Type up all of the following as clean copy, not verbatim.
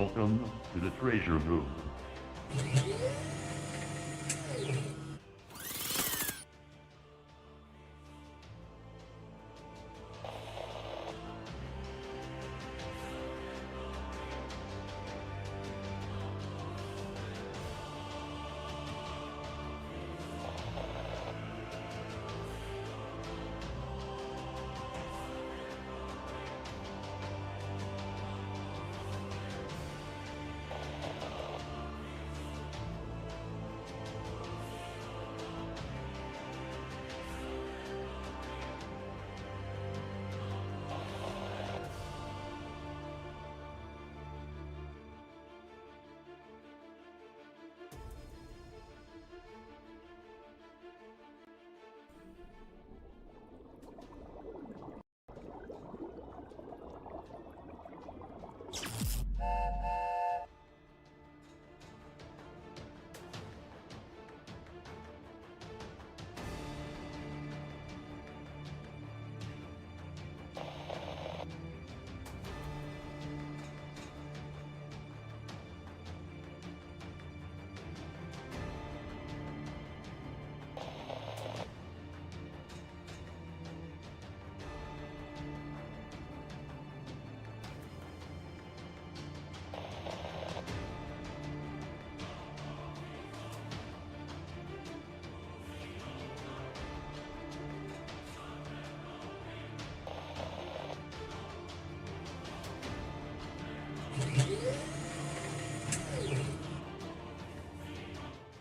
Welcome to the treasure room.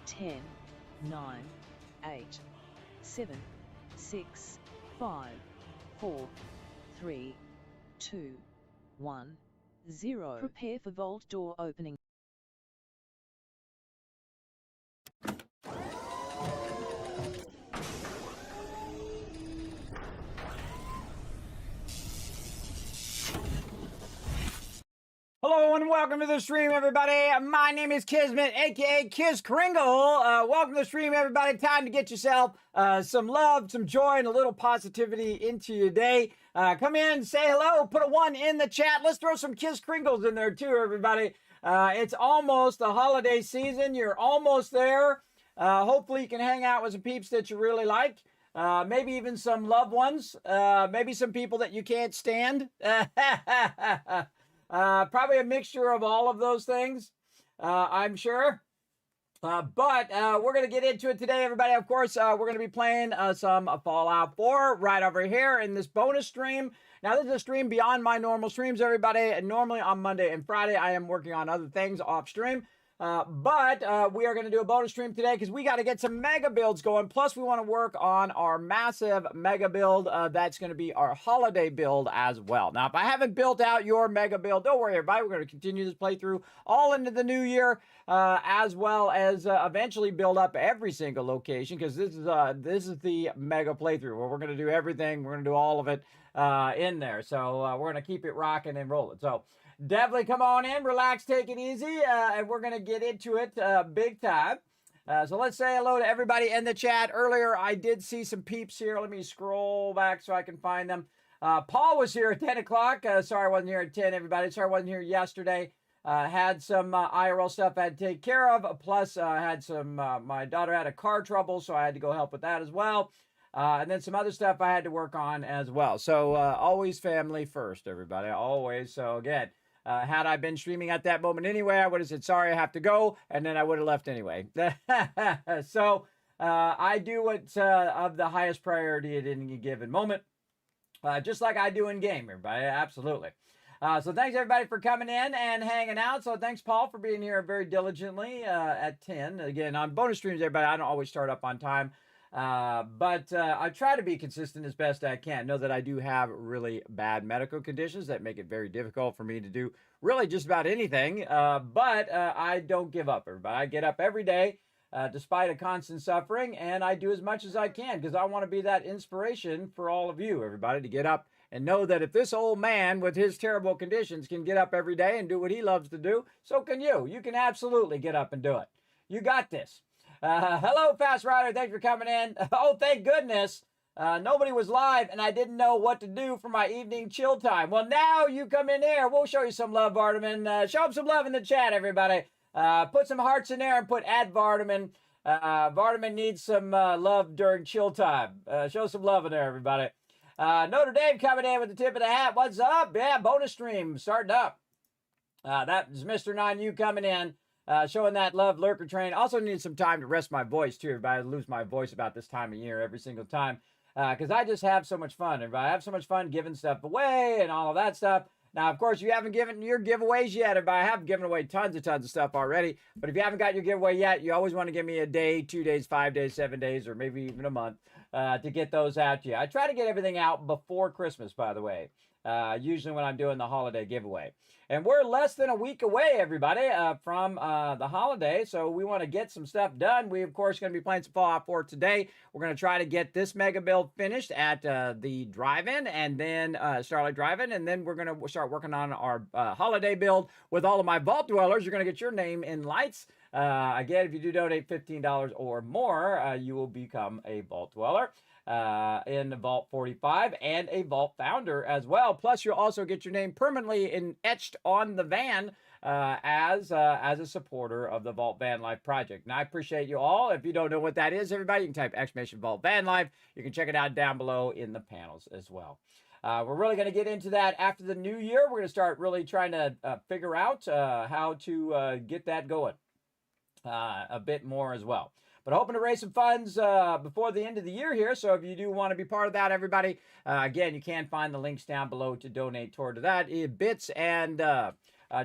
Ten, 9, 8, 7, 6, 5, 4, 3, 2, 1, 0. Prepare for vault door opening. Hello and welcome to the stream, everybody. My name is Kismet, aka Kiz Kringle. Welcome to the stream, everybody. Time to get yourself some love, some joy, and a little positivity into your day. Come in, say hello, put a 1 in the chat. Let's throw some Kiz Kringles in there too, everybody. It's almost the holiday season. You're almost there. Hopefully you can hang out with some peeps that you really like. Maybe even some loved ones. Maybe some people that you can't stand. Probably a mixture of all of those things, I'm sure. But we're going to get into it today, everybody. Of course, we're going to be playing some Fallout 4 right over here in this bonus stream. Now, this is a stream beyond my normal streams, everybody. And normally on Monday and Friday, I am working on other things off stream. But we are going to do a bonus stream today because we got to get some mega builds going. Plus, we want to work on our massive mega build. That's going to be our holiday build as well. Now, if I haven't built out your mega build, don't worry, everybody. We're going to continue this playthrough all into the new year, as well as eventually build up every single location, because this is the mega playthrough where we're going to do everything. We're going to do all of it in there. So we're going to keep it rocking and rolling. So definitely come on in, relax, take it easy, and we're going to get into it big time. So let's say hello to everybody in the chat. Earlier, I did see some peeps here. Let me scroll back so I can find them. Paul was here at 10 o'clock. Sorry I wasn't here at 10, everybody. Sorry I wasn't here yesterday. Had some IRL stuff I had to take care of. Plus, had some, my daughter had a car trouble, so I had to go help with that as well. And then some other stuff I had to work on as well. So always family first, everybody. Always. So again, had I been streaming at that moment anyway, I would have said, sorry, I have to go. And then I would have left anyway. So I do what's of the highest priority at any given moment. Just like I do in game, everybody. Absolutely. So thanks, everybody, for coming in and hanging out. So thanks, Paul, for being here very diligently at 10. Again, on bonus streams, everybody, I don't always start up on time. But I try to be consistent as best I can. Know that I do have really bad medical conditions that make it very difficult for me to do really just about anything. But I don't give up, everybody. I get up every day despite a constant suffering, and I do as much as I can because I want to be that inspiration for all of you, everybody, to get up and know that if this old man with his terrible conditions can get up every day and do what he loves to do, so can you. You can absolutely get up and do it. You got this. Hello, Fast Rider. Thanks for coming in. Oh, thank goodness. Nobody was live, and I didn't know what to do for my evening chill time. Well, now you come in here. We'll show you some love, Vardaman. Show him some love in the chat, everybody. Put some hearts in there and put at Vardaman. Vardaman needs some love during chill time. Show some love in there, everybody. Notre Dame coming in with the tip of the hat. What's up? Yeah, bonus stream starting up. That is Mr. 9U coming in. Showing that love lurker train. Also need some time to rest my voice too. Everybody, I lose my voice about this time of year every single time. Because I just have so much fun. Everybody, I have so much fun giving stuff away and all of that stuff. Now, of course, you haven't given your giveaways yet. Everybody, I have given away tons of stuff already. But if you haven't got your giveaway yet, you always want to give me a day, 2 days, 5 days, 7 days, or maybe even a month to get those out to you. I try to get everything out before Christmas, by the way. Usually when I'm doing the holiday giveaway. And we're less than a week away, everybody, from the holiday. So we want to get some stuff done. We, of course, going to be playing some Fallout 4 today. We're going to try to get this mega build finished at the drive-in and then Starlight Drive-in. And then we're going to start working on our holiday build with all of my Vault Dwellers. You're going to get your name in lights. Again, if you do donate $15 or more, you will become a Vault Dweller. In Vault 45 and a Vault Founder as well. Plus, you'll also get your name permanently etched on the van as a supporter of the Vault Van Life project. And I appreciate you all. If you don't know what that is, everybody, you can type exclamation Vault Van Life. You can check it out down below in the panels as well. We're really going to get into that after the new year. We're going to start really trying to figure out how to get that going a bit more as well. But hoping to raise some funds before the end of the year here. So if you do want to be part of that, everybody, again, you can find the links down below to donate toward that. Bits and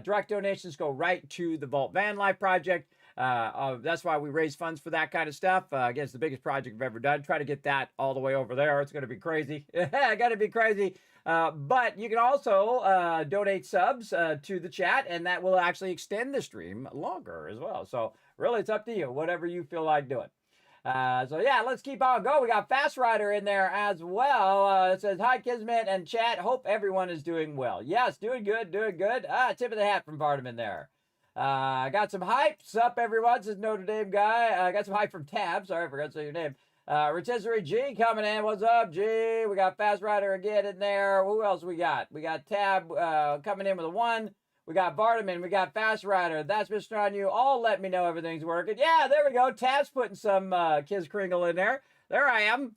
direct donations go right to the Vault Van Life project. That's why we raise funds for that kind of stuff. Again, it's the biggest project I've ever done. Try to get that all the way over there. It's going to be crazy. Got to be crazy. But you can also donate subs to the chat, and that will actually extend the stream longer as well. So really, it's up to you, whatever you feel like doing. So yeah, let's keep on going. We got Fast Rider in there as well. It says, hi, Kismet and chat. Hope everyone is doing well. Yes, doing good, doing good. Tip of the hat from Vardaman there. I got some hype. Sup, everyone, says Notre Dame guy. I got some hype from Tab. Sorry, I forgot to say your name. Rotisserie G coming in. What's up, G? We got Fast Rider again in there. Who else we got? We got Tab coming in with a 1. We got Vardaman. We got Fast Rider. That's Mr. On You. All let me know everything's working. Yeah, there we go. Tab's putting some Kiz Kringle in there. There I am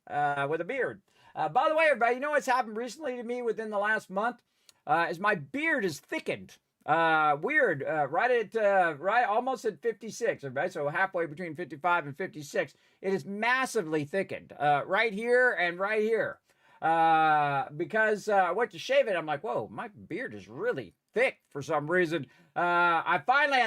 with a beard. By the way, everybody, you know what's happened recently to me within the last month? Is my beard is thickened. Weird. Right almost at 56, everybody. So halfway between 55 and 56. It is massively thickened. Right here and right here. Because I went to shave it. I'm like, whoa, my beard is really thick for some reason. I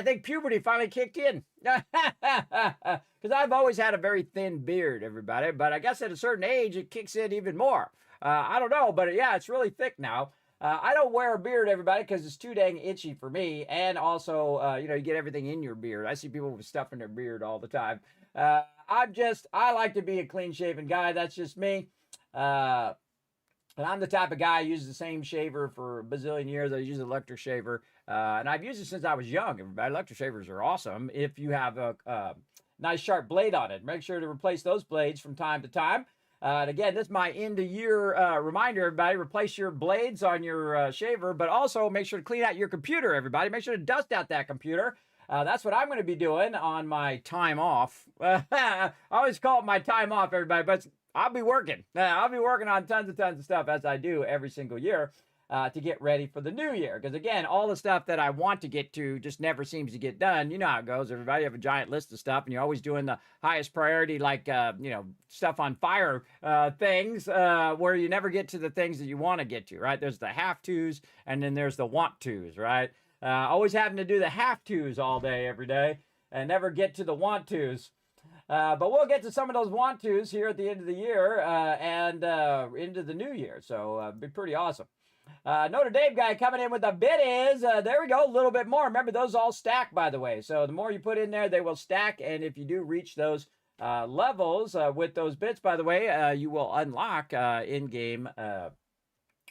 think puberty finally kicked in. Because I've always had a very thin beard, everybody. But I guess at a certain age, it kicks in even more. I don't know, but yeah, it's really thick now. I don't wear a beard, everybody, because it's too dang itchy for me. And also, you get everything in your beard. I see people with stuff in their beard all the time. I like to be a clean-shaven guy. That's just me. And I'm the type of guy who uses the same shaver for a bazillion years. I use an electric shaver. And I've used it since I was young. Everybody, electric shavers are awesome if you have a nice sharp blade on it. Make sure to replace those blades from time to time. And again, this is my end-of-year reminder, everybody. Replace your blades on your shaver, but also make sure to clean out your computer, everybody. Make sure to dust out that computer. That's what I'm going to be doing on my time off. I always call it my time off, everybody, but I'll be working. I'll be working on tons of stuff as I do every single year to get ready for the new year. Because again, all the stuff that I want to get to just never seems to get done. You know how it goes, everybody. You have a giant list of stuff, and you're always doing the highest priority, like, stuff on fire things, where you never get to the things that you want to get to, right? There's the have-tos, and then there's the want-tos, right? Always having to do the have-tos all day, every day, and never get to the want-tos. But we'll get to some of those want-tos here at the end of the year and into the new year. So be pretty awesome. Notre Dame guy coming in with the biddies. There we go, a little bit more. Remember, those all stack, by the way. So the more you put in there, they will stack. And if you do reach those levels with those bits, by the way, you will unlock in-game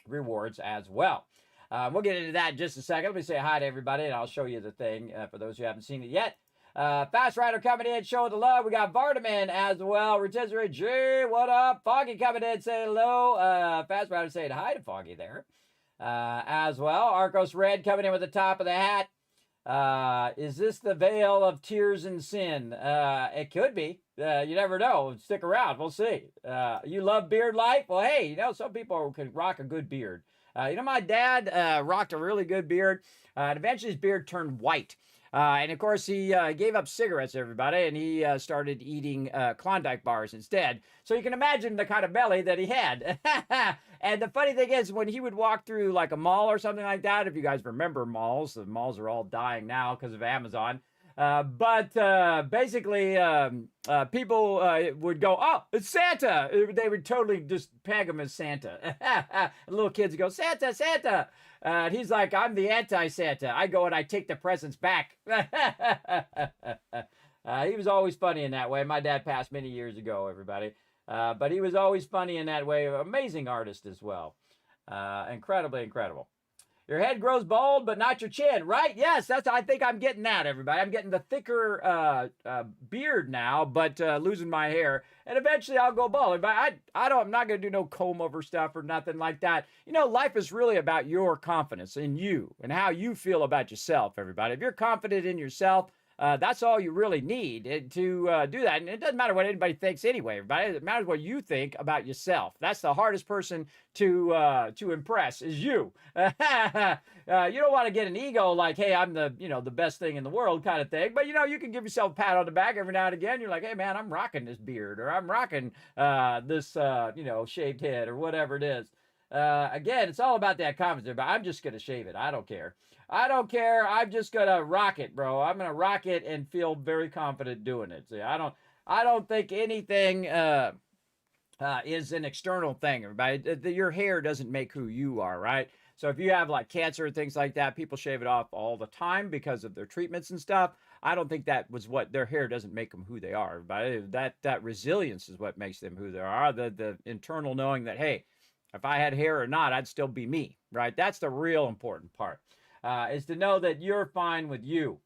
rewards as well. We'll get into that in just a second. Let me say hi to everybody, and I'll show you the thing for those who haven't seen it yet. Fast Rider coming in, showing the love. We got Vardaman as well. Rotisserie G, what up? Foggy coming in, saying hello. Fast Rider saying hi to Foggy there as well. Arcos Red coming in with the top of the hat. Is this the veil of tears and sin? It could be. You never know. Stick around. We'll see. You love beard life? Well, hey, you know, some people can rock a good beard. You know, my dad rocked a really good beard, and eventually his beard turned white. And of course, he gave up cigarettes, everybody, and he started eating Klondike bars instead. So you can imagine the kind of belly that he had. And the funny thing is, when he would walk through like a mall or something like that, if you guys remember malls, the malls are all dying now because of Amazon. But basically, people would go, "Oh, it's Santa!" They would totally just peg him as Santa. Little kids would go, "Santa, Santa!" And he's like, "I'm the anti-Santa. I go and I take the presents back." He was always funny in that way. My dad passed many years ago, everybody. But he was always funny in that way. Amazing artist as well. Incredibly incredible. Your head grows bald, but not your chin, right? Yes, I think I'm getting that, everybody. I'm getting the thicker beard now, but losing my hair. And eventually I'll go bald. But I'm not going to do no comb over stuff or nothing like that. You know, life is really about your confidence in you and how you feel about yourself, everybody. If you're confident in yourself, that's all you really need to do that. And it doesn't matter what anybody thinks anyway, everybody. It matters what you think about yourself. That's the hardest person to impress is you. You don't want to get an ego like, hey, I'm the best thing in the world kind of thing. But, you can give yourself a pat on the back every now and again. You're like, hey, man, I'm rocking this beard or I'm rocking this, shaved head or whatever it is. Again, it's all about that confidence, but I'm just going to shave it. I don't care. I'm just going to rock it, bro. I'm going to rock it and feel very confident doing it. See, I don't think anything is an external thing, everybody. Your hair doesn't make who you are, right? So if you have like cancer and things like that, people shave it off all the time because of their treatments and stuff. I don't think that was what their hair doesn't make them who they are. But that resilience is what makes them who they are. The internal knowing that, hey, if I had hair or not, I'd still be me, right? That's the real important part, is to know that you're fine with you.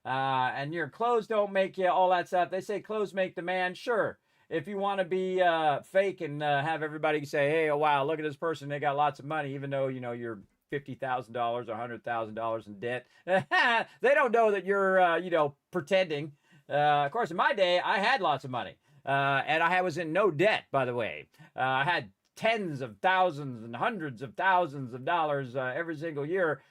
And your clothes don't make you, all that stuff. They say clothes make the man. Sure. If you want to be fake and have everybody say, hey, oh, wow, look at this person. They got lots of money, even though, you're $50,000 or $100,000 in debt. They don't know that you're, pretending. Of course, in my day, I had lots of money. And I was in no debt, by the way. I had tens of thousands and hundreds of thousands of dollars every single year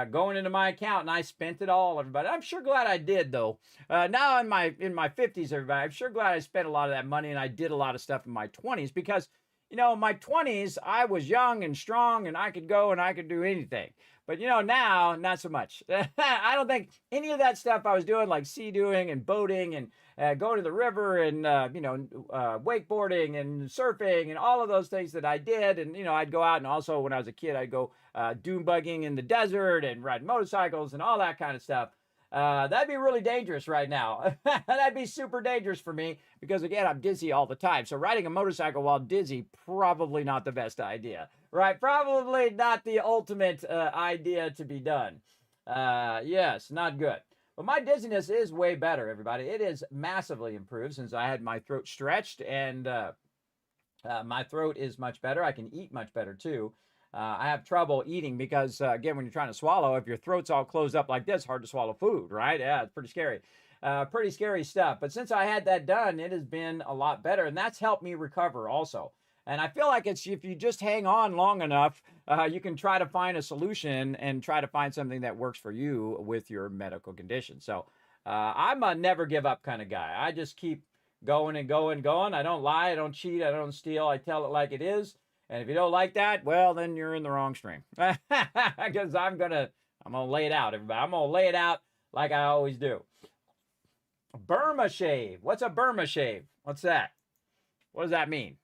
going into my account, and I spent it all, everybody. I'm sure glad I did, though. Now in my 50s, everybody, I'm sure glad I spent a lot of that money, and I did a lot of stuff in my 20s because, in my 20s, I was young and strong, and I could go and I could do anything. But, now, not so much. I don't think any of that stuff I was doing, like sea-doing and boating and going to the river and, wakeboarding and surfing and all of those things that I did. And, I'd go out, and also when I was a kid, I'd go dune bugging in the desert and ride motorcycles and all that kind of stuff. That'd be really dangerous right now. That'd be super dangerous for me because, again, I'm dizzy all the time. So riding a motorcycle while dizzy, probably not the best idea, right? Probably not the ultimate idea to be done. Yes, not good. But my dizziness is way better, everybody. It is massively improved since I had my throat stretched, and my throat is much better. I can eat much better, too. I have trouble eating because, again, when you're trying to swallow, if your throat's all closed up like this, hard to swallow food, right? Yeah, it's pretty scary. Pretty scary stuff. But since I had that done, it has been a lot better, and that's helped me recover also. And I feel like if you just hang on long enough, you can try to find a solution and try to find something that works for you with your medical condition. So I'm a never give up kind of guy. I just keep going and going and going. I don't lie. I don't cheat. I don't steal. I tell it like it is. And if you don't like that, well, then you're in the wrong stream. Because I'm gonna lay it out, everybody. I'm gonna lay it out like I always do. Burma shave. What's a Burma shave? What's that? What does that mean?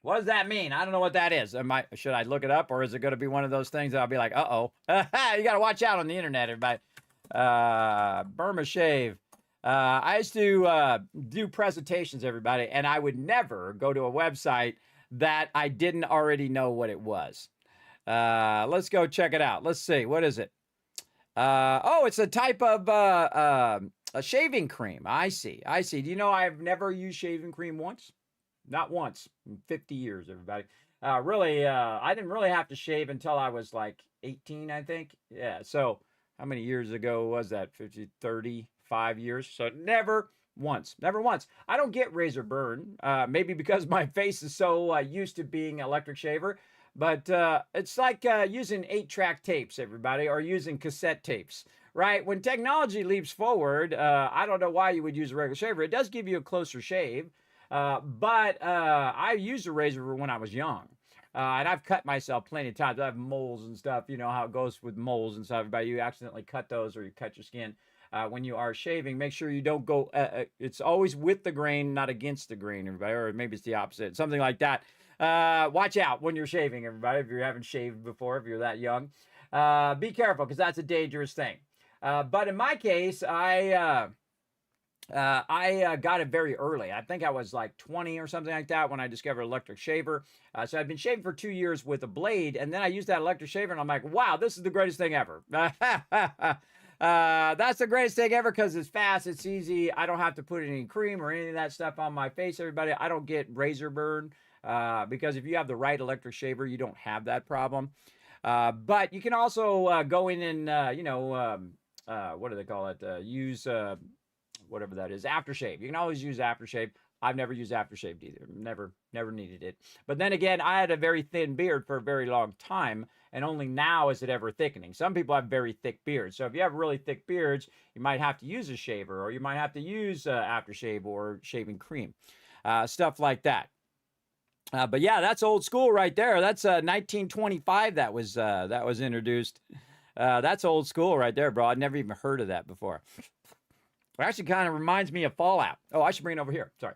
What does that mean? I don't know what that is. Should I look it up, or is it going to be one of those things that I'll be like, uh-oh. You got to watch out on the internet, everybody. Burma shave. I used to do presentations, everybody, and I would never go to a website that I didn't already know what it was. Let's go check it out. Let's see. What is it? It's a type of A shaving cream. I see. I see. Do you know I've never used shaving cream once? Not once in 50 years, everybody. Really, I didn't really have to shave until I was like 18, I think. Yeah. So how many years ago was that? 50, 35 years. So never once. Never once. I don't get razor burn. Maybe because my face is so used to being electric shaver. But it's like using 8-track tapes, everybody, or using cassette tapes, right? When technology leaps forward, I don't know why you would use a regular shaver. It does give you a closer shave, but I used a razor when I was young. And I've cut myself plenty of times. I have moles and stuff. You know how it goes with moles and stuff. But you accidentally cut those or you cut your skin when you are shaving. Make sure you don't go. It's always with the grain, not against the grain, everybody. Or maybe it's the opposite. Something like that. Watch out when you're shaving, everybody. If you haven't shaved before, if you're that young, be careful because that's a dangerous thing. But in my case, I got it very early. I think I was like 20 or something like that when I discovered electric shaver. So I've been shaving for 2 years with a blade, and then I used that electric shaver, and I'm like, wow, this is the greatest thing ever. That's the greatest thing ever because it's fast, it's easy. I don't have to put any cream or any of that stuff on my face, everybody. I don't get razor burn because if you have the right electric shaver, you don't have that problem. But you can also go in and, what do they call it? Use whatever that is, aftershave. You can always use aftershave. I've never used aftershave either. Never needed it. But then again, I had a very thin beard for a very long time, and only now is it ever thickening. Some people have very thick beards. So if you have really thick beards, you might have to use a shaver, or you might have to use aftershave or shaving cream, stuff like that. But yeah, that's old school right there. That's 1925 that was introduced. That's old school right there, bro. I'd never even heard of that before. It actually kind of reminds me of Fallout. Oh, I should bring it over here. Sorry.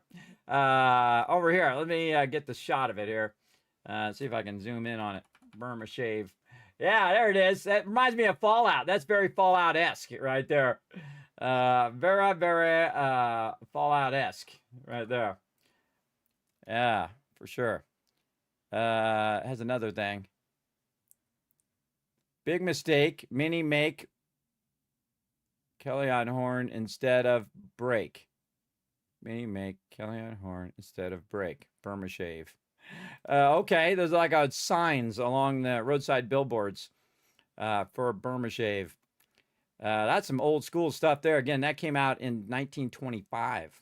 Over here. Let me get the shot of it here. See if I can zoom in on it. Burma shave. Yeah, there it is. That reminds me of Fallout. That's very Fallout-esque right there. Very, very Fallout-esque right there. Yeah, for sure. It has another thing. Big mistake. Mini make Kelly on horn instead of break. Mini make Kelly on horn instead of break. Burma shave. Okay, there's like signs along the roadside billboards for Burma shave. That's some old school stuff there. Again, that came out in 1925.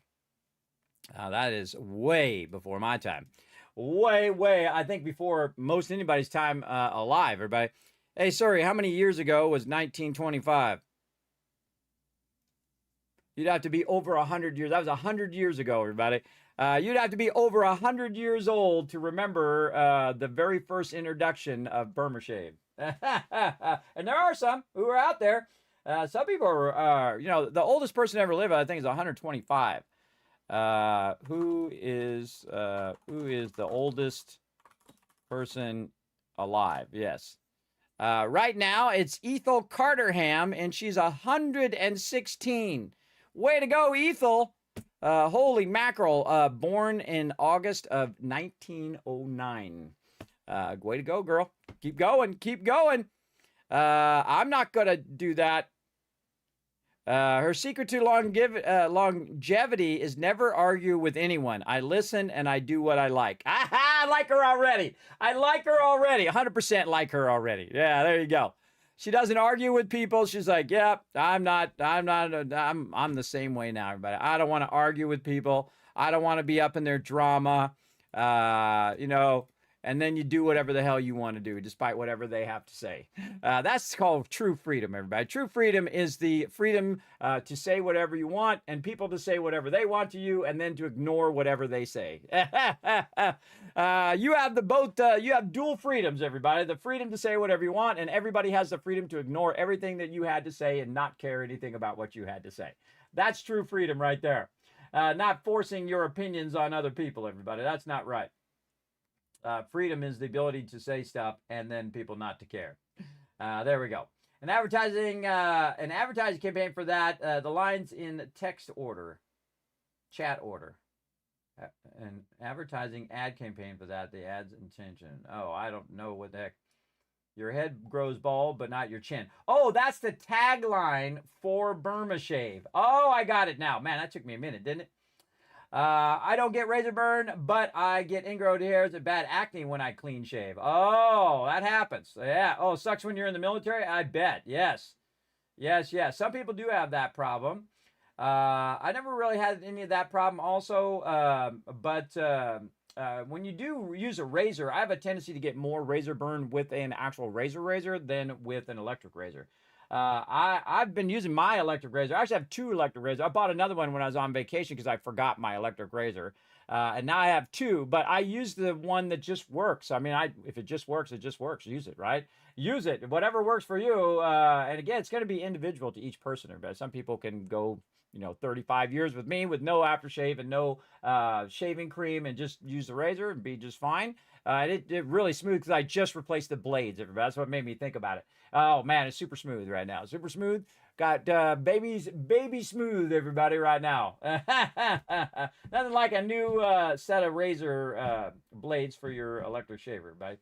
That is way before my time. Way, I think before most anybody's time alive, everybody. Hey, sorry, how many years ago was 1925? You'd have to be over 100 years. That was 100 years ago, everybody. You'd have to be over 100 years old to remember the very first introduction of Burma shave. And there are some who are out there. Some people are, the oldest person ever lived, I think, is 125. Who is the oldest person alive? Yes. Right now, it's Ethel Carterham, and she's 116. Way to go, Ethel. Holy mackerel. Born in August of 1909. Way to go, girl. Keep going. Keep going. I'm not going to do that. Her secret to longevity is never argue with anyone. I listen and I do what I like. I like her already. I like her already. 100% like her already. Yeah, there you go. She doesn't argue with people. She's like, yep, I'm the same way now, everybody. I don't want to argue with people. I don't want to be up in their drama, and then you do whatever the hell you want to do, despite whatever they have to say. That's called true freedom, everybody. True freedom is the freedom to say whatever you want and people to say whatever they want to you and then to ignore whatever they say. You have dual freedoms, everybody. The freedom to say whatever you want, and everybody has the freedom to ignore everything that you had to say and not care anything about what you had to say. That's true freedom right there. Not forcing your opinions on other people, everybody. That's not right. Freedom is the ability to say stuff and then people not to care. There we go. An advertising campaign for that. The lines in text order, chat order. An advertising ad campaign for that. The ad's intention. Oh, I don't know what the heck. Your head grows bald, but not your chin. Oh, that's the tagline for Burma Shave. Oh, I got it now. Man, that took me a minute, didn't it? I don't get razor burn, but I get ingrowed hairs and bad acne when I clean shave. Oh, that happens. Yeah. Oh, sucks when you're in the military? I bet. Yes. Yes, yes. Some people do have that problem. I never really had any of that problem also, but when you do use a razor, I have a tendency to get more razor burn with an actual razor than with an electric razor. I've been using my electric razor. I actually have two electric razors. I bought another one when I was on vacation because I forgot my electric razor. And now I have two, but I use the one that just works. I mean, if it just works, it just works. Use it, right? Use it. Whatever works for you. And again, it's going to be individual to each person. But some people can go, 35 years with me with no aftershave and no shaving cream and just use the razor and be just fine. It really smooth because I just replaced the blades, everybody. That's what made me think about it. Oh, man, it's super smooth right now. Super smooth. Got baby smooth, everybody, right now. Nothing like a new set of razor blades for your electric shaver, everybody.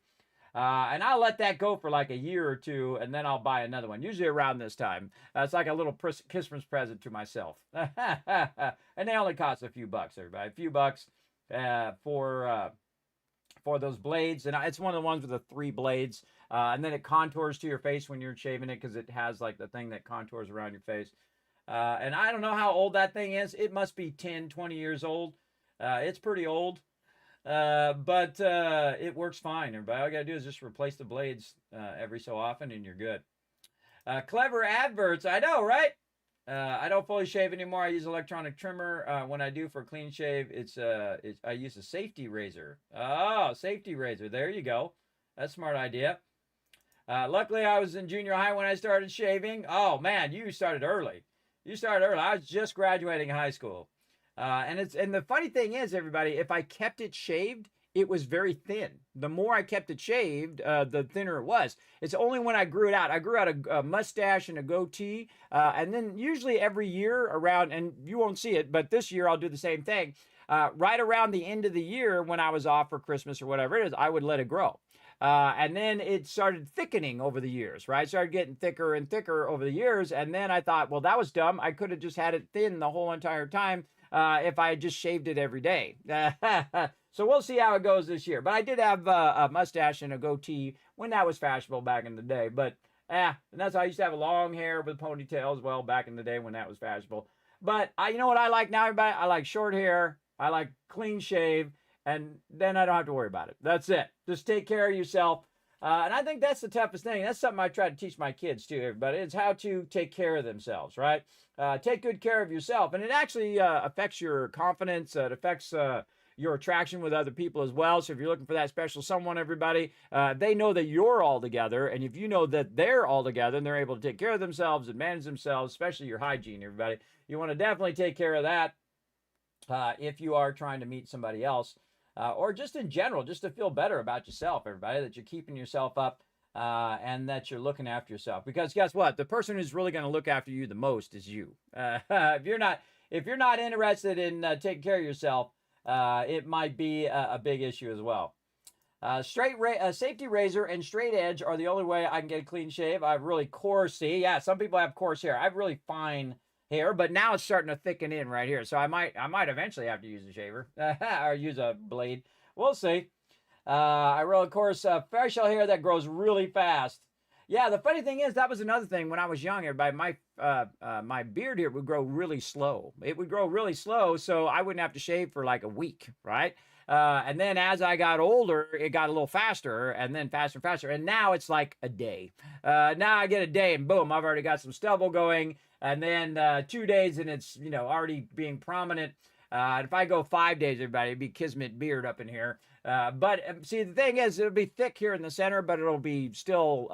And I'll let that go for like a year or two, and then I'll buy another one, usually around this time. It's like a little Christmas present to myself. And they only cost a few bucks, everybody. A few bucks for those blades. And it's one of the ones with the 3 blades. And then it contours to your face when you're shaving it because it has like the thing that contours around your face. And I don't know how old that thing is. It must be 10, 20 years old. It's pretty old. But it works fine, everybody. All you gotta do is just replace the blades every so often and you're good. Clever adverts. I know, right? I don't fully shave anymore. I use electronic trimmer. When I do for a clean shave, I use a safety razor. Oh, safety razor. There you go. That's a smart idea. Luckily, I was in junior high when I started shaving. Oh, man, you started early. You started early. I was just graduating high school. And the funny thing is, everybody, if I kept it shaved, it was very thin. The more I kept it shaved, the thinner it was. It's only when I grew it out. I grew out a mustache and a goatee. And then usually every year around, and you won't see it, but this year I'll do the same thing. Right around the end of the year when I was off for Christmas or whatever it is, I would let it grow. And then it started thickening over the years, right? Started getting thicker and thicker over the years. And then I thought, well, that was dumb. I could have just had it thin the whole entire time if I had just shaved it every day. So we'll see how it goes this year. But I did have a mustache and a goatee when that was fashionable back in the day. But and that's how I used to have a long hair with a ponytail as well back in the day when that was fashionable. But you know what I like now, everybody? I like short hair. I like clean shave. And then I don't have to worry about it. That's it. Just take care of yourself. And I think that's the toughest thing. That's something I try to teach my kids too, everybody. It's how to take care of themselves, right? Take good care of yourself. And it actually affects your confidence. It affects your attraction with other people as well. So if you're looking for that special someone, everybody, they know that you're all together. And if you know that they're all together and they're able to take care of themselves and manage themselves, especially your hygiene, everybody, you want to definitely take care of that if you are trying to meet somebody else. Or just in general, just to feel better about yourself, everybody, that you're keeping yourself up and that you're looking after yourself. Because guess what? The person who's really going to look after you the most is you. If you're not interested in taking care of yourself, it might be a big issue as well. Safety razor and straight edge are the only way I can get a clean shave. I have really coarse, yeah, some people have coarse hair. I have really fine hair, but now it's starting to thicken in right here. So I might eventually have to use a shaver or use a blade. We'll see. I really, of course, facial hair that grows really fast. Yeah, the funny thing is that was another thing when I was young. Everybody, my beard here would grow really slow. It would grow really slow, so I wouldn't have to shave for like a week, right? And then as I got older, it got a little faster and then faster and faster. And now it's like a day. Now I get a day and boom, I've already got some stubble going. And then 2 days and it's, already being prominent. If I go 5 days, everybody, it'd be Kismet beard up in here. But see, the thing is, it'll be thick here in the center, but it'll be still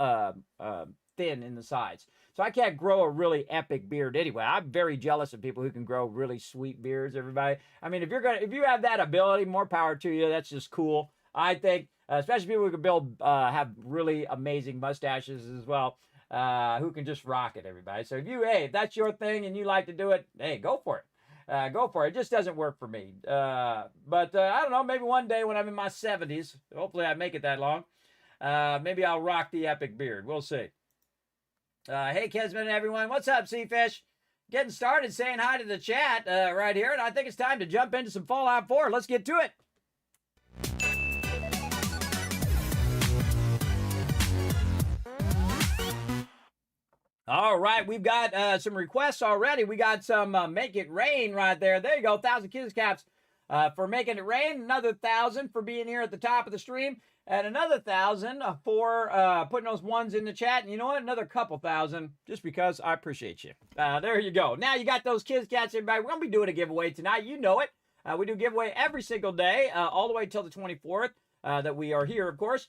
thin in the sides. So I can't grow a really epic beard anyway. I'm very jealous of people who can grow really sweet beards, everybody. I mean, if you have that ability, more power to you. That's just cool. I think, especially people who can have really amazing mustaches as well, who can just rock it, everybody. So if that's your thing and you like to do it, hey, go for it. Go for it. It just doesn't work for me. But I don't know, maybe one day when I'm in my 70s, hopefully I make it that long, Maybe I'll rock the epic beard. We'll see. Hey, Kismet and everyone. What's up, Seafish? Getting started, saying hi to the chat right here, and I think it's time to jump into some Fallout 4. Let's get to it. All right, we've got some requests already. We got some Make It Rain right there. There you go, 1,000 Kids Caps for making it rain. Another 1,000 for being here at the top of the stream. And another 1,000 for putting those ones in the chat. And you know what? Another couple thousand just because I appreciate you. There you go. Now you got those Kids Cats, everybody. We're going to be doing a giveaway tonight. You know it. We do a giveaway every single day, all the way till the 24th that we are here, of course.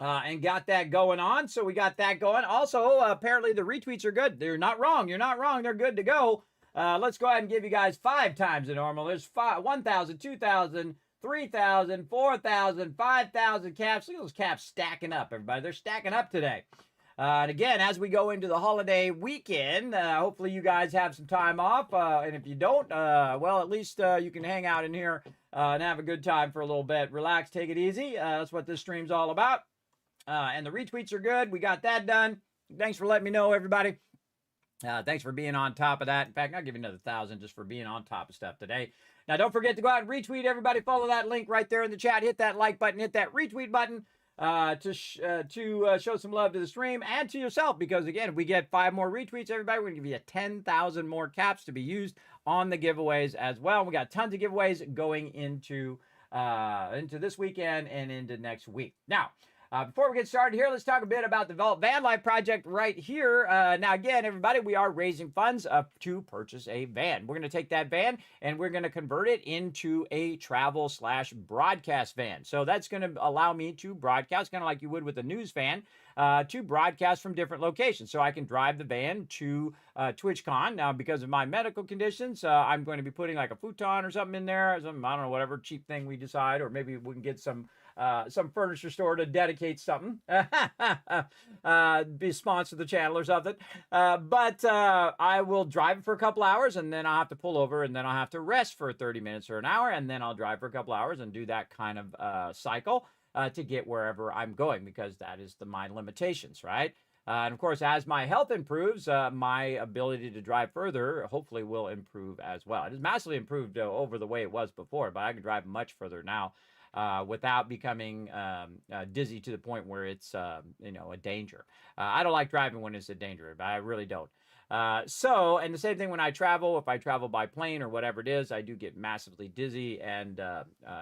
And got that going on. So we got that going. Also, apparently the retweets are good. They're not wrong. You're not wrong. They're good to go. Let's go ahead and give you guys 5 times the normal. There's 1,000, 2,000, 3,000, 4,000, 5,000 caps. Look at those caps stacking up, everybody. They're stacking up today. And again, as we go into the holiday weekend, hopefully you guys have some time off. And if you don't, well, at least you can hang out in here and have a good time for a little bit. Relax, take it easy. That's what this stream's all about. And the retweets are good. We got that done. Thanks for letting me know, everybody. Thanks for being on top of that. In fact, I'll give you another 1,000 just for being on top of stuff today. Now, don't forget to go out and retweet, everybody. Follow that link right there in the chat. Hit that like button. Hit that retweet button to show some love to the stream and to yourself. Because, again, if we get 5 more retweets, everybody, we're going to give you 10,000 more caps to be used on the giveaways as well. We got tons of giveaways going into this weekend and into next week. Now, before we get started here, let's talk a bit about the Vault Van Life project right here. Now, again, everybody, we are raising funds to purchase a van. We're going to take that van and we're going to convert it into a travel/broadcast van. So that's going to allow me to broadcast, kind of like you would with a news van, to broadcast from different locations. So I can drive the van to TwitchCon. Now, because of my medical conditions, I'm going to be putting like a futon or something in there, some, I don't know, whatever cheap thing we decide, or maybe we can get some furniture store to dedicate something, be sponsored the channel or something. But I will drive for a couple hours and then I'll have to pull over and then I'll have to rest for 30 minutes or an hour. And then I'll drive for a couple hours and do that kind of cycle to get wherever I'm going, because that is my limitations, right? And of course, as my health improves, my ability to drive further hopefully will improve as well. It has massively improved over the way it was before, but I can drive much further now. Without becoming dizzy to the point where it's, you know, a danger. I don't like driving when it's a danger, but I really don't. And the same thing when I travel, if I travel by plane or whatever it is, I do get massively dizzy and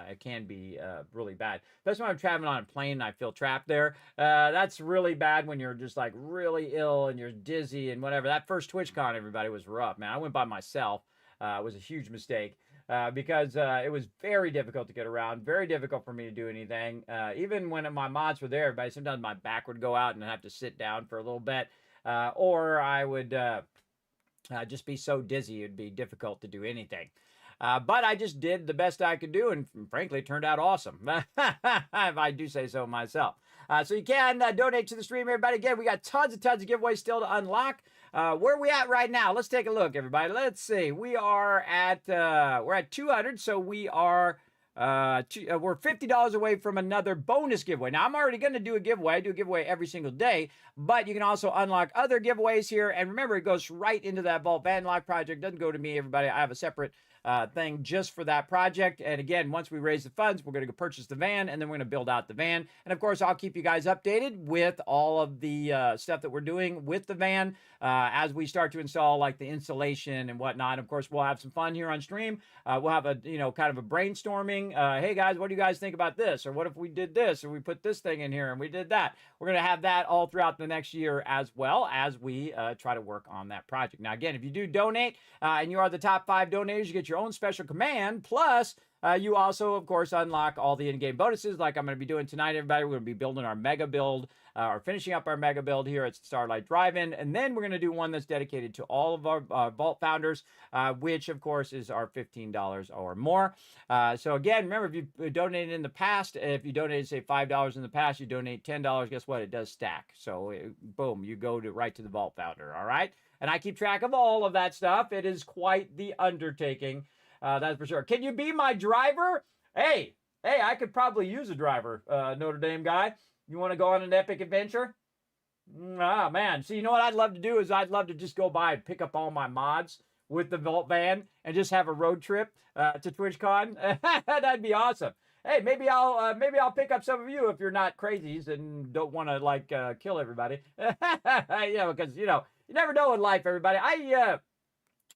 it can be really bad. Especially when I'm traveling on a plane and I feel trapped there. That's really bad when you're just like really ill and you're dizzy and whatever. That first TwitchCon, everybody, was rough, man. I went by myself. It was a huge mistake. Because it was very difficult to get around, very difficult for me to do anything. Even when my mods were there, everybody, sometimes my back would go out and I'd have to sit down for a little bit. Or I would just be so dizzy, it'd be difficult to do anything. But I just did the best I could do, and frankly, it turned out awesome, if I do say so myself. So you can donate to the stream, everybody. Again, we got tons and tons of giveaways still to unlock. Where are we at right now? Let's take a look, everybody. Let's see. We are at we're at 200, so we are we're $50 away from another bonus giveaway. Now, I'm already going to do a giveaway. I do a giveaway every single day, but you can also unlock other giveaways here. And remember, it goes right into that Vault Van Life project. Doesn't go to me, everybody. I have a separate thing just for that project. And again, once we raise the funds, we're going to go purchase the van, and then we're going to build out the van. And of course, I'll keep you guys updated with all of the stuff that we're doing with the van as we start to install, like the installation and whatnot. Of course, we'll have some fun here on stream. We'll have a, you know, kind of a brainstorming. Hey guys, what do you guys think about this? Or what if we did this? Or we put this thing in here and we did that? We're going to have that all throughout the next year, as well as we try to work on that project. Now, again, if you do donate and you are the top 5 donators, you get your own special command. Plus, you also, of course, unlock all the in-game bonuses like I'm going to be doing tonight, everybody. We're going to be building our mega build, or finishing up our mega build here at Starlight Drive-In. And then we're going to do one that's dedicated to all of our Vault founders, which, of course, is our $15 or more. So, again, remember, if you donated in the past, if you donated, say, $5 in the past, you donate $10, guess what? It does stack. So, boom, you go right to the Vault founder, all right? And I keep track of all of that stuff. It is quite the undertaking. That's for sure. Can you be my driver? Hey, I could probably use a driver, Notre Dame guy. You want to go on an epic adventure? Ah, man. So you know what I'd love to do is I'd love to just go by and pick up all my mods with the Vault van and just have a road trip to TwitchCon. That'd be awesome. Hey, maybe I'll pick up some of you if you're not crazies and don't want to like kill everybody. Because you never know in life, everybody.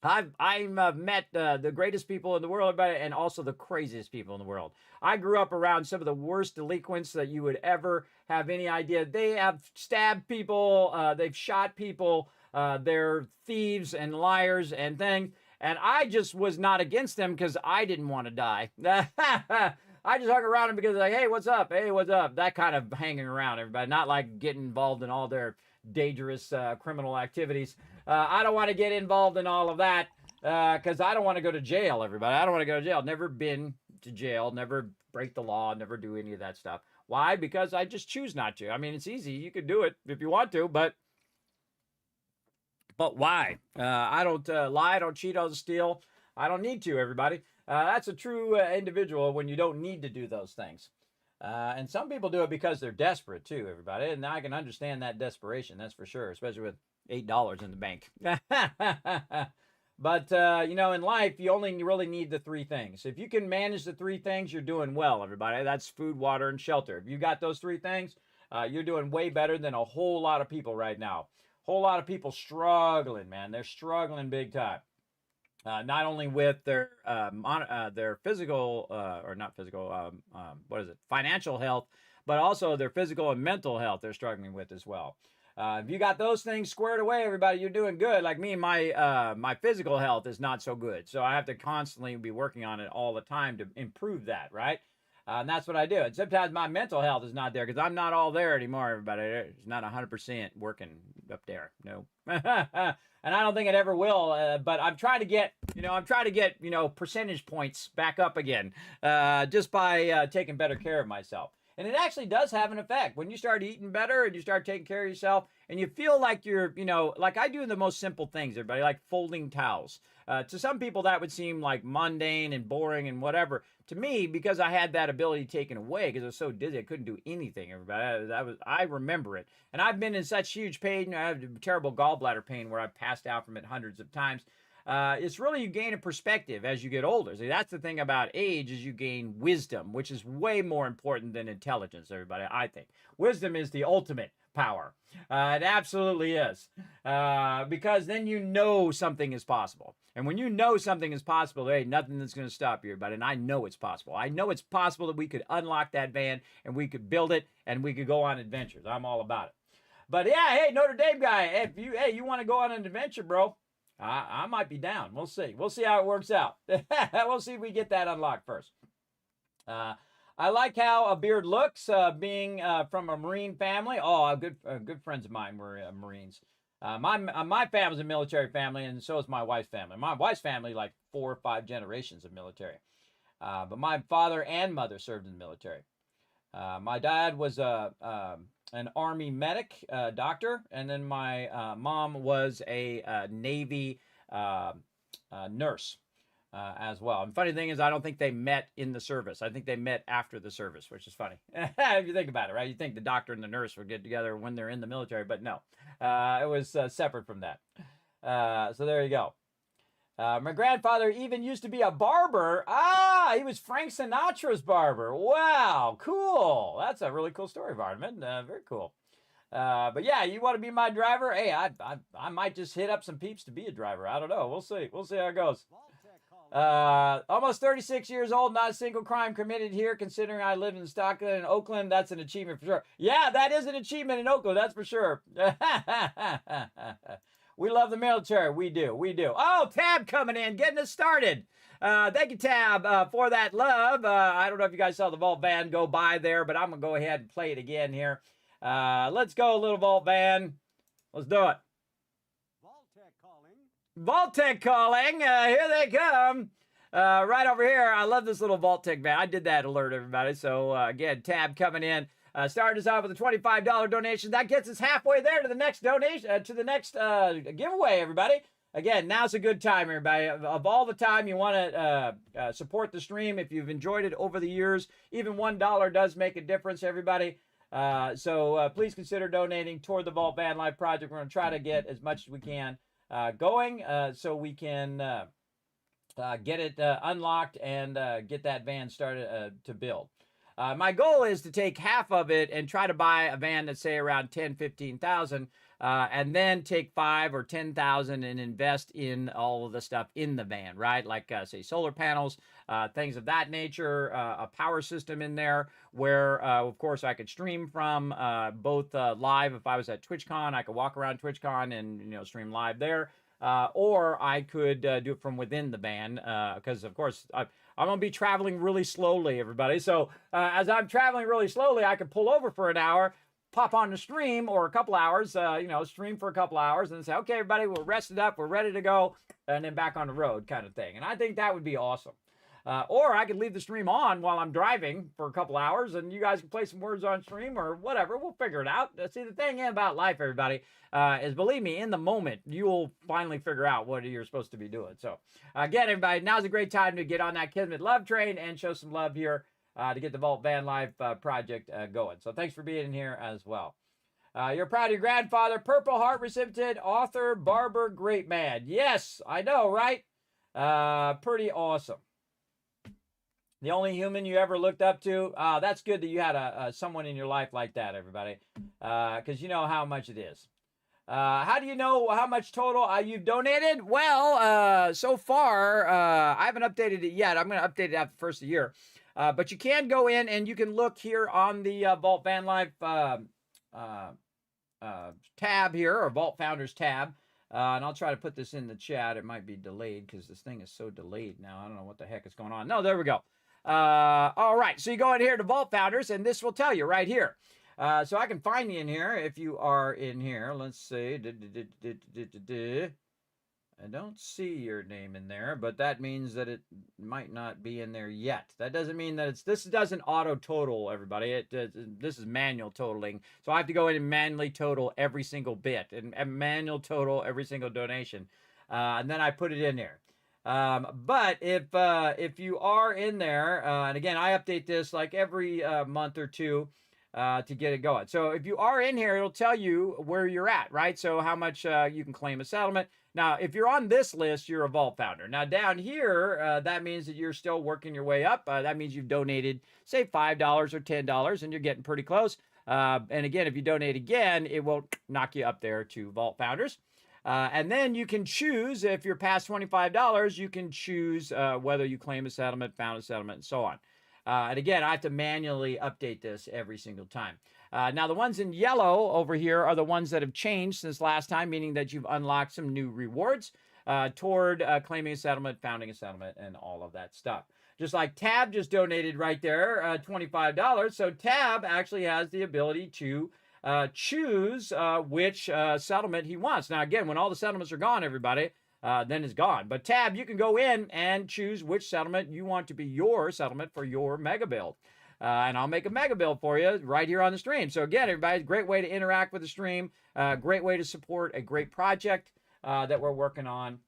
I've met the greatest people in the world, everybody, and also the craziest people in the world. I grew up around some of the worst delinquents that you would ever have any idea. They have stabbed people, they've shot people, they're thieves and liars and things. And I just was not against them because I didn't want to die. I just hung around them because like, hey, what's up? Hey, what's up? That kind of hanging around everybody, not like getting involved in all their dangerous criminal activities. I don't want to get involved in all of that because I don't want to go to jail, everybody. I don't want to go to jail. Never been to jail, never break the law, never do any of that stuff. Why? Because I just choose not to. I mean, it's easy. You could do it if you want to, but why? I don't lie, I don't cheat, I don't steal. I don't need to, everybody. That's a true individual when you don't need to do those things. And some people do it because they're desperate too, everybody. And I can understand that desperation, that's for sure, especially with $8 in the bank. But, in life, you only really need the three things. If you can manage the three things, you're doing well, everybody. That's food, water, and shelter. If you got those three things, you're doing way better than a whole lot of people right now. Whole lot of people struggling, man. They're struggling big time. Not only with their physical, or not physical, financial health, but also their physical and mental health they're struggling with as well. If you got those things squared away, everybody, you're doing good. Like me, my physical health is not so good. So I have to constantly be working on it all the time to improve that, right? And that's what I do. And sometimes my mental health is not there because I'm not all there anymore, everybody. It's not 100% working up there. No. And I don't think it ever will. But I'm trying to get, percentage points back up again just by taking better care of myself. And it actually does have an effect. When you start eating better and you start taking care of yourself and you feel like you're, like I do the most simple things, everybody, like folding towels. To some people, that would seem like mundane and boring and whatever. To me, because I had that ability taken away because I was so dizzy, I couldn't do anything, everybody. I remember it. And I've been in such huge pain. I have terrible gallbladder pain where I've passed out from it hundreds of times. It's really you gain a perspective as you get older. See, that's the thing about age is you gain wisdom, which is way more important than intelligence, everybody, I think. Wisdom is the ultimate power. It absolutely is. Because then you know something is possible. And when you know something is possible, there ain't nothing that's going to stop you, everybody. And I know it's possible. I know it's possible that we could unlock that van and we could build it and we could go on adventures. I'm all about it. But yeah, hey, Notre Dame guy, if you want to go on an adventure, bro, I might be down. We'll see. We'll see how it works out. We'll see if we get that unlocked first. I like how a beard looks, being from a Marine family. Oh, good friends of mine were Marines. My family's a military family, and so is my wife's family. My wife's family, like 4 or 5 generations of military. But my father and mother served in the military. My dad was an Army medic, doctor, and then my mom was a Navy nurse as well. And funny thing is, I don't think they met in the service. I think they met after the service, which is funny. If you think about it, right? You think the doctor and the nurse would get together when they're in the military, but no. It was separate from that. So there you go. My grandfather even used to be a barber. He was Frank Sinatra's barber. Wow, cool. That's a really cool story, Vardaman. Very cool. But yeah, you want to be my driver? Hey, I might just hit up some peeps to be a driver. I don't know. We'll see. We'll see how it goes. Almost 36 years old, not a single crime committed here, considering I live in Stockton and Oakland. That's an achievement for sure. Yeah, that is an achievement in Oakland. That's for sure. We love the military. We do. We do. Oh, Tab coming in, getting us started. Thank you, Tab, for that love. I don't know if you guys saw the Vault Van go by there, but I'm going to go ahead and play it again here. Let's go, little Vault Van. Let's do it. Vault-Tec calling. Here they come. Right over here. I love this little Vault-Tec van. I did that alert, everybody. So, again, Tab coming in. Started us off with a $25 donation. That gets us halfway there to the next donation, to the next giveaway, everybody. Again, now's a good time, everybody. Of all the time you want to support the stream, if you've enjoyed it over the years, even $1 does make a difference, everybody. So please consider donating toward the Vault Van Life project. We're going to try to get as much as we can going so we can get it unlocked and get that van started to build. My goal is to take half of it and try to buy a van that's say around 10, 15,000, and then take 5 or 10,000 and invest in all of the stuff in the van, right? Like say solar panels, things of that nature, a power system in there where, of course, I could stream from both live. If I was at TwitchCon, I could walk around TwitchCon and stream live there. Or I could do it from within the van because, of course, I'm going to be traveling really slowly, everybody. So as I'm traveling really slowly, I could pull over for an hour, pop on the stream or a couple hours, stream for a couple hours and say, okay, everybody, we're rested up, we're ready to go, and then back on the road kind of thing. And I think that would be awesome. Or I could leave the stream on while I'm driving for a couple hours and you guys can play some words on stream or whatever. We'll figure it out. See, the thing about life, everybody, is believe me, in the moment, you'll finally figure out what you're supposed to be doing. So again, everybody, now's a great time to get on that Kismet love train and show some love here to get the Vault Van Life project going. So thanks for being here as well. You're proud of your grandfather, Purple Heart recipient, author, barber, great man. Yes, I know, right? Pretty awesome. The only human you ever looked up to. That's good that you had someone in your life like that, everybody, because you know how much it is. How do you know how much total you've donated? Well, so far, I haven't updated it yet. I'm going to update it after the first of the year. But you can go in and you can look here on the Vault Van Life tab here, or Vault Founders tab. And I'll try to put this in the chat. It might be delayed because this thing is so delayed now. I don't know what the heck is going on. No, there we go. All right, so you go in here to Vault Founders, and this will tell you right here. So I can find you in here if you are in here. Let's see. I don't see your name in there, but that means that it might not be in there yet. That doesn't mean that this doesn't auto total, everybody. This is manual totaling. So I have to go in and manually total every single bit and manual total every single donation. And then I put it in there. But if you are in there, and again, I update this like every month or two to get it going. So if you are in here, it'll tell you where you're at, right? So how much you can claim a settlement. Now, if you're on this list, you're a Vault Founder. Now, down here, that means that you're still working your way up. That means you've donated, say, $5 or $10, and you're getting pretty close. And again, if you donate again, it will knock you up there to Vault Founders. And then you can choose, if you're past $25, you can choose whether you claim a settlement, found a settlement, and so on. And again, I have to manually update this every single time. Now, the ones in yellow over here are the ones that have changed since last time, meaning that you've unlocked some new rewards toward claiming a settlement, founding a settlement, and all of that stuff. Just like Tab just donated right there, $25. So Tab actually has the ability to choose which settlement he wants. Now, again, when all the settlements are gone, everybody, then it's gone. But Tab, you can go in and choose which settlement you want to be your settlement for your mega build. And I'll make a mega build for you right here on the stream. So again, everybody, great way to interact with the stream, great way to support a great project that we're working on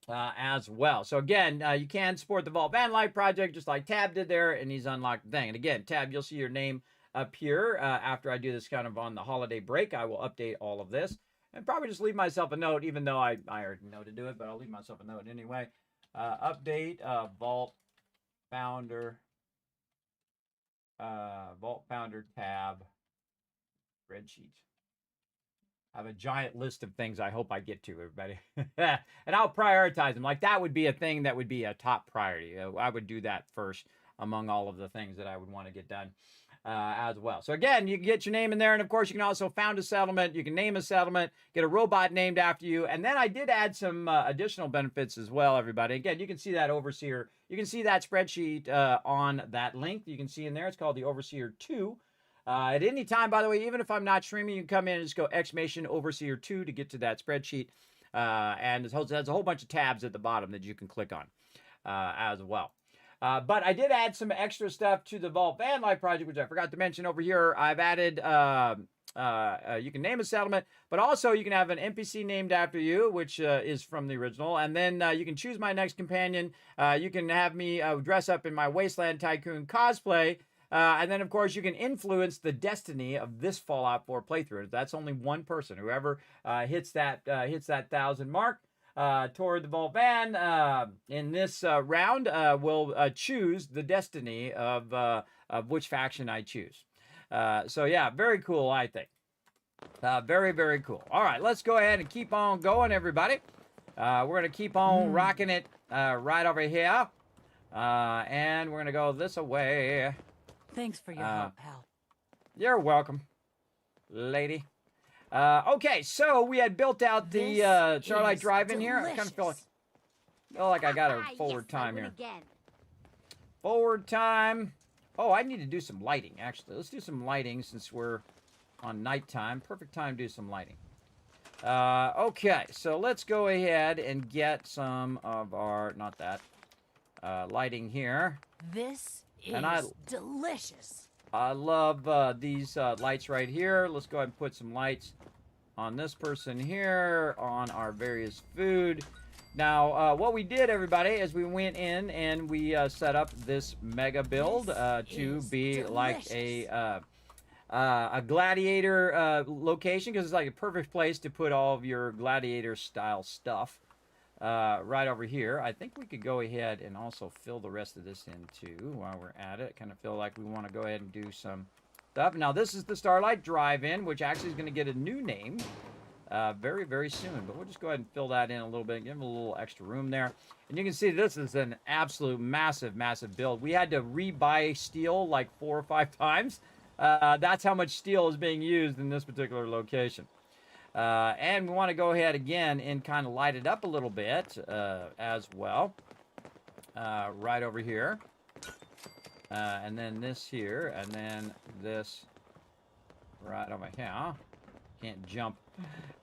as well. So again, you can support the Vault Van Life project just like Tab did there, and he's unlocked the thing. And again, Tab, you'll see your name up here after I do this kind of on the holiday break. I will update all of this and probably just leave myself a note, even though I already know to do it, but I'll leave myself a note anyway. Update Vault Founder tab spreadsheet. I have a giant list of things I hope I get to, everybody. And I'll prioritize them. Like that would be a thing that would be a top priority. I would do that first among all of the things that I would want to get done as well. So again, you can get your name in there. And of course, you can also found a settlement. You can name a settlement, get a robot named after you. And then I did add some additional benefits as well, everybody. Again, you can see that Overseer. You can see that spreadsheet on that link. You can see in there. It's called the Overseer 2. At any time, by the way, even if I'm not streaming, you can come in and just go exclamation Overseer 2 to get to that spreadsheet. And there's a whole bunch of tabs at the bottom that you can click on as well. But I did add some extra stuff to the Vault Van Life project, which I forgot to mention over here. I've added, you can name a settlement, but also you can have an NPC named after you, which is from the original. And then you can choose my next companion. You can have me dress up in my Wasteland Tycoon cosplay. And then, of course, you can influence the destiny of this Fallout 4 playthrough. That's only one person. Whoever hits that 1,000 mark toward the Vault Van in this round will choose the destiny of which faction I choose. So, yeah, very cool, I think. Very, very cool. All right, let's go ahead and keep on going, everybody. We're going to keep on rocking it right over here. And we're going to go this way. Thanks for your help, pal. You're welcome, lady. Okay, so we had built out the Starlight Drive in here. I kind of feel like I got a forward time here. Forward time. Oh, I need to do some lighting, actually. Let's do some lighting since we're on nighttime. Perfect time to do some lighting. Okay, so let's go ahead and get some of our, not that, lighting here. This is delicious. I love these lights right here. Let's go ahead and put some lights on this person here, on our various food. Now, what we did, everybody, is we went in and we set up this mega build to be like a gladiator location, because it's like a perfect place to put all of your gladiator style stuff right over here. I think we could go ahead and also fill the rest of this in too while we're at it. Kind of feel like we want to go ahead and do some stuff. Now, this is the Starlight Drive-In, which actually is going to get a new name very, very soon. But we'll just go ahead and fill that in a little bit, give them a little extra room there. And you can see this is an absolute massive, massive build. We had to rebuy steel like 4 or 5 times. That's how much steel is being used in this particular location. And we want to go ahead again and kind of light it up a little bit as well. Right over here. And then this here. And then this right over here. Can't jump.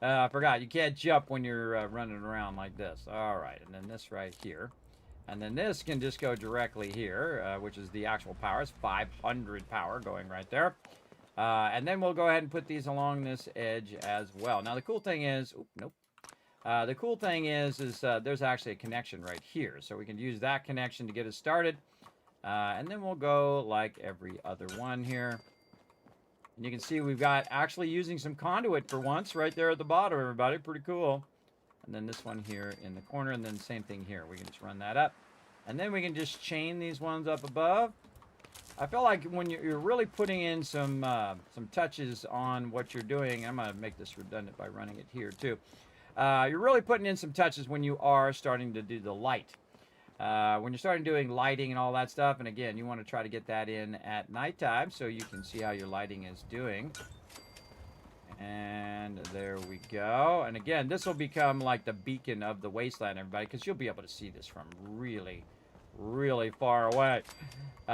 I forgot. You can't jump when you're running around like this. All right. And then this right here. And then this can just go directly here, which is the actual power. It's 500 power going right there. And then we'll go ahead and put these along this edge as well. Now, the cool thing is... nope. The cool thing is there's actually a connection right here. So we can use that connection to get us started. And then we'll go like every other one here. And you can see we've got actually using some conduit for once right there at the bottom, everybody. Pretty cool. And then this one here in the corner, and then same thing here. We can just run that up. And then we can just chain these ones up above. I feel like when you're really putting in some touches on what you're doing, I'm going to make this redundant by running it here too. You're really putting in some touches when you are starting to do the light. When you're starting doing lighting and all that stuff, and again, you want to try to get that in at nighttime so you can see how your lighting is doing. And there we go. And again, this will become like the beacon of the wasteland, everybody, because you'll be able to see this from really, really far away.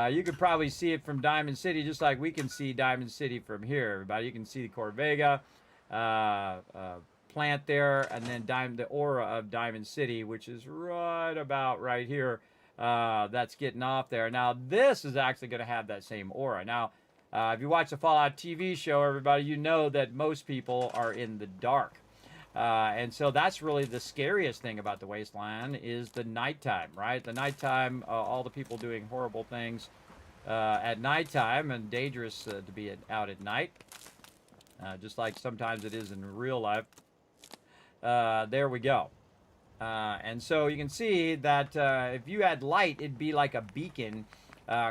You could probably see it from Diamond City, just like we can see Diamond City from here, everybody. You can see the Corvega plant there, and then the aura of Diamond City, which is right about right here. That's getting off there. Now, this is actually going to have that same aura. Now, if you watch the Fallout TV show, everybody, you know that most people are in the dark. And so that's really the scariest thing about the wasteland is the nighttime, right? The nighttime, all the people doing horrible things at nighttime, and dangerous to be out at night, just like sometimes it is in real life. There we go. And so you can see that if you had light, it'd be like a beacon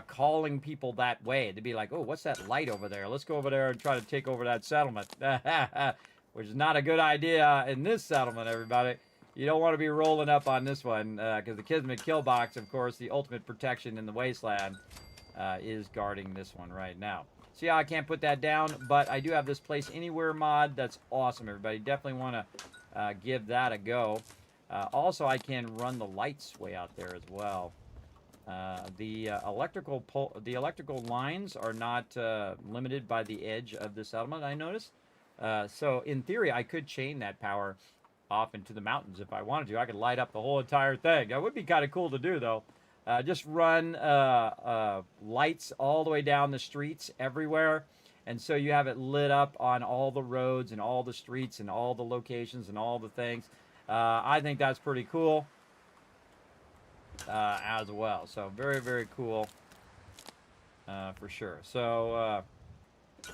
calling people that way. They'd be like, oh, what's that light over there? Let's go over there and try to take over that settlement. Which is not a good idea in this settlement, everybody. You don't want to be rolling up on this one, because the Kismet kill box, of course, the ultimate protection in the wasteland, is guarding this one right now. See how I can't put that down? But I do have this place anywhere mod. That's awesome, everybody. Definitely want to give that a go. Also, I can run the lights way out there as well. The electrical lines are not limited by the edge of the settlement, I noticed. So in theory, I could chain that power off into the mountains if I wanted to. I could light up the whole entire thing. That would be kind of cool to do, though. Just run lights all the way down the streets everywhere. And so you have it lit up on all the roads and all the streets and all the locations and all the things. I think that's pretty cool as well. So very, very cool for sure. So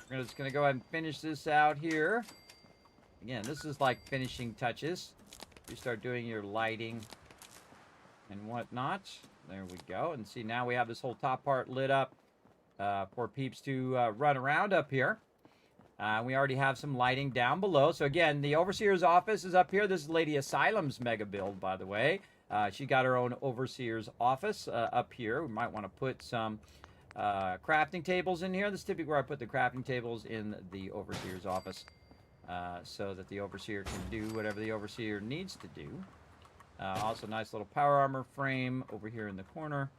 we're just going to go ahead and finish this out here. Again, this is like finishing touches. You start doing your lighting and whatnot. There we go. And see, now we have this whole top part lit up for peeps to run around up here. We already have some lighting down below. So again, the Overseer's office is up here. This is Lady Asylum's mega build, by the way. She got her own Overseer's office up here. We might want to put some crafting tables in here. This is typically where I put the crafting tables in the Overseer's office. So that the Overseer can do whatever the Overseer needs to do. Also, nice little power armor frame over here in the corner.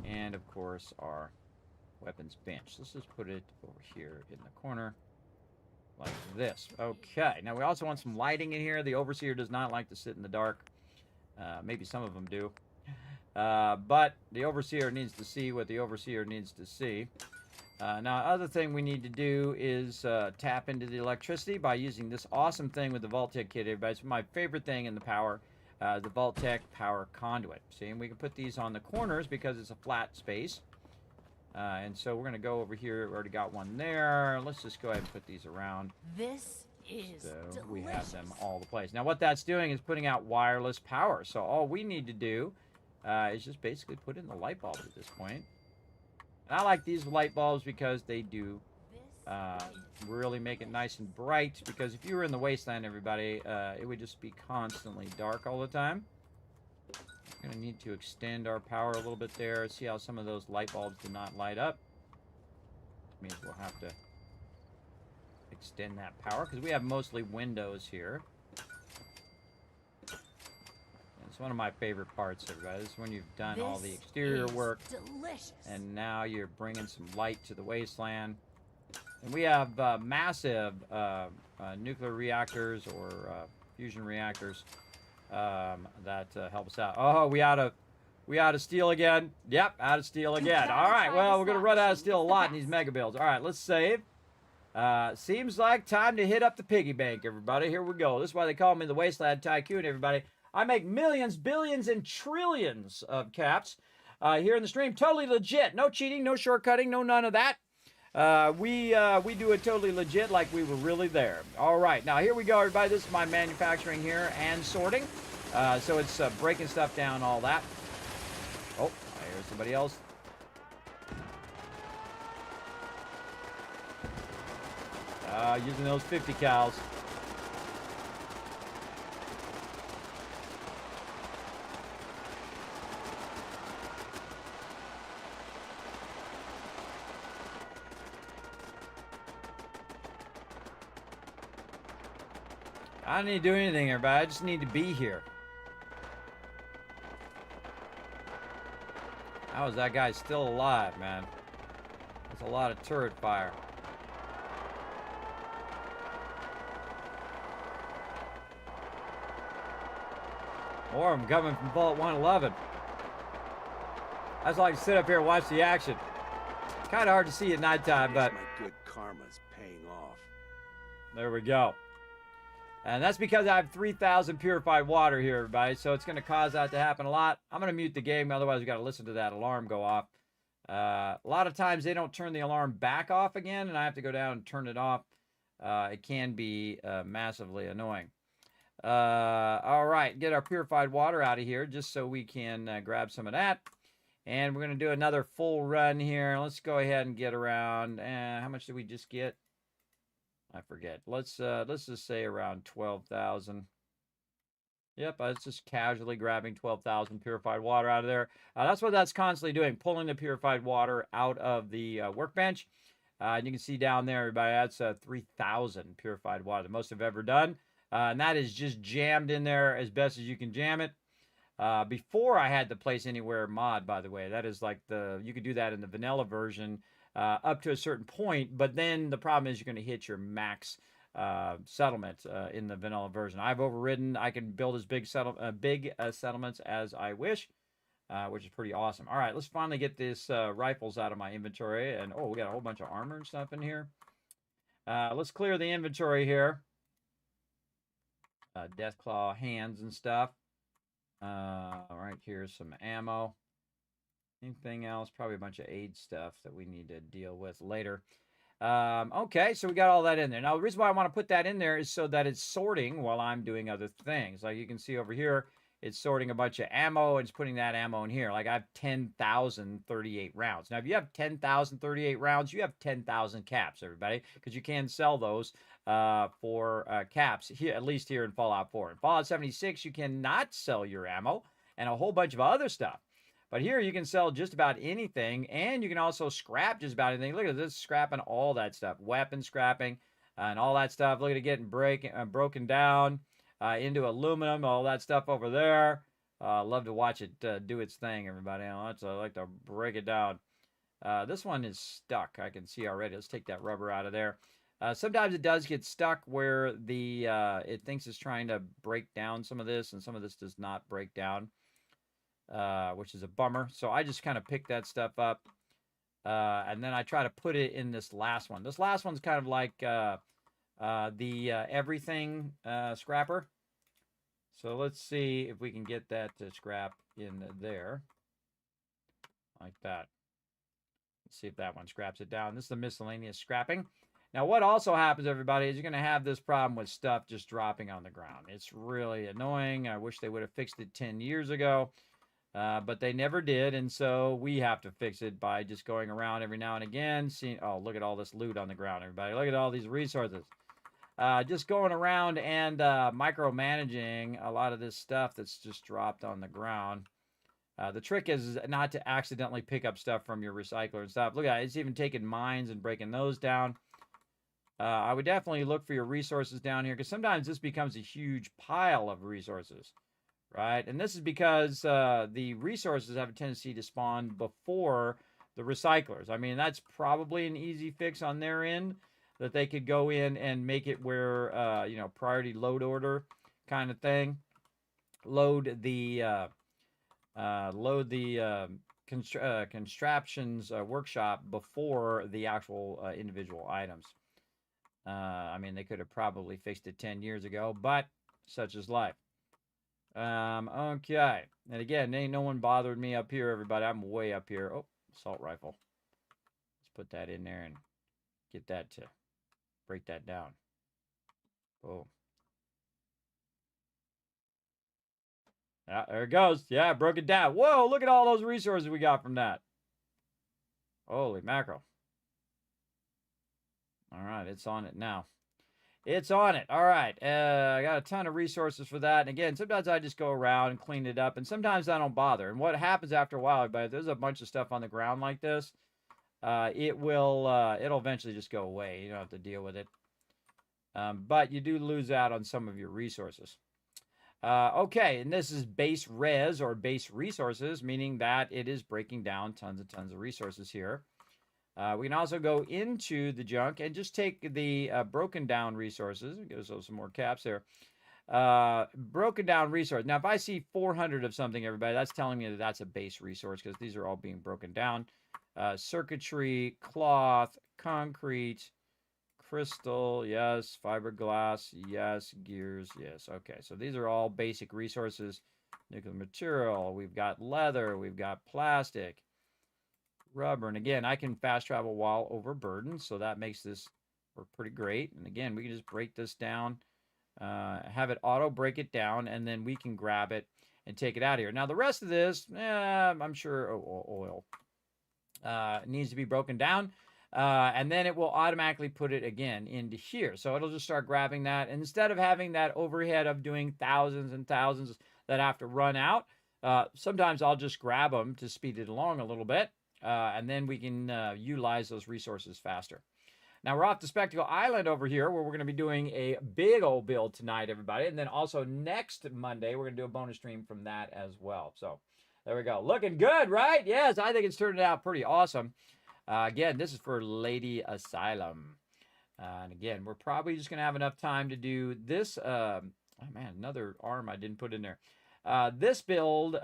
And, of course, our weapons bench. Let's just put it over here in the corner like this. Okay. Now, we also want some lighting in here. The Overseer does not like to sit in the dark. Maybe some of them do. But the Overseer needs to see what the Overseer needs to see. Now, other thing we need to do is tap into the electricity by using this awesome thing with the Vault-Tec kit, everybody. It's my favorite thing in the power, the Vault-Tec power conduit. See, and we can put these on the corners because it's a flat space. And so we're going to go over here. We already got one there. Let's just go ahead and put these around. This is delicious. We have them all the place. Now, what that's doing is putting out wireless power. So all we need to do is just basically put in the light bulbs at this point. And I like these light bulbs because they do really make it nice and bright. Because if you were in the wasteland, everybody, it would just be constantly dark all the time. We're going to need to extend our power a little bit there. See how some of those light bulbs do not light up? Means we'll have to extend that power because we have mostly windows here. It's one of my favorite parts, everybody. This is when you've done all the exterior work. Delicious. And now you're bringing some light to the wasteland. And we have massive nuclear reactors or fusion reactors that help us out. Oh, we out of steel again. Yep, out of steel again. All right, well, we're going to run out of steel a lot in these mega builds. All right, let's save. Seems like time to hit up the piggy bank, everybody. Here we go. This is why they call me the Wasteland Tycoon, everybody. I make millions, billions, and trillions of caps here in the stream. Totally legit. No cheating, no shortcutting, no none of that. We do it totally legit like we were really there. All right, now here we go, everybody. This is my manufacturing here and sorting. So it's breaking stuff down, all that. Oh, I hear somebody else. Using those 50 cals. I don't need to do anything, everybody. I just need to be here. How is that guy still alive, man? That's a lot of turret fire. Or I'm coming from Vault 111. I just like to sit up here and watch the action. Kind of hard to see at nighttime, but my good karma's paying off. there we go. And that's because I have 3,000 purified water here, everybody. So it's going to cause that to happen a lot. I'm going to mute the game. Otherwise, we got to listen to that alarm go off. A lot of times they don't turn the alarm back off again, and I have to go down and turn it off. It can be massively annoying. All right, get our purified water out of here just so we can grab some of that. And we're going to do another full run here. Let's go ahead and get around. How much did we just get? I forget. Let's just say around 12,000. Yep, I was just casually grabbing 12,000 purified water out of there. That's what that's constantly doing, pulling the purified water out of the workbench. And you can see down there, everybody, that's 3,000 purified water, the most I've ever done. And that is just jammed in there as best as you can jam it. Before I had the Place Anywhere mod, by the way. That is like you could do that in the vanilla version. Up to a certain point, but then the problem is you're going to hit your max settlement in the vanilla version. I've overridden. I can build as big settlements as I wish, which is pretty awesome. All right, let's finally get this rifles out of my inventory. And oh, we got a whole bunch of armor and stuff in here. Let's clear the inventory here. Deathclaw hands and stuff. All right, here's some ammo. Anything else? Probably a bunch of aid stuff that we need to deal with later. Okay, so we got all that in there. Now, the reason why I want to put that in there is so that it's sorting while I'm doing other things. Like you can see over here, it's sorting a bunch of ammo and it's putting that ammo in here. Like I have 10,038 rounds. Now, if you have 10,038 rounds, you have 10,000 caps, everybody, because you can sell those for caps, here, at least here in Fallout 4. In Fallout 76, you cannot sell your ammo and a whole bunch of other stuff. But here you can sell just about anything, and you can also scrap just about anything. Look at this, scrapping all that stuff, weapon scrapping, and all that stuff. Look at it getting broken down into aluminum, all that stuff over there. Love to watch it do its thing, everybody. I like to break it down. This one is stuck. I can see already. Let's take that rubber out of there. Sometimes it does get stuck where the it thinks it's trying to break down some of this, and some of this does not break down. Which is a bummer. So I just kind of pick that stuff up. And then I try to put it in this last one. This last one's kind of like the everything scrapper. So let's see if we can get that to scrap in there. Like that. Let's see if that one scraps it down. This is the miscellaneous scrapping. Now, what also happens, everybody, is you're going to have this problem with stuff just dropping on the ground. It's really annoying. I wish they would have fixed it 10 years ago. But they never did, and so we have to fix it by just going around every now and again, seeing, oh, look at all this loot on the ground, everybody. Look at all these resources. Just going around and micromanaging a lot of this stuff that's just dropped on the ground. The trick is not to accidentally pick up stuff from your recycler and stuff. Look at it. It's even taking mines and breaking those down. I would definitely look for your resources down here, because sometimes this becomes a huge pile of resources. Right, and this is because the resources have a tendency to spawn before the recyclers. I mean, that's probably an easy fix on their end, that they could go in and make it where, you know, priority load order kind of thing. Load the constructions workshop before the actual individual items. I mean, they could have probably fixed it 10 years ago, but such is life. Okay. And again, ain't no one bothered me up here, everybody. I'm way up here. Oh, assault rifle. Let's put that in there and get that to break that down. Oh. Yeah, there it goes. Yeah, I broke it down. Whoa, look at all those resources we got from that. Holy mackerel. All right, it's on it now. It's on it. All right. I got a ton of resources for that. And again, sometimes I just go around and clean it up. And sometimes I don't bother. And what happens after a while, everybody, if there's a bunch of stuff on the ground like this, it'll eventually just go away. You don't have to deal with it. But you do lose out on some of your resources. Okay, and this is base res, or base resources, meaning that it is breaking down tons and tons of resources here. We can also go into the junk and just take the broken down resources. Gives us some more caps there. Broken down resource. Now, if I see 400 of something, everybody, that's telling me that that's a base resource, because these are all being broken down. Circuitry, cloth, concrete, crystal, yes. Fiberglass, yes. Gears, yes. Okay, so these are all basic resources. Nuclear material, we've got leather, we've got plastic, rubber, and again, I can fast travel while overburdened, so that makes this work pretty great. And again, we can just break this down, have it auto break it down, and then we can grab it and take it out of here. Now, the rest of this, I'm sure oil needs to be broken down, and then it will automatically put it again into here. So it'll just start grabbing that, and instead of having that overhead of doing thousands and thousands that have to run out, sometimes I'll just grab them to speed it along a little bit. And then we can utilize those resources faster. Now, we're off to Spectacle Island over here, where we're going to be doing a big old build tonight, everybody. And then also next Monday, we're going to do a bonus stream from that as well. So there we go. Looking good, right? Yes, I think it's turning out pretty awesome. Again, this is for Lady Asylum. And again, we're probably just going to have enough time to do this. Oh, man, another arm I didn't put in there. This build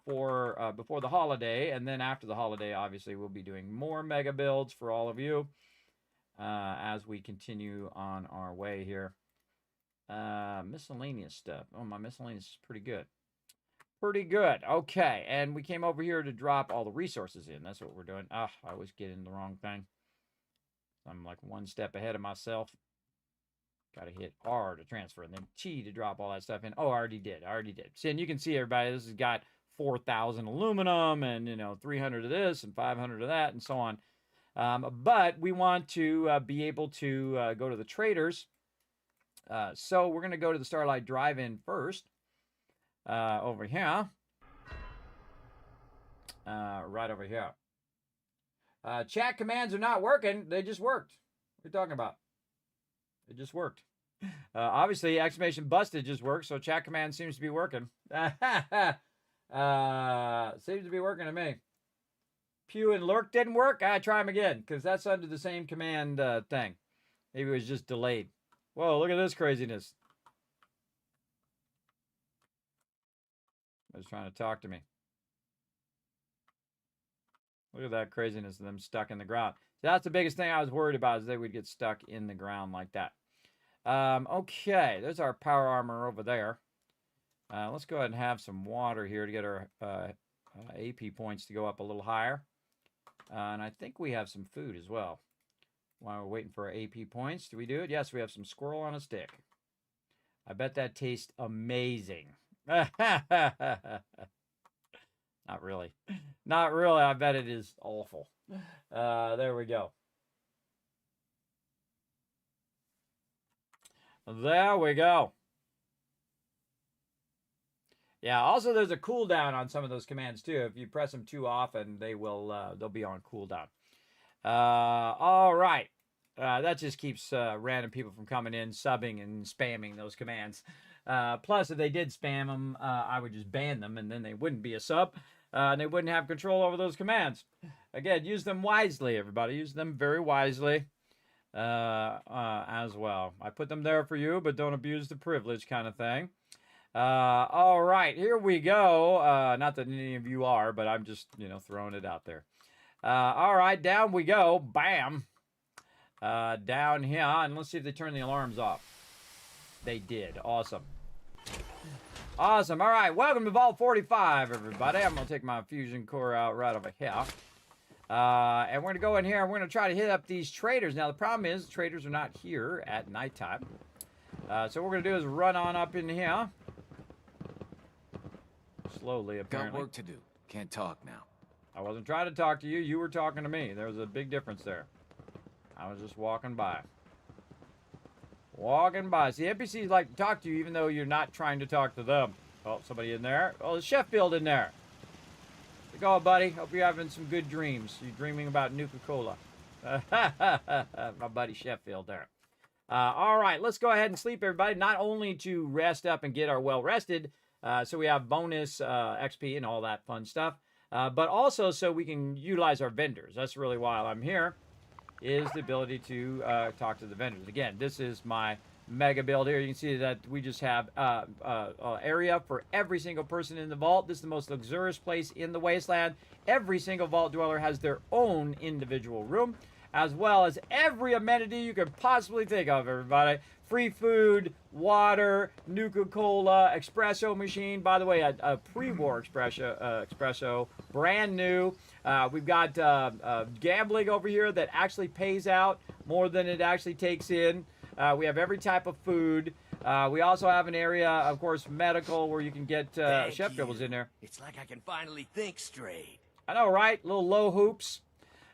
for before the holiday, and then after the holiday, obviously, we'll be doing more mega builds for all of you as we continue on our way here. Miscellaneous stuff. Oh, my miscellaneous is pretty good. Pretty good. Okay, and we came over here to drop all the resources in. That's what we're doing. Ah, I always get in the wrong thing. I'm like one step ahead of myself. Got to hit R to transfer, and then T to drop all that stuff in. Oh, I already did. See, and you can see, everybody, this has got 4,000 aluminum and, 300 of this and 500 of that and so on. But we want to be able to go to the traders. So we're going to go to the Starlight Drive-In first. Over here. Right over here. Chat commands are not working. They just worked. What are you talking about? It just worked. Obviously, exclamation busted just worked, so chat command seems to be working. Seems to be working to me. Pew and lurk didn't work. I try them again, because that's under the same command thing. Maybe it was just delayed. Whoa, look at this craziness. I was trying to talk to me. Look at that craziness of them stuck in the ground. So that's the biggest thing I was worried about, is they would get stuck in the ground like that. Okay, there's our power armor over there. Let's go ahead and have some water here to get our AP points to go up a little higher. And I think we have some food as well. While we're waiting for our AP points, do we do it? Yes, we have some squirrel on a stick. I bet that tastes amazing. Not really. Not really. I bet it is awful. There we go. There we go. Yeah, also there's a cooldown on some of those commands too. If you press them too often, they will they'll be on cooldown. All right. That just keeps random people from coming in, subbing and spamming those commands. Plus, if they did spam them, I would just ban them, and then they wouldn't be a sub, and they wouldn't have control over those commands. Again, use them wisely, everybody. Use them very wisely as well. I put them there for you, but don't abuse the privilege kind of thing. All right, here we go. Not that any of you are, but I'm just, throwing it out there. All right, down we go. Bam. Down here, and let's see if they turn the alarms off. They did. Awesome. Awesome. All right. Welcome to Vault 45, everybody. I'm going to take my fusion core out right over here. And we're going to go in here and we're going to try to hit up these traders. Now, the problem is traders are not here at nighttime. So what we're going to do is run on up in here. Slowly, apparently. Got work to do. Can't talk now. I wasn't trying to talk to you. You were talking to me. There was a big difference there. I was just walking by. Walking by. See, NPCs like to talk to you even though you're not trying to talk to them. Oh, somebody in there. Oh, there's Sheffield in there. Go, buddy. Hope you're having some good dreams. You're dreaming about Nuka-Cola. My buddy Sheffield there. All right, let's go ahead and sleep, everybody. Not only to rest up and get our well-rested, so we have bonus XP and all that fun stuff, but also so we can utilize our vendors. That's really why I'm here, is the ability to talk to the vendors. Again, this is my mega build here. You can see that we just have area for every single person in the vault. This is the most luxurious place in the wasteland. Every single vault dweller has their own individual room, as well as every amenity you could possibly think of, everybody. Free food, water, Nuka-Cola, espresso machine. By the way, a pre-war espresso, brand new. We've got gambling over here that actually pays out more than it actually takes in. We have every type of food. We also have an area, of course, medical, where you can get chef dribbles in there. It's like I can finally think straight. I know, right? Little low hoops.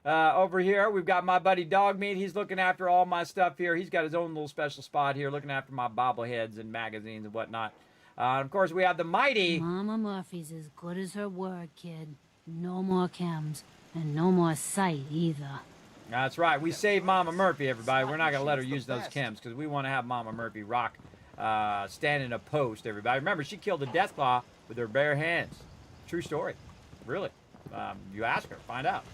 Over here, we've got my buddy Dogmeat. He's looking after all my stuff here. He's got his own little special spot here, looking after my bobbleheads and magazines and whatnot. And of course, we have the mighty... Mama Murphy's as good as her word, kid. No more chems, and no more sight either. That's right. We saved Mama Murphy, everybody. We're not going to let her use those chems because we want to have Mama Murphy rock standing a post, everybody. Remember, she killed a Deathclaw with her bare hands. True story. Really. You ask her. Find out.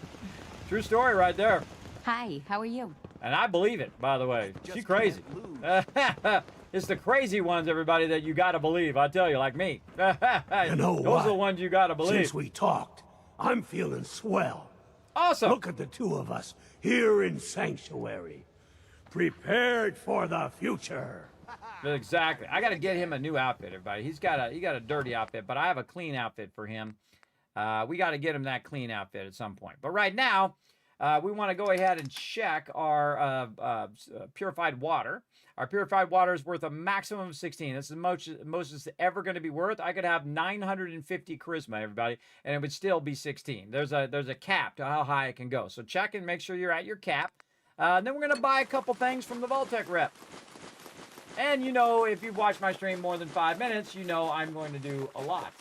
True story right there. Hi, how are you? And I believe it, by the way. She's crazy. It's the crazy ones, everybody, that you got to believe. I tell you, like me. You know Those are the ones you got to believe. Since we talked, I'm feeling swell. Awesome. Look at the two of us here in Sanctuary, prepared for the future. Exactly. I got to get him a new outfit, everybody. He got a dirty outfit, but I have a clean outfit for him. We got to get him that clean outfit at some point. But right now, we want to go ahead and check our purified water. Our purified water is worth a maximum of 16. This is the most it's ever going to be worth. I could have 950 charisma, everybody, and it would still be 16. There's a cap to how high it can go. So check and make sure you're at your cap. Then we're going to buy a couple things from the Vault-Tec rep. And you know, if you've watched my stream more than 5 minutes, you know I'm going to do a lot.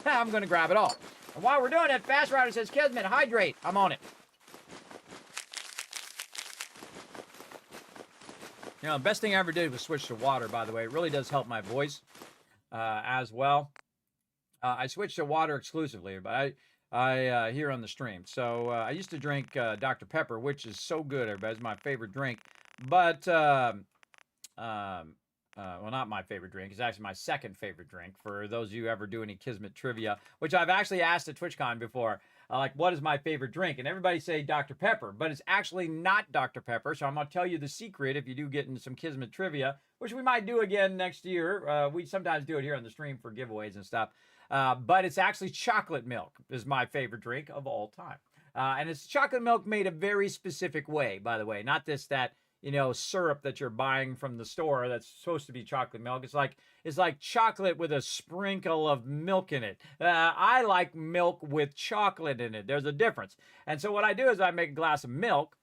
I'm going to grab it all. And while we're doing it, Fast Rider says, Kismet, hydrate. I'm on it. You know, the best thing I ever did was switch to water, by the way. It really does help my voice as well. I switched to water exclusively, but I here on the stream. So I used to drink Dr. Pepper, which is so good, everybody. It's my favorite drink. But, well, not my favorite drink. It's actually my second favorite drink. For those of you who ever do any Kismet trivia, which I've actually asked at TwitchCon before, like, what is my favorite drink? And everybody say Dr. Pepper, but it's actually not Dr. Pepper. So I'm going to tell you the secret if you do get into some Kismet trivia, which we might do again next year. We sometimes do it here on the stream for giveaways and stuff. But it's actually chocolate milk is my favorite drink of all time. And it's chocolate milk made a very specific way, by the way, not that you know, syrup that you're buying from the store that's supposed to be chocolate milk. It's like chocolate with a sprinkle of milk in it. I like milk with chocolate in it. There's a difference. And so what I do is I make a glass of milk.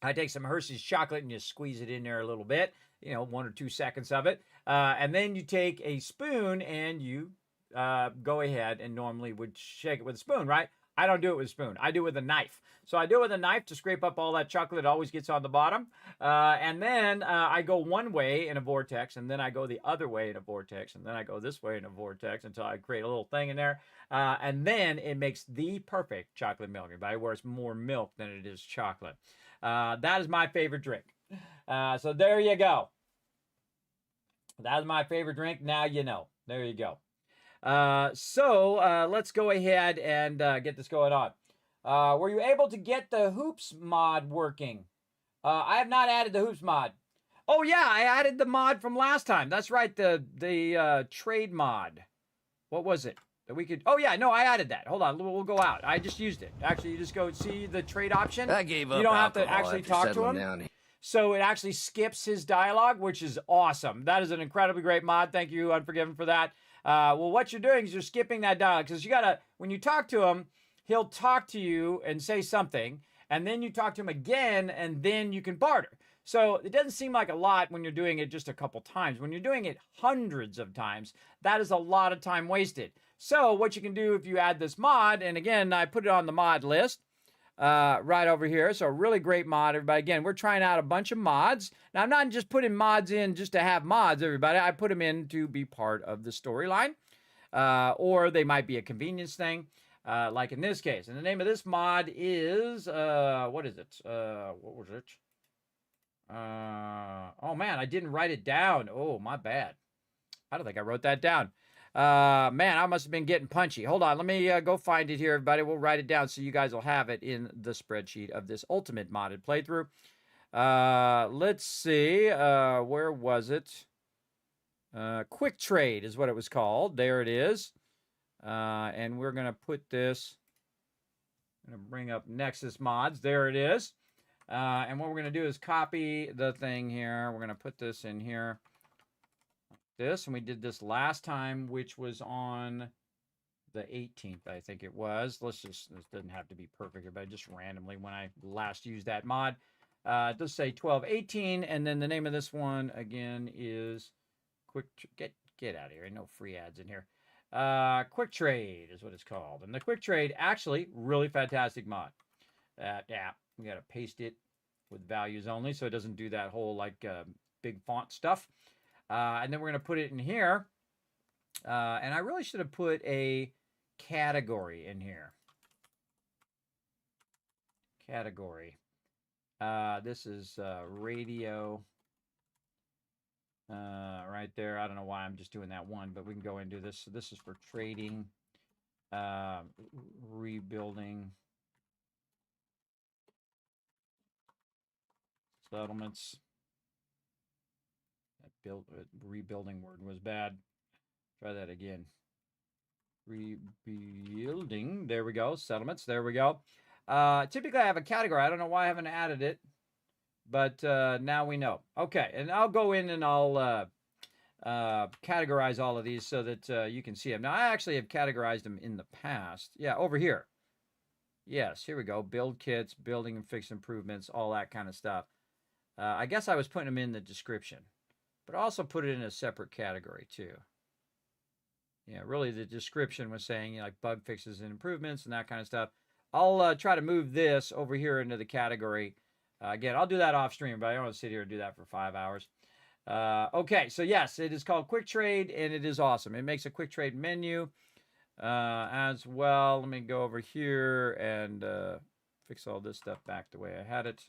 I take some Hershey's chocolate and just squeeze it in there a little bit, you know, 1 or 2 seconds of it. And then you take a spoon and you go ahead and normally would shake it with a spoon, right? I don't do it with a spoon. I do it with a knife. So I do it with a knife to scrape up all that chocolate. It always gets on the bottom. And then I go one way in a vortex, and then I go the other way in a vortex, and then I go this way in a vortex until I create a little thing in there. And then it makes the perfect chocolate milk, everybody, where it's more milk than it is chocolate. That is my favorite drink. So there you go. That is my favorite drink. Now you know. There you go. So let's go ahead and get this going on. Were you able to get the hoops mod working? I have not added the hoops mod. Oh yeah, I added the mod from last time. That's right, the trade mod. What was it that we could? Oh yeah, no, I added that. Hold on, we'll go out. I just used it. Actually, you just go see the trade option. I gave up. You don't have to actually talk to him. So it actually skips his dialogue, which is awesome. That is an incredibly great mod. Thank you, Unforgiven, for that. Well, what you're doing is you're skipping that dialogue because you gotta, when you talk to him, he'll talk to you and say something, and then you talk to him again, and then you can barter. So it doesn't seem like a lot when you're doing it just a couple times. When you're doing it hundreds of times, that is a lot of time wasted. So what you can do if you add this mod, and again, I put it on the mod list, right over here. So a really great mod, everybody. Again, we're trying out a bunch of mods. Now, I'm not just putting mods in just to have mods, everybody. I put them in to be part of the storyline, or they might be a convenience thing, like in this case. And the name of this mod is, what is it? What was it? Oh, man, I didn't write it down. Oh, my bad. I don't think I wrote that down. Man, I must have been getting punchy. Hold on, let me go find it here, everybody. We'll write it down so you guys will have it in the spreadsheet of this ultimate modded playthrough. Let's see, where was it? Quick Trade is what it was called. There it is. And we're going to put this, I'm going to bring up Nexus Mods. There it is. And what we're going to do is copy the thing here. We're going to put this in here. This, and we did this last time, which was on the 18th, I think it was. This doesn't have to be perfect, but just randomly when I last used that mod. It does say 1218, and then the name of this one again is get out of here. Ain't no free ads in here. Quick Trade is what it's called, and the Quick Trade actually really fantastic mod. Yeah, we got to paste it with values only, so it doesn't do that whole like big font stuff. And then we're going to put it in here. And I really should have put a category in here. Category. This is radio. Right there. I don't know why I'm just doing that one, but we can go and do this. So this is for trading, rebuilding, settlements. rebuilding word was bad. Try that again. Rebuilding. There we go. Settlements. There we go. Typically, I have a category. I don't know why I haven't added it, but now we know. Okay, and I'll go in and I'll categorize all of these so that you can see them. Now, I actually have categorized them in the past. Yeah, over here. Yes, here we go. Build kits, building and fix improvements, all that kind of stuff. I guess I was putting them in the description, but I also put it in a separate category too. Yeah, really the description was saying, you know, like bug fixes and improvements and that kind of stuff. I'll try to move this over here into the category. Again, I'll do that off stream, but I don't want to sit here and do that for 5 hours. Okay, so yes, it is called Quick Trade, and it is awesome. It makes a quick trade menu as well. Let me go over here and fix all this stuff back the way I had it.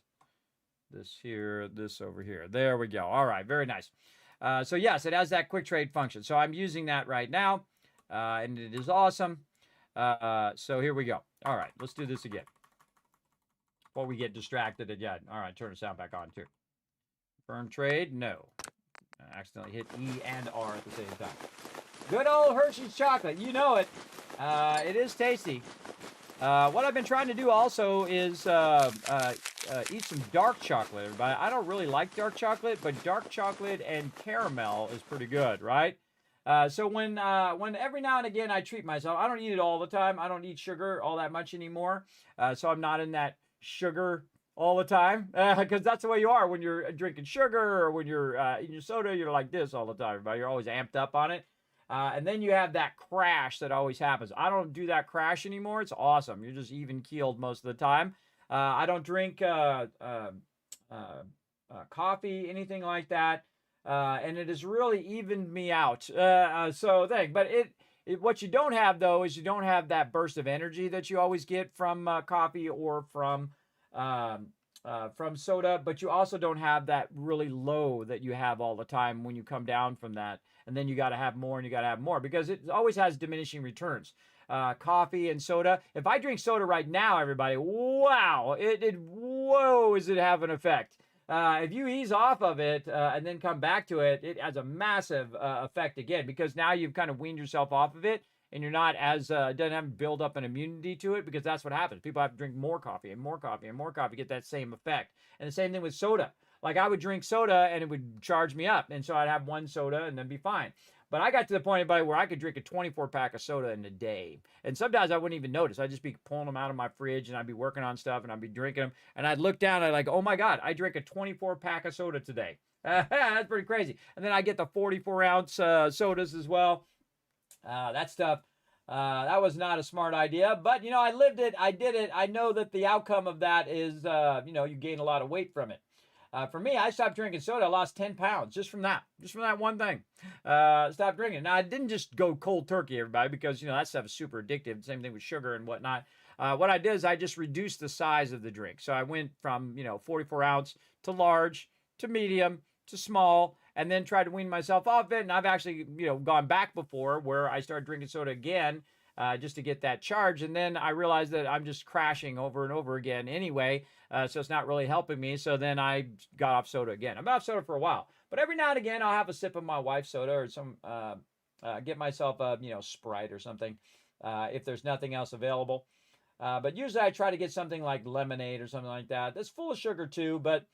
This here, this over here. There we go. All right, very nice. So yes, it has that quick trade function. So I'm using that right now, and it is awesome. So here we go. All right, let's do this again. Before we get distracted again. All right, turn the sound back on too. Confirm trade, no. I accidentally hit E and R at the same time. Good old Hershey's chocolate, you know it. It is tasty. What I've been trying to do also is eat some dark chocolate, everybody. I don't really like dark chocolate, but dark chocolate and caramel is pretty good, right? So when every now and again I treat myself, I don't eat it all the time. I don't eat sugar all that much anymore. So I'm not in that sugar all the time, because that's the way you are when you're drinking sugar or when you're eating your soda. You're like this all the time, everybody. You're always amped up on it. And then you have that crash that always happens. I don't do that crash anymore. It's awesome. You're just even keeled most of the time. I don't drink coffee, anything like that. And it has really evened me out. But what you don't have though is you don't have that burst of energy that you always get from coffee or from soda, but you also don't have that really low that you have all the time when you come down from that. And then you got to have more and you got to have more because it always has diminishing returns. Coffee and soda. If I drink soda right now, everybody, wow, whoa, does it have an effect? If you ease off of it and then come back to it, it has a massive effect again because now you've kind of weaned yourself off of it and you're not as, doesn't have to build up an immunity to it because that's what happens. People have to drink more coffee and more coffee and more coffee to get that same effect. And the same thing with soda. Like I would drink soda and it would charge me up. And so I'd have one soda and then be fine. But I got to the point, everybody, where I could drink a 24-pack of soda in a day. And sometimes I wouldn't even notice. I'd just be pulling them out of my fridge and I'd be working on stuff and I'd be drinking them. And I'd look down and I'd like, oh my God, I drank a 24-pack of soda today. That's pretty crazy. And then I get the 44-ounce sodas as well. That stuff, that was not a smart idea. But, you know, I lived it. I did it. I know that the outcome of that is, you know, you gain a lot of weight from it. For me, I stopped drinking soda. I lost 10 pounds just from that one thing. Stopped drinking. Now, I didn't just go cold turkey, everybody, because, you know, that stuff is super addictive. Same thing with sugar and whatnot. What I did is I just reduced the size of the drink. So I went from, you know, 44 ounce to large to medium to small and then tried to wean myself off it. And I've actually, you know, gone back before where I started drinking soda again just to get that charge. And then I realized that I'm just crashing over and over again anyway. So it's not really helping me. So then I got off soda again. I'm off soda for a while. But every now and again, I'll have a sip of my wife's soda or some, get myself a, you know, Sprite or something if there's nothing else available. But usually I try to get something like lemonade or something like that. That's full of sugar too, but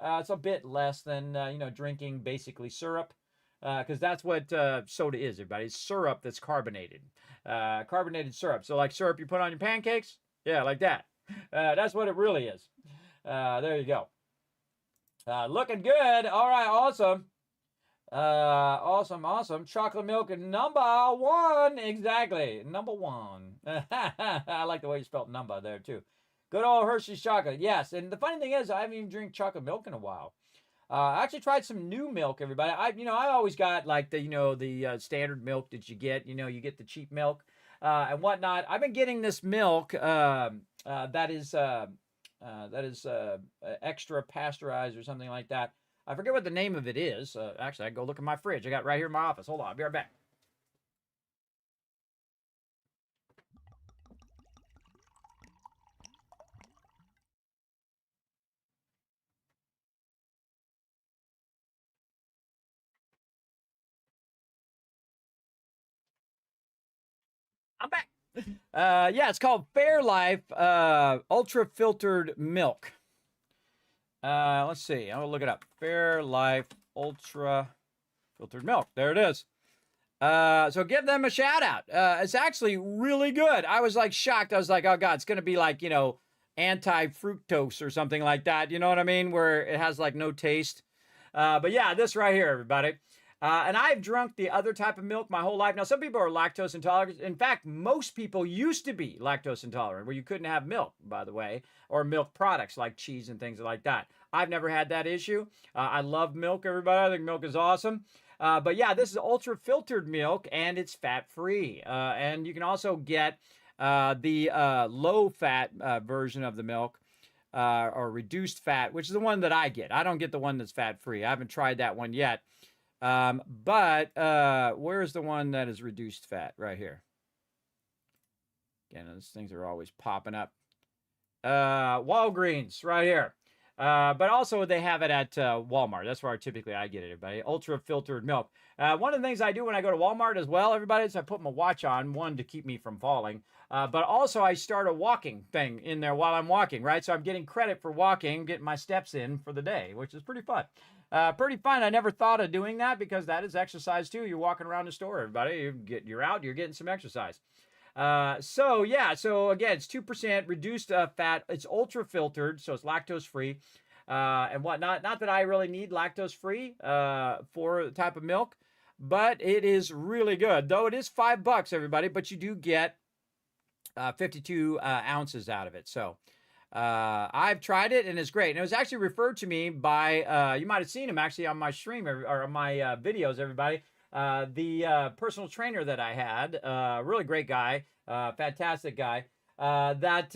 it's a bit less than, you know, drinking basically syrup. Because that's what soda is, everybody. It's syrup that's carbonated. Carbonated syrup. So like syrup you put on your pancakes? Yeah, like that. That's what it really is. There you go. Looking good. All right, awesome. Awesome. Chocolate milk number one. Exactly. Number one. I like the way you spelled number there, too. Good old Hershey's chocolate. Yes, and the funny thing is, I haven't even drank chocolate milk in a while. I actually tried some new milk, everybody. I always got like the standard milk that you get. You know, you get the cheap milk and whatnot. I've been getting this milk that is extra pasteurized or something like that. I forget what the name of it is. Actually, I can go look in my fridge. I got it right here in my office. Hold on, I'll be right back. I'm back. Yeah, it's called Fairlife Ultra Filtered Milk. Let's see. I'll look it up. Fairlife Ultra Filtered Milk. There it is. So give them a shout out. It's actually really good. I was like shocked. I was like, oh God, it's going to be like, anti-fructose or something like that. You know what I mean? Where it has like no taste. But yeah, this right here, everybody. And I've drunk the other type of milk my whole life. Now, some people are lactose intolerant. In fact, most people used to be lactose intolerant, where you couldn't have milk, by the way, or milk products like cheese and things like that. I've never had that issue. I love milk, everybody. I think milk is awesome. But yeah, this is ultra filtered milk, and it's fat-free. And you can also get the low-fat version of the milk, or reduced fat, which is the one that I get. I don't get the one that's fat-free. I haven't tried that one yet. But where's the one that is reduced fat? Right here. Again, those things are always popping up. Walgreens, right here. But also they have it at Walmart. That's where typically I get it, everybody. Ultra filtered milk. One of the things I do when I go to Walmart as well, everybody, is I put my watch on, one, to keep me from falling. But also I start a walking thing in there while I'm walking, right? So I'm getting credit for walking, getting my steps in for the day, which is pretty fun. Pretty fun. I never thought of doing that because that is exercise too. You're walking around the store, everybody. You're out, you're getting some exercise. So yeah, so again, it's 2% reduced fat. It's ultra filtered, so it's lactose free, and whatnot. Not that I really need lactose free for the type of milk, but it is really good. Though it is $5, everybody, but you do get 52 ounces out of it. So I've tried it and it's great. And it was actually referred to me by you might have seen him actually on my stream or on my videos, everybody. The personal trainer that I had, really great guy, fantastic guy, that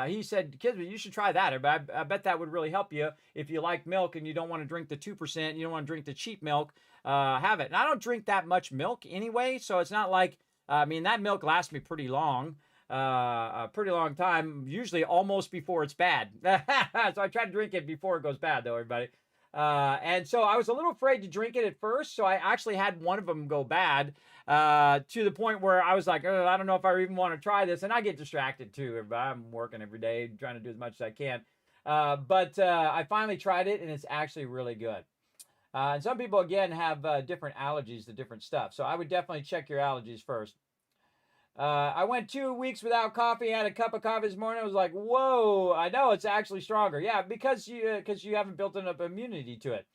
he said, Kismet, you should try that. I bet that would really help you if you like milk and you don't want to drink the 2%, you don't want to drink the cheap milk, have it. And I don't drink that much milk anyway, so it's not like, that milk lasts me pretty long. A pretty long time, usually almost before it's bad. So I try to drink it before it goes bad, though, everybody. And so I was a little afraid to drink it at first, so I actually had one of them go bad, to the point where I was like, oh, I don't know if I even want to try this, and I get distracted too. I'm working every day, trying to do as much as I can. But I finally tried it, and it's actually really good. And some people, again, have different allergies to different stuff, so I would definitely check your allergies first. I went 2 weeks without coffee, had a cup of coffee this morning. I was like, whoa, I know it's actually stronger. Yeah, because you haven't built enough immunity to it.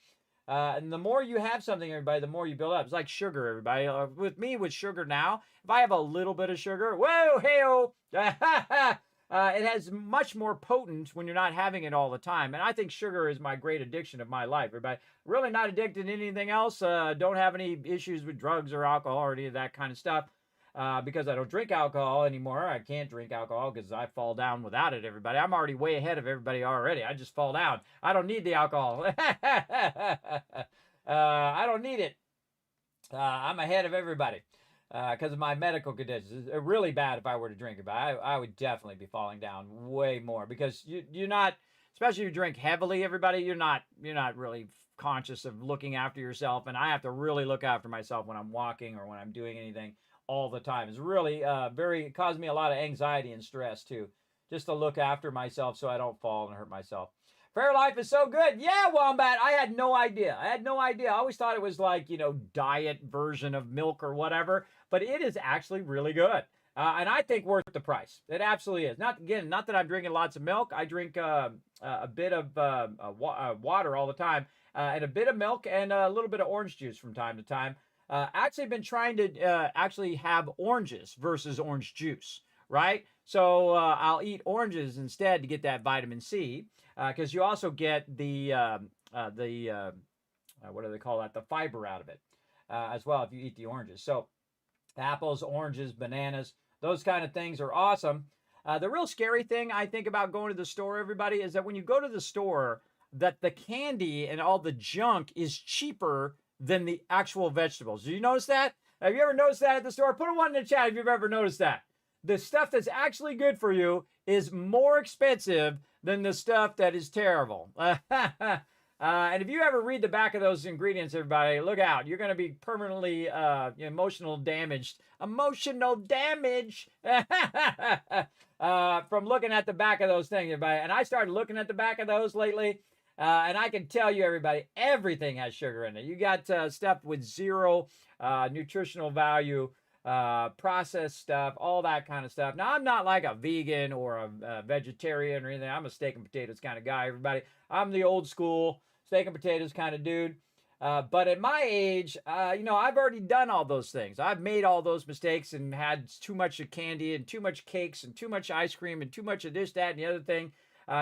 And the more you have something, everybody, the more you build up. It's like sugar, everybody. With sugar now, if I have a little bit of sugar, whoa, hey-oh, it has much more potent when you're not having it all the time. And I think sugar is my great addiction of my life, everybody. Really not addicted to anything else. Don't have any issues with drugs or alcohol or any of that kind of stuff. Because I don't drink alcohol anymore. I can't drink alcohol because I fall down without it, everybody. I'm already way ahead of everybody already. I just fall down. I don't need the alcohol. I don't need it. I'm ahead of everybody because of my medical conditions. It's really bad if I were to drink it, but I would definitely be falling down way more because you're not, especially if you drink heavily, everybody, you're not really conscious of looking after yourself. And I have to really look after myself when I'm walking or when I'm doing anything all the time. It's really it caused me a lot of anxiety and stress too, just to look after myself so I don't fall and hurt myself. Fairlife is so good. Yeah, Wombat, I had no idea. I always thought it was like, diet version of milk or whatever, but it is actually really good. And I think worth the price. It absolutely is. Not that I'm drinking lots of milk. I drink a bit of water all the time, and a bit of milk and a little bit of orange juice from time to time. Actually been trying to actually have oranges versus orange juice, right? So I'll eat oranges instead to get that vitamin C, because you also get the what do they call that? The fiber out of it as well if you eat the oranges. So apples, oranges, bananas, those kind of things are awesome. The real scary thing I think about going to the store, everybody, is that when you go to the store, that the candy and all the junk is cheaper than the actual vegetables. Do you notice that? Have you ever noticed that at the store? Put a 1 in the chat if you've ever noticed that. The stuff that's actually good for you is more expensive than the stuff that is terrible. And if you ever read the back of those ingredients, everybody, look out. You're going to be permanently emotional damage from looking at the back of those things, everybody. And I started looking at the back of those lately. And I can tell you, everybody, everything has sugar in it. You got stuff with zero nutritional value, processed stuff, all that kind of stuff. Now, I'm not like a vegan or a vegetarian or anything. I'm a steak and potatoes kind of guy, everybody. I'm the old school steak and potatoes kind of dude. But at my age, I've already done all those things. I've made all those mistakes and had too much of candy and too much cakes and too much ice cream and too much of this, that, and the other thing.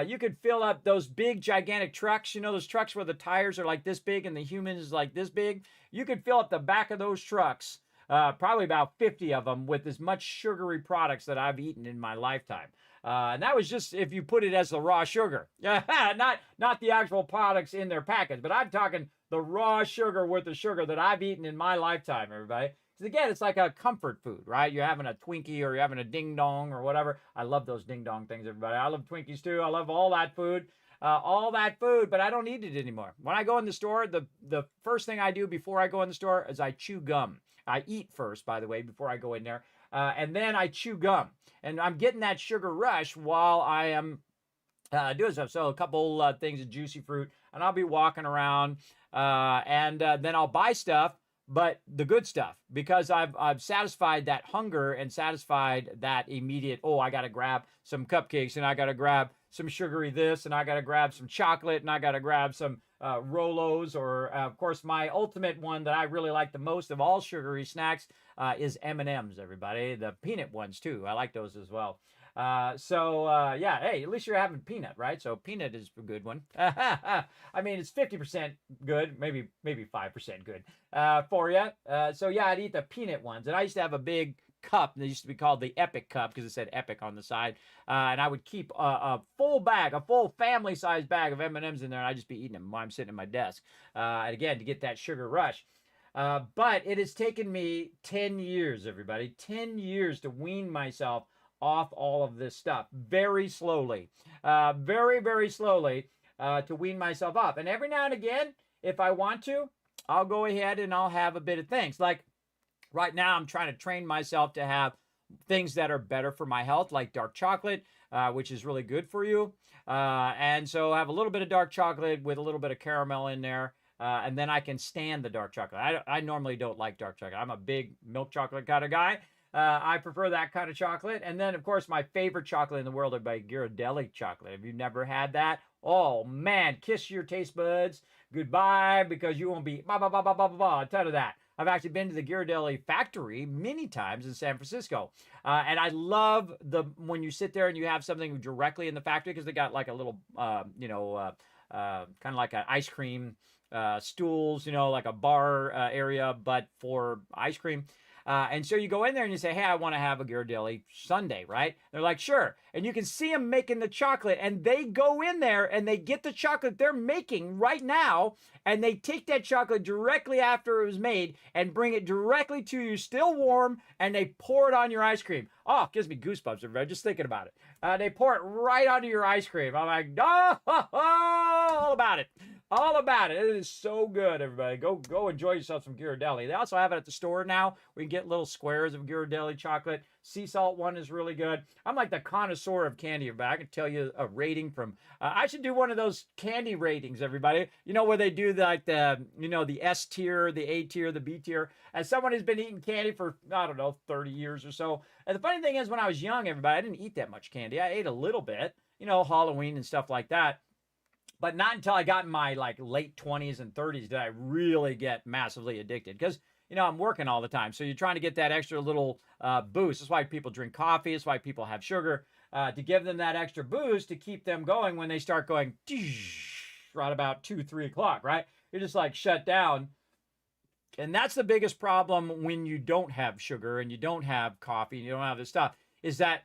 You could fill up those big, gigantic trucks. You know, those trucks where the tires are like this big and the human is like this big? You could fill up the back of those trucks, probably about 50 of them, with as much sugary products that I've eaten in my lifetime. And that was just if you put it as the raw sugar. not the actual products in their package, but I'm talking the raw sugar worth of sugar that I've eaten in my lifetime, everybody. Because again, it's like a comfort food, right? You're having a Twinkie or you're having a Ding Dong or whatever. I love those Ding Dong things, everybody. I love Twinkies too. I love all that food. But I don't eat it anymore. When I go in the store, the first thing I do before I go in the store is I chew gum. I eat first, by the way, before I go in there. And then I chew gum. And I'm getting that sugar rush while I am doing stuff. So a couple things of juicy fruit. And I'll be walking around. And then I'll buy stuff, but the good stuff. Because I've satisfied that hunger and satisfied that immediate, I got to grab some cupcakes and I got to grab some sugary this and I got to grab some chocolate and I got to grab some Rolos, or of course my ultimate one that I really like the most of all sugary snacks is M&Ms, everybody. The peanut ones too. I like those as well. Hey, at least you're having peanut, right? So peanut is a good one. I mean, it's 50% good, maybe 5% good for you. I'd eat the peanut ones. And I used to have a big cup. They used to be called the Epic cup because it said Epic on the side. And I would keep a full family-sized bag of M&Ms in there, and I'd just be eating them while I'm sitting at my desk. And again, to get that sugar rush. But it has taken me 10 years, everybody, 10 years to wean myself off all of this stuff very slowly, very, very slowly to wean myself off. And every now and again, if I want to, I'll go ahead and I'll have a bit of things. Like right now, I'm trying to train myself to have things that are better for my health, like dark chocolate, which is really good for you. And so I have a little bit of dark chocolate with a little bit of caramel in there. And then I can stand the dark chocolate. I normally don't like dark chocolate. I'm a big milk chocolate kind of guy. I prefer that kind of chocolate. And then, of course, my favorite chocolate in the world is by Ghirardelli chocolate. Have you never had that? Oh, man, kiss your taste buds goodbye, because you won't be I'll tell you that. I've actually been to the Ghirardelli factory many times in San Francisco. And I love when you sit there and you have something directly in the factory, because they got like a little, kind of like an ice cream stools, like a bar area, but for ice cream. And so you go in there and you say, hey, I want to have a Ghirardelli sundae, right? They're like, sure. And you can see them making the chocolate, and they go in there and they get the chocolate they're making right now, and they take that chocolate directly after it was made and bring it directly to you, still warm, and they pour it on your ice cream. Oh, it gives me goosebumps, everybody, just thinking about it. They pour it right onto your ice cream. I'm like, all about it. All about it. It is so good, everybody. Go enjoy yourself some Ghirardelli. They also have it at the store now. We can get little squares of Ghirardelli chocolate. Sea salt one is really good. I'm like the connoisseur of candy, but I can tell you a rating from... I should do one of those candy ratings, everybody. Where they do like the S tier, the A tier, the B tier. As someone who's been eating candy for, 30 years or so. And the funny thing is, when I was young, everybody, I didn't eat that much candy. I ate a little bit, Halloween and stuff like that. But not until I got in my late 20s and 30s did I really get massively addicted. Because, I'm working all the time. So you're trying to get that extra little boost. That's why people drink coffee. That's why people have sugar. To give them that extra boost to keep them going when they start going right about 2, 3 o'clock, right? You're just shut down. And that's the biggest problem when you don't have sugar and you don't have coffee and you don't have this stuff, is that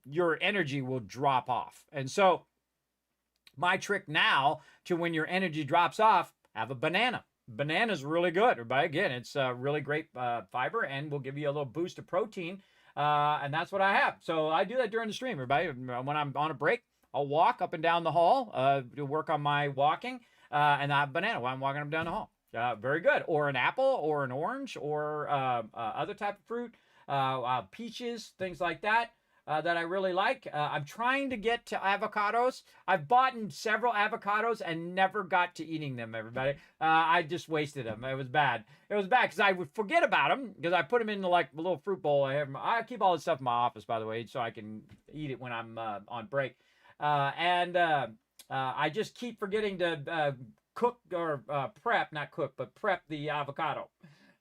your energy will drop off. And so my trick now to when your energy drops off, have a banana. Banana's really good. Everybody, again, it's really great fiber and will give you a little boost of protein. And that's what I have. So I do that during the stream, everybody. When I'm on a break, I'll walk up and down the hall to work on my walking. and a banana while I'm walking up and down the hall. Very good. Or an apple, or an orange, or other type of fruit, peaches, things like that. That I really like. I'm trying to get to avocados. I've bought several avocados and never got to eating them, everybody. I just wasted them. It was bad. It was bad because I would forget about them because I put them in like a little fruit bowl. I keep all this stuff in my office, by the way, so I can eat it when I'm on break. I just keep forgetting to cook or prep, not cook, but prep the avocado.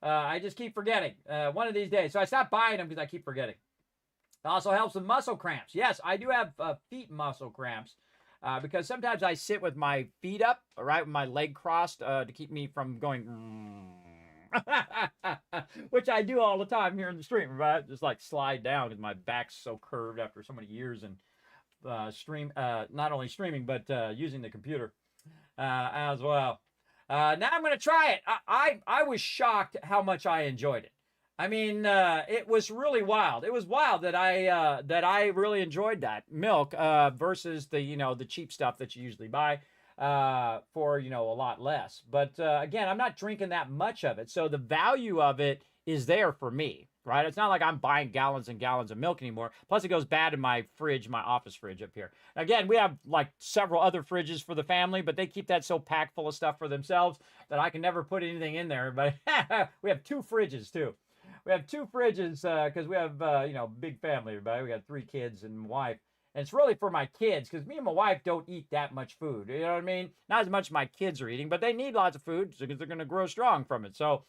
I just keep forgetting one of these days. So I stopped buying them because I keep forgetting. It also helps with muscle cramps. Yes, I do have feet muscle cramps because sometimes I sit with my feet up, right, with my leg crossed to keep me from going, which I do all the time here in the stream, right? Just like slide down because my back's so curved after so many years and not only streaming, but using the computer as well. Now I'm going to try it. I was shocked how much I enjoyed it. I mean, it was really wild. It was wild that I really enjoyed that milk versus the cheap stuff that you usually buy for a lot less. But again, I'm not drinking that much of it, so the value of it is there for me, right? It's not like I'm buying gallons and gallons of milk anymore. Plus, it goes bad in my fridge, my office fridge up here. Again, we have like several other fridges for the family, but they keep that so packed full of stuff for themselves that I can never put anything in there. But we have 2 fridges too. We have 2 fridges because we have, big family, everybody. We got 3 kids and wife. And it's really for my kids because me and my wife don't eat that much food. You know what I mean? Not as much as my kids are eating, but they need lots of food because they're going to grow strong from it. So,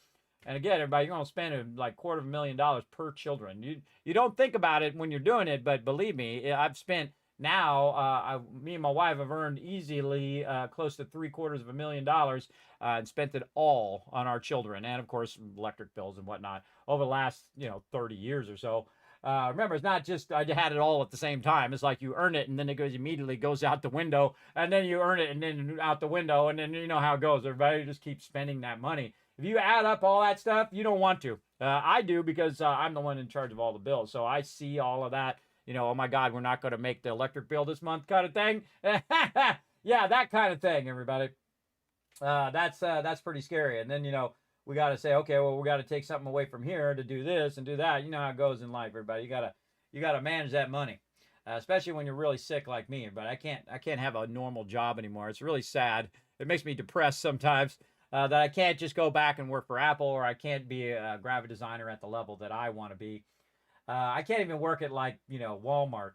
and again, everybody, you're going to spend like $250,000 per children. You don't think about it when you're doing it, but believe me, I've spent now, me and my wife have earned easily close to $750,000 and spent it all on our children and, of course, electric bills and whatnot over the last 30 years or so. Remember, it's not just I had it all at the same time. It's like you earn it and then it immediately goes out the window, and then you earn it and then out the window, and then you know how it goes. Everybody just keeps spending that money. If you add up all that stuff, you don't want to. I do because I'm the one in charge of all the bills, so I see all of that. Oh my God, we're not going to make the electric bill this month kind of thing. Yeah, that kind of thing, everybody. That's pretty scary. And then, we got to say, okay, well, we got to take something away from here to do this and do that. You know how it goes in life, everybody. You got to manage that money, especially when you're really sick like me. But I can't have a normal job anymore. It's really sad. It makes me depressed sometimes that I can't just go back and work for Apple, or I can't be a graphic designer at the level that I want to be. I can't even work at like, Walmart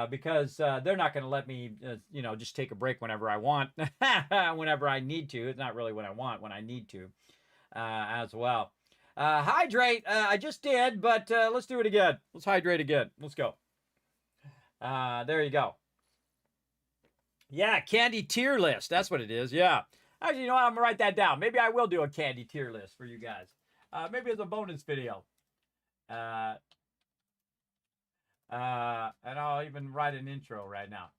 because they're not going to let me, just take a break whenever I want, whenever I need to. It's not really what I want, when I need to as well. Hydrate, I just did, but let's do it again. Let's hydrate again. Let's go. There you go. Yeah, candy tier list. That's what it is. Yeah. Actually, you know what? I'm going to write that down. Maybe I will do a candy tier list for you guys. Maybe as a bonus video. And I'll even write an intro right now.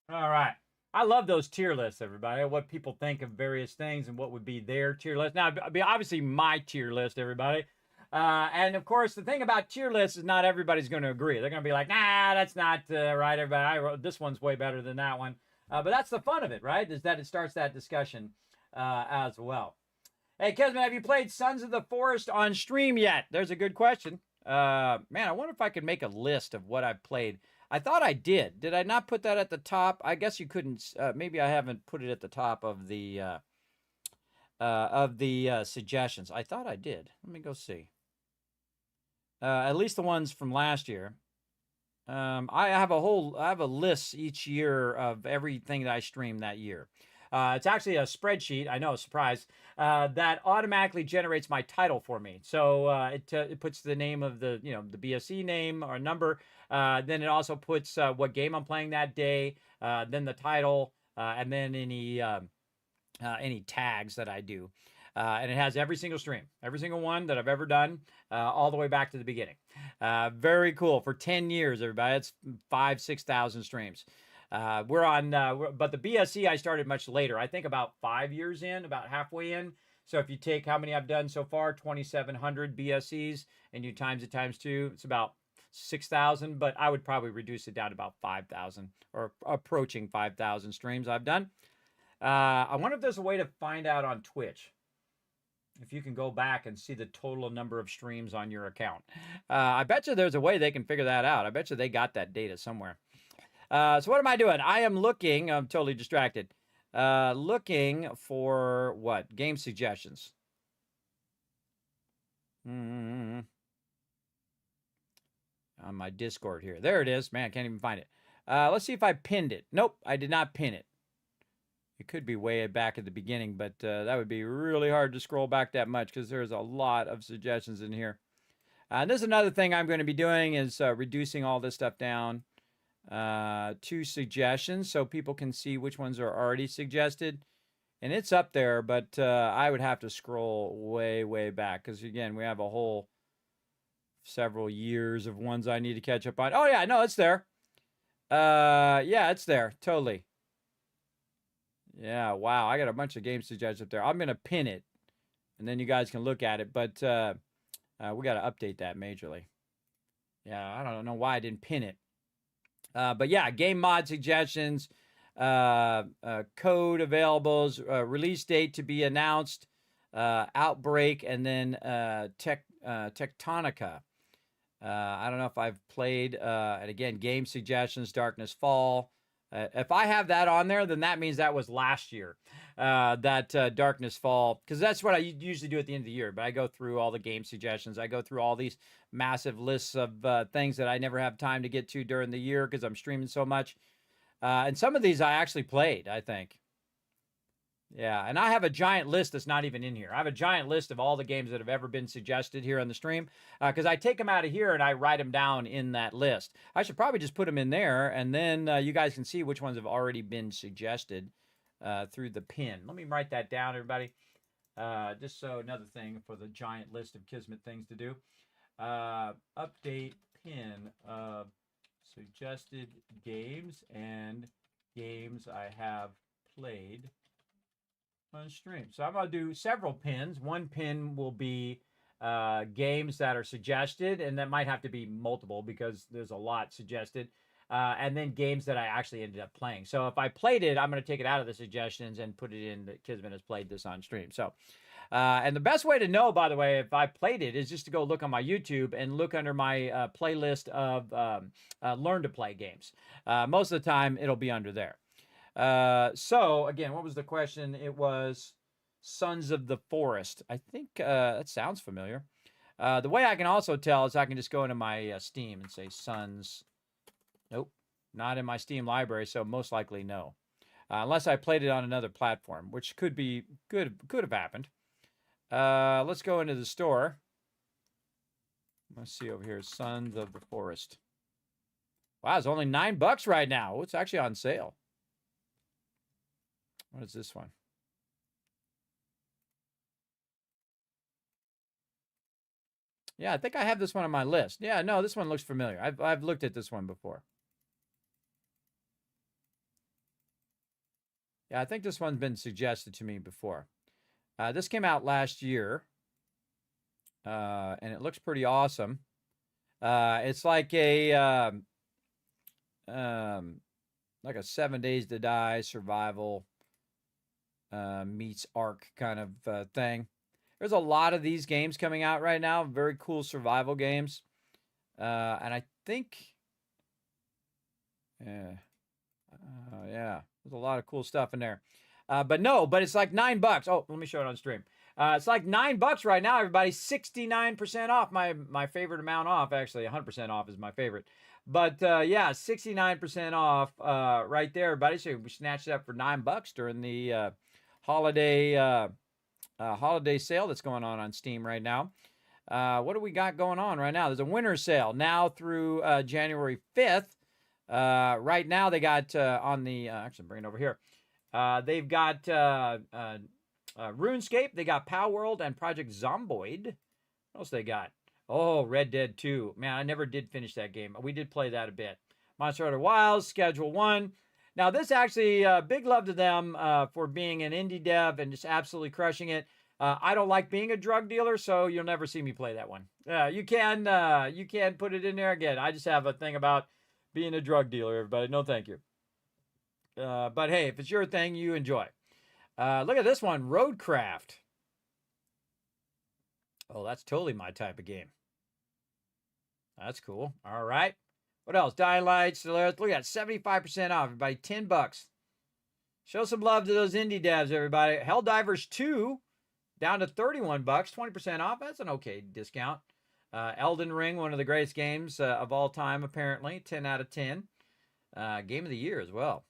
All right. I love those tier lists, everybody. What people think of various things and what would be their tier list. Now, it'd be obviously my tier list, everybody. And of course, the thing about tier lists is not everybody's going to agree. They're going to be like, nah, that's not right, everybody. This one's way better than that one. But that's the fun of it, right? Is that it starts that discussion as well. Hey, Kismet, have you played Sons of the Forest on stream yet? There's a good question. Man, I wonder if I could make a list of what I've played. I thought I did. Did I not put that at the top? I guess you couldn't. Maybe I haven't put it at the top of the suggestions. I thought I did. Let me go see. At least the ones from last year. I have a list each year of everything that I streamed that year. It's actually a spreadsheet. I know, surprise. That automatically generates my title for me. So it puts the name of the the BSE name or number. Then it also puts what game I'm playing that day. Then the title, and then any tags that I do. And it has every single stream, every single one that I've ever done, all the way back to the beginning. Very cool. For 10 years, everybody. It's 6,000 streams. We're on, but the BSE I started much later. I think about 5 years in, about halfway in. So if you take how many I've done so far, 2,700 BSEs, and you times it times 2, it's about 6,000. But I would probably reduce it down to about 5,000 or approaching 5,000 streams I've done. I wonder if there's a way to find out on Twitch, if you can go back and see the total number of streams on your account. I bet you there's a way they can figure that out. I bet you they got that data somewhere. So what am I doing? I am looking, I'm totally distracted, looking for what? Game suggestions. On my Discord here. There it is. Man, I can't even find it. Let's see if I pinned it. Nope, I did not pin it. It could be way back at the beginning, but that would be really hard to scroll back that much because there's a lot of suggestions in here. And this is another thing I'm going to be doing is reducing all this stuff down to suggestions so people can see which ones are already suggested. And it's up there, but I would have to scroll way, way back because, again, we have a whole several years of ones I need to catch up on. Oh, yeah, no, it's there. Yeah, it's there. Totally. Yeah, wow. I got a bunch of game suggestions up there. I'm going to pin it, and then you guys can look at it. But we got to update that majorly. Yeah, I don't know why I didn't pin it. But yeah, game mod suggestions, code availables, release date to be announced, Outbreak, and then Tectonica. I don't know if I've played, and again, game suggestions, Darkness Fall. If I have that on there, then that means that was last year, that Darkness Fall, because that's what I usually do at the end of the year. But I go through all the game suggestions. I go through all these massive lists of things that I never have time to get to during the year because I'm streaming so much. And some of these I actually played, I think. Yeah, and I have a giant list that's not even in here. I have a giant list of all the games that have ever been suggested here on the stream because I take them out of here and I write them down in that list. I should probably just put them in there, and then you guys can see which ones have already been suggested through the pin. Let me write that down, everybody, just so another thing for the giant list of Kismet things to do. Update pin of suggested games and games I have played on stream. So I'm going to do several pins. One pin will be games that are suggested, and that might have to be multiple because there's a lot suggested. And then games that I actually ended up playing. So if I played it, I'm going to take it out of the suggestions and put it in that Kismet has played this on stream. So, and the best way to know, by the way, if I played it is just to go look on my YouTube and look under my playlist of Learn to Play games. Most of the time, it'll be under there. So again, what was the question? It was Sons of the Forest. I think that sounds familiar. The way I can also tell is I can just go into my Steam and say Sons. Nope, not in my Steam library, so most likely no. Unless I played it on another platform, which could have happened. Let's go into the store. Let's see over here, Sons of the Forest. Wow, it's only $9 right now. Oh, it's actually on sale. What is this one? Yeah, I think I have this one on my list. Yeah, no, this one looks familiar. I've looked at this one before. Yeah, I think this one's been suggested to me before. This came out last year, and it looks pretty awesome. It's like a 7 Days to Die survival meets Ark kind of thing. There's a lot of these games coming out right now. Very cool survival games. And I think, yeah, there's a lot of cool stuff in there. But it's like $9. Oh, let me show it on stream. It's like $9 right now, everybody. 69% off. My favorite amount off, actually. 100% off is my favorite. But yeah, 69% off right there, everybody. So we snatched it up for $9 during the holiday sale that's going on Steam right now. What do we got going on right now? There's a winter sale now through January 5th. Right now they got on the actually bring it over here. They've got RuneScape, they got Pow World and Project Zomboid. What else they got? Oh, Red Dead 2. Man, I never did finish that game. We did play that a bit. Monster Hunter Wilds, Schedule 1. Now, this actually, big love to them for being an indie dev and just absolutely crushing it. I don't like being a drug dealer, so you'll never see me play that one. You can put it in there again. I just have a thing about being a drug dealer, everybody. No, thank you. But hey, if it's your thing, you enjoy. Look at this one, Roadcraft. Oh, that's totally my type of game. That's cool. All right. What else? Dying Light, Stellaris. Look at that, 75% off, everybody. $10. Show some love to those indie devs, everybody. Helldivers 2, down to $31, 20% off. That's an okay discount. Elden Ring, one of the greatest games of all time, apparently. 10 out of 10. Game of the year as well.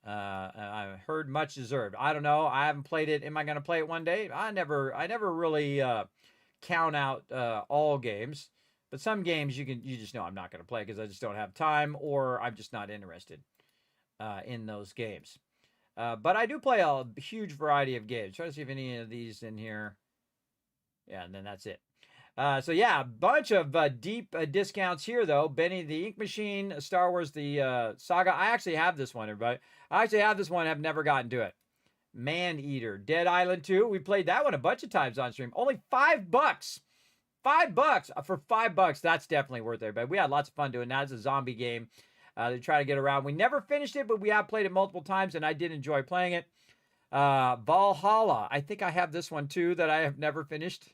I've heard much deserved. I don't know. I haven't played it. Am I going to play it one day? I never really count out all games. But some games you just know I'm not going to play because I just don't have time or I'm just not interested in those games. But I do play a huge variety of games. Try to see if any of these in here. Yeah, and then that's it. So yeah, a bunch of deep discounts here though. Benny the Ink Machine, Star Wars the Saga. I actually have this one, everybody. I actually have this one. I've never gotten to it. Man Eater, Dead Island 2. We played that one a bunch of times on stream. Only $5. $5 for $5. That's definitely worth it. But we had lots of fun doing that. It's a zombie game. They try to get around. We never finished it, but we have played it multiple times, and I did enjoy playing it. Valhalla. I think I have this one too that I have never finished.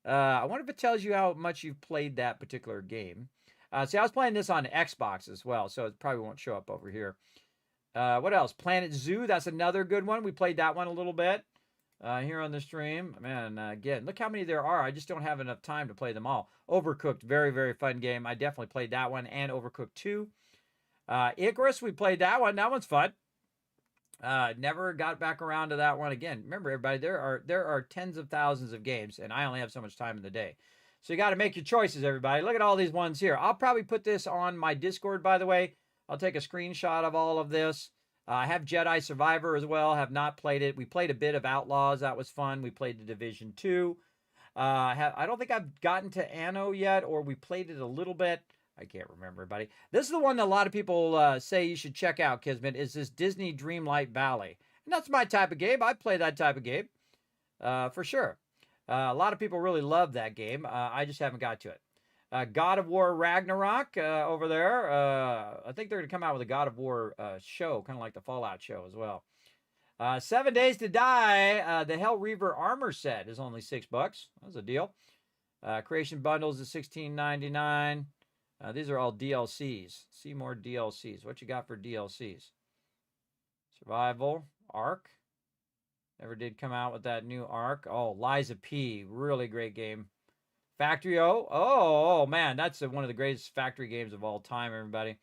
I wonder if it tells you how much you've played that particular game. See, I was playing this on Xbox as well, so it probably won't show up over here. What else? Planet Zoo. That's another good one. We played that one a little bit here on the stream. Man, again, look how many there are. I just don't have enough time to play them all. Overcooked. Very, very fun game. I definitely played that one and Overcooked 2. Icarus. We played that one. That one's fun. Never got back around to that one again. Remember, everybody, there are tens of thousands of games, and I only have so much time in the day. So you got to make your choices, everybody. Look at all these ones here. I'll probably put this on my Discord, by the way. I'll take a screenshot of all of this. I have Jedi Survivor as well. Have not played it. We played a bit of Outlaws. That was fun. We played the Division 2. I don't think I've gotten to Anno yet, or we played it a little bit. I can't remember, everybody. This is the one that a lot of people say you should check out, Kismet, is this Disney Dreamlight Valley. And that's my type of game. I play that type of game, for sure. A lot of people really love that game. I just haven't got to it. God of War Ragnarok over there. I think they're going to come out with a God of War show, kind of like the Fallout show as well. 7 Days to Die. The Hell Reaver armor set is only $6. That's a deal. Creation bundles is $16.99. These are all DLCs. See more DLCs. What you got for DLCs? Survival. Ark. Never did come out with that new Ark. Oh, Liza P. Really great game. Factory O. Oh, man. That's one of the greatest factory games of all time, everybody.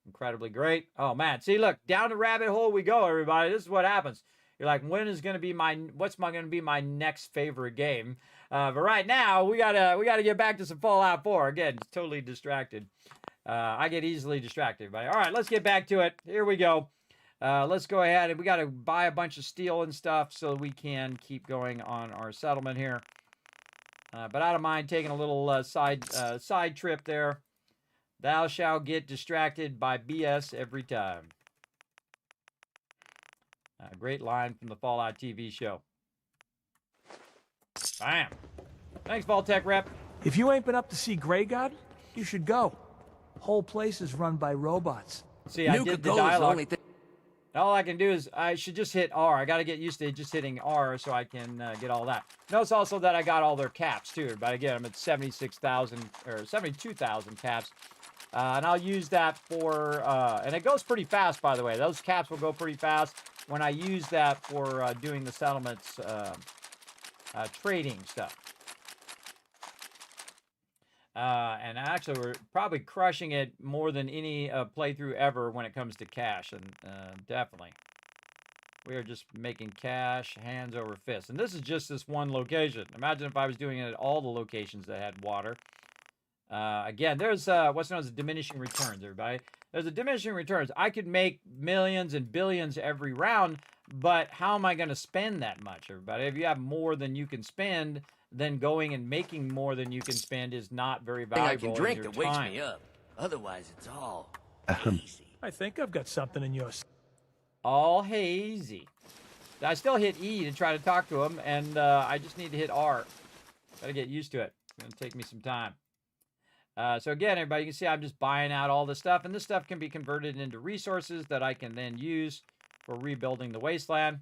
Incredibly great. Oh, man. See, look. Down the rabbit hole we go, everybody. This is what happens. You're like, what's going to be my next favorite game? But right now, we gotta get back to some Fallout 4. Again, it's totally distracted. I get easily distracted, everybody. All right, let's get back to it. Here we go. Let's go ahead, and we got to buy a bunch of steel and stuff so we can keep going on our settlement here. But I don't mind taking a little side trip there. Thou shalt get distracted by BS every time. Great line from the Fallout TV show. Bam. Thanks, Vault-Tec Rep. If you ain't been up to see Grey God, you should go. Whole place is run by robots. See, I did the dialogue. All I can do is I should just hit R. I got to get used to just hitting R so I can get all that. Notice also that I got all their caps too. But again, I'm at 76,000 or 72,000 caps. And I'll use that for, and it goes pretty fast, by the way. Those caps will go pretty fast when I use that for doing the settlements trading stuff. And actually, we're probably crushing it more than any playthrough ever when it comes to cash. And definitely, we are just making cash hands over fists. And this is just this one location. Imagine if I was doing it at all the locations that had water. Again, there's what's known as diminishing returns, everybody. There's a diminishing returns. I could make millions and billions every round, but how am I going to spend that much, everybody? If you have more than you can spend, then going and making more than you can spend is not very Thing valuable I can in drink your that wakes time. me up. Otherwise, it's all easy. I think I've got something in yours. All hazy. I still hit E to try to talk to him, and I just need to hit R. Gotta get used to it. It's gonna take me some time. So again, everybody, you can see I'm just buying out all this stuff, and this stuff can be converted into resources that I can then use for rebuilding the wasteland.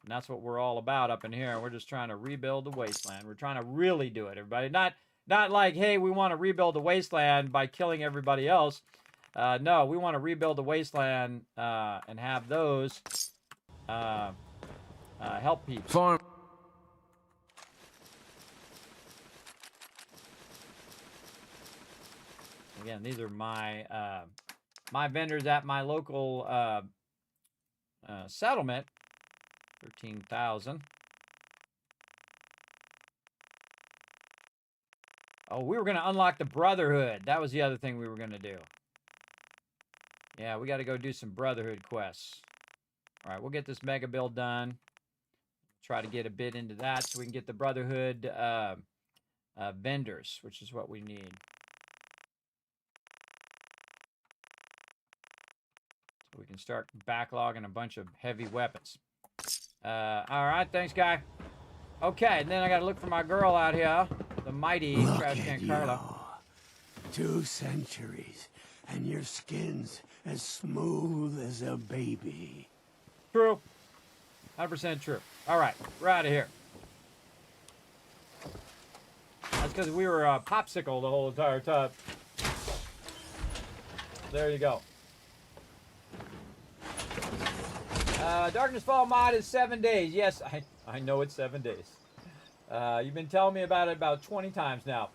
And that's what we're all about up in here. We're just trying to rebuild the wasteland. We're trying to really do it, everybody. Not like, hey, we want to rebuild the wasteland by killing everybody else. No, we want to rebuild the wasteland and have those help people. Farm. Again, these are my my vendors at my local settlement. 13,000. Oh, we were going to unlock the Brotherhood. That was the other thing we were going to do. Yeah, we got to go do some Brotherhood quests. All right, we'll get this mega build done. Try to get a bit into that so we can get the Brotherhood vendors, which is what we need. So we can start backlogging a bunch of heavy weapons. All right, thanks, guy. Okay, and then I got to look for my girl out here, the mighty Look Trash at Can you. Carla. 2 centuries, and your skin's as smooth as a baby. True. 100% true. All right, we're out of here. That's because we were popsicle the whole entire time. There you go. Darkness Fall mod is 7 days. Yes, I know it's 7 days. You've been telling me about it about 20 times now.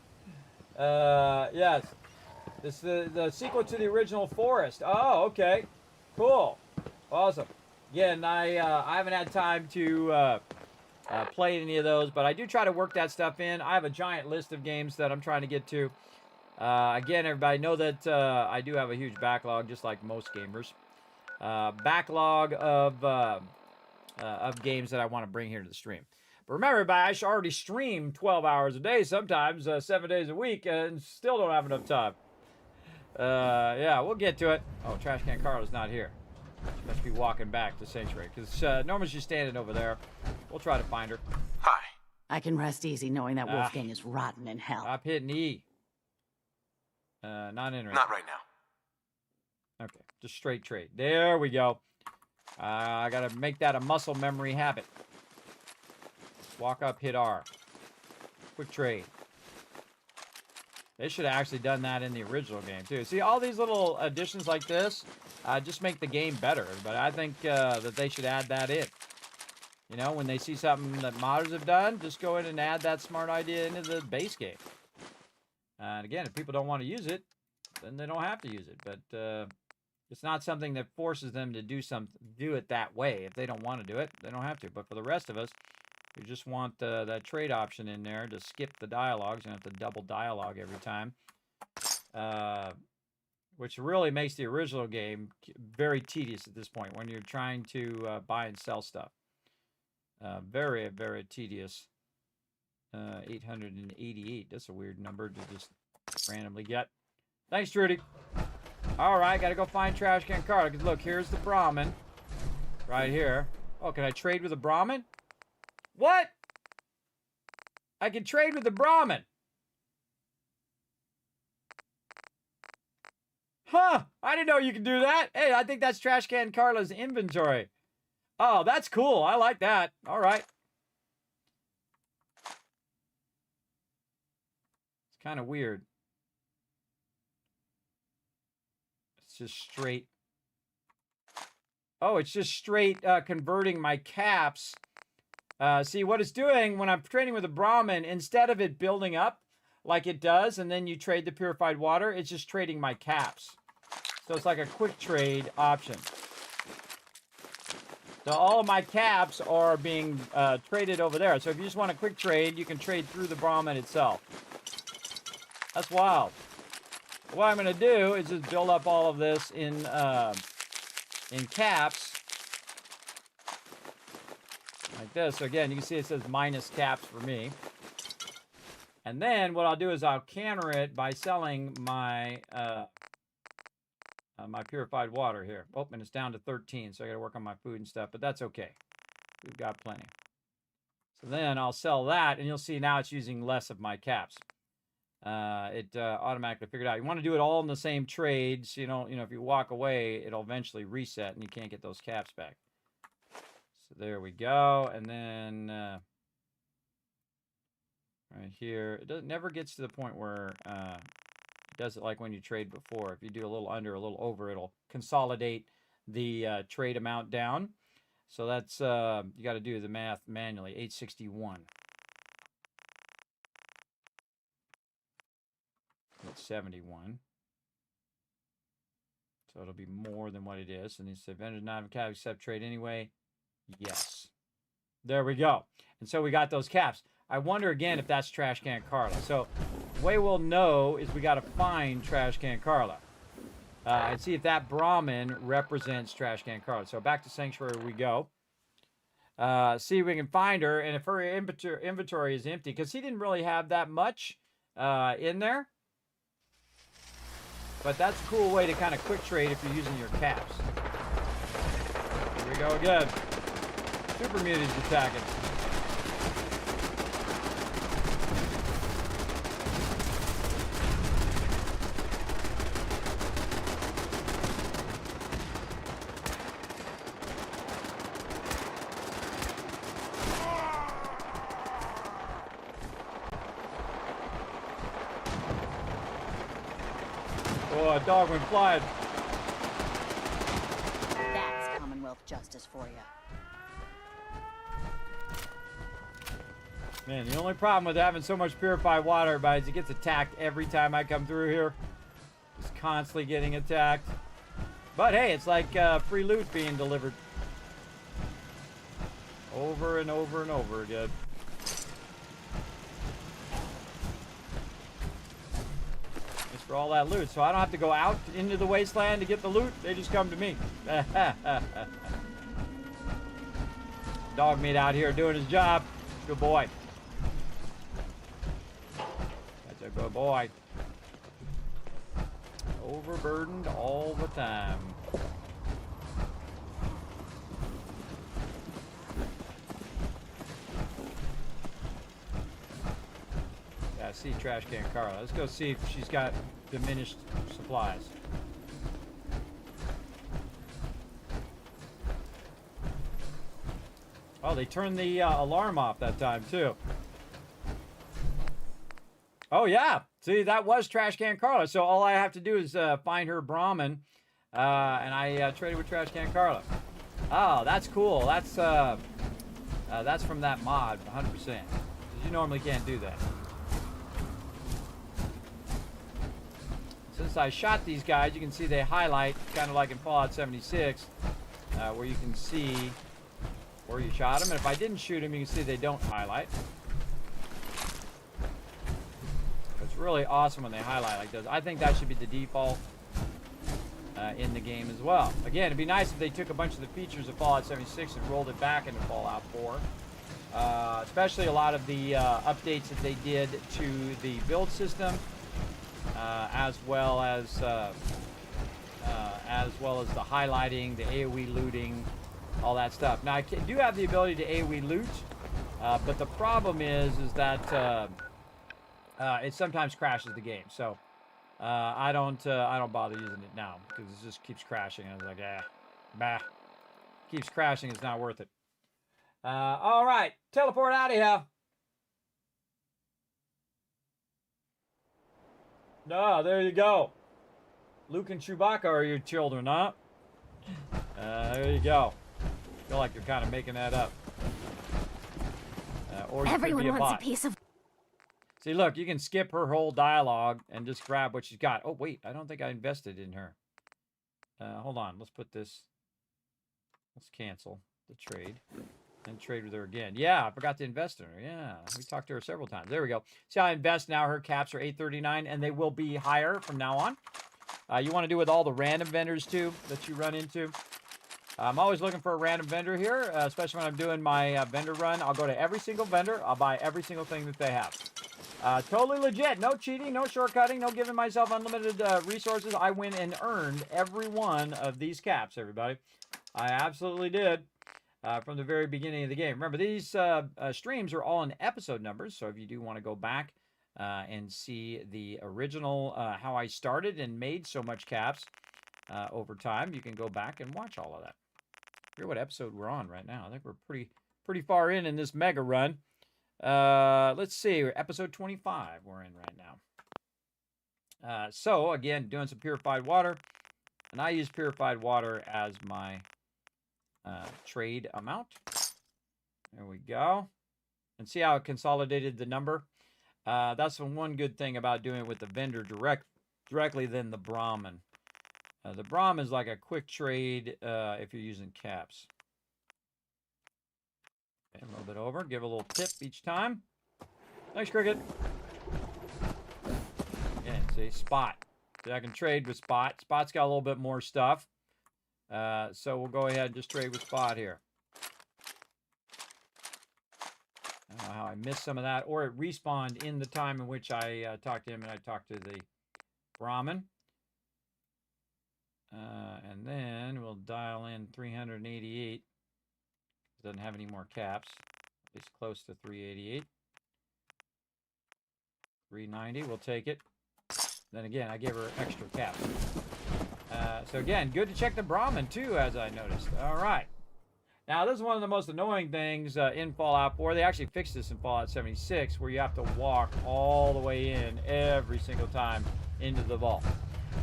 Yes. This is the sequel to the original Forest. Oh, okay. Cool. Awesome. Again, I haven't had time to play any of those, but I do try to work that stuff in. I have a giant list of games that I'm trying to get to. Again, everybody know that I do have a huge backlog, just like most gamers. Backlog of games that I want to bring here to the stream. But remember, everybody, I should already stream 12 hours a day, sometimes 7 days a week, and still don't have enough time. Yeah, we'll get to it. Oh, Trash Can Carla's not here. She must be walking back to Sanctuary, because normally she's standing over there. We'll try to find her. Hi. I can rest easy knowing that Wolfgang is rotten in hell. Stop hitting E. Not interested. Not right now. Okay, just straight trade. There we go. I gotta make that a muscle memory habit. Walk up, hit R. Quick trade. They should have actually done that in the original game, too. See, all these little additions like this just make the game better. But I think that they should add that in. You know, when they see something that modders have done, just go in and add that smart idea into the base game. And again, if people don't want to use it, then they don't have to use it. But it's not something that forces them to do it that way. If they don't want to do it, they don't have to. But for the rest of us, we just want that trade option in there to skip the dialogues. You don't have to double dialogue every time. Which really makes the original game very tedious at this point when you're trying to buy and sell stuff. Very, very tedious. 888. That's a weird number to just randomly get. Thanks, Trudy. All right, got to go find Trash Can Carla. Look, here's the Brahmin. Right here. Oh, can I trade with the Brahmin? What? I can trade with the Brahmin. Huh. I didn't know you could do that. Hey, I think that's Trash Can Carla's inventory. Oh, that's cool. I like that. All right. It's kind of weird. It's just straight. Oh, it's just straight converting my caps. See, what it's doing when I'm trading with a Brahmin, instead of it building up like it does, and then you trade the purified water, it's just trading my caps. So it's like a quick trade option. So all of my caps are being traded over there. So if you just want a quick trade, you can trade through the Brahmin itself. That's wild. What I'm going to do is just build up all of this in caps. like this. So again, you can see it says minus caps for me. And then what I'll do is I'll counter it by selling my my purified water here. Oh, and it's down to 13, so I got to work on my food and stuff, but that's okay. We've got plenty. So then I'll sell that, and you'll see now it's using less of my caps. It automatically figured out. You want to do it all in the same trade, so you know, if you walk away, it'll eventually reset, and you can't get those caps back. So there we go, and then right here, it never gets to the point where it does it like when you trade before. If you do a little under, a little over, it'll consolidate the trade amount down. So that's, you got to do the math manually, 861. It's 71. So it'll be more than what it is. And he said, vendors not have accept trade anyway. Yes. There we go. And so we got those caps. I wonder again if that's Trash Can Carla. So the way we'll know is we got to find Trash Can Carla. And see if that Brahmin represents Trash Can Carla. So back to Sanctuary we go. See if we can find her. And if her inventory is empty, because he didn't really have that much in there. But that's a cool way to kind of quick trade if you're using your caps. Here we go again. Super Muti's attacking. Oh, a dog went flying. That's Commonwealth justice for you. Man, the only problem with having so much purified water, everybody, is it gets attacked every time I come through here. Just constantly getting attacked. But hey, it's like free loot being delivered. Over and over and over again. Just for all that loot. So I don't have to go out into the wasteland to get the loot. They just come to me. Dog meat out here doing his job. Good boy. That's a good boy. Overburdened all the time. Yeah, I see Trash Can Carla. Let's go see if she's got diminished supplies. Oh, they turned the alarm off that time, too. Oh, yeah. See, that was Trash Can Carla. So all I have to do is find her Brahmin, and I traded with Trash Can Carla. Oh, that's cool. That's from that mod, 100%. Because you normally can't do that. Since I shot these guys, you can see they highlight, kind of like in Fallout 76, where you can see where you shot them. And if I didn't shoot them, you can see they don't highlight. It's really awesome when they highlight like this. I think that should be the default in the game as well. Again, it'd be nice if they took a bunch of the features of Fallout 76 and rolled it back into Fallout 4. Especially a lot of the updates that they did to the build system, as well as the highlighting, the AoE looting, all that stuff. Now I do have the ability to AoE loot, but the problem is that it sometimes crashes the game. So I don't bother using it now because it just keeps crashing. I was like, bah, keeps crashing. It's not worth it. All right, teleport out of here. No, there you go. Luke and Chewbacca are your children, huh? There you go. I feel like you're kind of making that up. Or you Everyone could be a wants bot. a piece of... See, look, you can skip her whole dialogue and just grab what she's got. Oh, wait, I don't think I invested in her. Hold on, let's put this... Let's cancel the trade. And trade with her again. Yeah, I forgot to invest in her. Yeah, we talked to her several times. There we go. See how I invest now? Her caps are 839, and they will be higher from now on. You want to do with all the random vendors, too, that you run into. I'm always looking for a random vendor here, especially when I'm doing my vendor run. I'll go to every single vendor. I'll buy every single thing that they have. Totally legit. No cheating, no shortcutting, no giving myself unlimited resources. I went and earned every one of these caps, everybody. I absolutely did from the very beginning of the game. Remember, these streams are all in episode numbers, so if you do want to go back and see the original, how I started and made so much caps over time, you can go back and watch all of that. I forget what episode we're on right now. I think we're pretty far in this mega run. Let's see, we're episode 25 we're in right now. So again, doing some purified water, and I use purified water as my trade amount. There we go. And see how it consolidated the number? That's the one good thing about doing it with the vendor directly than the Brahmin. The Brahmin is like a quick trade if you're using caps. Okay, a little bit over. Give a little tip each time. Thanks, Cricket. Yeah, see, Spot. See, I can trade with Spot. Spot's got a little bit more stuff. So we'll go ahead and just trade with Spot here. I don't know how I missed some of that. Or it respawned in the time in which I talked to him and I talked to the Brahmin. And then we'll dial in 388. Doesn't have any more caps. At least close to 388. 390, we'll take it. Then again, I gave her extra caps. So again, good to check the Brahmin too, as I noticed. All right. Now, this is one of the most annoying things in Fallout 4. They actually fixed this in Fallout 76, where you have to walk all the way in every single time into the vault.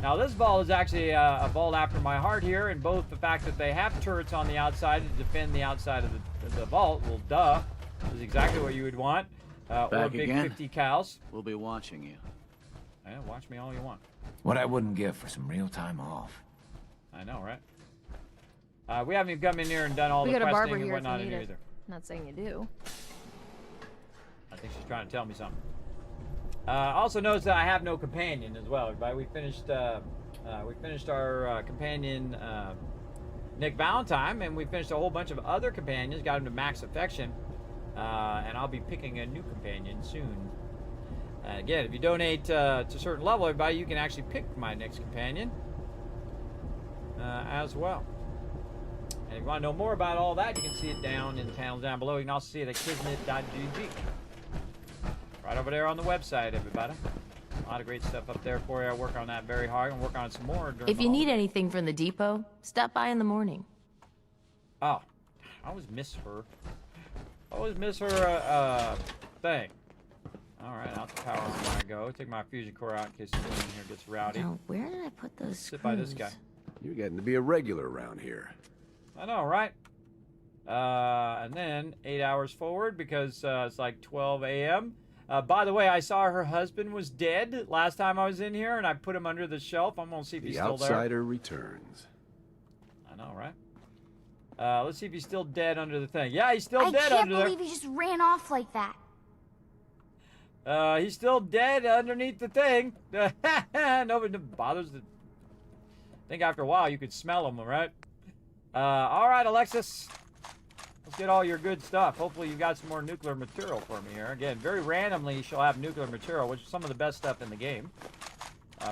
Now, this vault is actually a vault after my heart here, and both the fact that they have turrets on the outside to defend the outside of the vault, well, duh, is exactly what you would want. Or big again? 50 cals. We'll be watching you. Yeah, watch me all you want. What I wouldn't give for some real time off. I know, right? We haven't even come in here and done all We the got a barber questing and here if you whatnot in need here it. either. Not saying you do. I think she's trying to tell me something. Also notice that I have no companion as well, everybody. We finished our companion, Nick Valentine, and we finished a whole bunch of other companions, got him to max affection, and I'll be picking a new companion soon. Again, if you donate to a certain level, everybody, you can actually pick my next companion as well. And if you want to know more about all that, you can see it down in the panels down below. You can also see it at kismet.gg. Right over there on the website, everybody. A lot of great stuff up there for you. I work on that very hard and work on it some more. If you need anything from the depot, stop by in the morning. Oh, I always miss her. I always miss her thing. All right, out the power on when I go. Take my fusion core out in case someone in here gets rowdy. Now, where did I put those screws? Sit by this guy. You're getting to be a regular around here. I know, right? And then 8 hours forward because it's like 12 a.m. By the way, I saw her husband was dead last time I was in here, and I put him under the shelf. I'm gonna see if he's still there. The outsider returns. I know, right? Let's see if he's still dead under the thing. Yeah, he's still dead under there. I can't believe he just ran off like that. He's still dead underneath the thing. Nobody bothers to think after a while you could smell him, right? All right, Alexis. Let's get all your good stuff. Hopefully you got some more nuclear material for me here. Again, very randomly she'll have nuclear material, which is some of the best stuff in the game.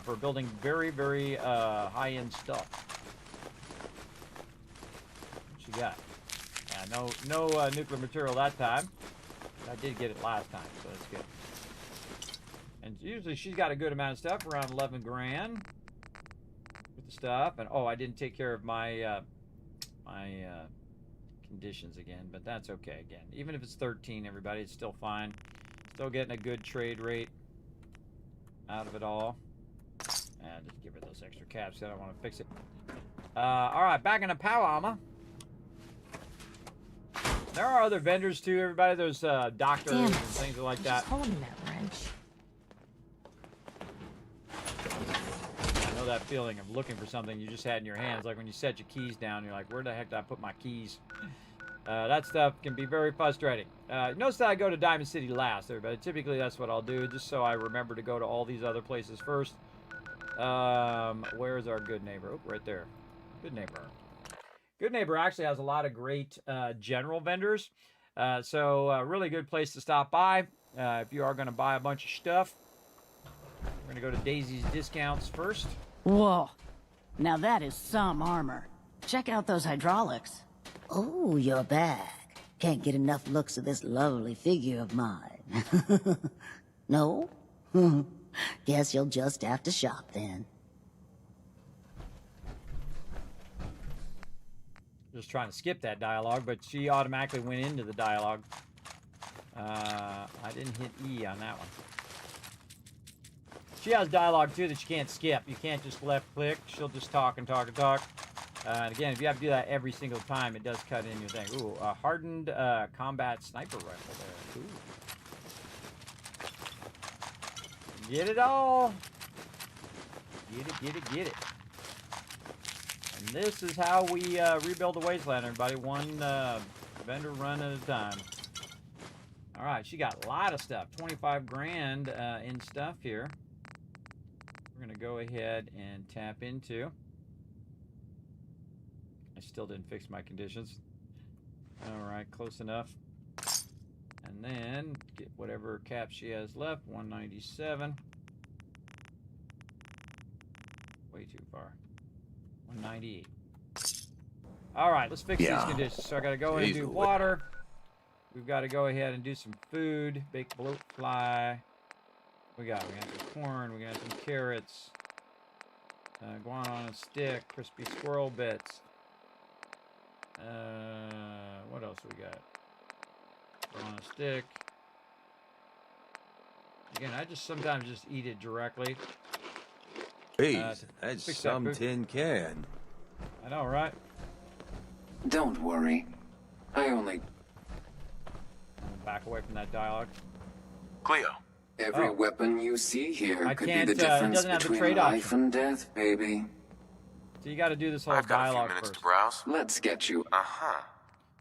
For building very, very high-end stuff. What you got? Yeah, no nuclear material that time. I did get it last time, so that's good. And usually she's got a good amount of stuff, around 11 grand with the stuff. And oh, I didn't take care of my conditions again, but that's okay. Again, even if it's 13, everybody, it's still fine. Still getting a good trade rate out of it all. And just give her those extra caps. I don't want to fix it. All right, back in the power armor. There are other vendors too, everybody. There's doctors and things like that. Just holding that wrench. I know that feeling of looking for something you just had in your hands, like when you set your keys down, you're like, where the heck did I put my keys? That stuff can be very frustrating. Notice that I go to Diamond City last, everybody. Typically, that's what I'll do, just so I remember to go to all these other places first. Where's our good neighbor? Oh, right there. Good neighbor. Good Neighbor actually has a lot of great general vendors. So really good place to stop by if you are going to buy a bunch of stuff. We're going to go to Daisy's Discounts first. Whoa. Now that is some armor. Check out those hydraulics. Oh, you're back. Can't get enough looks of this lovely figure of mine. No? Guess you'll just have to shop then. Just trying to skip that dialogue, but she automatically went into the dialogue. I didn't hit E on that one. She has dialogue too that you can't skip. You can't just left click. She'll just talk and talk and talk. And again, if you have to do that every single time, it does cut in your thing. Ooh, a hardened combat sniper rifle there. Ooh. Get it all. Get it, get it, get it. And this is how we rebuild the wasteland, everybody. One vendor run at a time. All right, she got a lot of stuff. 25 grand in stuff here. We're going to go ahead and tap into. I still didn't fix my conditions. All right, close enough. And then get whatever cap she has left. 197. Way too far. 198. All right, let's fix these conditions. So I got to go in and do water. We've got to go ahead and do some food. Baked bloat fly. We got some corn. We got some carrots. Guano on a stick. Crispy squirrel bits. What else we got? On a stick. Again, I just sometimes just eat it directly. Jeez, that's some tin can. I know, right? Don't worry. I only... Back away from that dialogue. Cleo. Every weapon you see here I could can't, be the difference have the between trade life option. and death, baby. So you got to do this whole I've got dialogue a few minutes first. to browse. Let's get you... Uh-huh.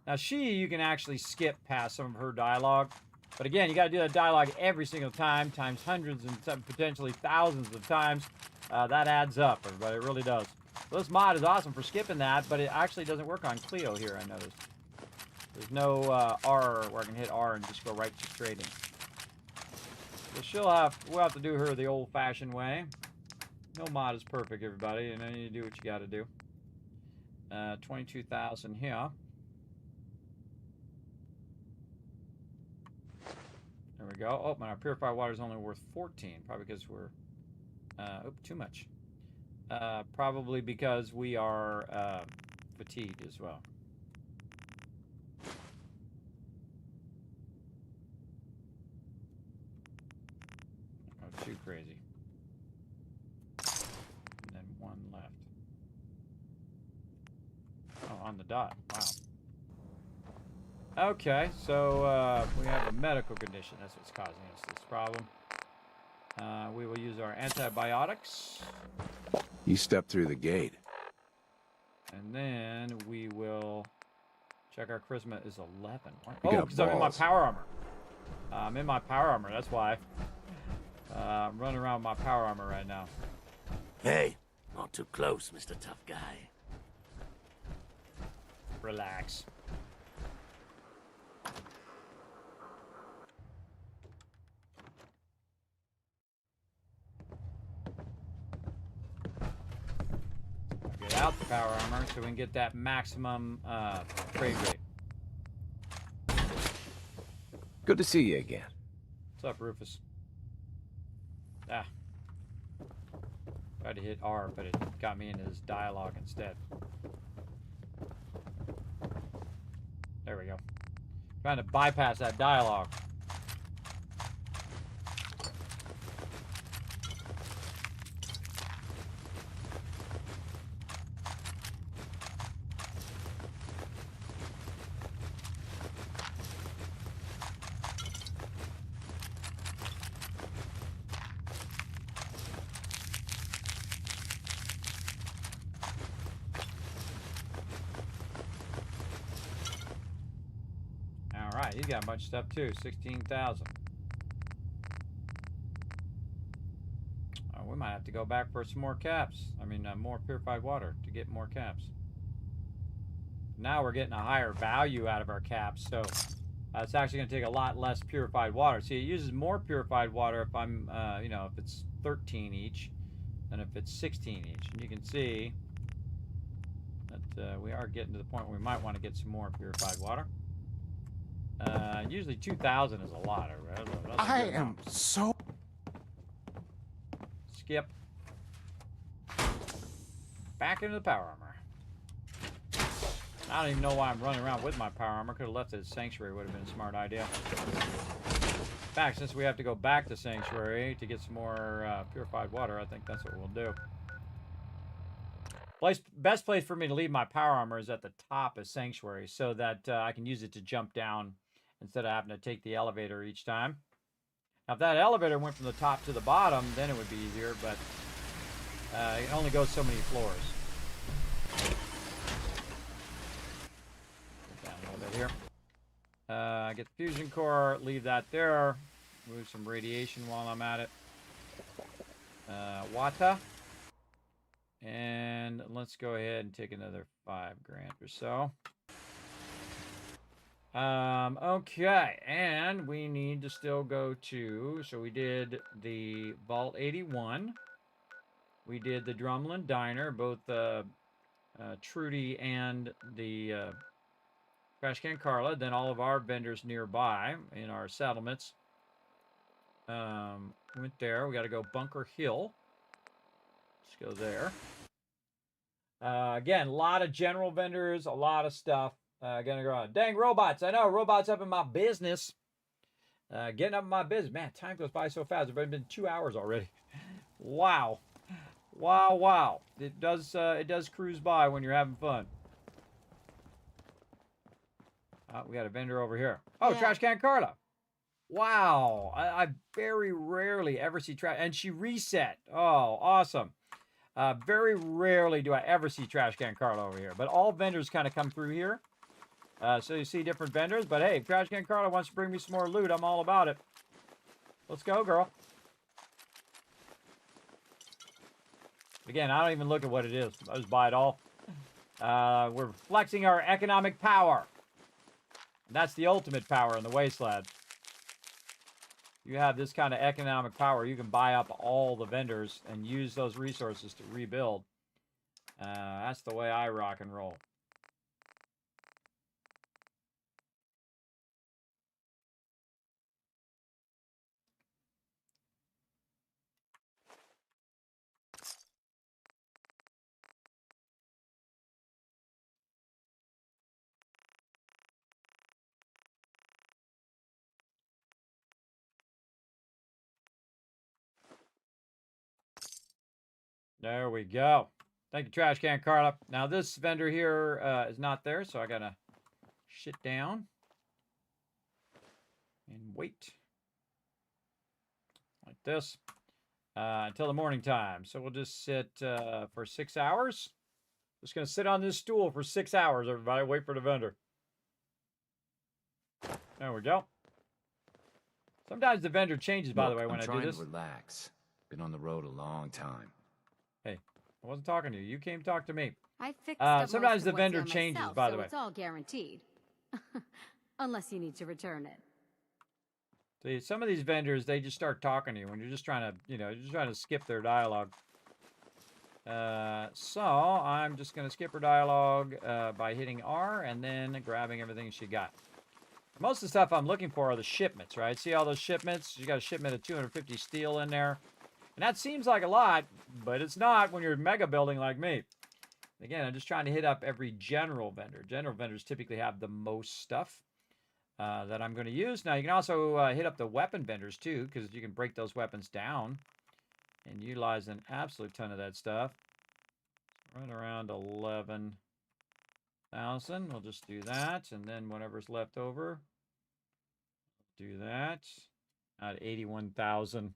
Now you can actually skip past some of her dialogue. But again, you got to do that dialogue every single time, times hundreds and some potentially thousands of times. That adds up, everybody. It really does. Well, this mod is awesome for skipping that, but it actually doesn't work on Cleo here, I noticed. There's no R where I can hit R and just go right to trading. So we'll have to do her the old-fashioned way. No mod is perfect, everybody, and then you do what you got to do. 22,000 here. There we go. Oh, my purified water is only worth 14, probably because we're too much. Probably because we are fatigued as well. Oh, too crazy. And then one left. Oh, on the dot. Wow. Okay, so we have a medical condition. That's what's causing us this problem. We will use our antibiotics. You step through the gate. And then we will check our charisma is 11. You Oh, got because I'm in my balls. power armor. I'm in my power armor, that's why. I'm running around with my power armor right now. Hey, not too close, Mr. Tough Guy. Relax. Get out the power armor so we can get that maximum trade rate. Good to see you again. What's up, Rufus? Ah. Tried to hit R, but it got me into this dialogue instead. There we go. Trying to bypass that dialogue. Alright, he's got a bunch of stuff too. 16,000. We might have to go back for some more caps. I mean, more purified water to get more caps. Now we're getting a higher value out of our caps, so it's actually going to take a lot less purified water. See, it uses more purified water if I'm, you know, if it's 13 each than if it's 16 each. And you can see that we are getting to the point where we might want to get some more purified water. Usually 2,000 is a lot. I am so... Skip. Back into the power armor. I don't even know why I'm running around with my power armor. Could have left it at Sanctuary. Would have been a smart idea. In fact, since we have to go back to Sanctuary to get some more purified water, I think that's what we'll do. Best place for me to leave my power armor is at the top of Sanctuary so that I can use it to jump down instead of having to take the elevator each time. Now, if that elevator went from the top to the bottom, then it would be easier, but it only goes so many floors. Down a little bit here. Get the fusion core, leave that there. Move some radiation while I'm at it. Wata. And let's go ahead and take another 5 grand or so. Okay, and we need to still go to, so we did the Vault 81. We did the Drumlin Diner, both Trudy and the Trash Can Carla, then all of our vendors nearby in our settlements. Went there. We got to go Bunker Hill. Let's go there. Again, a lot of general vendors, a lot of stuff. Gonna go on. Dang robots. I know, robots up in my business. Getting up in my business. Man, time goes by so fast. It's already been 2 hours already. Wow. Wow, wow. It does cruise by when you're having fun. We got a vendor over here. Oh, yeah. Trash Can Carla. Wow. I very rarely ever see trash. And she reset. Oh, awesome. Very rarely do I ever see Trash Can Carla over here. But all vendors kind of come through here. So you see different vendors. But hey, if Trash Can Carla wants to bring me some more loot, I'm all about it. Let's go, girl. Again, I don't even look at what it is. I just buy it all. We're flexing our economic power. And that's the ultimate power in the Wasteland. You have this kind of economic power, you can buy up all the vendors and use those resources to rebuild. That's the way I rock and roll. There we go. Thank you, Trash Can Carla. Now, this vendor here is not there, so I got to shit down and wait. Like this. Until the morning time. So we'll just sit for 6 hours. Just going to sit on this stool for 6 hours, everybody. Wait for the vendor. There we go. Sometimes the vendor changes, by the way, when I do this. I'm trying to relax. Been on the road a long time. Hey, I wasn't talking to you. You came to talk to me. I fixed up sometimes most the of what's vendor here changes, myself, by the so way. It's all guaranteed. Unless you need to return it. See, some of these vendors, they just start talking to you when you're just trying to, you're just trying to skip their dialogue. So I'm just going to skip her dialogue by hitting R and then grabbing everything she got. Most of the stuff I'm looking for are the shipments, right? See all those shipments? You got a shipment of 250 steel in there. And that seems like a lot, but it's not when you're mega building like me. Again, I'm just trying to hit up every general vendor. General vendors typically have the most stuff that I'm going to use. Now, you can also hit up the weapon vendors, too, because you can break those weapons down and utilize an absolute ton of that stuff. Right around 11,000. We'll just do that, and then whatever's left over, do that. At 81,000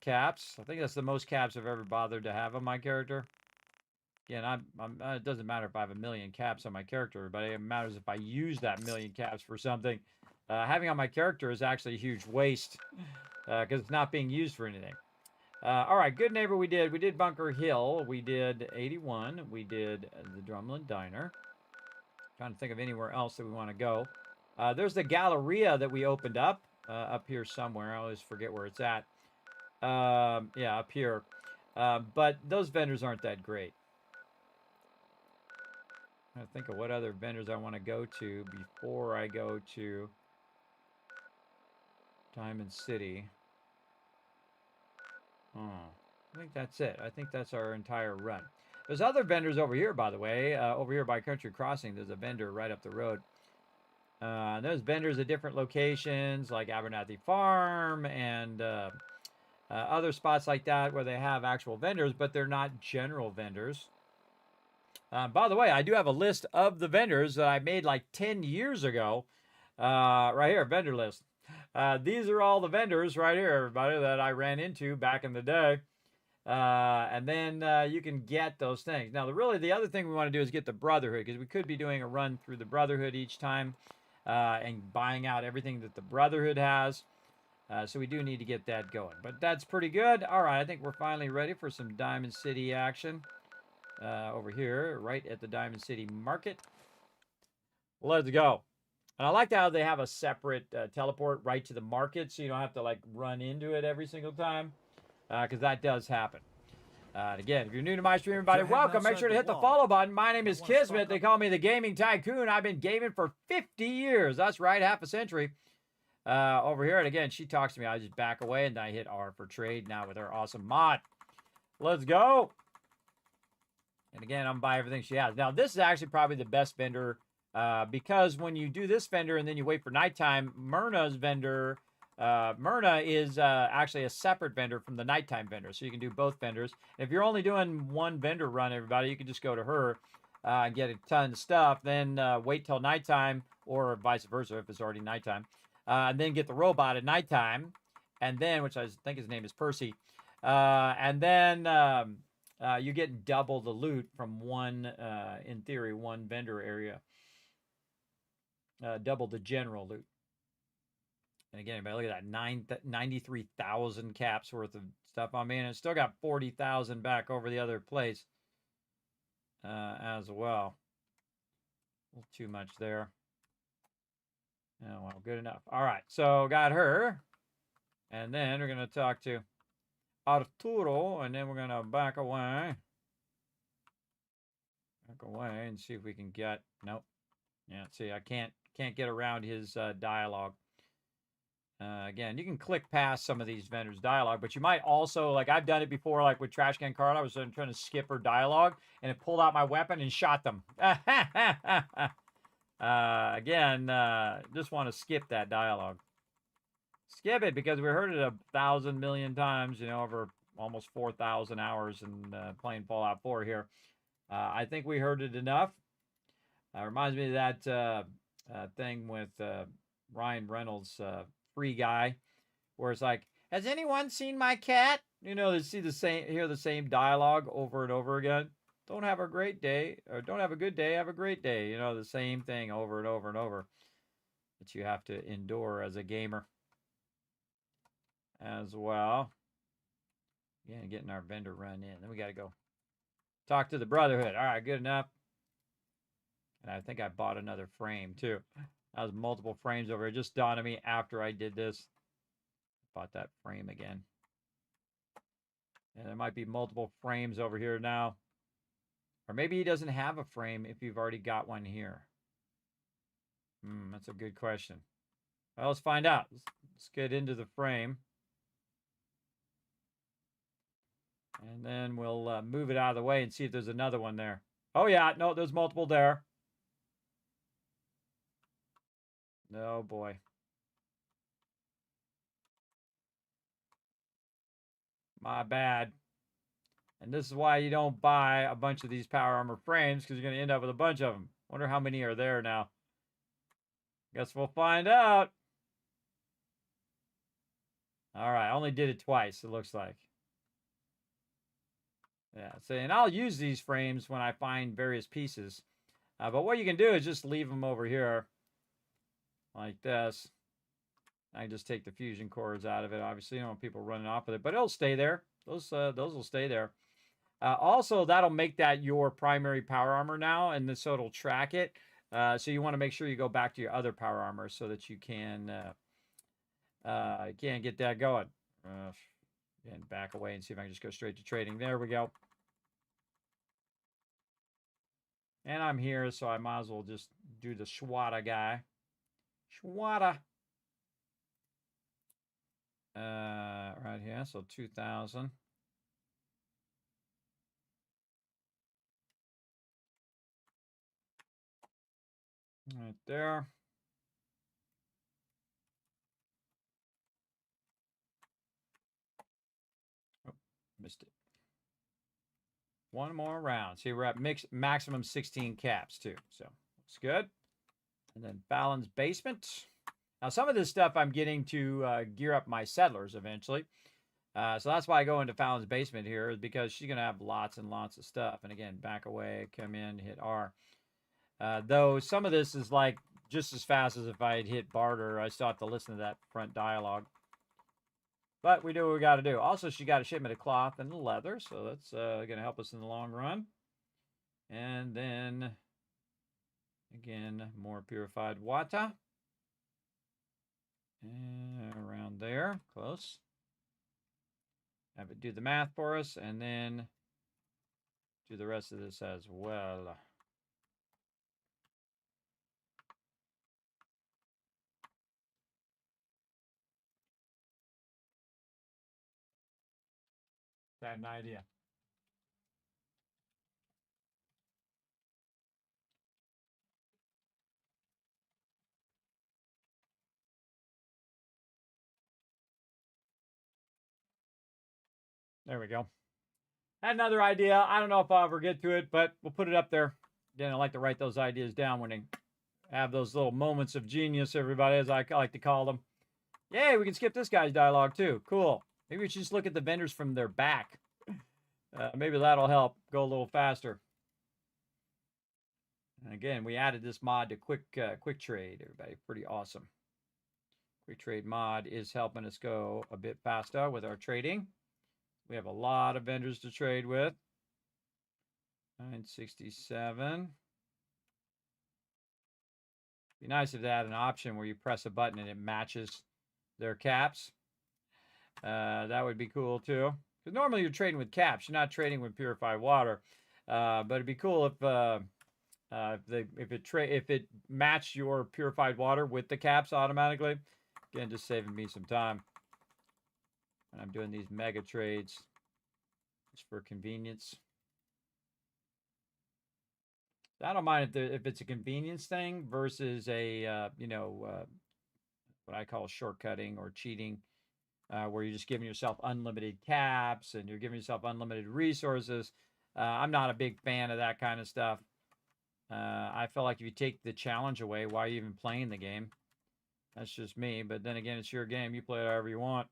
caps. I think that's the most caps I've ever bothered to have on my character. Again, it doesn't matter if I have 1 million caps on my character, but it matters if I use that 1 million caps for something. Having on my character is actually a huge waste because it's not being used for anything. All right, Good Neighbor we did. We did Bunker Hill. We did 81. We did the Drumlin Diner. Trying to think of anywhere else that we want to go. There's the Galleria that we opened up here somewhere. I always forget where it's at. Yeah, up here. But those vendors aren't that great. I think of what other vendors I want to go to before I go to Diamond City. Oh, I think that's it. I think that's our entire run. There's other vendors over here, by the way. Over here by Country Crossing, there's a vendor right up the road. There's vendors at different locations, like Abernathy Farm and other spots like that where they have actual vendors, but they're not general vendors. By the way, I do have a list of the vendors that I made like 10 years ago. Right here, vendor list. These are all the vendors right here, everybody, that I ran into back in the day. And then you can get those things. Now, the other thing we want to do is get the Brotherhood, because we could be doing a run through the Brotherhood each time and buying out everything that the Brotherhood has. So we do need to get that going. But that's pretty good. All right, I think we're finally ready for some Diamond City action. Over here, right at the Diamond City Market. Let's go. And I like how they have a separate teleport right to the market, so you don't have to like run into it every single time, because that does happen. And again, if you're new to my stream, everybody, welcome. Make sure to hit the follow button. My name is Kismet. They call me the Gaming Tycoon. I've been gaming for 50 years. That's right, half a century. Over here, and again, she talks to me. I just back away, and I hit R for trade now with her awesome mod. Let's go. And again, I'm buying everything she has. Now, this is actually probably the best vendor because when you do this vendor and then you wait for nighttime, Myrna's vendor, Myrna is actually a separate vendor from the nighttime vendor. So you can do both vendors. And if you're only doing one vendor run, everybody, you can just go to her and get a ton of stuff. Then wait till nighttime or vice versa if it's already nighttime. And then get the robot at nighttime. And then, which I think his name is Percy. And then... you get double the loot from one, in theory, one vendor area. Double the general loot. And again, look at that, 93,000 caps worth of stuff on me. And it's still got 40,000 back over the other place as well. A little too much there. Oh, well, good enough. All right, so got her. And then we're going to talk to Arturo, and then we're going to back away. Back away and see if we can get... Nope. Yeah, see, I can't get around his dialogue. Again, you can click past some of these vendors' dialogue, but you might also, like I've done it before, like with Trash Can Carla, I was trying to skip her dialogue, and it pulled out my weapon and shot them. Again, just want to skip that dialogue. Skip it because we heard it 1,000 million times, you know, over almost 4,000 hours in playing Fallout 4 here. I think we heard it enough. Reminds me of that thing with Ryan Reynolds, Free Guy, where it's like, has anyone seen my cat? You know, they hear the same dialogue over and over again. Don't have a great day, or don't have a good day, have a great day. You know, the same thing over and over and over that you have to endure as a gamer. As well. Yeah, getting our vendor run in. Then we got to go talk to the Brotherhood. All right, good enough. And I think I bought another frame too. That was multiple frames over. It just dawned on me after I did this. Bought that frame again. And there might be multiple frames over here now. Or maybe he doesn't have a frame if you've already got one here. That's a good question. Well, let's find out. Let's get into the frame. And then we'll move it out of the way and see if there's another one there. Oh, yeah. No, there's multiple there. Oh, boy. My bad. And this is why you don't buy a bunch of these power armor frames, because you're going to end up with a bunch of them. Wonder how many are there now. Guess we'll find out. All right. I only did it twice, it looks like. Yeah, so, and I'll use these frames when I find various pieces. But what you can do is just leave them over here like this. I can just take the fusion cores out of it. Obviously, you don't want people running off with it, but it'll stay there. Those will stay there. Also, that'll make that your primary power armor now, and so it'll track it. So you want to make sure you go back to your other power armor so that you can get that going. And back away and see if I can just go straight to trading. There we go. And I'm here, so I might as well just do the Schwada guy. Schwada. Right here, so 2,000. Right there. Oh, missed it. One more round. See, we're at maximum 16 caps, too. So, looks good. And then Fallon's basement. Now, some of this stuff I'm getting to gear up my settlers eventually. So that's why I go into Fallon's basement here, is because she's going to have lots and lots of stuff. And again, back away, come in, hit R. Though some of this is like just as fast as if I had hit barter. I still have to listen to that front dialogue. But we do what we got to do. Also, she got a shipment of cloth and leather, so that's going to help us in the long run. And then, again, more purified water. And around there, close. Have it do the math for us, and then do the rest of this as well. I had an idea. There we go. Had another idea. I don't know if I'll ever get to it, but we'll put it up there. Again, I like to write those ideas down when they have those little moments of genius, everybody, as I like to call them. Yay, we can skip this guy's dialogue too. Cool. Maybe we should just look at the vendors from their back. Maybe that'll help go a little faster. And again, we added this mod to quick trade, everybody. Pretty awesome. Quick trade mod is helping us go a bit faster with our trading. We have a lot of vendors to trade with. 967. Be nice if they had an option where you press a button and it matches their caps. That would be cool too. Because normally you're trading with caps. You're not trading with purified water. But it'd be cool if it matched your purified water with the caps automatically. Again, just saving me some time. And I'm doing these mega trades just for convenience. I don't mind if it's a convenience thing versus a what I call shortcutting or cheating, where you're just giving yourself unlimited caps and you're giving yourself unlimited resources. I'm not a big fan of that kind of stuff. I feel like if you take the challenge away, why are you even playing the game? That's just me. But then again, it's your game. You play it however you want.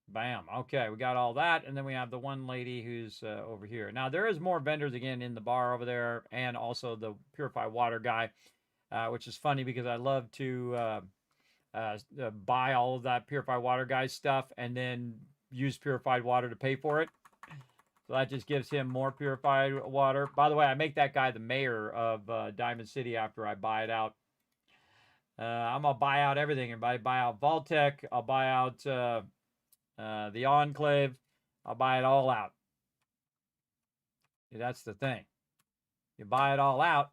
Bam. Okay, we got all that. And then we have the one lady who's over here. Now, there is more vendors, again, in the bar over there, and also the purified water guy, which is funny because I love to buy all of that purified water guy's stuff and then use purified water to pay for it. So that just gives him more purified water. By the way, I make that guy the mayor of Diamond City after I buy it out. I'm going to buy out everything. Everybody buy out Vault-Tec. I'll buy out the Enclave. I'll buy it all out. That's the thing. You buy it all out,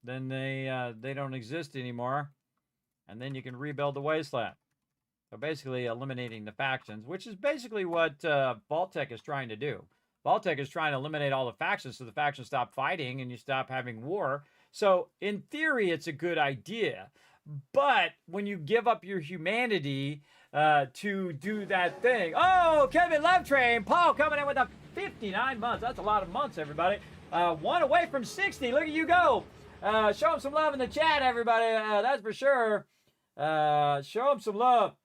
then they don't exist anymore. And then you can rebuild the wasteland. So basically eliminating the factions, which is basically what Vault-Tec is trying to do. Vault-Tec is trying to eliminate all the factions so the factions stop fighting and you stop having war. So in theory, it's a good idea. But when you give up your humanity to do that thing. Oh, Kevin Love Train. Paul coming in with a 59 months. That's a lot of months, everybody. One away from 60. Look at you go. Show him some love in the chat, everybody. That's for sure. Show him some love.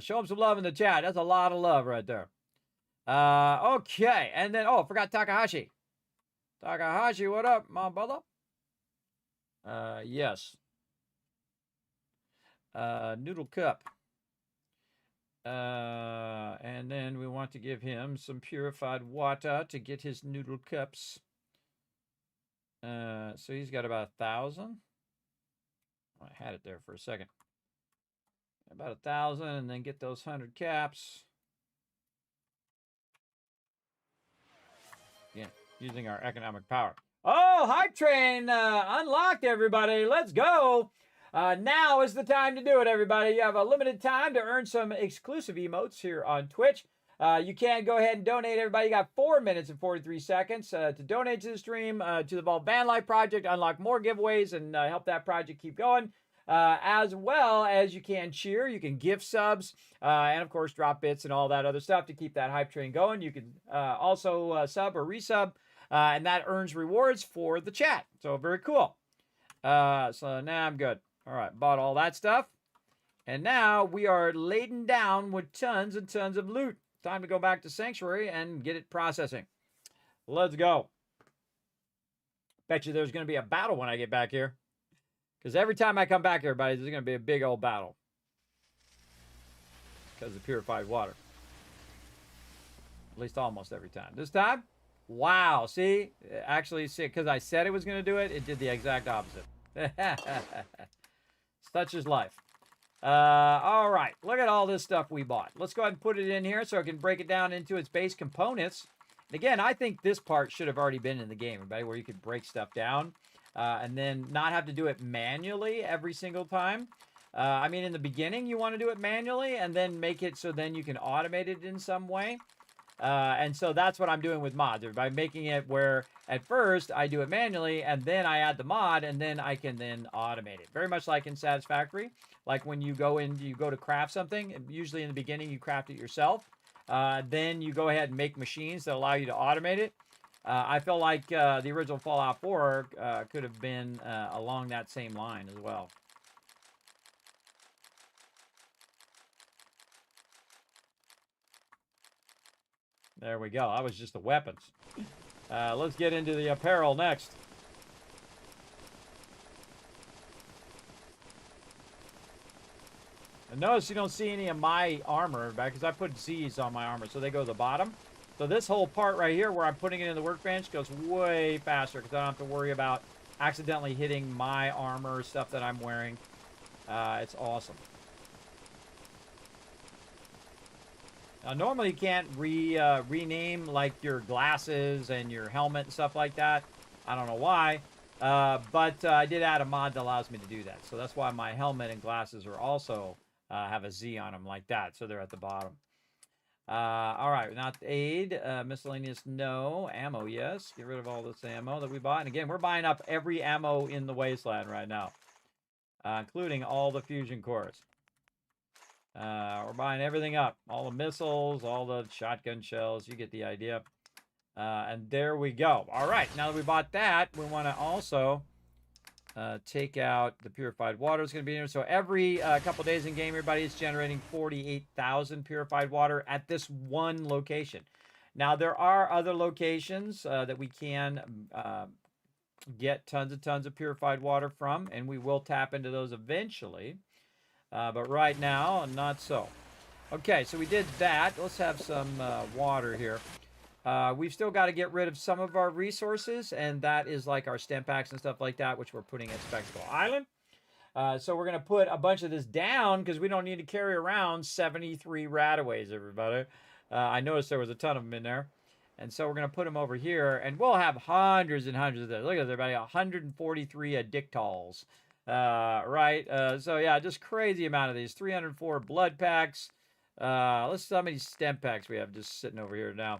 Show him some love in the chat. That's a lot of love right there. Okay. And then, I forgot Takahashi. Takahashi, what up, my brother? Yes. Noodle cup. And then we want to give him some purified water to get his noodle cups. So he's got about 1,000. I had it there for a second. About 1,000, and then get those 100 caps. Yeah, using our economic power. Oh, hype train unlocked, everybody. Let's go. Now is the time to do it, everybody. You have a limited time to earn some exclusive emotes here on Twitch. You can go ahead and donate, everybody. You got 4 minutes and 43 seconds to donate to the stream, to the Vault Van Life Project, unlock more giveaways, and help that project keep going. As well as you can cheer, you can gift subs, and of course drop bits and all that other stuff to keep that hype train going. You can also sub or resub, and that earns rewards for the chat. So very cool. So now I'm good. All right, bought all that stuff. And now we are laden down with tons and tons of loot. Time to go back to Sanctuary and get it processing. Let's go. Bet you there's going to be a battle when I get back here. Because every time I come back, everybody, there's going to be a big old battle. Because of purified water. At least almost every time. This time, wow. See? Actually, see, because I said it was going to do it, it did the exact opposite. Such is life. All right. Look at all this stuff we bought. Let's go ahead and put it in here so I can break it down into its base components. And again, I think this part should have already been in the game, everybody, where you could break stuff down. And then not have to do it manually every single time. I mean, in the beginning, you want to do it manually and then make it so then you can automate it in some way. And so that's what I'm doing with mods, by making it where at first I do it manually and then I add the mod and then I can then automate it. Very much like in Satisfactory. Like when you go to craft something, usually in the beginning you craft it yourself. Then you go ahead and make machines that allow you to automate it. I feel like the original Fallout 4 could have been along that same line as well. There we go. That was just the weapons. Let's get into the apparel next. And notice you don't see any of my armor back because I put Z's on my armor, so they go to the bottom. So this whole part right here where I'm putting it in the workbench goes way faster because I don't have to worry about accidentally hitting my armor, stuff that I'm wearing. It's awesome. Now, normally you can't rename like your glasses and your helmet and stuff like that. I don't know why. But I did add a mod that allows me to do that. So that's why my helmet and glasses are also have a Z on them like that. So they're at the bottom. All right, not aid, miscellaneous, no, ammo, yes. Get rid of all this ammo that we bought. And again, we're buying up every ammo in the wasteland right now, including all the fusion cores. We're buying everything up, all the missiles, all the shotgun shells. You get the idea. And there we go. All right, now that we bought that, we want to also take out the purified water. It's going to be in here. So every couple days in game, everybody is generating 48,000 purified water at this one location. Now, there are other locations that we can get tons and tons of purified water from, and we will tap into those eventually. But right now, not so. Okay, so we did that. Let's have some water here. We've still got to get rid of some of our resources, and that is like our stem packs and stuff like that, which we're putting at Spectacle Island. So we're going to put a bunch of this down because we don't need to carry around 73 rataways, everybody. I noticed there was a ton of them in there. And so we're going to put them over here, and we'll have hundreds and hundreds of those. Look at that, everybody, 143 addictols. Right? So yeah, just crazy amount of these. 304 blood packs. Let's see how many stem packs we have just sitting over here now.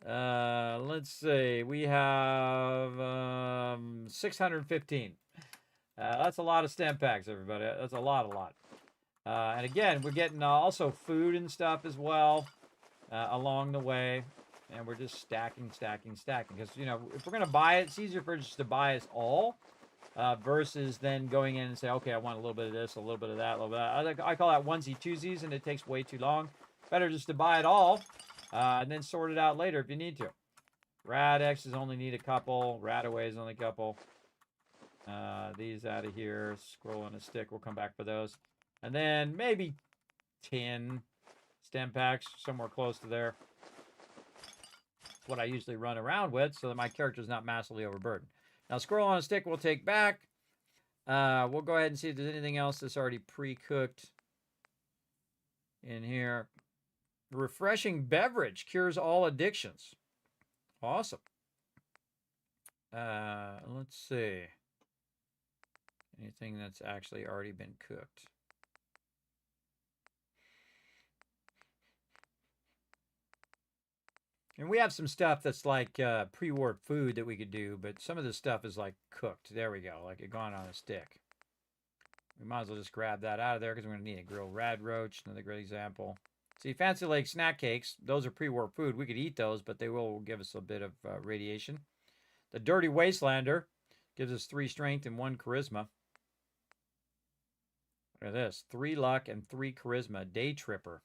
Let's see. We have 615. That's a lot of stem packs, everybody. That's a lot. And again, we're getting also food and stuff as well along the way. And we're just stacking. Because, you know, if we're going to buy it, it's easier for us just to buy us all versus then going in and say, okay, I want a little bit of this, a little bit of that, a little bit of that. I call that onesie-twosies, and it takes way too long. Better just to buy it all and then sort it out later if you need to. Radexes only need a couple. Rataways only a couple. These out of here. Scroll on a stick. We'll come back for those. And then maybe 10 stem packs, somewhere close to there. What I usually run around with so that my character's not massively overburdened. Now, scroll on a stick we'll take back. We'll go ahead and see if there's anything else that's already pre-cooked in here. Refreshing beverage cures all addictions. Awesome. Let's see. Anything that's actually already been cooked. And we have some stuff that's like pre-warped food that we could do, but some of this stuff is like cooked. There we go, like it gone on a stick. We might as well just grab that out of there because we're going to need a grilled rad roach, another great example. See, Fancy Lake snack cakes, those are pre-warped food. We could eat those, but they will give us a bit of radiation. The Dirty Wastelander gives us 3 strength and 1 charisma. Look at this, 3 luck and 3 charisma. Day Tripper.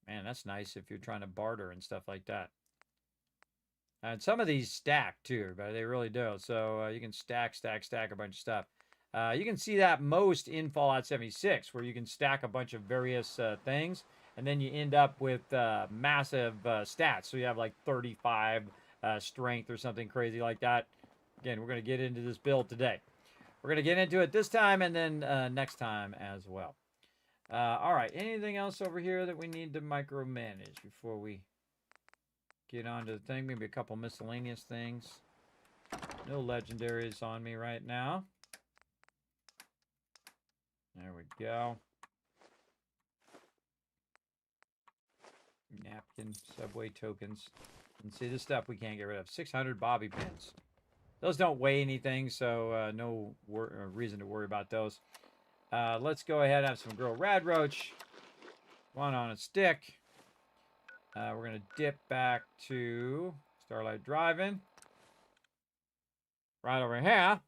Man, that's nice if you're trying to barter and stuff like that. And some of these stack too, but they really do. So you can stack a bunch of stuff. You can see that most in Fallout 76, where you can stack a bunch of various things, and then you end up with massive stats. So you have like 35 strength or something crazy like that. Again, we're going to get into this build today. We're going to get into it this time and then next time as well. All right, anything else over here that we need to micromanage before we get onto the thing? Maybe a couple miscellaneous things. No legendaries on me right now. There we go. Napkin, subway tokens. And see, this stuff we can't get rid of. 600 bobby pins. Those don't weigh anything, so no reason to worry about those. Let's go ahead and have some grilled rad roach. 1 on a stick. We're going to dip back to Starlight Drive-In. Right over here.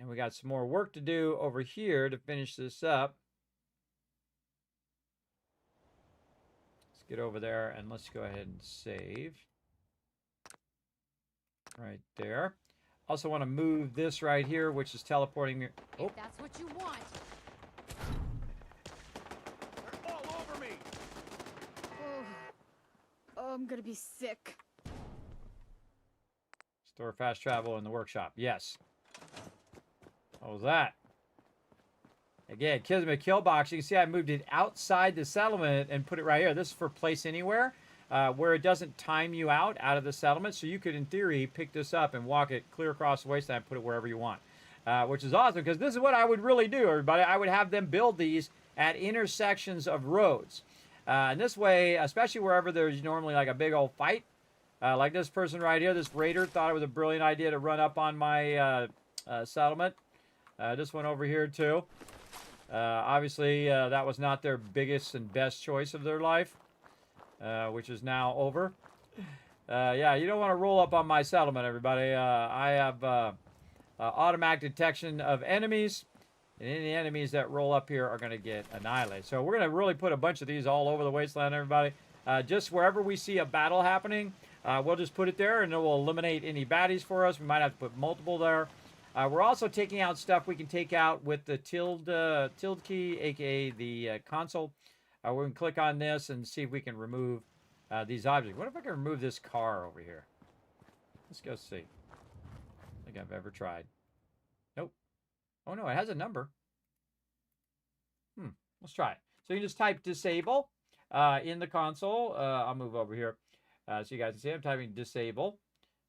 And we got some more work to do over here to finish this up. Let's get over there and let's go ahead and save. Right there. Also want to move this right here, which is teleporting me. Oh. If that's what you want. They're all over me. Oh, I'm gonna be sick. Store fast travel in the workshop. Yes. What was that? Again, Kismet kill box. You can see I moved it outside the settlement and put it right here. This is for place anywhere. Where it doesn't time you out of the settlement. So you could, in theory, pick this up and walk it clear across the wasteland and put it wherever you want. Which is awesome, because this is what I would really do, everybody. I would have them build these at intersections of roads. And this way, especially wherever there's normally like a big old fight, like this person right here, this raider, thought it was a brilliant idea to run up on my settlement. This one over here, too. Obviously, that was not their biggest and best choice of their life. Which is now over. Yeah, you don't want to roll up on my settlement, everybody. I have automatic detection of enemies, and any enemies that roll up here are going to get annihilated. So we're going to really put a bunch of these all over the wasteland, everybody. Just wherever we see a battle happening, we'll just put it there, and it will eliminate any baddies for us. We might have to put multiple there. We're also taking out stuff we can take out with the tilde key, aka the console. We're going to click on this and see if we can remove these objects. What if I can remove this car over here? Let's go see. I think I've ever tried. Nope. Oh, no, it has a number. Let's try it. So you can just type disable in the console. I'll move over here so you guys can see. I'm typing disable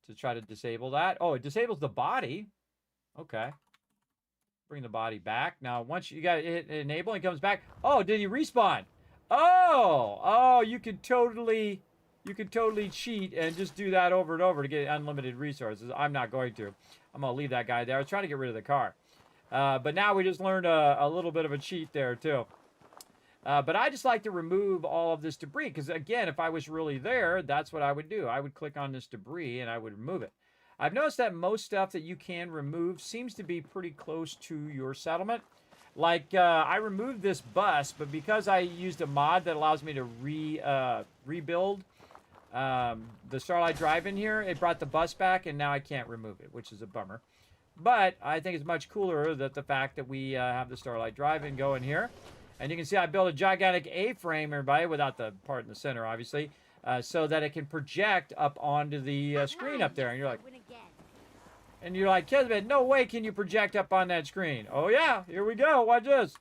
to try to disable that. Oh, it disables the body. Okay. Bring the body back. Now, once you got it enable, it comes back. Oh, did he respawn? Oh, you could totally cheat and just do that over and over to get unlimited resources. I'm not going to. I'm going to leave that guy there. I was trying to get rid of the car. But now we just learned a little bit of a cheat there, too. But I just like to remove all of this debris. Because, again, if I was really there, that's what I would do. I would click on this debris and I would remove it. I've noticed that most stuff that you can remove seems to be pretty close to your settlement. Like, I removed this bus, but because I used a mod that allows me to rebuild the Starlight Drive-In here, it brought the bus back, and now I can't remove it, which is a bummer. But I think it's much cooler that the fact that we have the Starlight Drive-In going here. And you can see I built a gigantic A-frame, everybody, without the part in the center, obviously. so that it can project up onto the screen up there. And you're like, Kismet, no way can you project up on that screen. Oh yeah, here we go. Watch this.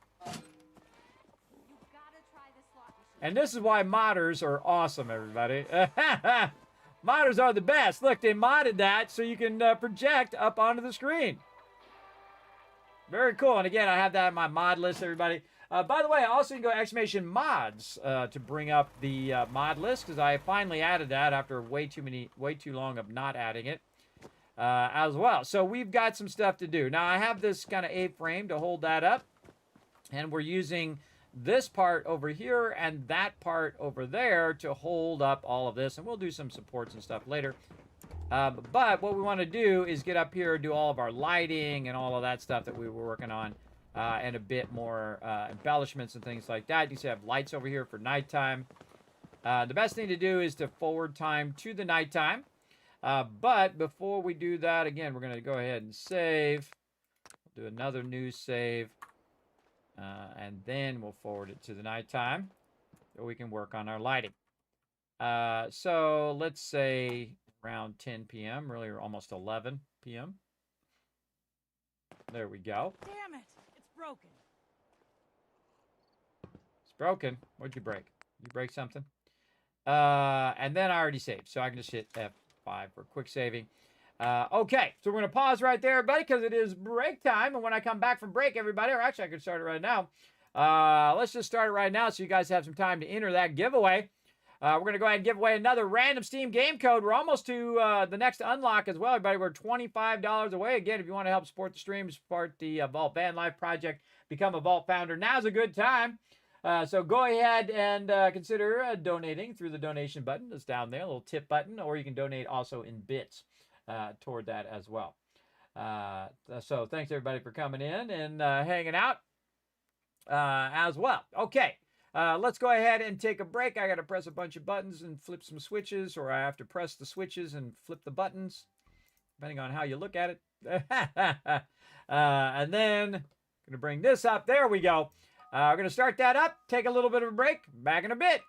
And this is why modders are awesome, everybody. Modders are the best. Look, they modded that so you can project up onto the screen. Very cool. And again, I have that in my mod list, everybody. By the way, I also can go exclamation mods to bring up the mod list, because I finally added that after way too long of not adding it as well. So we've got some stuff to do. Now I have this kind of A-frame to hold that up, and we're using this part over here and that part over there to hold up all of this, and we'll do some supports and stuff later. But what we want to do is get up here and do all of our lighting and all of that stuff that we were working on, and a bit more embellishments and things like that. You see I have lights over here for nighttime. The best thing to do is to forward time to the nighttime. But before we do that, again, we're going to go ahead and save. We'll do another new save. And then we'll forward it to the nighttime so we can work on our lighting. So let's say around 10 p.m., really, or almost 11 p.m. There we go. Damn it! It's broken. It's broken. What'd you break? You break something? And then I already saved, so I can just hit F5 for quick saving. Okay, so we're going to pause right there, everybody, because it is break time. And when I come back from break, everybody, or actually I could start it right now. Let's just start it right now so you guys have some time to enter that giveaway. We're going to go ahead and give away another random Steam game code. We're almost to the next unlock as well, everybody. We're $25 away. Again, if you want to help support the stream, support the Vault Van Life project, become a Vault founder, now's a good time. So go ahead and consider donating through the donation button that's down there, a little tip button, or you can donate also in bits toward that as well. So thanks, everybody, for coming in and hanging out as well. Okay. Let's go ahead and take a break. I got to press a bunch of buttons and flip some switches, or I have to press the switches and flip the buttons, depending on how you look at it. And then I'm going to bring this up. There we go. We're going to start that up, take a little bit of a break. Back in a bit.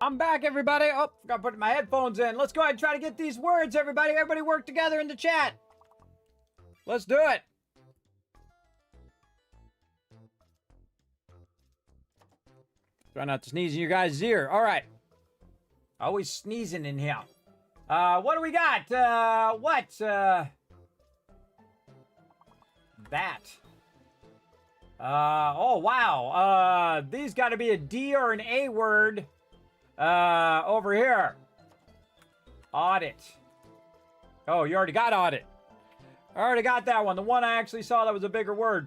I'm back, everybody. Oh, forgot to put my headphones in. Let's go ahead and try to get these words, everybody. Everybody work together in the chat. Let's do it. Try not to sneeze in your guys' ear. All right. Always sneezing in here. What do we got? That. Oh, wow. These got to be a D or an A word. Over here. Audit. Oh, you already got audit. I already got that one. The one I actually saw that was a bigger word.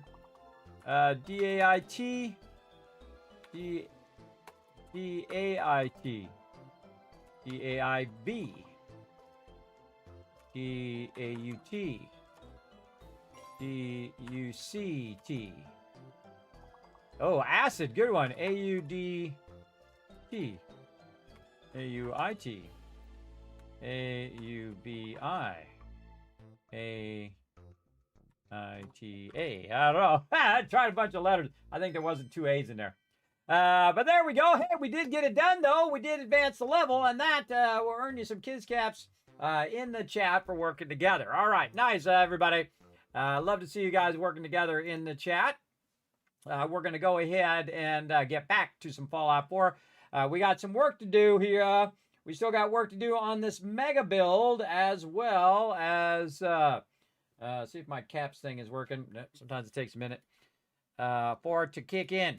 D-A-I-T. D-A-I-T. D-A-I-B. D-A-U-T. D-U-C-T. Oh, acid. Good one. A-U-D-T. A-U-I-T. A-U-B-I. A-I-T-A. I don't know. I tried a bunch of letters. I think there wasn't 2 A's in there. But there we go. Hey, we did get it done, though. We did advance the level, and that will earn you some Kids Caps in the chat for working together. All right. Nice, everybody. Love to see you guys working together in the chat. We're going to go ahead and get back to some Fallout 4. We got some work to do here. We still got work to do on this mega build, as well as see if my caps thing is working. Sometimes it takes a minute for it to kick in.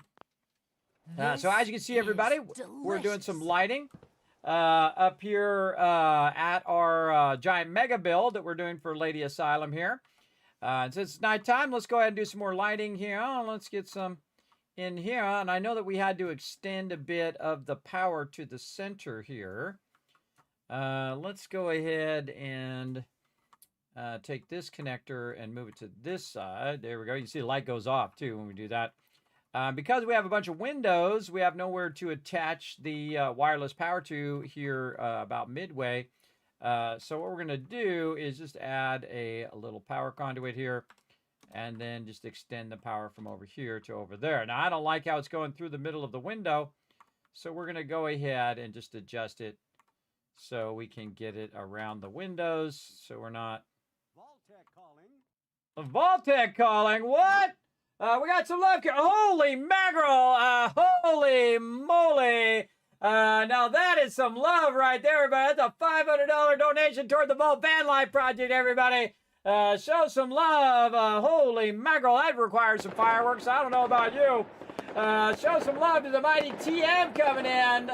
So as you can see, everybody, we're doing some lighting up here at our giant mega build that we're doing for Lady Asylum here. And since it's nighttime, let's go ahead and do some more lighting here. Let's get some in here, and I know that we had to extend a bit of the power to the center here. Let's go ahead and take this connector and move it to this side. There we go. You can see the light goes off too when we do that. Because we have a bunch of windows, we have nowhere to attach the wireless power to here about midway. So what we're going to do is just add a little power conduit here, and then just extend the power from over here to over there. Now, I don't like how it's going through the middle of the window, so we're going to go ahead and just adjust it so we can get it around the windows, so we're not... Vault-Tec calling. Vault-Tec calling? What? We got some love here. Holy mackerel! Holy moly! Now that is some love right there, everybody. That's a $500 donation toward the Vault Van Life Project, everybody. Show some love. Holy mackerel, that requires some fireworks. I don't know about you. Show some love to the mighty TM coming in.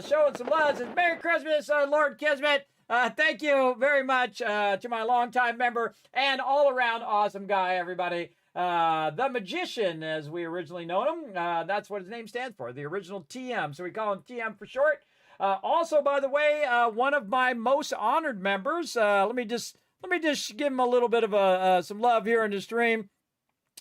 Showing some love. Says, Merry Christmas, Lord Kismet. Thank you very much to my longtime member and all-around awesome guy, everybody. The Magician, as we originally known him. That's what his name stands for, the original TM. So we call him TM for short. Also, by the way, one of my most honored members. Let me just give him a little bit of some love here in the stream.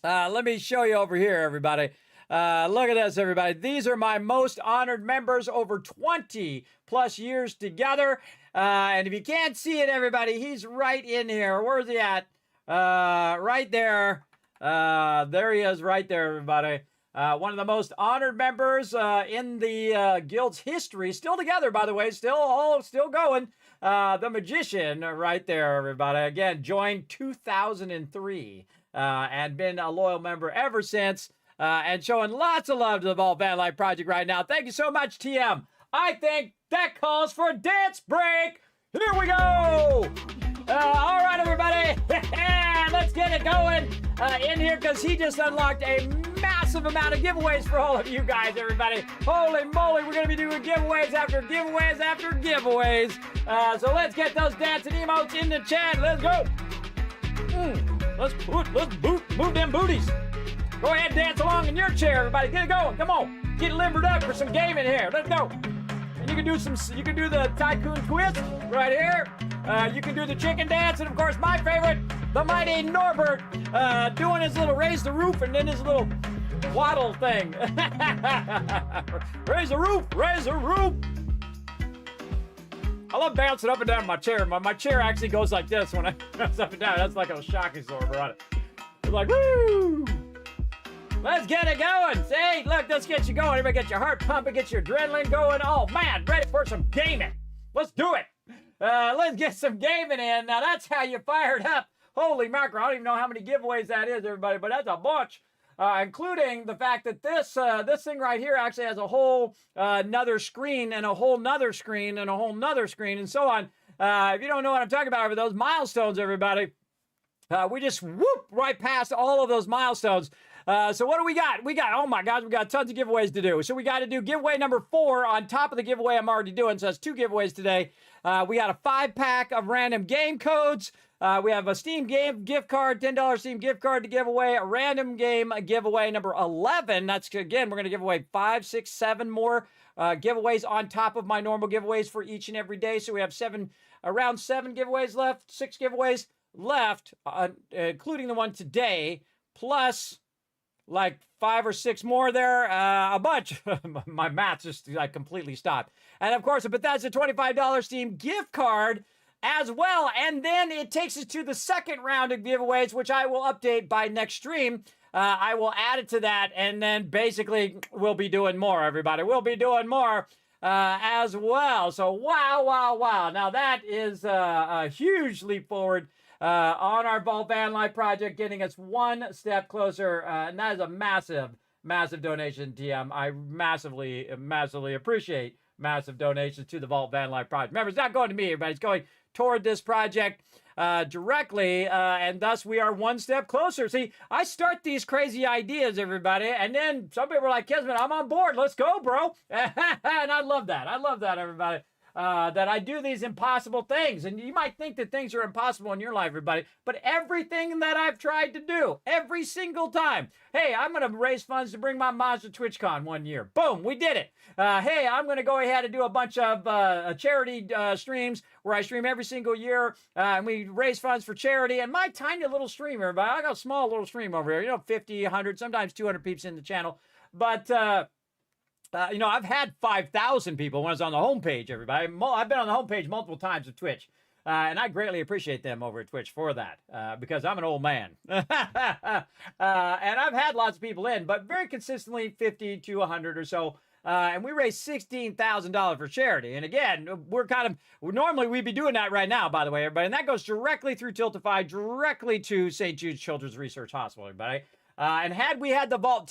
Let me show you over here, everybody. Look at this, everybody. These are my most honored members over 20 plus years together. And if you can't see it, everybody, he's right in here. Where's he at? Right there. There he is right there, everybody. One of the most honored members in the guild's history. Still together, by the way. Still going. The Magician right there, everybody. Again, joined 2003 and been a loyal member ever since. And showing lots of love to the Vault Van Life Project right now. Thank you so much, TM. I think that calls for a dance break. Here we go. All right, everybody. Let's get it going in here, because he just unlocked a massive amount of giveaways for all of you guys, everybody. Holy moly, we're going to be doing giveaways after giveaways after giveaways. So let's get those dancing emotes in the chat. Let's go. Let's move them booties. Go ahead and dance along in your chair, everybody. Get it going. Come on. Get limbered up for some gaming here. Let's go. And you can do the tycoon twist right here. You can do the chicken dance, and of course my favorite, the mighty Norbert, doing his little raise the roof and then his little waddle thing. Raise the roof, raise the roof. I love bouncing up and down my chair. My chair actually goes like this when I bounce up and down. That's like a shock absorber on it. It's like, woo! Let's get it going. See, look, this gets you going. Everybody get your heart pumping, get your adrenaline going. Oh, man, ready for some gaming. Let's do it. Let's get some gaming in. Now, that's how you fired up. Holy mackerel. I don't even know how many giveaways that is, everybody, but that's a bunch. Including the fact that this thing right here actually has a whole another screen and a whole nother screen and a whole nother screen and so on. If you don't know what I'm talking about over those milestones, everybody, we just whoop right past all of those milestones. So what do we got? Oh my gosh, we got tons of giveaways to do. So we got to do giveaway number 4 on top of the giveaway I'm already doing. So that's 2 giveaways today. We got a 5-pack of random game codes. We have a Steam game gift card, $10 Steam gift card to give away, a random game giveaway number 11. That's, again, we're going to give away 5, 6, 7 more giveaways on top of my normal giveaways for each and every day. So we have around 7 giveaways left, 6 giveaways left, including the one today, plus like 5 or 6 more there, a bunch. My math just like completely stopped. And of course, but that's a $25 Steam gift card as well. And then it takes us to the second round of giveaways, which I will update by next stream. I will add it to that, and then basically we'll be doing more, everybody. We'll be doing more as well. So wow. Now that is a huge leap forward on our Vault Van Life project, getting us one step closer. And that is a massive donation, TM. I massively appreciate massive donations to the Vault Van Life project. Remember, it's not going to me, everybody. It's going toward this project directly, and thus we are one step closer. See, I start these crazy ideas, everybody, and then some people are like, Kismet, I'm on board. Let's go, bro. And I love that. Everybody. That I do these impossible things. And you might think that things are impossible in your life, everybody, but everything that I've tried to do, every single time. Hey, I'm going to raise funds to bring my moms to TwitchCon one year. Boom, we did it. Hey, I'm going to go ahead and do a bunch of charity streams where I stream every single year, and we raise funds for charity. And my tiny little stream, everybody, I got a small little stream over here, 50, 100, sometimes 200 peeps in the channel. But, I've had 5,000 people when I was on the homepage, everybody. I've been on the homepage multiple times of Twitch, and I greatly appreciate them over at Twitch for that, because I'm an old man. And I've had lots of people in, but very consistently 50 to 100 or so. And we raised $16,000 for charity. And again, normally we'd be doing that right now, by the way, everybody. And that goes directly through Tiltify, directly to St. Jude's Children's Research Hospital, everybody. And had we had the Vault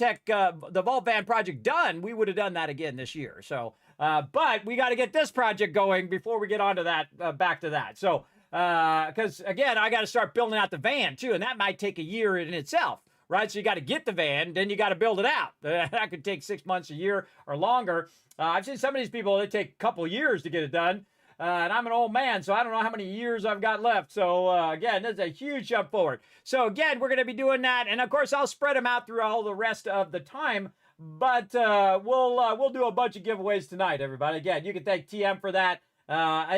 Van project done, we would have done that again this year. So, but we got to get this project going before we get onto that, back to that. So, because again, I got to start building out the van too, and that might take a year in itself, right? So you got to get the van, then you got to build it out. That could take 6 months, a year, or longer. I've seen some of these people, they take a couple years to get it done. And I'm an old man, so I don't know how many years I've got left. So, again, this is a huge jump forward. So, again, we're going to be doing that. And, of course, I'll spread them out through all the rest of the time. But we'll do a bunch of giveaways tonight, everybody. Again, you can thank TM for that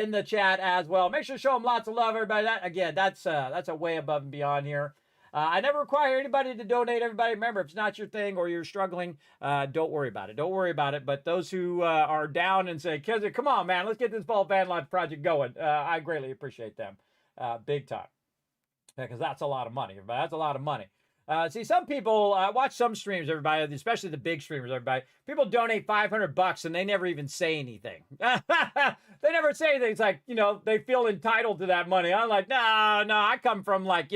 in the chat as well. Make sure to show them lots of love, everybody. That's a way above and beyond here. I never require anybody to donate, everybody. Remember, if it's not your thing or you're struggling, don't worry about it. Don't worry about it. But those who are down and say, Kismet, come on, man, let's get this Vault Van Life project going, I greatly appreciate them big time. Because that's a lot of money, everybody. That's a lot of money. See, some people watch some streams, everybody, especially the big streamers, everybody. People donate $500 and they never even say anything. They never say anything. It's like, they feel entitled to that money. I'm like, no, I come from like,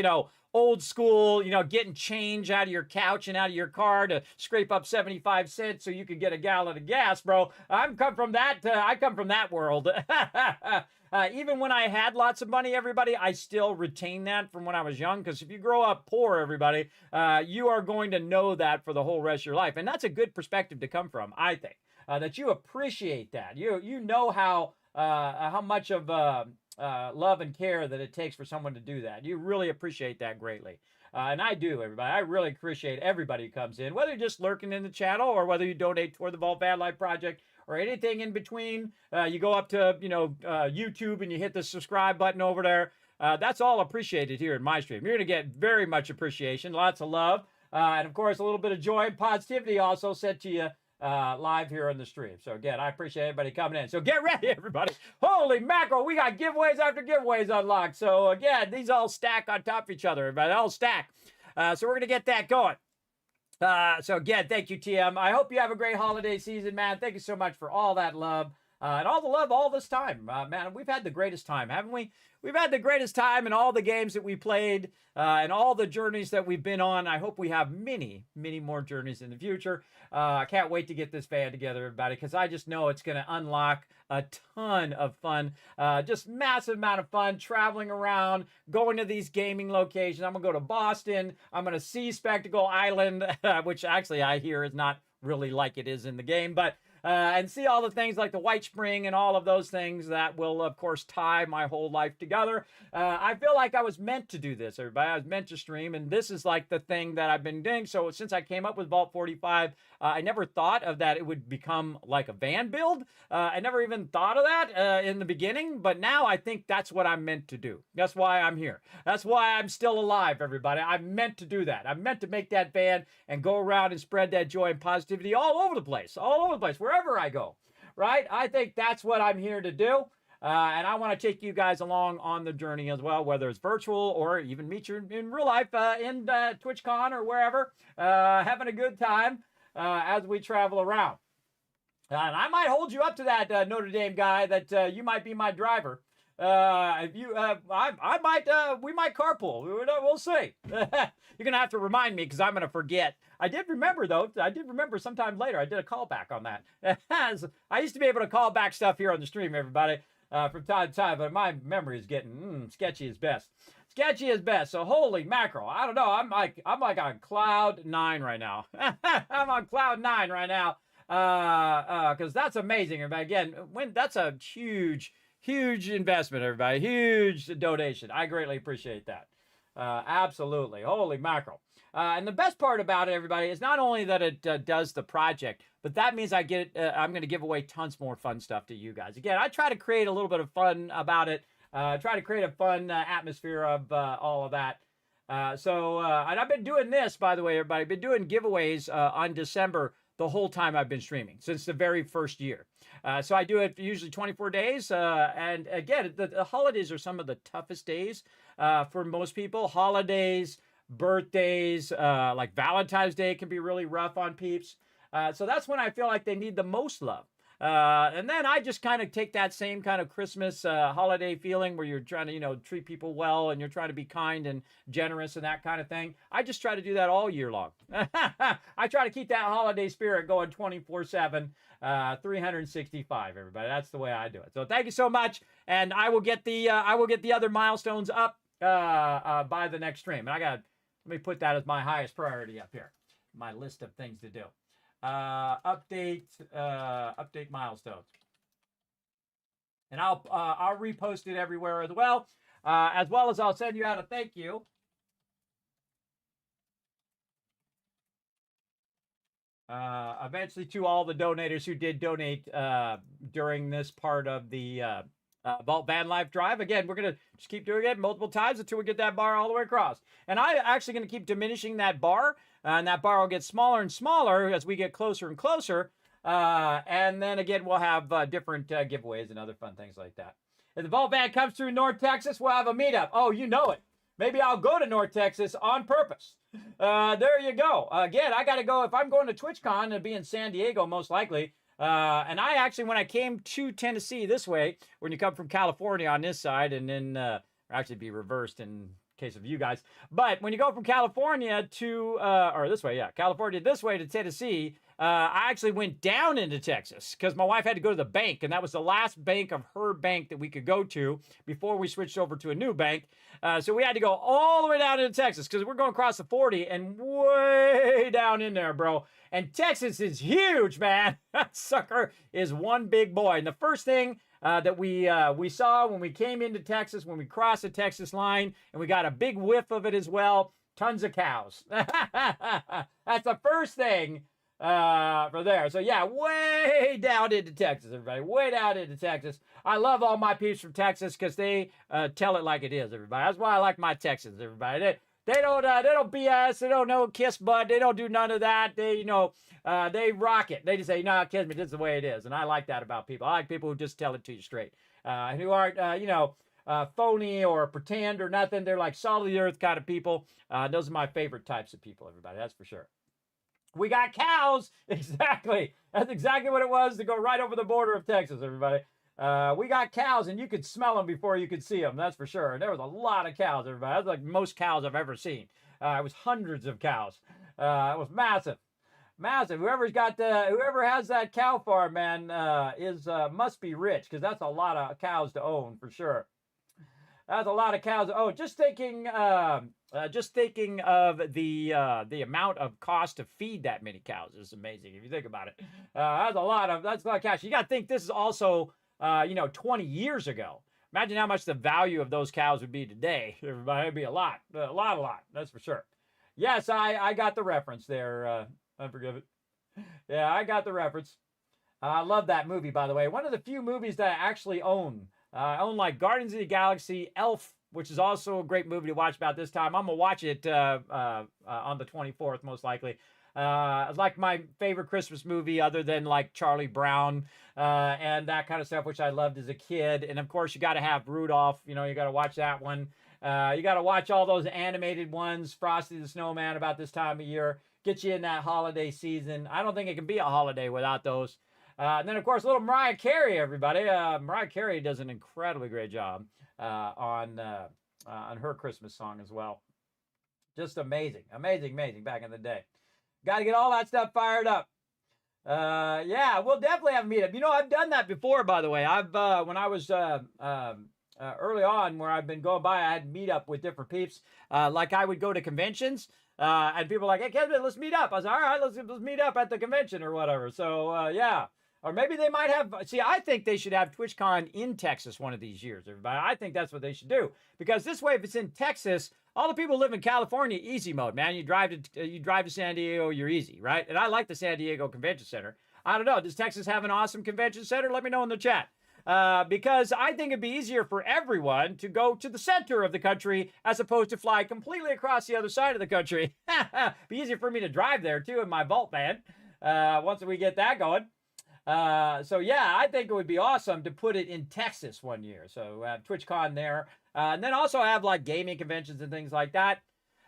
old school, getting change out of your couch and out of your car to scrape up 75 cents so you could get a gallon of gas, bro. I come from that world. Even when I had lots of money, everybody, I still retain that from when I was young. Because if you grow up poor, everybody, you are going to know that for the whole rest of your life. And that's a good perspective to come from, I think. That you appreciate that. You know how much of love and care that it takes for someone to do that. You really appreciate that greatly. And I do, everybody. I really appreciate everybody who comes in, whether you're just lurking in the channel or whether you donate toward the Vault Van Life project or anything in between. You go up to, YouTube and you hit the subscribe button over there. That's all appreciated here in my stream. You're going to get very much appreciation, lots of love, and of course, a little bit of joy and positivity also sent to you live here on the stream. So again, I appreciate everybody coming in. So get ready, everybody. Holy mackerel, we got giveaways after giveaways unlocked. So again, these all stack on top of each other, everybody. They all stack. So we're going to get that going. So again, thank you, TM. I hope you have a great holiday season, man. Thank you so much for all that love. And all the love all this time. Man, we've had the greatest time, haven't we? We've had the greatest time in all the games that we played and all the journeys that we've been on. I hope we have many, many more journeys in the future. I can't wait to get this van together, everybody, because I just know it's going to unlock a ton of fun. Just massive amount of fun traveling around, going to these gaming locations. I'm going to go to Boston. I'm going to see Spectacle Island, which actually I hear is not really like it is in the game, but and see all the things like the White Spring and all of those things that will, of course, tie my whole life together. I feel like I was meant to do this, everybody. I was meant to stream, and this is like the thing that I've been doing. So since I came up with Vault 45, I never thought of that it would become like a van build. I never even thought of that in the beginning, but now I think that's what I'm meant to do. That's why I'm here. That's why I'm still alive, everybody. I'm meant to do that. I'm meant to make that van and go around and spread that joy and positivity all over the place, wherever I go, right? I think that's what I'm here to do. And I want to take you guys along on the journey as well, whether it's virtual or even meet you in real life in TwitchCon or wherever, having a good time as we travel around. And I might hold you up to that Notre Dame guy that you might be my driver. If you, I might, we might carpool. We'll see. You're gonna have to remind me because I'm gonna forget. I did remember though. I did remember sometime later. I did a callback on that. I used to be able to call back stuff here on the stream, everybody, from time to time, but my memory is getting sketchy as best. Sketchy as best. So holy mackerel. I don't know. I'm like on cloud 9 right now. I'm on cloud 9 right now. Because that's amazing. Everybody, again, that's a huge investment, everybody. Huge donation. I greatly appreciate that. Absolutely. Holy mackerel. And the best part about it, everybody, is not only that it does the project, but that means I'm going to give away tons more fun stuff to you guys. Again, I try to create a little bit of fun about it. Try to create a fun atmosphere of all of that. And I've been doing this, by the way, everybody. I've been doing giveaways on December the whole time I've been streaming, since the very first year. So I do it usually 24 days. And again, the holidays are some of the toughest days for most people. Holidays, birthdays, like Valentine's Day can be really rough on peeps. So that's when I feel like they need the most love. And then I just kind of take that same kind of Christmas holiday feeling where you're trying to, treat people well and you're trying to be kind and generous and that kind of thing. I just try to do that all year long. I try to keep that holiday spirit going 24/7, 365, everybody. That's the way I do it. So thank you so much. And I will get the other milestones up by the next stream. And let me put that as my highest priority up here, my list of things to do. Update milestones, and I'll repost it everywhere as well as I'll send you out a thank you. Eventually to all the donators who did donate during this part of the Vault Van Life Drive. Again, we're going to just keep doing it multiple times until we get that bar all the way across. And I'm actually going to keep diminishing that bar, and that bar will get smaller and smaller as we get closer and closer. And then again, we'll have different giveaways and other fun things like that. If the Vault Van comes through North Texas, we'll have a meetup. Oh, you know it. Maybe I'll go to North Texas on purpose. There you go. Again, I got to go. If I'm going to TwitchCon, it'll be in San Diego most likely. And I actually, when I came to Tennessee this way, when you come from California on this side, and then actually be reversed in case of you guys. But when you go from California to, or this way, yeah, California this way to Tennessee, I actually went down into Texas because my wife had to go to the bank, and that was the last bank of her bank that we could go to before we switched over to a new bank. So we had to go all the way down into Texas because we're going across the 40 and way down in there, bro. And Texas is huge, man. That sucker is one big boy. And the first thing that we saw when we came into Texas, when we crossed the Texas line, and we got a big whiff of it as well, tons of cows. That's the first thing for there. So yeah, way down into Texas, everybody. Way down into Texas. I love all my peeps from Texas because they tell it like it is, everybody. That's why I like my Texans, everybody. They don't BS. They don't know kiss butt. They don't do none of that. They they rock it. They just say, "No, Kismet, this is the way it is," and I like that about people. I like people who just tell it to you straight, who aren't phony or pretend or nothing. They're like solid of the earth kind of people. Those are my favorite types of people, everybody. That's for sure. We got cows. Exactly. That's exactly what it was to go right over the border of Texas, everybody. We got cows, and you could smell them before you could see them. That's for sure. And there was a lot of cows, everybody. That was like most cows I've ever seen. It was hundreds of cows. It was massive. Massive. Whoever has that cow farm, man, must be rich, because that's a lot of cows to own for sure. That's a lot of cows. Oh, just thinking of the amount of cost to feed that many cows is amazing if you think about it. That's a lot of cash. You got to think this is also 20 years ago. Imagine how much the value of those cows would be today. Everybody, it'd be a lot. That's for sure. Yes, I got the reference there. Unforgive it. Yeah, I got the reference. I love that movie, by the way. One of the few movies that I actually own. I own like Guardians of the Galaxy, Elf, which is also a great movie to watch about this time. I'm going to watch it on the 24th, most likely. It's like my favorite Christmas movie other than like Charlie Brown and that kind of stuff, which I loved as a kid. And of course, you got to have Rudolph. You got to watch that one. You got to watch all those animated ones, Frosty the Snowman about this time of year. Get you in that holiday season. I don't think it can be a holiday without those. And then, of course, little Mariah Carey, everybody. Mariah Carey does an incredibly great job on her Christmas song as well. Just amazing back in the day. Got to get all that stuff fired up. Yeah, we'll definitely have a meetup. I've done that before, by the way. When I was early on, where I've been going by, I had meetup with different peeps. Like I would go to conventions. And people were like, hey, Kismet, let's meet up. I was like, all right, let's meet up at the convention or whatever. So, yeah. Or maybe they might have, I think they should have TwitchCon in Texas one of these years, everybody. I think that's what they should do. Because this way, if it's in Texas, all the people who live in California, easy mode, man. You drive to San Diego, you're easy, right? And I like the San Diego Convention Center. I don't know, does Texas have an awesome convention center? Let me know in the chat. Because I think it'd be easier for everyone to go to the center of the country as opposed to fly completely across the other side of the country. Be easier for me to drive there, too, in my Volt van, once we get that going. So, yeah, I think it would be awesome to put it in Texas one year. So, TwitchCon there. And then also have, like, gaming conventions and things like that.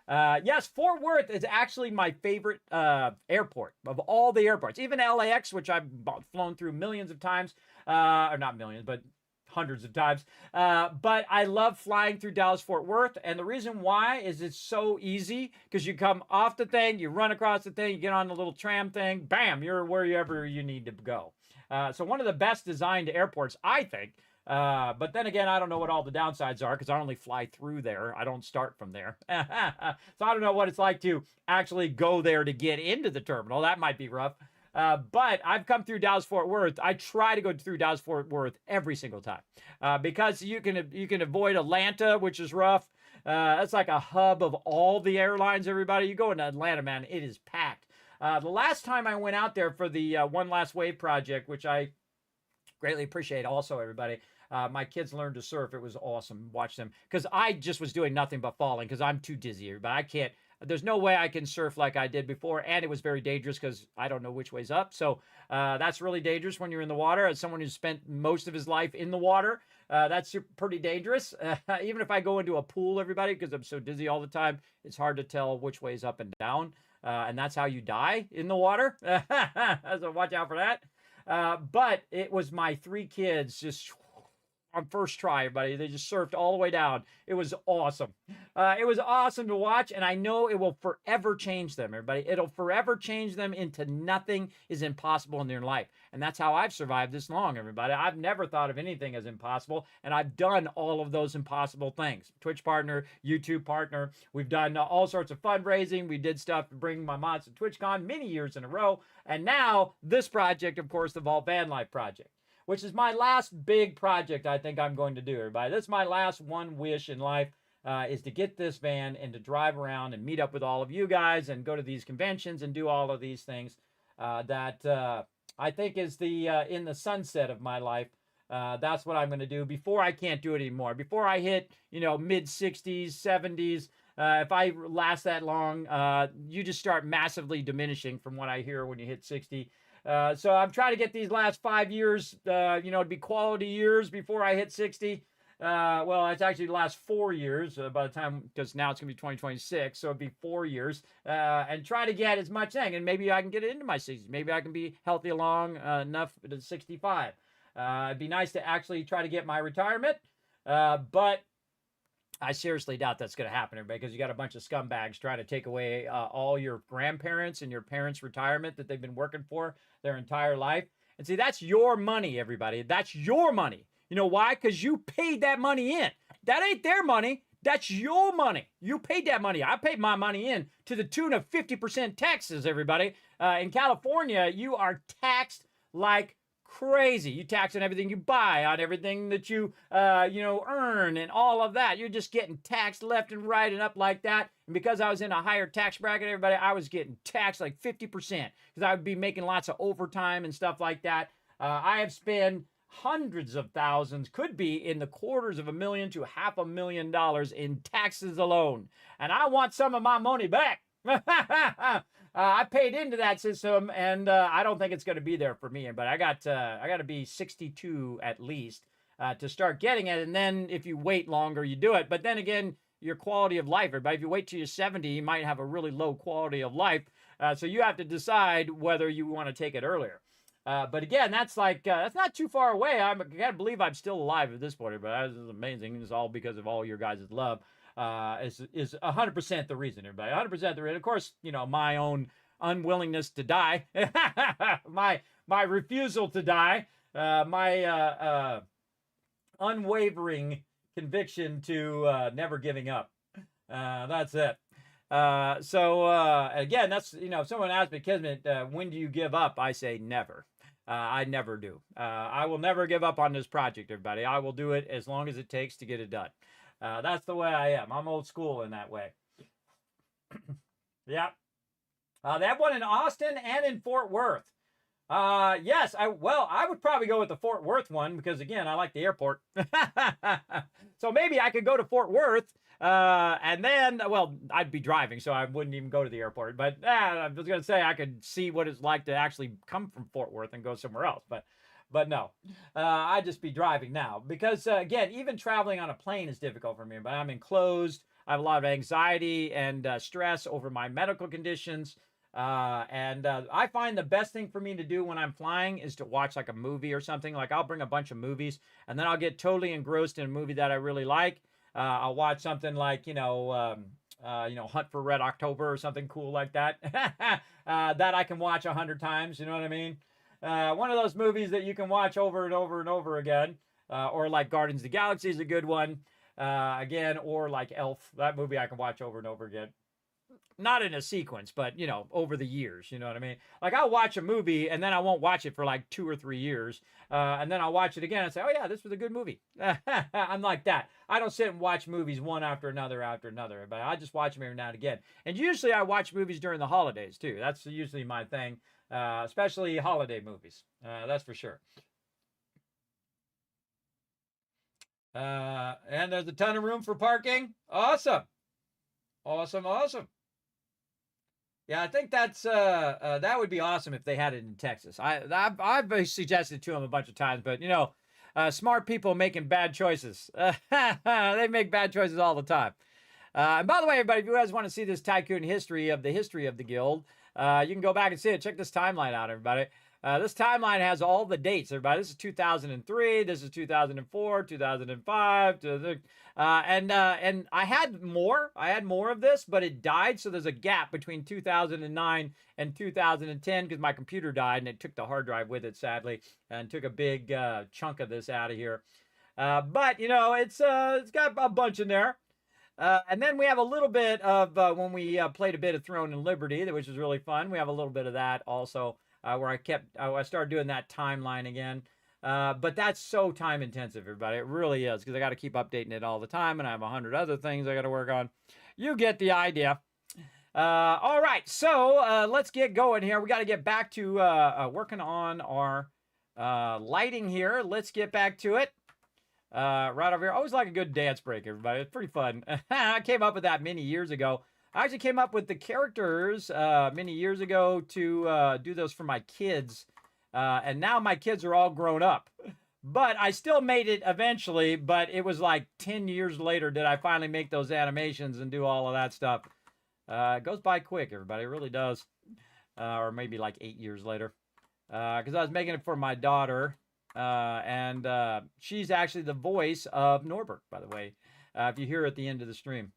Yes, Fort Worth is actually my favorite airport of all the airports. Even LAX, which I've flown through millions of times. Or not millions, but hundreds of times. But I love flying through Dallas-Fort Worth. And the reason why is it's so easy, because you come off the thing, you run across the thing, you get on the little tram thing, bam, you're wherever you need to go. So one of the best designed airports, I think. But then again, I don't know what all the downsides are, because I only fly through there. I don't start from there. So I don't know what it's like to actually go there to get into the terminal. That might be rough. But I've come through Dallas-Fort Worth. I try to go through Dallas-Fort Worth every single time because you can avoid Atlanta, which is rough. That's like a hub of all the airlines, everybody. You go into Atlanta, man, it is packed. The last time I went out there for the One Last Wave project, which I greatly appreciate also, everybody. My kids learned to surf. It was awesome. Watch them. Because I just was doing nothing but falling because I'm too dizzy, everybody. I can't. There's no way I can surf like I did before, and it was very dangerous because I don't know which way's up. So that's really dangerous when you're in the water. As someone who's spent most of his life in the water, that's pretty dangerous. Even if I go into a pool, everybody, because I'm so dizzy all the time, it's hard to tell which way's up and down. And that's how you die in the water. So watch out for that. But it was my 3 kids just on first try, everybody. They just surfed all the way down. It was awesome. It was awesome to watch, and I know it will forever change them, everybody. It'll forever change them into nothing is impossible in their life. And that's how I've survived this long, everybody. I've never thought of anything as impossible, and I've done all of those impossible things. Twitch partner, YouTube partner. We've done all sorts of fundraising. We did stuff to bring my mods to TwitchCon many years in a row. And now this project, of course, the Vault Van Life project, which is my last big project I think I'm going to do, everybody. That's my last one wish in life, is to get this van and to drive around and meet up with all of you guys and go to these conventions and do all of these things that I think is the in the sunset of my life. That's what I'm going to do before I can't do it anymore. Before I hit, mid-60s, 70s, if I last that long, you just start massively diminishing from what I hear when you hit 60. So I'm trying to get these last 5 years, to be quality years before I hit 60. Well, it's actually the last 4 years by the time, because now it's going to be 2026, so it'd be 4 years, and try to get as much thing, and maybe I can get it into my 60s. Maybe I can be healthy long enough to 65. It'd be nice to actually try to get my retirement, but I seriously doubt that's going to happen, everybody, because you got a bunch of scumbags trying to take away all your grandparents and your parents' retirement that they've been working for their entire life. And see, that's your money, everybody. That's your money. You know why? Because you paid that money in. That ain't their money. That's your money. You paid that money. I paid my money in to the tune of 50% taxes, everybody. In California, you are taxed like crazy. You tax on everything you buy, on everything that you earn, and all of that. You're just getting taxed left and right and up like that. And because I was in a higher tax bracket, everybody, I was getting taxed like 50% because I would be making lots of overtime and stuff like that. I have spent hundreds of thousands, could be in the quarters of $1,000,000 to $500,000 in taxes alone. And I want some of my money back. I paid into that system, and I don't think it's going to be there for me. But I got to be 62 at least to start getting it. And then if you wait longer, you do it. But then again, your quality of life, everybody, if you wait till you're 70, you might have a really low quality of life. So you have to decide whether you want to take it earlier. But again, that's not too far away. I gotta believe I'm still alive at this point, but this is amazing. It's all because of all your guys' love. Is 100% the reason, everybody. 100% the reason. Of course, my own unwillingness to die, my refusal to die, my unwavering conviction to never giving up. That's it. Again, that's, if someone asks me, Kismet, when do you give up? I say never. I never do. I will never give up on this project, everybody. I will do it as long as it takes to get it done. That's the way I am. I'm old school in that way. Yeah. They have one in Austin and in Fort Worth. Yes, I would probably go with the Fort Worth one because, again, I like the airport. So maybe I could go to Fort Worth, and then, I'd be driving, so I wouldn't even go to the airport. But I was going to say I could see what it's like to actually come from Fort Worth and go somewhere else. But no, I'd just be driving now because, again, even traveling on a plane is difficult for me. But I'm enclosed. I have a lot of anxiety and stress over my medical conditions. I find the best thing for me to do when I'm flying is to watch like a movie or something. Like I'll bring a bunch of movies and then I'll get totally engrossed in a movie that I really like. I'll watch something like, Hunt for Red October or something cool like that, that I can watch 100 times. You know what I mean? One of those movies that you can watch over and over and over again, or like Guardians of the Galaxy is a good one, again, or like Elf, that movie I can watch over and over again. Not in a sequence, but, over the years, you know what I mean? Like, I'll watch a movie, and then I won't watch it for, like, 2 or 3 years, and then I'll watch it again and say, oh, yeah, this was a good movie. I'm like that. I don't sit and watch movies one after another, but I just watch them every now and again. And usually I watch movies during the holidays, too. That's usually my thing, especially holiday movies. That's for sure. And there's a ton of room for parking. Awesome. Awesome. Yeah, I think that's that would be awesome if they had it in Texas. I've suggested to them a bunch of times, but smart people making bad choices. They make bad choices all the time. And by the way, everybody, if you guys want to see this tycoon history of the guild, you can go back and see it. Check this timeline out, everybody. This timeline has all the dates, everybody. This is 2003. This is 2004, 2005. And I had more. I had more of this, but it died. So there's a gap between 2009 and 2010 because my computer died and it took the hard drive with it, sadly, and took a big chunk of this out of here. But it's got a bunch in there. And then we have a little bit of when we played a bit of Throne and Liberty, which was really fun. We have a little bit of that also. Where I started doing that timeline again. But that's so time intensive, everybody. It really is, because I got to keep updating it all the time, and I have 100 other things I got to work on. You get the idea. All right, so let's get going here. We got to get back to working on our lighting here. Let's get back to it. Right over here. Always like a good dance break, everybody. It's pretty fun. I came up with that many years ago. I actually came up with the characters many years ago to do those for my kids. And now my kids are all grown up. But I still made it eventually, but it was like 10 years later did I finally make those animations and do all of that stuff. It goes by quick, everybody. It really does. Or maybe like 8 years later. Because I was making it for my daughter. And she's actually the voice of Norbert, by the way. If you hear at the end of the stream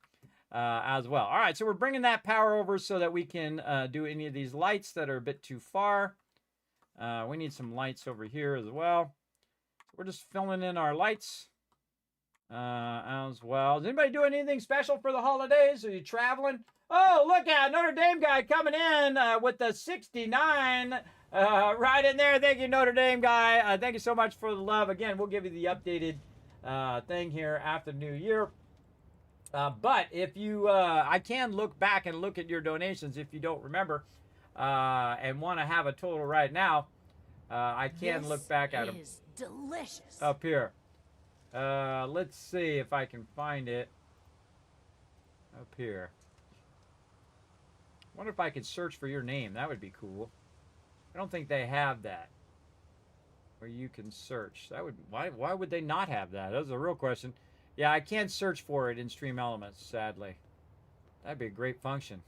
as well. All right, so we're bringing that power over so that we can do any of these lights that are a bit too far. We need some lights over here as well. We're just filling in our lights as well. Is anybody doing anything special for the holidays? Are you traveling? Oh, look at Notre Dame guy coming in with the 69 right in there. Thank you, Notre Dame guy. Thank you so much for the love. Again, we'll give you the updated thing here after New Year. But if you, I can look back and look at your donations if you don't remember and want to have a total right now. I can look back at them. Delicious. Up here. Let's see if I can find it. Up here. Wonder if I could search for your name. That would be cool. I don't think they have that. Where you can search. That would why would they not have that? That's a real question. Yeah, I can't search for it in Stream Elements, sadly. That'd be a great function.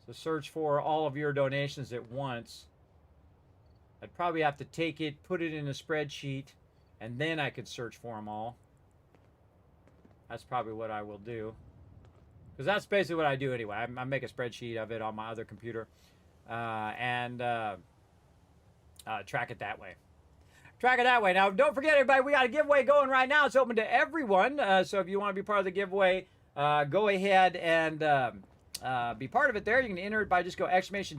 So search for all of your donations at once. I'd probably have to take it, put it in a spreadsheet, and then I could search for them all. That's probably what I will do. Because that's basically what I do anyway. I make a spreadsheet of it on my other computer and track it that way. Track it that way. Now, don't forget, everybody, we got a giveaway going right now. It's open to everyone. So if you want to be part of the giveaway, go ahead and be part of it there. You can enter it by just go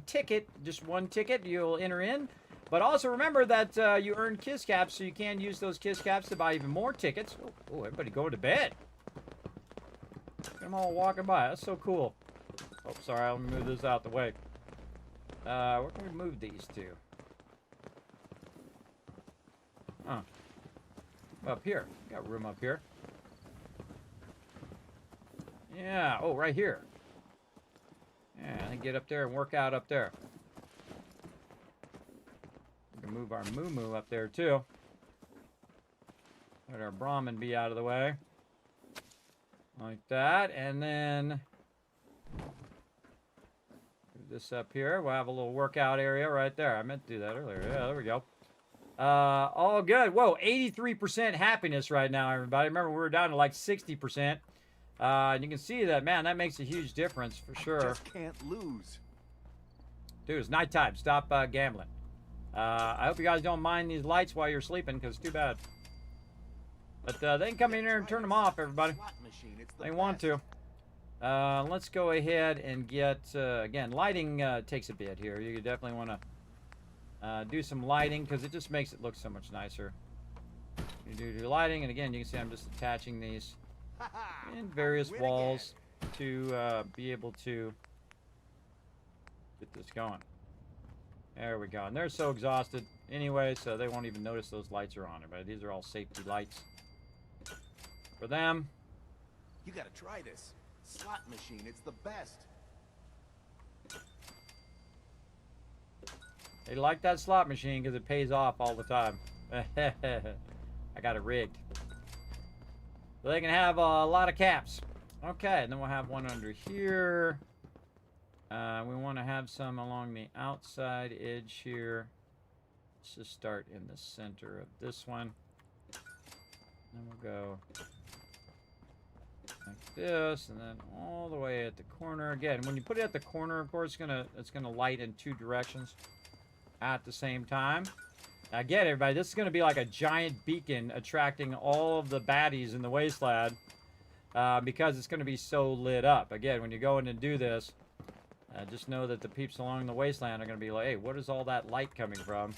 !ticket, just one ticket you'll enter in. But also remember that you earn Kiss Caps, so you can use those Kiss Caps to buy even more tickets. Oh, everybody going to bed. Look at them all walking by. That's so cool. Oh, sorry. Let me move this out the way. Where can we move these to? Huh. Up here. Got room up here. Yeah. Oh, right here. Yeah, I can get up there and work out up there. We can move our moo-moo up there, too. Let our Brahmin be out of the way. Like that. And then move this up here. We'll have a little workout area right there. I meant to do that earlier. Yeah, there we go. All good. Whoa, 83% happiness right now, everybody. Remember, we were down to like 60%. And you can see that, man, that makes a huge difference for sure. Just can't lose. Dude, it's nighttime. Stop gambling. I hope you guys don't mind these lights while you're sleeping, because it's too bad. But they can come in here and turn them off, everybody. They want to. Let's go ahead and get, again, lighting takes a bit here. You definitely want to do some lighting, because it just makes it look so much nicer. You do lighting, and again, you can see I'm just attaching these in various walls to be able to get this going. There we go. And they're so exhausted anyway, so they won't even notice those lights are on. But these are all safety lights for them. You gotta try this slot machine. It's the best. They like that slot machine because it pays off all the time. I got it rigged. So they can have a lot of caps. Okay, and then we'll have one under here. We want to have some along the outside edge here. Let's just start in the center of this one. Then we'll go like this, and then all the way at the corner. Again, when you put it at the corner, of course, it's gonna light in two directions at the same time. Now, again, everybody, this is gonna be like a giant beacon attracting all of the baddies in the wasteland because it's gonna be so lit up. Again, when you go in and do this, just know that the peeps along the wasteland are gonna be like, hey, what is all that light coming from?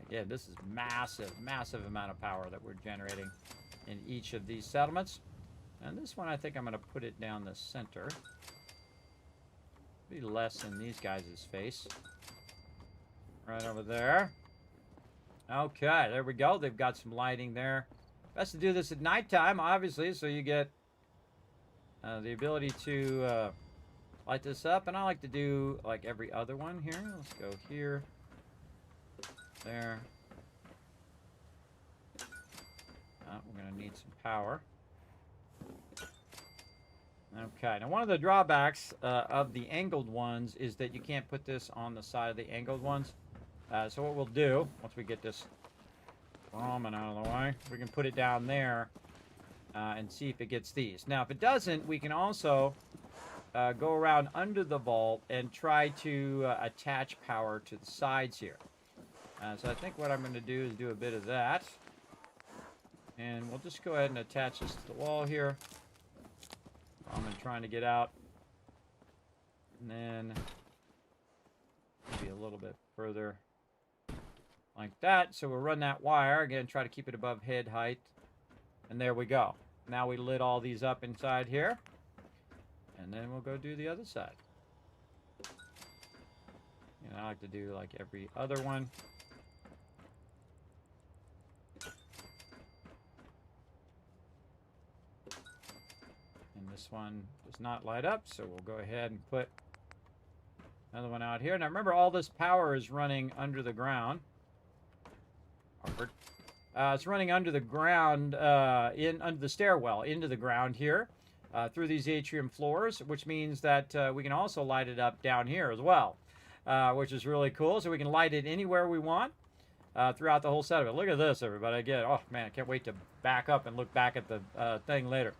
Again, this is massive, massive amount of power that we're generating in each of these settlements. And this one, I think I'm going to put it down the center. Be less in these guys' face. Right over there. Okay, there we go. They've got some lighting there. Best to do this at nighttime, obviously, so you get the ability to light this up. And I like to do like every other one here. Let's go here. There. need some power. Okay, now one of the drawbacks of the angled ones is that you can't put this on the side of the angled ones. So what we'll do, once we get this ramen out of the way, we can put it down there and see if it gets these. Now, if it doesn't, we can also go around under the vault and try to attach power to the sides here. So I think what I'm going to do is do a bit of that. And we'll just go ahead and attach this to the wall here. I'm trying to get out. And then maybe a little bit further like that. So we'll run that wire. Again, try to keep it above head height. And there we go. Now we lit all these up inside here. And then we'll go do the other side. And I like to do like every other one. And this one does not light up, so we'll go ahead and put another one out here. Now remember, all this power is running under the ground. It's running under the ground, under the stairwell, into the ground here, through these atrium floors, which means that we can also light it up down here as well, which is really cool. So we can light it anywhere we want throughout the whole set of it. Look at this, everybody. Again, oh man, I can't wait to back up and look back at the thing later.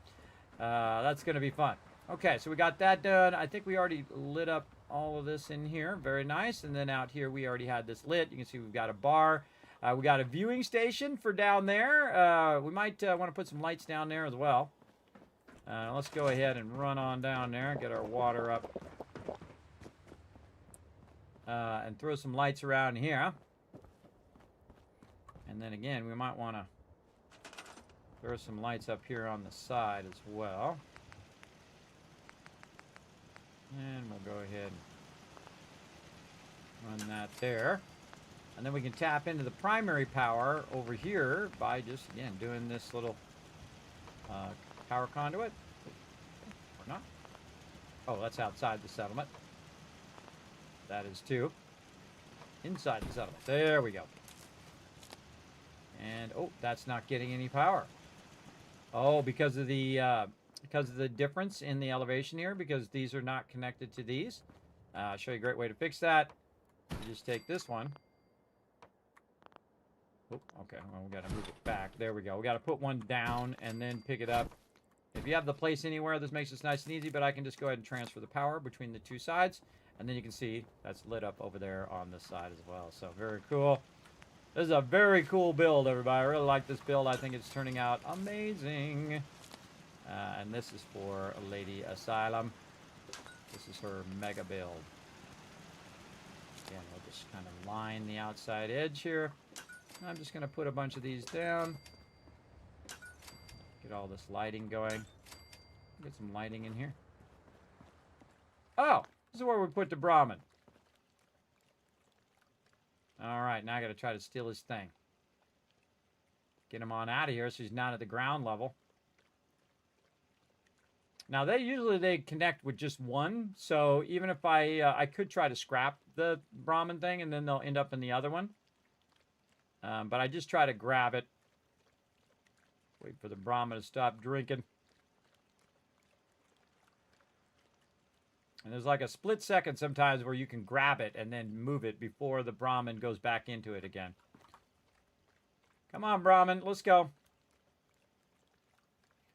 That's going to be fun. Okay, so we got that done. I think we already lit up all of this in here. Very nice. And then out here, we already had this lit. You can see we've got a bar. We got a viewing station for down there. We might want to put some lights down there as well. Let's go ahead and run on down there and get our water up. And throw some lights around here. And then again, we might want to throw some lights up here on the side as well. And we'll go ahead and run that there. And then we can tap into the primary power over here by just, again, doing this little power conduit. Or not. Oh, that's outside the settlement. That is too. Inside the settlement. There we go. And, oh, that's not getting any power. Oh, because of the difference in the elevation here, because these are not connected to these. I'll show you a great way to fix that. You just take this one. Oh, okay, well, we got to move it back. There we go. We got to put one down and then pick it up. If you have the place anywhere, this makes this nice and easy, but I can just go ahead and transfer the power between the two sides. And then you can see that's lit up over there on this side as well. So very cool. This is a very cool build, everybody. I really like this build. I think it's turning out amazing. And this is for Lady Asylum. This is her mega build. Again, we'll just kind of line the outside edge here. I'm just going to put a bunch of these down. Get all this lighting going. Get some lighting in here. Oh, this is where we put the Brahmin. All right, now I got to try to steal his thing. Get him on out of here so he's not at the ground level. Now, they connect with just one, so even if I could try to scrap the Brahmin thing, and then they'll end up in the other one. But I just try to grab it. Wait for the Brahmin to stop drinking. And there's like a split second sometimes where you can grab it and then move it before the Brahmin goes back into it again. Come on, Brahmin, let's go.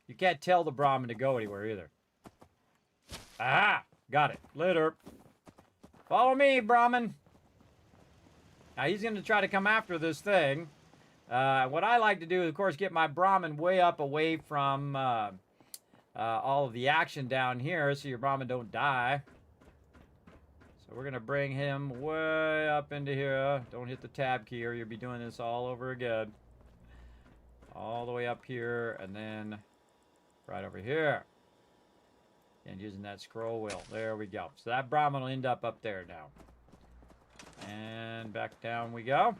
You can't tell the Brahmin to go anywhere either. Aha! Got it. Later. Follow me, Brahmin. Now, he's going to try to come after this thing. What I like to do is, of course, get my Brahmin way up away from all of the action down here so your Brahmin don't die. So we're going to bring him way up into here. Don't hit the tab key or you'll be doing this all over again. All the way up here and then right over here. And using that scroll wheel. There we go. So that Brahmin will end up there now. And back down we go.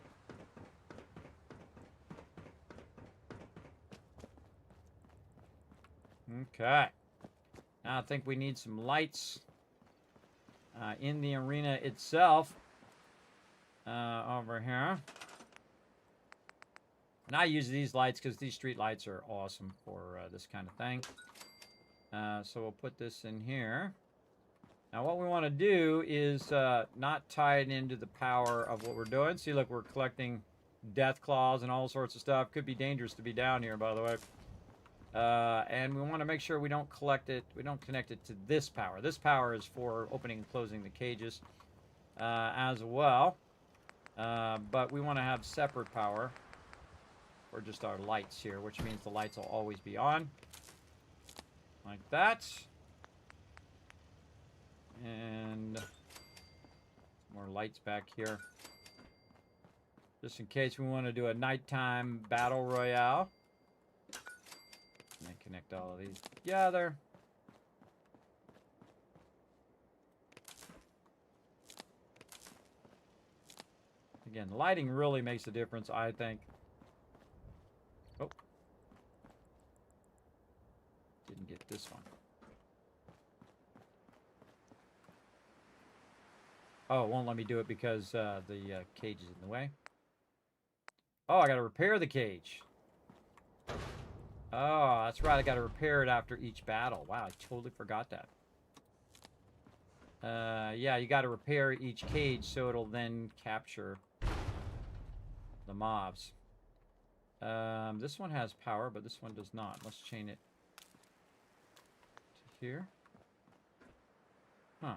Okay. Now I think we need some lights in the arena itself. Over here. And I use these lights because these street lights are awesome for this kind of thing. So we'll put this in here. Now what we want to do is not tie it into the power of what we're doing. See, look, we're collecting death claws and all sorts of stuff. Could be dangerous to be down here, by the way. And we want to make sure we don't collect it, we don't connect it to this power. This power is for opening and closing the cages as well. But we want to have separate power for just our lights here, which means the lights will always be on. Like that. And more lights back here. Just in case we want to do a nighttime battle royale. And then connect all of these together. Again, lighting really makes a difference, I think. Oh. Didn't get this one. Oh, it won't let me do it because the cage is in the way. Oh, I got to repair the cage. Oh, that's right. I got to repair it after each battle. Wow, I totally forgot that. Yeah, you got to repair each cage so it'll then capture the mobs. This one has power, but this one does not. Let's chain it to here. Huh.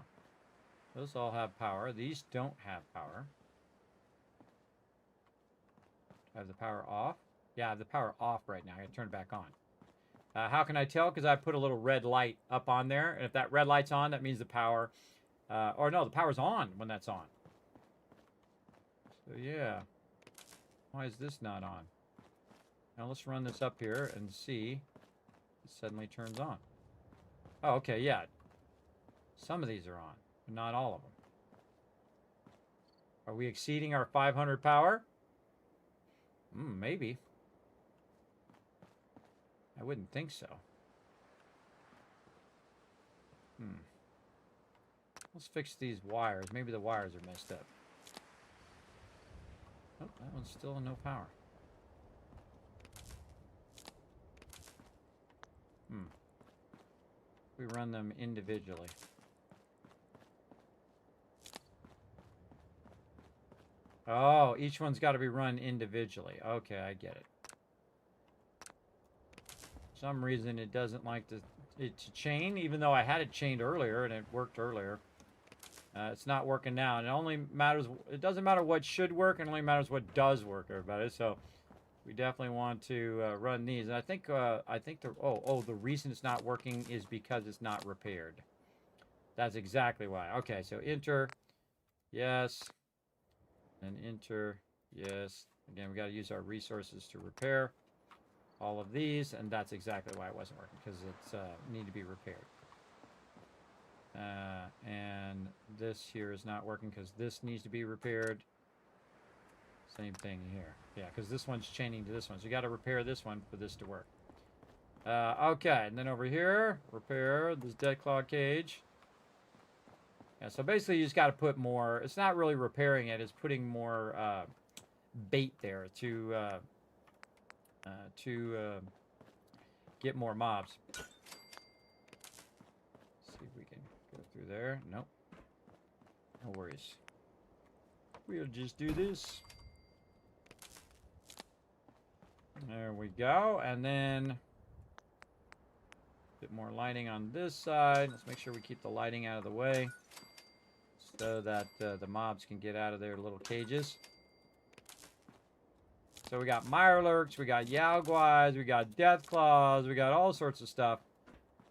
Those all have power. These don't have power. Do I have the power off? Yeah, I have the power off right now. I gotta turn it back on. How can I tell? Because I put a little red light up on there. And if that red light's on, that means the power... or no, the power's on when that's on. So yeah. Why is this not on? Now let's run this up here and see. It suddenly turns on. Oh, okay, yeah. Some of these are on, but not all of them. Are we exceeding our 500 power? Maybe. I wouldn't think so. Let's fix these wires. Maybe the wires are messed up. Oh, that one's still no power. We run them individually. Oh, each one's got to be run individually. Okay, I get it. For some reason it doesn't like it to chain, even though I had it chained earlier and it worked earlier. It's not working now, and it only matters. It doesn't matter what should work, it only matters what does work, everybody. So we definitely want to run these. And I think the reason it's not working is because it's not repaired. That's exactly why. Okay, so enter, yes, and enter, yes. Again, we got to use our resources to repair all of these, and that's exactly why it wasn't working, because it's need to be repaired. And this here is not working because this needs to be repaired. Same thing here. Yeah, because this one's chaining to this one. So you got to repair this one for this to work. Okay, and then over here, repair this dead claw cage. Yeah, so basically you just got to put more. It's not really repairing it. It's putting more bait there to get more mobs. See if we can go through there. Nope. No worries. We'll just do this. There we go. And then a bit more lighting on this side. Let's make sure we keep the lighting out of the way so that the mobs can get out of their little cages. So we got Mirelurks, we got Yaoguais, we got Deathclaws, we got all sorts of stuff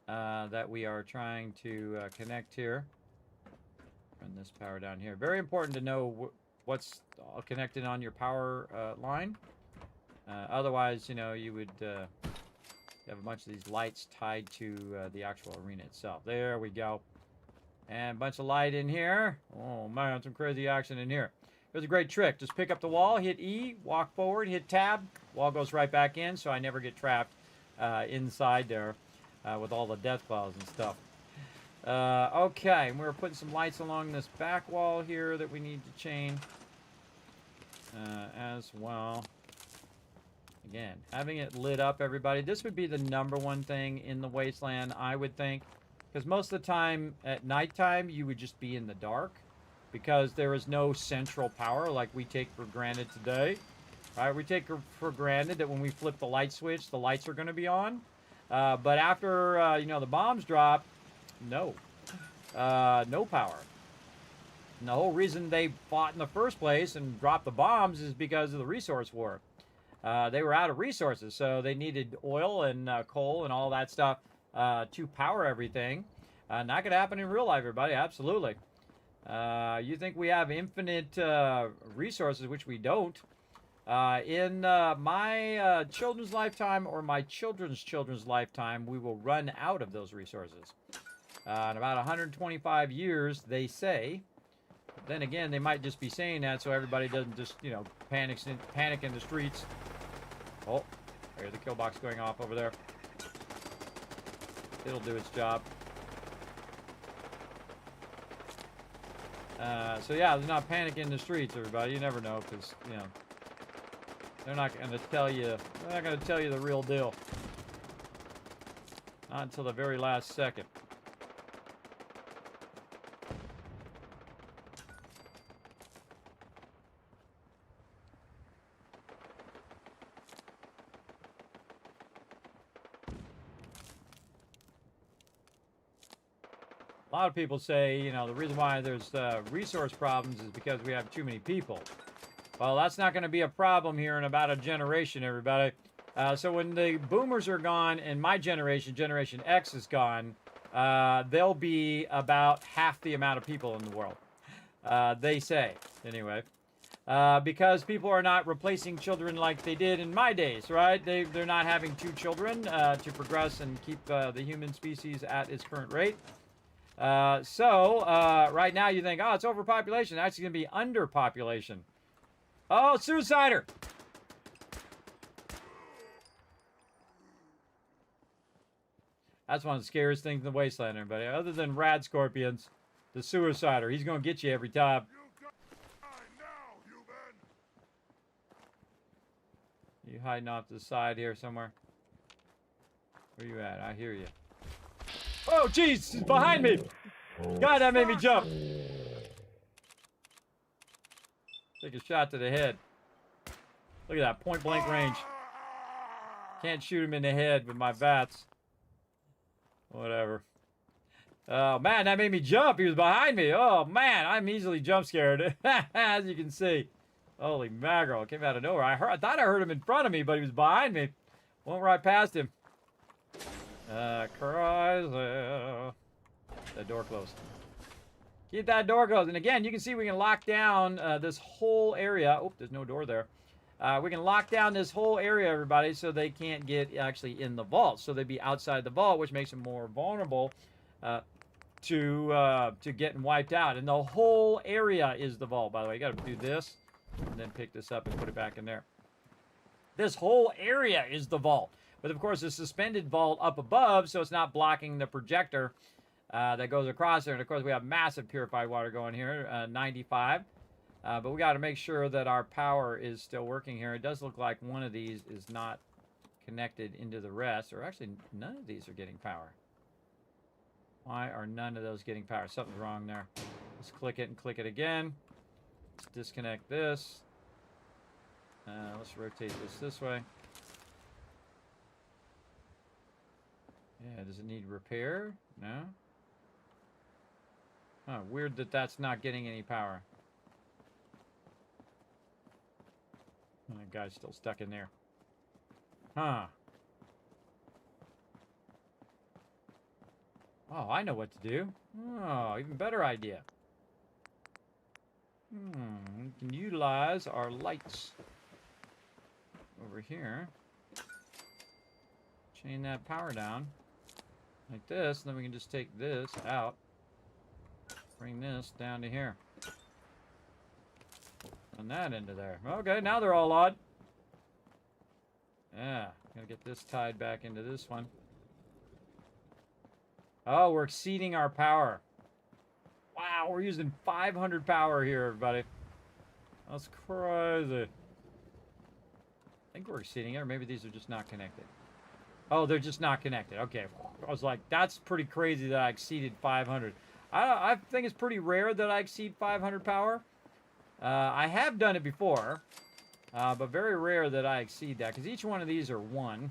that we are trying to connect here. Run this power down here. Very important to know what's all connected on your power line. Otherwise, you know, you would have a bunch of these lights tied to the actual arena itself. There we go. And a bunch of light in here. Oh man, some crazy action in here. Here's a great trick. Just pick up the wall, hit E, walk forward, hit tab. Wall goes right back in, so I never get trapped inside there with all the death claws and stuff. Okay, and we're putting some lights along this back wall here that we need to chain as well. Again, having it lit up, everybody. This would be the #1 thing in the wasteland, I would think. Because most of the time, at nighttime, you would just be in the dark. Because there is no central power like we take for granted today. All right, we take for granted that when we flip the light switch, the lights are going to be on. But after, you know, the bombs drop, no. No power. And the whole reason they fought in the first place and dropped the bombs is because of the resource war. They were out of resources, so they needed oil and coal and all that stuff to power everything. Not going to happen in real life, everybody. Absolutely. You think we have infinite resources, which we don't. In my children's lifetime or my children's children's lifetime, we will run out of those resources. In about 125 years, they say. Then again, they might just be saying that so everybody doesn't just, you know, panic in the streets. Oh, there's the kill box going off over there. It'll do its job. So yeah, they're not panicking in the streets, everybody. You never know, because, you know, they're not going to tell you. They're not going to tell you the real deal. Not until the very last second. A lot of people say, you know, the reason why there's resource problems is because we have too many people. Well, that's not going to be a problem here in about a generation, everybody. So when the boomers are gone and my generation, Generation X, is gone, there'll be about half the amount of people in the world. They say, anyway. Because people are not replacing children like they did in my days, right? They're not having 2 children to progress and keep the human species at its current rate. Right now you think, oh, it's overpopulation. It's actually going to be underpopulation. Oh, suicider! That's one of the scariest things in the wasteland, everybody. Other than rad scorpions, the suicider. He's going to get you every time. You hiding off to the side here somewhere? Where you at? I hear you. Oh, jeez! He's behind me! God, that made me jump. Take a shot to the head. Look at that, point blank range. Can't shoot him in the head with my VATS. Whatever. Oh, man, that made me jump. He was behind me. Oh, man, I'm easily jump scared. As you can see. Holy mackerel, it came out of nowhere. I thought I heard him in front of me, but he was behind me. Went right past him. Cries. That door closed. Keep that door closed. And again, you can see we can lock down this whole area. Oh, there's no door there. We can lock down this whole area, everybody, so they can't get actually in the vault. So they'd be outside the vault, which makes them more vulnerable to getting wiped out. And the whole area is the vault, by the way. You got to do this and then pick this up and put it back in there. This whole area is the vault. But, of course, a suspended vault up above, so it's not blocking the projector that goes across there. And, of course, we have massive purified water going here, 95. But we got to make sure that our power is still working here. It does look like one of these is not connected into the rest. Or actually, none of these are getting power. Why are none of those getting power? Something's wrong there. Let's click it and click it again. Let's disconnect this. Let's rotate this way. Yeah, does it need repair? No? Huh, weird that that's not getting any power. Oh, that guy's still stuck in there. Huh. Oh, I know what to do. Oh, even better idea. We can utilize our lights over here. Chain that power down like this, and then we can just take this out. Bring this down to here. And that into there. Okay, now they're all odd. Yeah, gotta get this tied back into this one. Oh, we're exceeding our power. Wow, we're using 500 power here, everybody. That's crazy. think we're exceeding it, or maybe these are just not connected. Oh, they're just not connected. Okay. I was like, that's pretty crazy that I exceeded 500. I think it's pretty rare that I exceed 500 power. I have done it before, but very rare that I exceed that, because each one of these are 1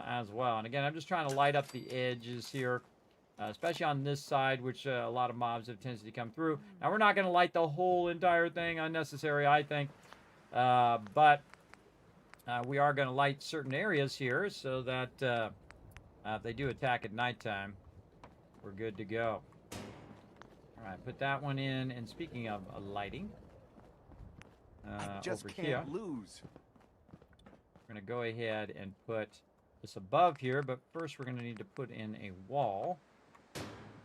as well. And again, I'm just trying to light up the edges here, especially on this side, which a lot of mobs have tendency to come through. Now, we're not going to light the whole entire thing. Unnecessary, I think. But we are going to light certain areas here so that if they do attack at nighttime, we're good to go. All right, put that one in. And speaking of lighting, I just over can't here, lose. we're going to go ahead and put this above here. But first, we're going to need to put in a wall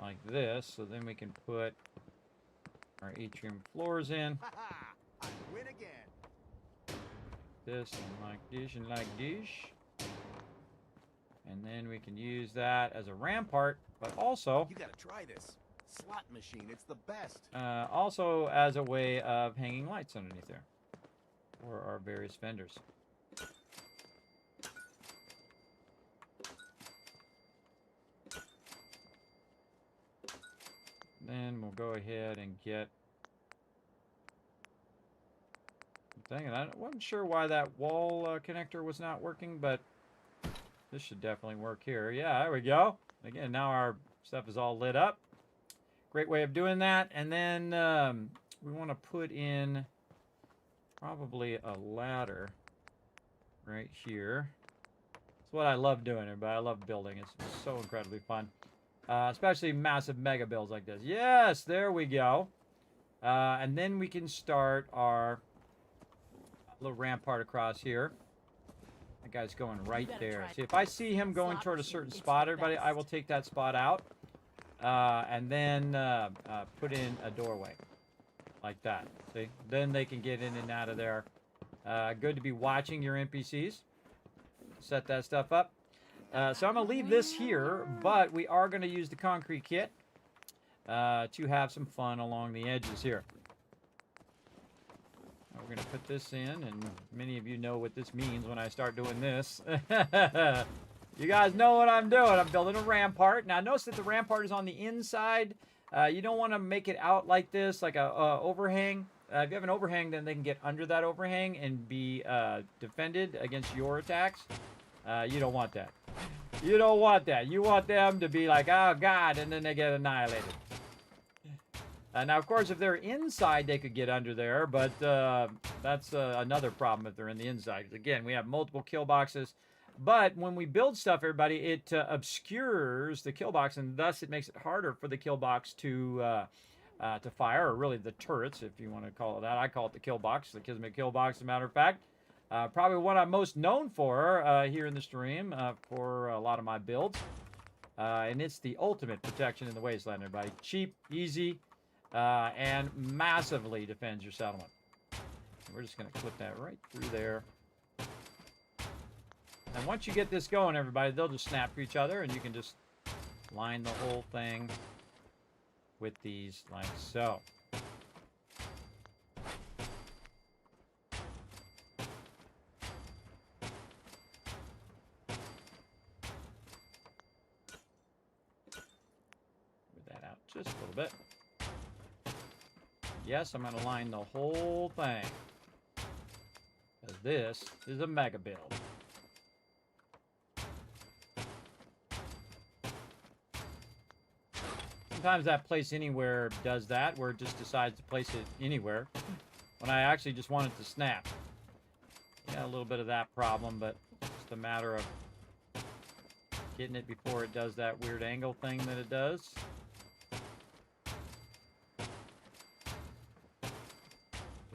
like this. So then we can put our atrium floors in. I win again. This and like this and like this. And then we can use that as a rampart, but also... You gotta try this. Slot machine, it's the best. Also as a way of hanging lights underneath there for our various vendors. Then we'll go ahead and get the thing. And I wasn't sure why that wall connector was not working, but this should definitely work here. Yeah, there we go. Again, now our stuff is all lit up. Great way of doing that. And then we want to put in probably a ladder right here. It's what I love doing, everybody. I love building. It's so incredibly fun. Especially massive mega builds like this. Yes, there we go. And then we can start our little rampart across here. That guy's going right there. See, if I see him going toward a certain spot, everybody, I will take that spot out. And then put in a doorway. Like that. See? Then they can get in and out of there. Good to be watching your NPCs. Set that stuff up. So I'm going to leave this here, but we are going to use the concrete kit to have some fun along the edges here. We're going to put this in, and many of you know what this means when I start doing this. You guys know what I'm doing. I'm building a rampart. Now, notice that the rampart is on the inside. You don't want to make it out like this, like a overhang. If you have an overhang, then they can get under that overhang and be defended against your attacks. You don't want that. You don't want that. You want them to be like, oh, God, and then they get annihilated. Now, of course, if they're inside, they could get under there, but that's another problem if they're in the inside. Again, we have multiple kill boxes, but when we build stuff, everybody, it obscures the kill box, and thus it makes it harder for the kill box to fire, or really the turrets, if you want to call it that. I call it the kill box, the Kismet kill box, as a matter of fact. Probably what I'm most known for here in the stream for a lot of my builds. And it's the ultimate protection in the wasteland, everybody. Cheap, easy, and massively defends your settlement. We're just going to clip that right through there. And once you get this going, everybody, they'll just snap to each other, and you can just line the whole thing with these like so. Just a little bit. Yes, I'm going to line the whole thing, because this is a mega build. Sometimes that place anywhere does that, where it just decides to place it anywhere, when I actually just want it to snap. Yeah, a little bit of that problem, but just a matter of getting it before it does that weird angle thing that it does.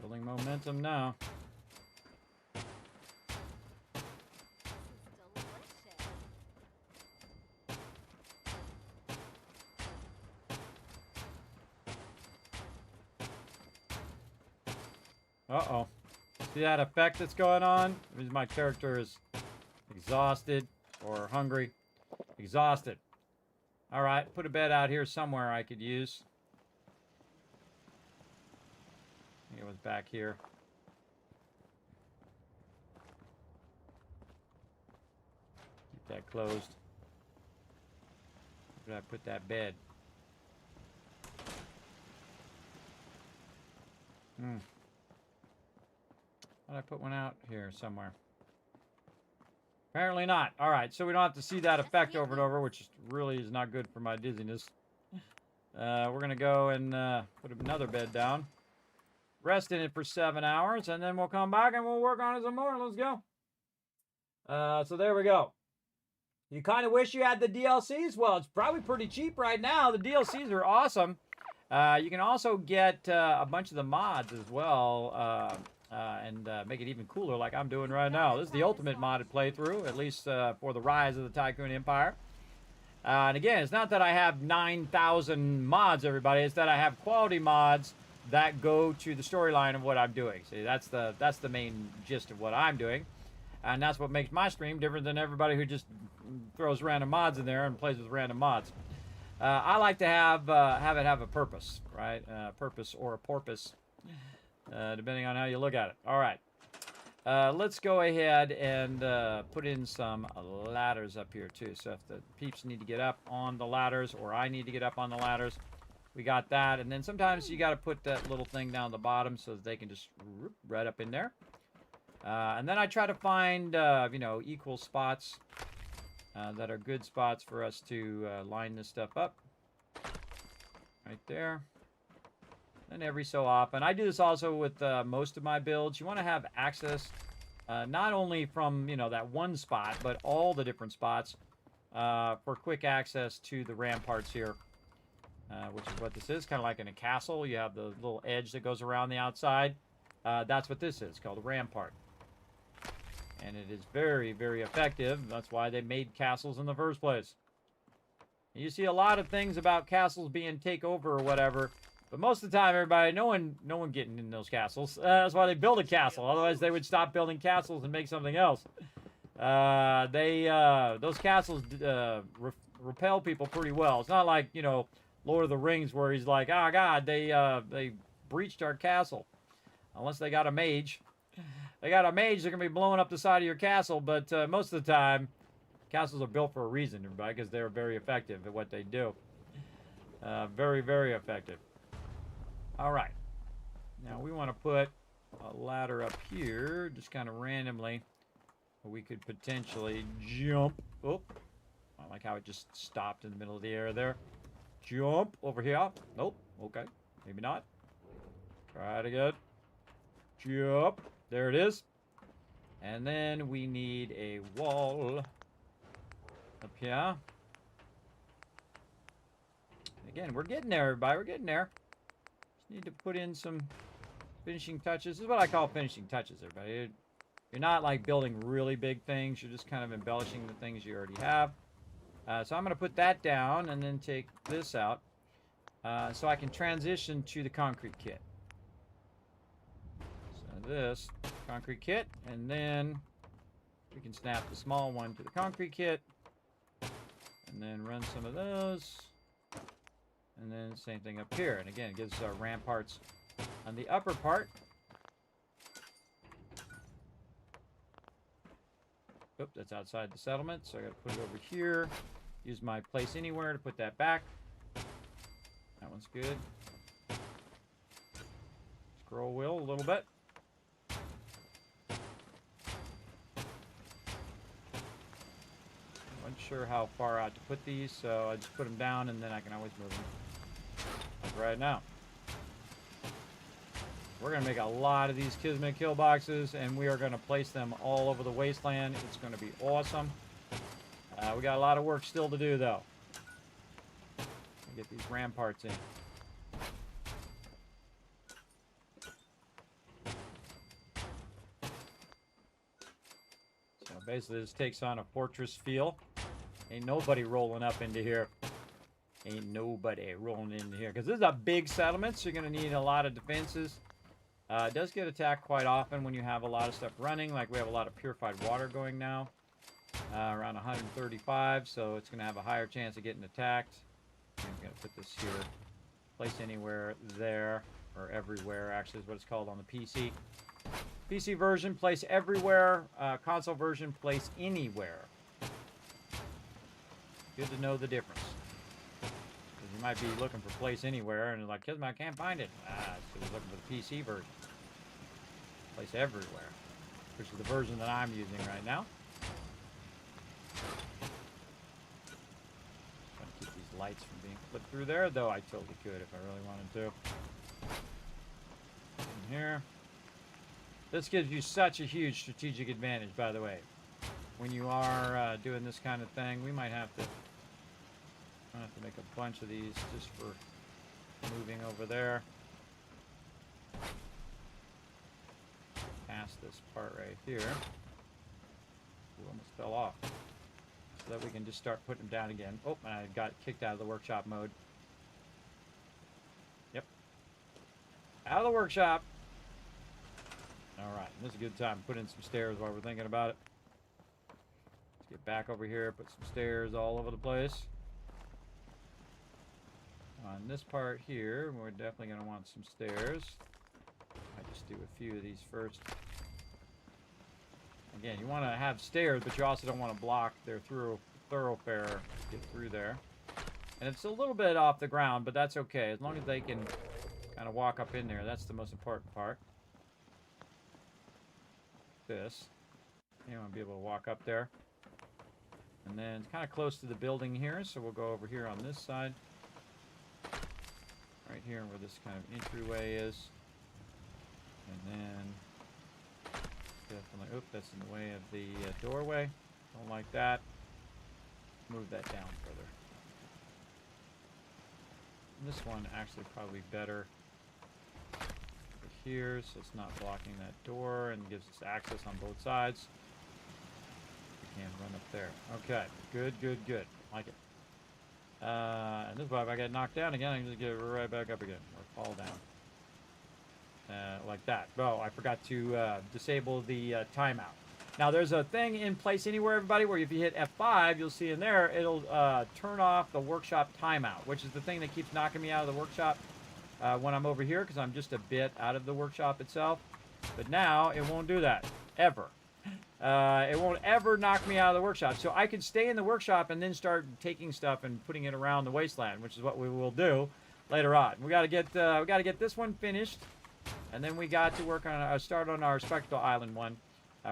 Building momentum now. Uh-oh. See that effect that's going on? It means my character is exhausted or hungry. Exhausted. All right, put a bed out here somewhere I could use. It was back here. that closed. Where did I put that bed? Thought I put one out here somewhere. Apparently not. All right, so we don't have to see that effect over and over, which really is not good for my dizziness. We're going to go and put another bed down. Rest in it for 7 hours, and then we'll come back and we'll work on it some more. Let's go. So there we go. You kind of wish you had the DLCs? Well, it's probably pretty cheap right now. The DLCs are awesome. You can also get a bunch of the mods as well, and make it even cooler like I'm doing right now. This is the ultimate modded playthrough, at least for the rise of the Tycoon Empire. And again, it's not that I have 9,000 mods, everybody. It's that I have quality mods that go to the storyline of what I'm doing. See, that's the main gist of what I'm doing. And that's what makes my stream different than everybody who just throws random mods in there and plays with random mods. I like to have it have a purpose, right? Purpose or a porpoise, depending on how you look at it. All right. Let's go ahead and put in some ladders up here, too. So if the peeps need to get up on the ladders or I need to get up on the ladders, we got that. And then sometimes you got to put that little thing down the bottom so that they can just right up in there. And then I try to find, you know, equal spots that are good spots for us to line this stuff up. Right there. And every so often. I do this also with most of my builds. You want to have access not only from, you know, that one spot, but all the different spots for quick access to the ramparts here. Which is what this is, kind of like in a castle. You have the little edge that goes around the outside. That's what this is, called a rampart. And it is very, very effective. That's why they made castles in the first place. You see a lot of things about castles being taken over or whatever. But most of the time, everybody, no one getting in those castles. That's why they build a castle. Otherwise, they would stop building castles and make something else. Those castles repel people pretty well. It's not like, you know, Lord of the Rings where he's like, oh, God, they breached our castle. Unless they got a mage. They got a mage, they're going to be blowing up the side of your castle. But most of the time, castles are built for a reason, everybody, because they're very effective at what they do. Very, very effective. All right. Now, we want to put a ladder up here, just kind of randomly. We could potentially jump. Oh, I like how it just stopped in the middle of the air there. Jump over here. Nope. Okay. Maybe not. Try it again. Jump. There it is. And then we need a wall up here. Again, we're getting there, everybody. We're getting there. Just need to put in some finishing touches. This is what I call finishing touches, everybody. You're not like building really big things. You're just kind of embellishing the things you already have. So I'm going to put that down and then take this out so I can transition to the concrete kit. So this concrete kit, and then we can snap the small one to the concrete kit, and then run some of those, and then same thing up here. And again, it gives us our ramparts on the upper part. Oop, that's outside the settlement, so I got to put it over here. Use my place anywhere to put that back. That one's good. Scroll wheel a little bit. Wasn't sure how far out to put these, so I just put them down and then I can always move them. Like right now. We're going to make a lot of these Kismet kill boxes, and we are going to place them all over the wasteland. It's going to be awesome. We got a lot of work still to do, though. Get these ramparts in. So basically, this takes on a fortress feel. Ain't nobody rolling up into here. Ain't nobody rolling into here. Because this is a big settlement, so you're going to need a lot of defenses. It does get attacked quite often when you have a lot of stuff running. Like we have a lot of purified water going now. Around 135, so it's going to have a higher chance of getting attacked. I'm going to put this here. Place anywhere there, or everywhere, actually is what it's called on the PC. PC version, place everywhere. Console version, place anywhere. Good to know the difference. Because you might be looking for Place Anywhere, and like, Kismet, I can't find it. Ah, so we're looking for the PC version. Place Everywhere, which is the version that I'm using right now. Trying to keep these lights from being flipped through there, though I totally could if I really wanted to. In here. This gives you such a huge strategic advantage, by the way. When you are doing this kind of thing, we might have to make a bunch of these just for moving over there. Past this part right here. Ooh, almost fell off. So that we can just start putting them down again. Oh, and I got kicked out of the workshop mode. Yep. Out of the workshop. Alright, this is a good time to put in some stairs while we're thinking about it. Let's get back over here, put some stairs all over the place. On this part here, we're definitely going to want some stairs. I just do a few of these first. Again, you want to have stairs, but you also don't want to block their thoroughfare to get through there. And it's a little bit off the ground, but that's okay. As long as they can kind of walk up in there, that's the most important part. This. You want to be able to walk up there. And then it's kind of close to the building here, so we'll go over here on this side. Right here where this kind of entryway is. And then definitely, oop, that's in the way of the doorway. Don't like that. Move that down further. And this one actually probably better here, so it's not blocking that door and gives us access on both sides. We can run up there. Okay, good, good, good. Like it. And this is why if I get knocked down again, I can just get right back up again or fall down. Like that. Oh, I forgot to disable the timeout. Now, there's a thing in Place Anywhere, everybody, where if you hit F5, you'll see in there, it'll turn off the workshop timeout, which is the thing that keeps knocking me out of the workshop when I'm over here, because I'm just a bit out of the workshop itself. But now, it won't do that. Ever. It won't ever knock me out of the workshop. So I can stay in the workshop and then start taking stuff and putting it around the wasteland, which is what we will do later on. We got to get this one finished, and then we got to work on start on our Spectacle Island one.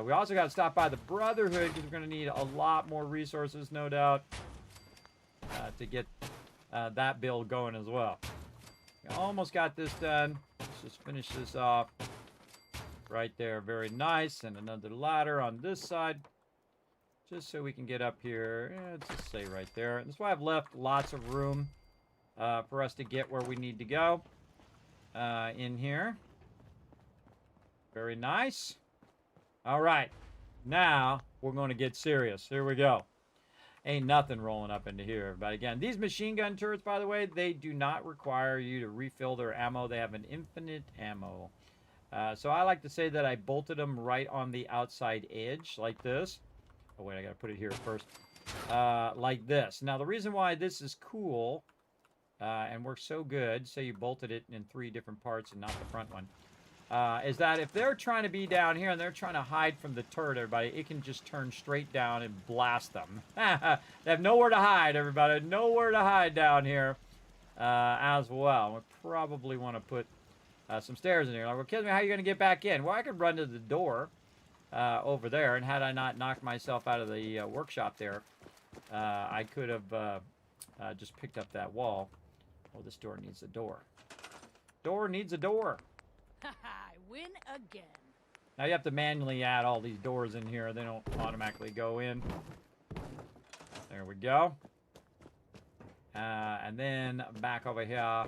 We also got to stop by the Brotherhood because we're going to need a lot more resources, no doubt, to get that build going as well. We almost got this done. Let's just finish this off. Right there, very nice. And another ladder on this side, just so we can get up here. Let's just say right there. And that's why I've left lots of room for us to get where we need to go in here. Very nice. All right, now we're going to get serious. Here we go. Ain't nothing rolling up into here. But again, these machine gun turrets, by the way, they do not require you to refill their ammo. They have an infinite ammo. So I like to say that I bolted them right on the outside edge, like this. Oh, wait, I got to put it here first. Like this. Now, the reason why this is cool and works so good, say you bolted it in 3 different parts and not the front one, is that if they're trying to be down here and they're trying to hide from the turret, everybody, it can just turn straight down and blast them. They have nowhere to hide, everybody. Nowhere to hide down here as well. We probably want to put some stairs in here. Like, well, Kismet, how are you going to get back in? Well, I could run to the door over there, and had I not knocked myself out of the workshop there, I could have just picked up that wall. Oh, this door needs a door. Door needs a door. I win again. Now you have to manually add all these doors in here. They don't automatically go in. There we go. And then back over here,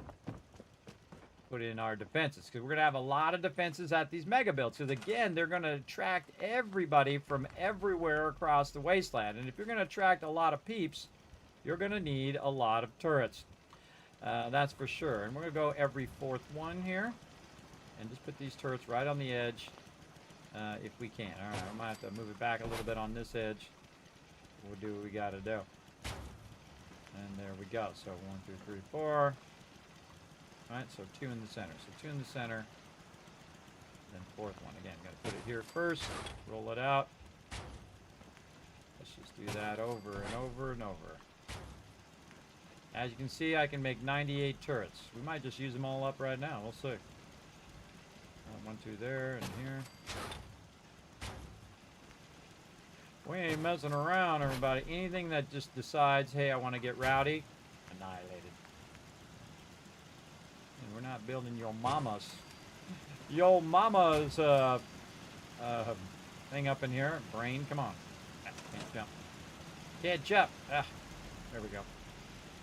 put in our defenses, because we're going to have a lot of defenses at these mega builds. Because again, they're going to attract everybody from everywhere across the wasteland. And if you're going to attract a lot of peeps, you're going to need a lot of turrets. That's for sure. And we're going to go every 4th one here. And just put these turrets right on the edge, if we can. All right, I might have to move it back a little bit on this edge. We'll do what we got to do. And there we go. So 1, 2, 3, 4. All right, so 2 in the center. So 2 in the center. Then 4th one. Again, got to put it here first. Roll it out. Let's just do that over and over and over. As you can see, I can make 98 turrets. We might just use them all up right now. We'll see. 1, 2 there and here. We ain't messing around, everybody. Anything that just decides, hey, I want to get rowdy, annihilated. And we're not building your mama's. Your mama's thing up in here. Brain, come on. Can't jump. Can't jump. Ah, there we go.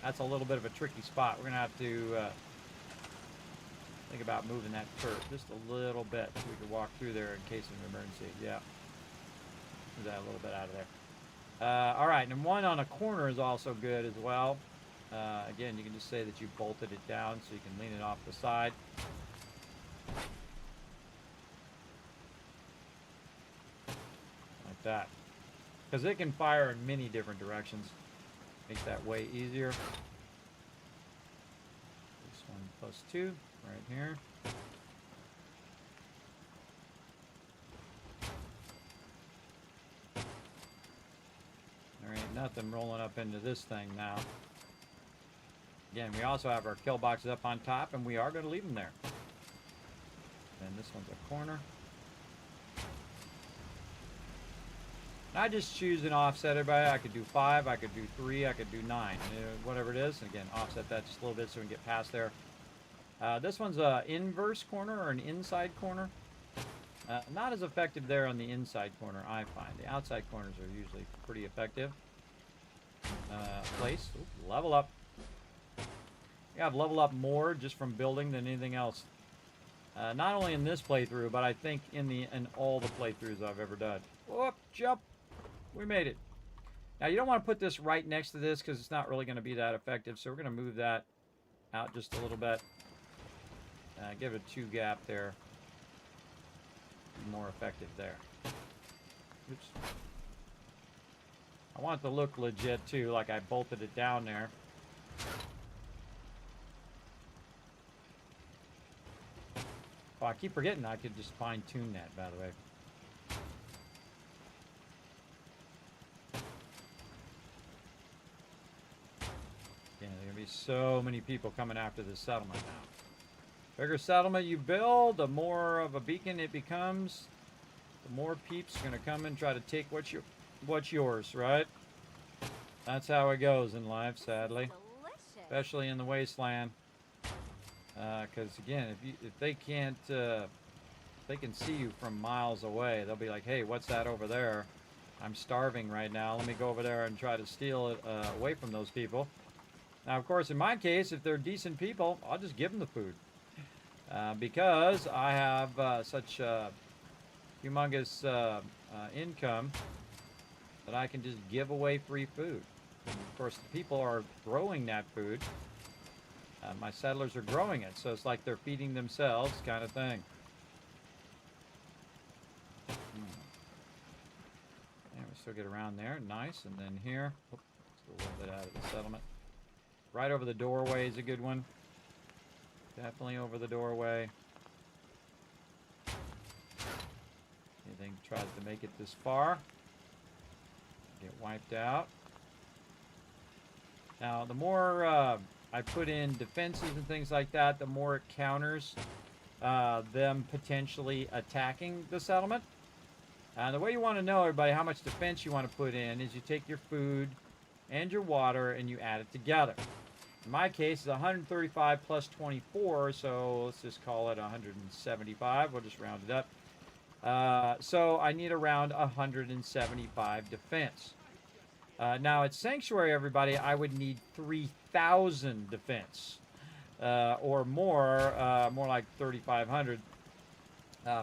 That's a little bit of a tricky spot. We're going to have to think about moving that turret just a little bit so we can walk through there in case of an emergency. Yeah. Move that a little bit out of there. All right, and one on a corner is also good as well. Again, you can just say that you bolted it down so you can lean it off the side. Like that. Because it can fire in many different directions. Makes that way easier. This one +2 right here. There ain't nothing rolling up into this thing now. Again, we also have our kill boxes up on top, and we are going to leave them there. And this one's a corner. I just choose an offset, everybody. I could do 5, I could do 3, I could do 9, whatever it is. And again, offset that just a little bit so we can get past there. This one's an inverse corner or an inside corner. Not as effective there on the inside corner, I find. The outside corners are usually pretty effective. Place. Ooh, level up. Yeah, I've leveled up more just from building than anything else. Not only in this playthrough, but I think in all the playthroughs I've ever done. Whoop, jump. We made it. Now, you don't want to put this right next to this because it's not really going to be that effective. So we're going to move that out just a little bit. Give it a 2 gap there. More effective there. Oops. I want it to look legit too, like I bolted it down there. Oh, I keep forgetting I could just fine-tune that, by the way. Again, there are going to be so many people coming after this settlement now. Bigger settlement you build, the more of a beacon it becomes. The more peeps are going to come and try to take what's yours, right? That's how it goes in life, sadly. Delicious. Especially in the wasteland. Because again, if they can't, they can see you from miles away. They'll be like, "Hey, what's that over there? I'm starving right now. Let me go over there and try to steal it away from those people." Now, of course, in my case, if they're decent people, I'll just give them the food because I have such humongous income that I can just give away free food. And of course, the people are growing that food. My settlers are growing it, so it's like they're feeding themselves kind of thing. And we still get around there. Nice. And then here, oops, a little bit out of the settlement. Right over the doorway is a good one. Definitely over the doorway. Anything tries to make it this far, get wiped out. Now, the more I put in defenses and things like that, the more it counters them potentially attacking the settlement. And the way you want to know, everybody, how much defense you want to put in is you take your food and your water and you add it together. In my case, it's 135 plus 24, so let's just call it 175. We'll just round it up. So I need around 175 defense. Now, at Sanctuary, everybody, I would need 3,000 defense or more, more like 3,500,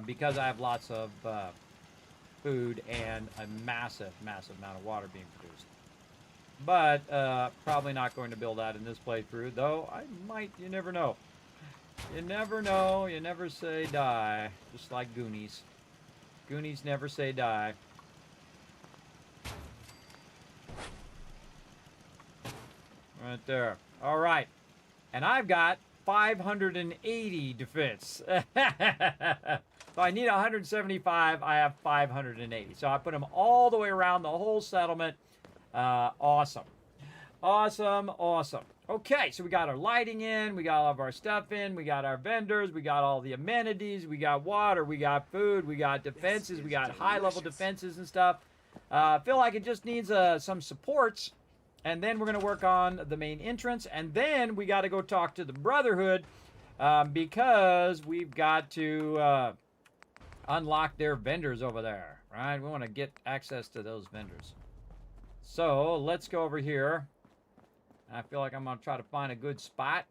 because I have lots of food and a massive, massive amount of water being produced. But probably not going to build that in this playthrough, though I might. You never know. You never know. You never say die, just like Goonies. Goonies never say die. Right there. All right. And I've got 580 defense. So I need 175. I have 580. So I put them all the way around the whole settlement. Awesome. Awesome, awesome. Okay, so we got our lighting in, we got all of our stuff in, we got our vendors, we got all the amenities, we got water, we got food, we got defenses, we got high-level defenses and stuff. I feel like it just needs some supports, and then we're going to work on the main entrance, and then we got to go talk to the Brotherhood, because we've got to unlock their vendors over there, right? We want to get access to those vendors. So let's go over here. I feel like I'm going to try to find a good spot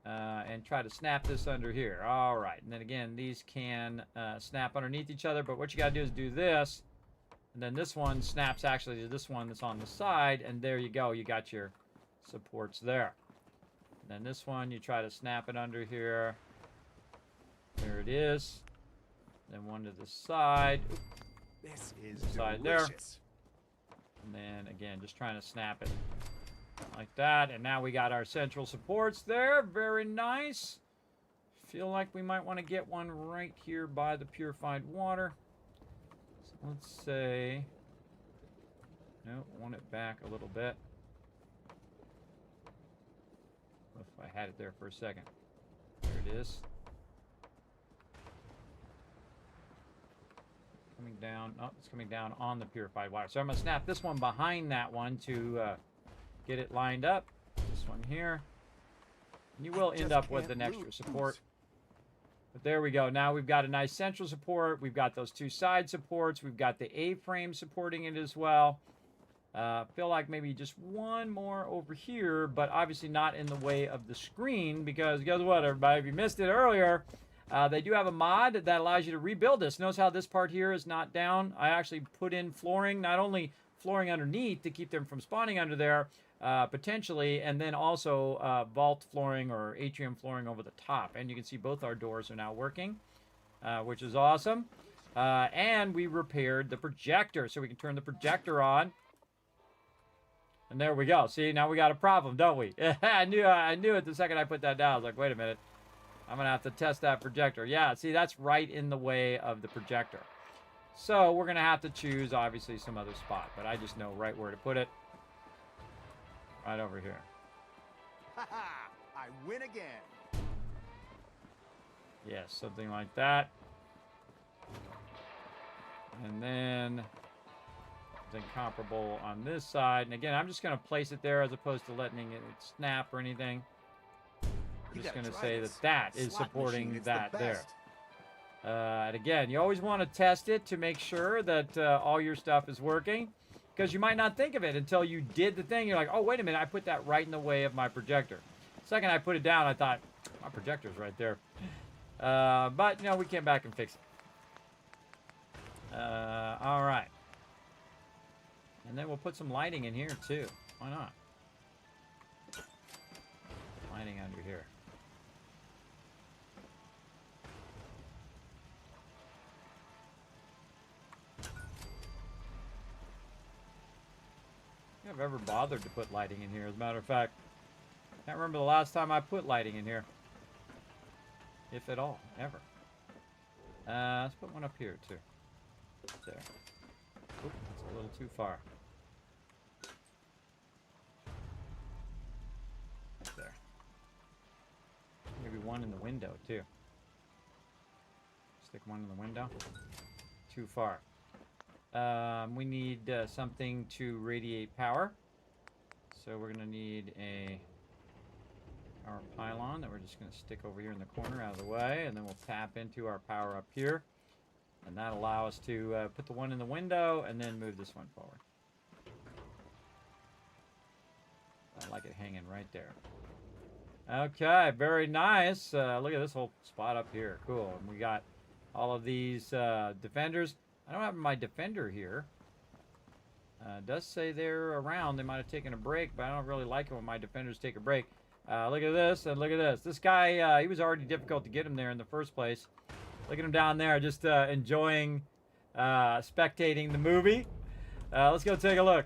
and try to snap this under here. All right. And then again, these can snap underneath each other, but what you got to do is do this. And then this one snaps actually to this one that's on the side, and there you go. You got your supports there. And then this one, you try to snap it under here. There it is. Then one to the side. Oop. This is side delicious. There. And then again, just trying to snap it like that. And now we got our central supports there. Very nice. Feel like we might want to get one right here by the purified water. So let's say, no, want it back a little bit. If I had it there for a second. There it is. Coming down. Oh, it's coming down on the purified water. So I'm going to snap this one behind that one to get it lined up. This one here. And you will end up with an extra support. But there we go. Now we've got a nice central support. We've got those two side supports. We've got the A-frame supporting it as well. Feel like maybe just one more over here, but obviously not in the way of the screen, because guess what, everybody? If you missed it earlier, they do have a mod that allows you to rebuild this. Notice how this part here is not down. I actually put in flooring, not only flooring underneath to keep them from spawning under there, potentially, and then also vault flooring or atrium flooring over the top. And you can see both our doors are now working, which is awesome. And we repaired the projector, so we can turn the projector on. And there we go. See, now we got a problem, don't we? I knew it the second I put that down. I was like, wait a minute. I'm going to have to test that projector. Yeah, see, that's right in the way of the projector. So we're going to have to choose, obviously, some other spot. But I just know right where to put it. Right over here. Ha-ha! I win again. Yes, something like that. And then something comparable on this side. And again, I'm just going to place it there as opposed to letting it snap or anything. I'm just going to say that is supporting that there. And again, you always want to test it to make sure that all your stuff is working, because you might not think of it until you did the thing. You're like, oh, wait a minute, I put that right in the way of my projector. The second I put it down, I thought, my projector's right there. But, we came back and fixed it. All right. And then we'll put some lighting in here, too. Why not? Lighting under here. I've ever bothered to put lighting in here. As a matter of fact, can't remember the last time I put lighting in here, if at all, ever. Let's put one up here too. There. Oop, that's a little too far. There. Maybe one in the window too. Stick one in the window. Too far. We need something to radiate power. So we're going to need a power pylon that we're just going to stick over here in the corner out of the way. And then we'll tap into our power up here. And that'll allow us to put the one in the window and then move this one forward. I like it hanging right there. Okay, very nice. Look at this whole spot up here. Cool. And we got all of these defenders. I don't have my defender here. It does say they're around. They might have taken a break, but I don't really like it when my defenders take a break. Look at this, and look at this. This guy, he was already difficult to get him there in the first place. Look at him down there, just enjoying spectating the movie. Let's go take a look.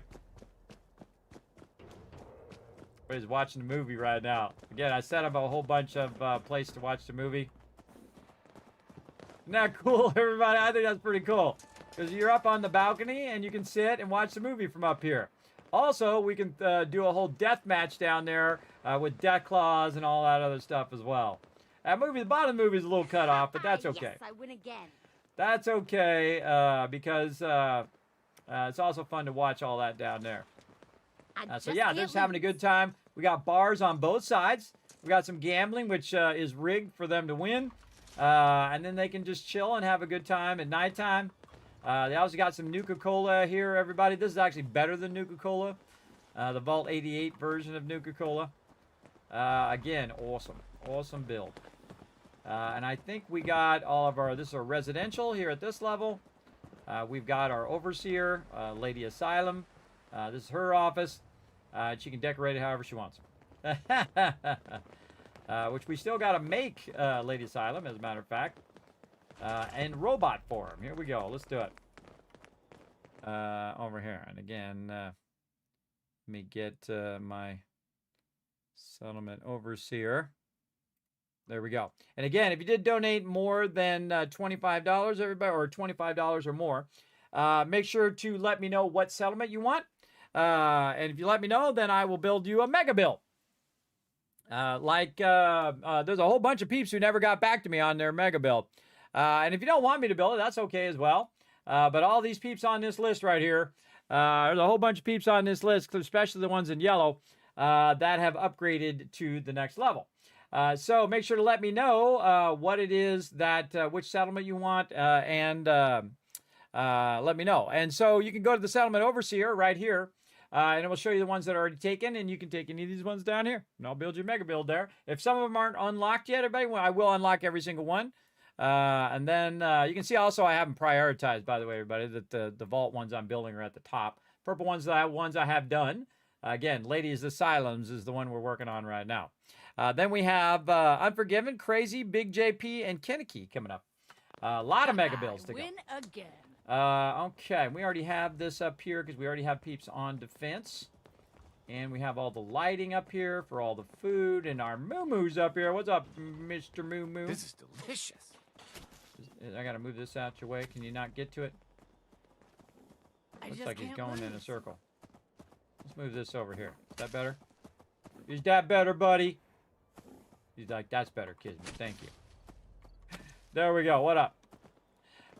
Everybody's watching the movie right now. Again, I set up a whole bunch of places to watch the movie. Isn't that cool, everybody? I think that's pretty cool. Because you're up on the balcony and you can sit and watch the movie from up here. Also, we can do a whole death match down there with death claws and all that other stuff as well. That movie, the bottom of the movie is a little cut off, but that's okay. Yes, I win again. That's okay because it's also fun to watch all that down there. So yeah, they're just having a good time. We got bars on both sides. We got some gambling, which is rigged for them to win. And then they can just chill and have a good time at nighttime. They also got some Nuka-Cola here, everybody. This is actually better than Nuka-Cola. The Vault 88 version of Nuka-Cola. Again, awesome. Awesome build. And I think we got all of our... This is our residential here at this level. We've got our overseer, Lady Asylum. This is her office. She can decorate it however she wants. Which we still got to make Lady Asylum, as a matter of fact. And robot form. Here we go. Let's do it. Over here. And again, let me get my settlement overseer. There we go. And again, if you did donate more than $25, everybody, or $25 or more, make sure to let me know what settlement you want. And if you let me know, then I will build you a mega build. There's a whole bunch of peeps who never got back to me on their mega build. And if you don't want me to build it, that's okay as well. But all these peeps on this list right here, there's a whole bunch of peeps on this list, especially the ones in yellow, that have upgraded to the next level. So make sure to let me know what it is that, which settlement you want, and let me know. And so you can go to the settlement overseer right here, and it will show you the ones that are already taken, and you can take any of these ones down here, and I'll build your mega build there. If some of them aren't unlocked yet, everybody, I will unlock every single one. And then you can see also I have them prioritized, by the way, everybody, that the vault ones I'm building are at the top. Purple ones I have done. Again, Ladies Asylums is the one we're working on right now. Then we have Unforgiven, Crazy, Big JP, and Kennedy coming up. A lot of mega builds to go. Win again. Okay, we already have this up here because we already have peeps on defense. And we have all the lighting up here for all the food, and our moo-moos up here. What's up, Mr. Moo-moo? This is delicious. I gotta move this out your way. Can you not get to it? Looks like he's going in a circle. Let's move this over here. Is that better? Is that better, buddy? He's like, that's better, Kismet. Thank you. There we go. What up?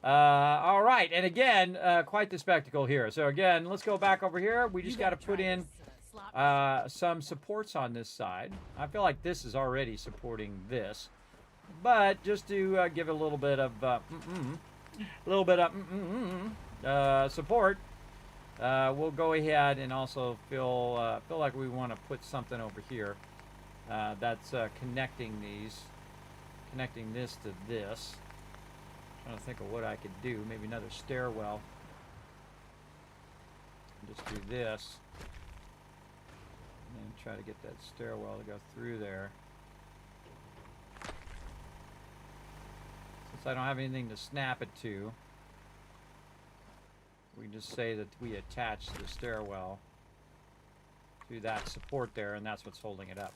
All right. And again, quite the spectacle here. So again, let's go back over here. We just got to put in some supports on this side. I feel like this is already supporting this. But just to give it a little bit of support, we'll go ahead and also feel like we want to put something over here that's connecting this to this. I'm trying to think of what I could do. Maybe another stairwell. Just do this, and then try to get that stairwell to go through there. Since I don't have anything to snap it to, we just say that we attach the stairwell to that support there, and that's what's holding it up.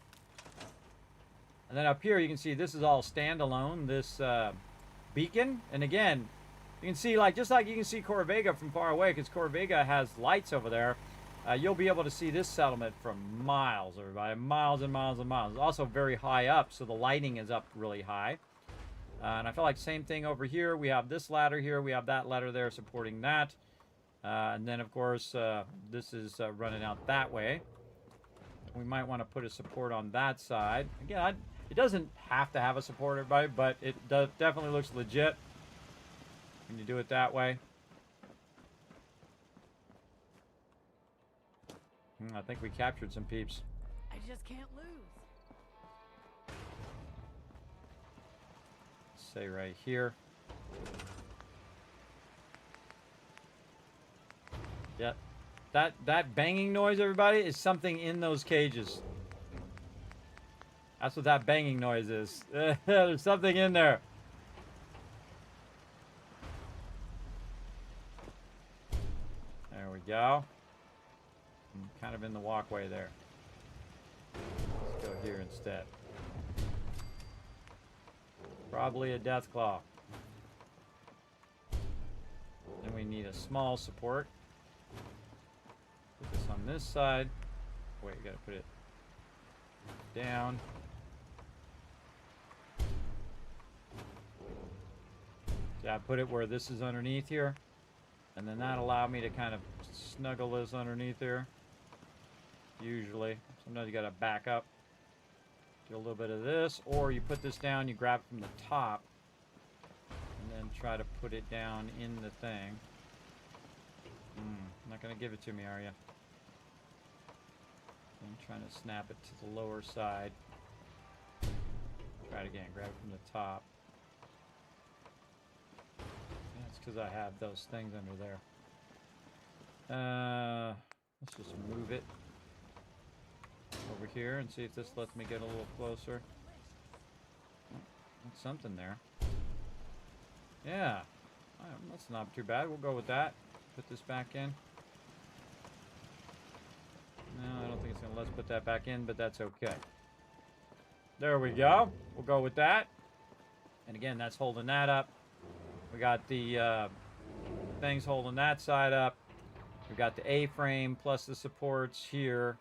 And then up here, you can see this is all standalone, this beacon. And again, you can see, like, just like you can see Corvega from far away, because Corvega has lights over there, you'll be able to see this settlement from miles, everybody. Miles and miles and miles. It's also very high up, so the lighting is up really high. And I feel like same thing over here. We have this ladder here. We have that ladder there supporting that. And then, of course, this is running out that way. We might want to put a support on that side. Again, it doesn't have to have a support, everybody, but it definitely looks legit when you do it that way. I think we captured some peeps. I just can't lose. Say right here. Yep. That banging noise, everybody, is something in those cages. That's what that banging noise is. There's something in there. There we go. I'm kind of in the walkway there. Let's go here instead. Probably a death claw. Then we need a small support. Put this on this side. Wait, you gotta put it down. So I put it where this is underneath here. And then that allowed me to kind of snuggle this underneath here. Usually. Sometimes you gotta back up. Do a little bit of this. Or you put this down, you grab it from the top. And then try to put it down in the thing. Not gonna give it to me, are you? I'm trying to snap it to the lower side. Try it again. Grab it from the top. That's because I have those things under there. Let's just move it over here and see if this lets me get a little closer. Oh, that's something there. Yeah. That's not too bad. We'll go with that. Put this back in. No, I don't think it's going to let us put that back in, but that's okay. There we go. We'll go with that. And again, that's holding that up. We got the things holding that side up. We got the A-frame plus the supports here.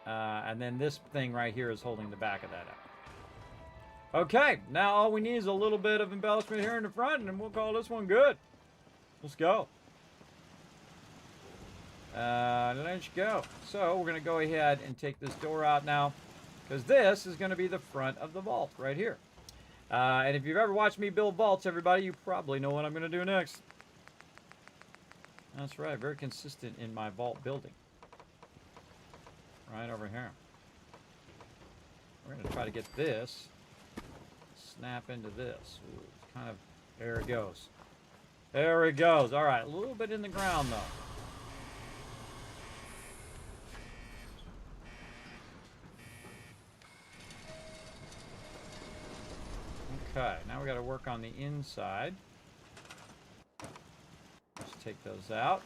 And then this thing right here is holding the back of that up. Okay, now all we need is a little bit of embellishment here in the front, and we'll call this one good. Let's go. Let's go. So we're going to go ahead and take this door out now, because this is going to be the front of the vault right here. And if you've ever watched me build vaults, everybody, you probably know what I'm going to do next. That's right, very consistent in my vault building. Right over here. We're going to try to get this, snap into this. Ooh, it's kind of, there it goes. There it goes. All right, a little bit in the ground, though. Okay, now we got to work on the inside. Let's take those out.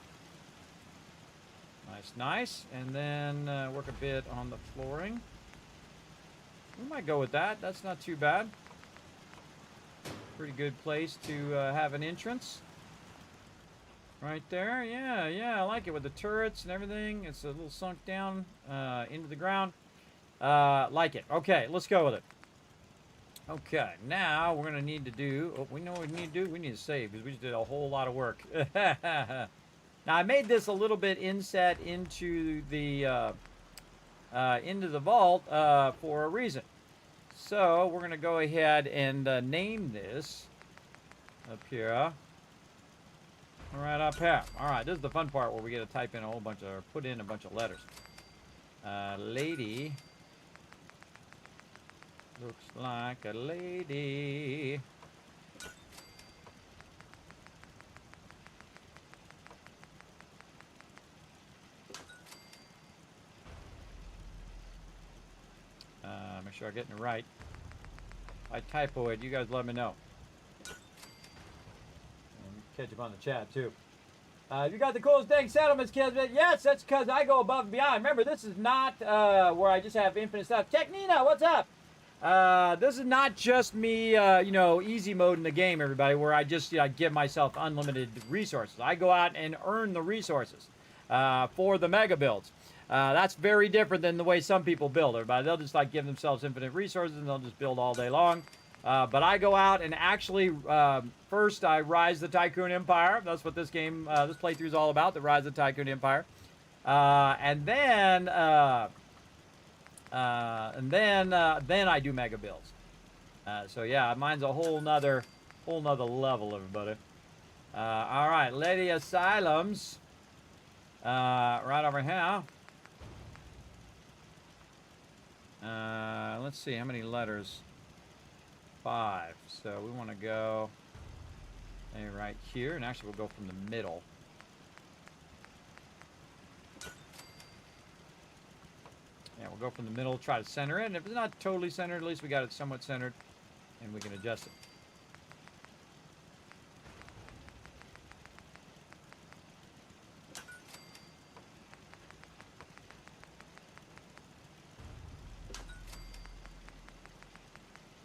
Nice, nice. And then work a bit on the flooring. We might go with that. That's not too bad. Pretty good place to have an entrance. Right there. Yeah, yeah, I like it with the turrets and everything. It's a little sunk down into the ground. Like it. Okay, let's go with it. Okay, now we're going to need to do... Oh, we know what we need to do. We need to save because we just did a whole lot of work. Now, I made this a little bit inset into the vault for a reason. So, we're going to go ahead and name this up here. Right up here. All right, this is the fun part where we get to type in a whole bunch of... or put in a bunch of letters. Lady... looks like a lady. Make sure I'm getting it right. If I typo it, you guys let me know. And catch up on the chat, too. You got the coolest dang settlements, Kismet. Yes, that's because I go above and beyond. Remember, this is not where I just have infinite stuff. Technina, what's up? This is not just me, you know, easy mode in the game, everybody, where I just give myself unlimited resources. I go out and earn the resources for the mega builds. That's very different than the way some people build, everybody. They'll just like give themselves infinite resources and they'll just build all day long. But I go out and actually, first I rise the Tycoon Empire. That's what this game, this playthrough is all about, the Rise of the Tycoon Empire. And then I do mega builds. So yeah, mine's a whole nother level, everybody. All right, Lady Asylums, right over here. Let's see, how many letters? 5. So we want to go right here, and actually we'll go from the middle. Yeah, we'll go from the middle, try to center it, and if it's not totally centered, at least we got it somewhat centered, and we can adjust it.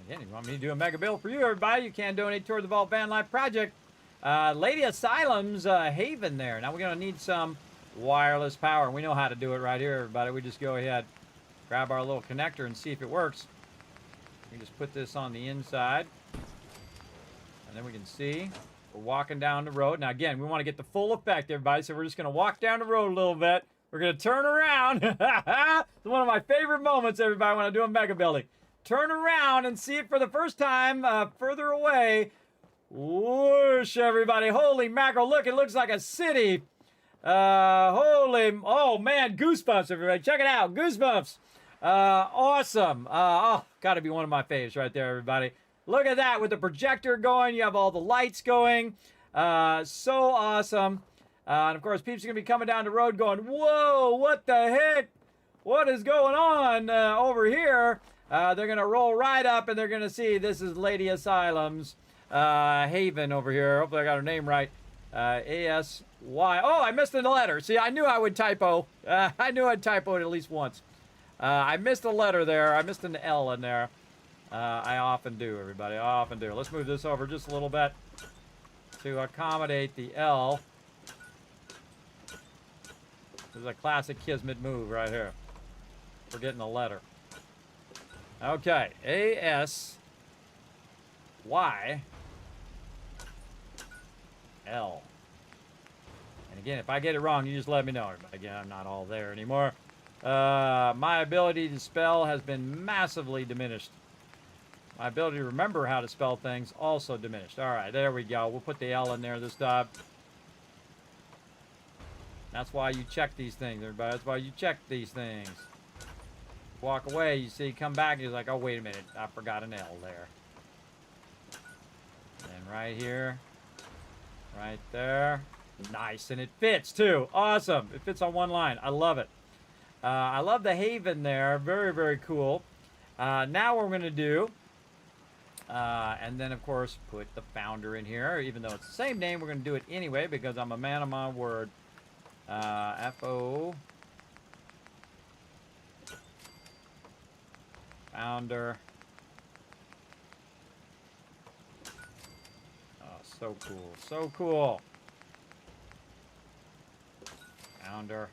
Again, if you want me to do a mega build for you, everybody, you can donate toward the Vault Van Life Project. Lady Asylum's Haven there. Now we're going to need some wireless power. We know how to do it right here, everybody. We just go ahead, grab our little connector and see if it works. We just put this on the inside. And then we can see we're walking down the road. Now, again, we want to get the full effect, everybody. So we're just going to walk down the road a little bit. We're going to turn around. It's one of my favorite moments, everybody, when I do a mega building. Turn around and see it for the first time further away. Whoosh, everybody. Holy mackerel. Look, it looks like a city. Oh, man, goosebumps, everybody. Check it out. Goosebumps. Awesome. Oh, got to be one of my faves right there, everybody. Look at that with the projector going. You have all the lights going. So awesome. And of course, peeps are going to be coming down the road going, whoa, what the heck? What is going on over here? They're going to roll right up and they're going to see this is Lady Asylum's Haven over here. Hopefully I got her name right. A-S-Y. Oh, I missed a letter. See, I knew I would typo. I knew I'd typo it at least once. I missed a letter there. I missed an L in there. I often do, everybody. I often do. Let's move this over just a little bit to accommodate the L. This is a classic Kismet move right here. We're getting a letter. Okay. A-S-Y. L. And again, if I get it wrong, you just let me know. Again, I'm not all there anymore. My ability to spell has been massively diminished. My ability to remember how to spell things also diminished. All right, there we go. We'll put the L in there this time. That's why you check these things, everybody. That's why you check these things. Walk away, you see, come back, and you're like, oh, wait a minute. I forgot an L there. And right here. Right there. Nice, and it fits, too. Awesome. It fits on one line. I love it. I love the Haven there. Very, very cool. Now what we're going to do... and then, of course, put the founder in here. Even though it's the same name, we're going to do it anyway because I'm a man of my word. F-O. Founder. Oh, so cool. So cool. Founder.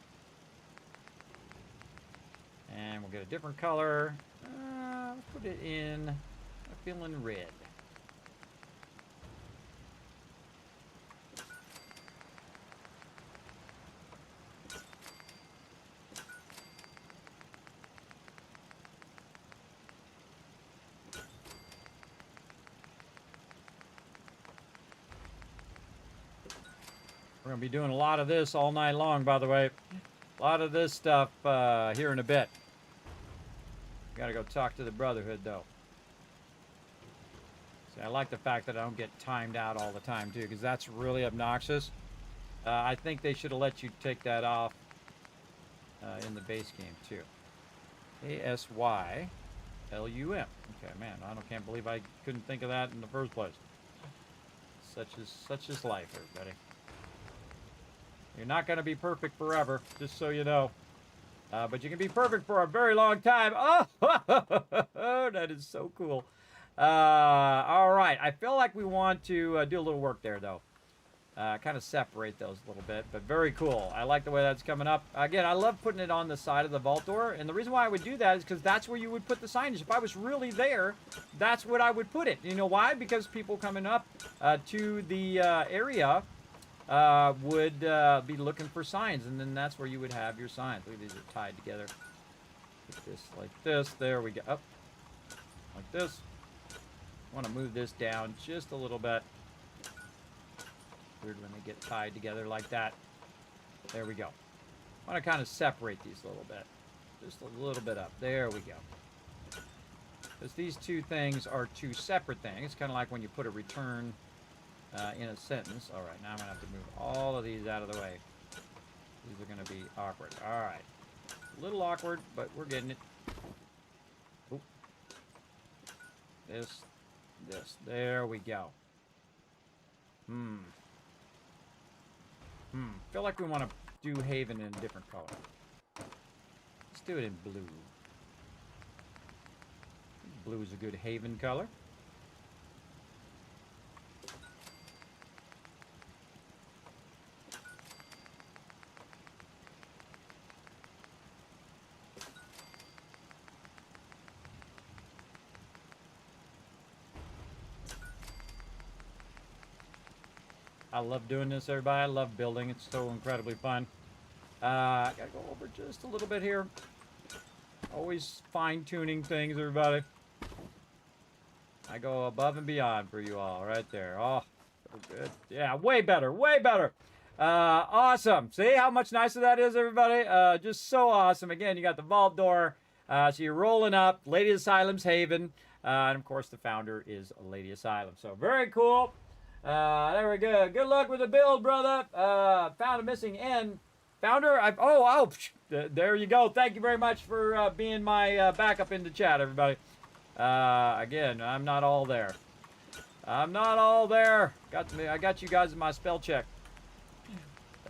And we'll get a different color. Let's put it in... feeling red. We're going to be doing a lot of this all night long, by the way. A lot of this stuff here in a bit. Got to go talk to the Brotherhood, though. I like the fact that I don't get timed out all the time, too, because that's really obnoxious. I think they should have let you take that off in the base game, too. A-S-Y-L-U-M. Okay, man, can't believe I couldn't think of that in the first place. Such is life, everybody. You're not going to be perfect forever, just so you know. But you can be perfect for a very long time. Oh, that is so cool. All right. I feel like we want to do a little work there, though. Kind of separate those a little bit, but very cool. I like the way that's coming up. Again, I love putting it on the side of the vault door, and the reason why I would do that is because that's where you would put the signage. If I was really there, that's what I would put it. You know why? Because people coming up to the area would be looking for signs, and then that's where you would have your signs. Look, these are tied together. Like this. There we go. Up. Like this. I want to move this down just a little bit. Weird when they get tied together like that. There we go. I want to kind of separate these a little bit. Just a little bit up. There we go. Because these two things are two separate things. It's kind of like when you put a return in a sentence. All right, now I'm going to have to move all of these out of the way. These are going to be awkward. All right. A little awkward, but we're getting it. Oop. This. There we go. Feel like we want to do Haven in a different color. Let's do it in blue. Blue is a good Haven color. I love doing this, everybody. I love building. It's so incredibly fun. I gotta go over just a little bit here. Always fine-tuning things, everybody. I go above and beyond for you all right there. Oh, so good. Yeah, way better, way better. Awesome. See how much nicer that is, everybody? Just so awesome. Again, you got the vault door. So you're rolling up. Lady Asylum's Haven. And, of course, the founder is Lady Asylum. So very cool. There we go. Good luck with the build, brother. Found a missing N. Founder, there you go. Thank you very much for being my backup in the chat, everybody. Again, I'm not all there. I'm not all there. I got you guys in my spell check.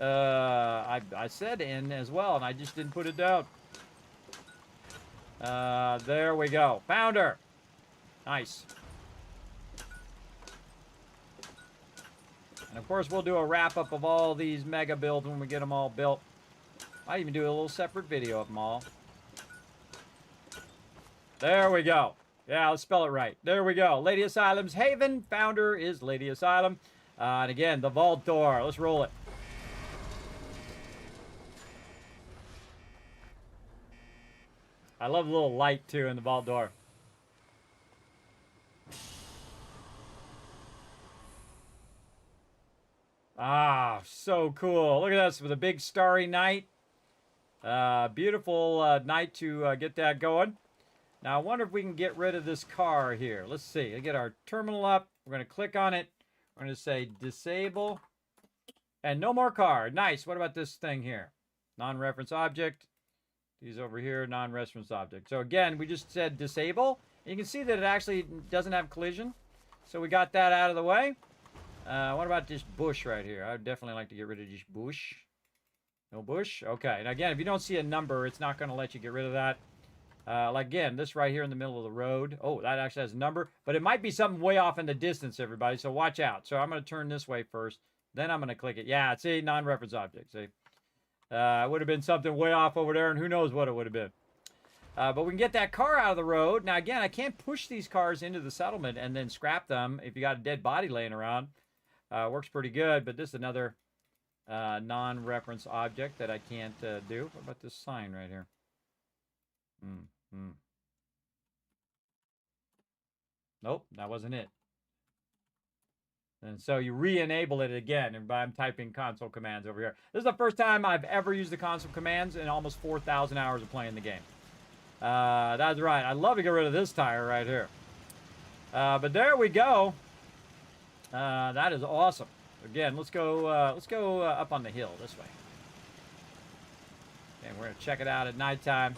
I said N as well, and I just didn't put it down. There we go. Founder. Nice. And of course, we'll do a wrap-up of all these mega builds when we get them all built. Might even do a little separate video of them all. There we go. Yeah, let's spell it right. There we go. Lady Asylum's Haven. Founder is Lady Asylum. And again, the vault door. Let's roll it. I love the little light, too, in the vault door. Ah, so cool. Look at this with a big starry night. Beautiful night to get that going. Now, I wonder if we can get rid of this car here. Let's see. Let's get our terminal up. We're going to click on it. We're going to say disable. And no more car. Nice. What about this thing here? Non-reference object. These over here, non-reference object. So again, we just said disable. And you can see that it actually doesn't have collision. So we got that out of the way. What about this bush right here? I would definitely like to get rid of this bush. No bush? Okay. And again, if you don't see a number, it's not going to let you get rid of that. Like again, this right here in the middle of the road. Oh, that actually has a number. But it might be something way off in the distance, everybody. So watch out. So I'm going to turn this way first. Then I'm going to click it. Yeah, see, non-reference object. See? It would have been something way off over there, and who knows what it would have been. But we can get that car out of the road. Now, again, I can't push these cars into the settlement and then scrap them if you got a dead body laying around. Works pretty good, but this is another non-reference object that I can't do. What about this sign right here? Nope, that wasn't it. And so you re-enable it again, and I'm typing console commands over here. This is the first time I've ever used the console commands in almost 4,000 hours of playing the game. That's right. I'd love to get rid of this tire right here. But there we go. That is awesome. Again, let's go up on the hill this way. And we're going to check it out at nighttime.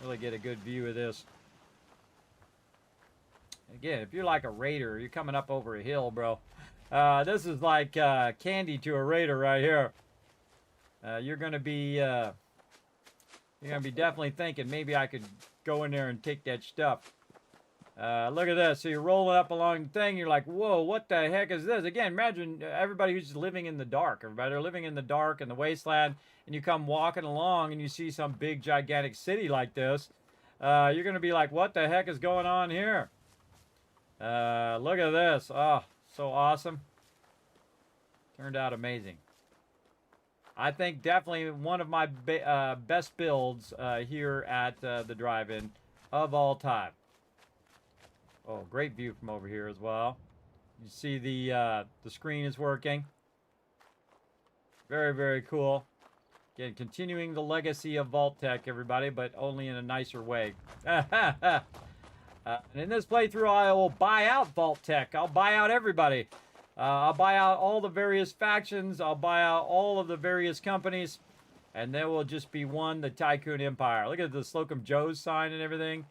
Really get a good view of this. Again, if you're like a raider, you're coming up over a hill, bro. This is like candy to a raider right here. You're gonna be definitely thinking maybe I could go in there and take that stuff. Look at this. So you're rolling up along the thing. You're like, whoa, what the heck is this? Again, imagine everybody who's living in the dark. Everybody, they're living in the dark in the wasteland, and you come walking along and you see some big gigantic city like this. You're gonna be like, what the heck is going on here? Look at this. Oh, so awesome. Turned out amazing. I think definitely one of my best builds here at the drive-in of all time. Oh, great view from over here as well. You see the screen is working. Very, very cool. Again, continuing the legacy of Vault Tech, everybody, but only in a nicer way. And in this playthrough, I will buy out Vault Tech. I'll buy out everybody. I'll buy out all the various factions. I'll buy out all of the various companies. And there will just be one, the Tycoon Empire. Look at the Slocum Joe's sign and everything.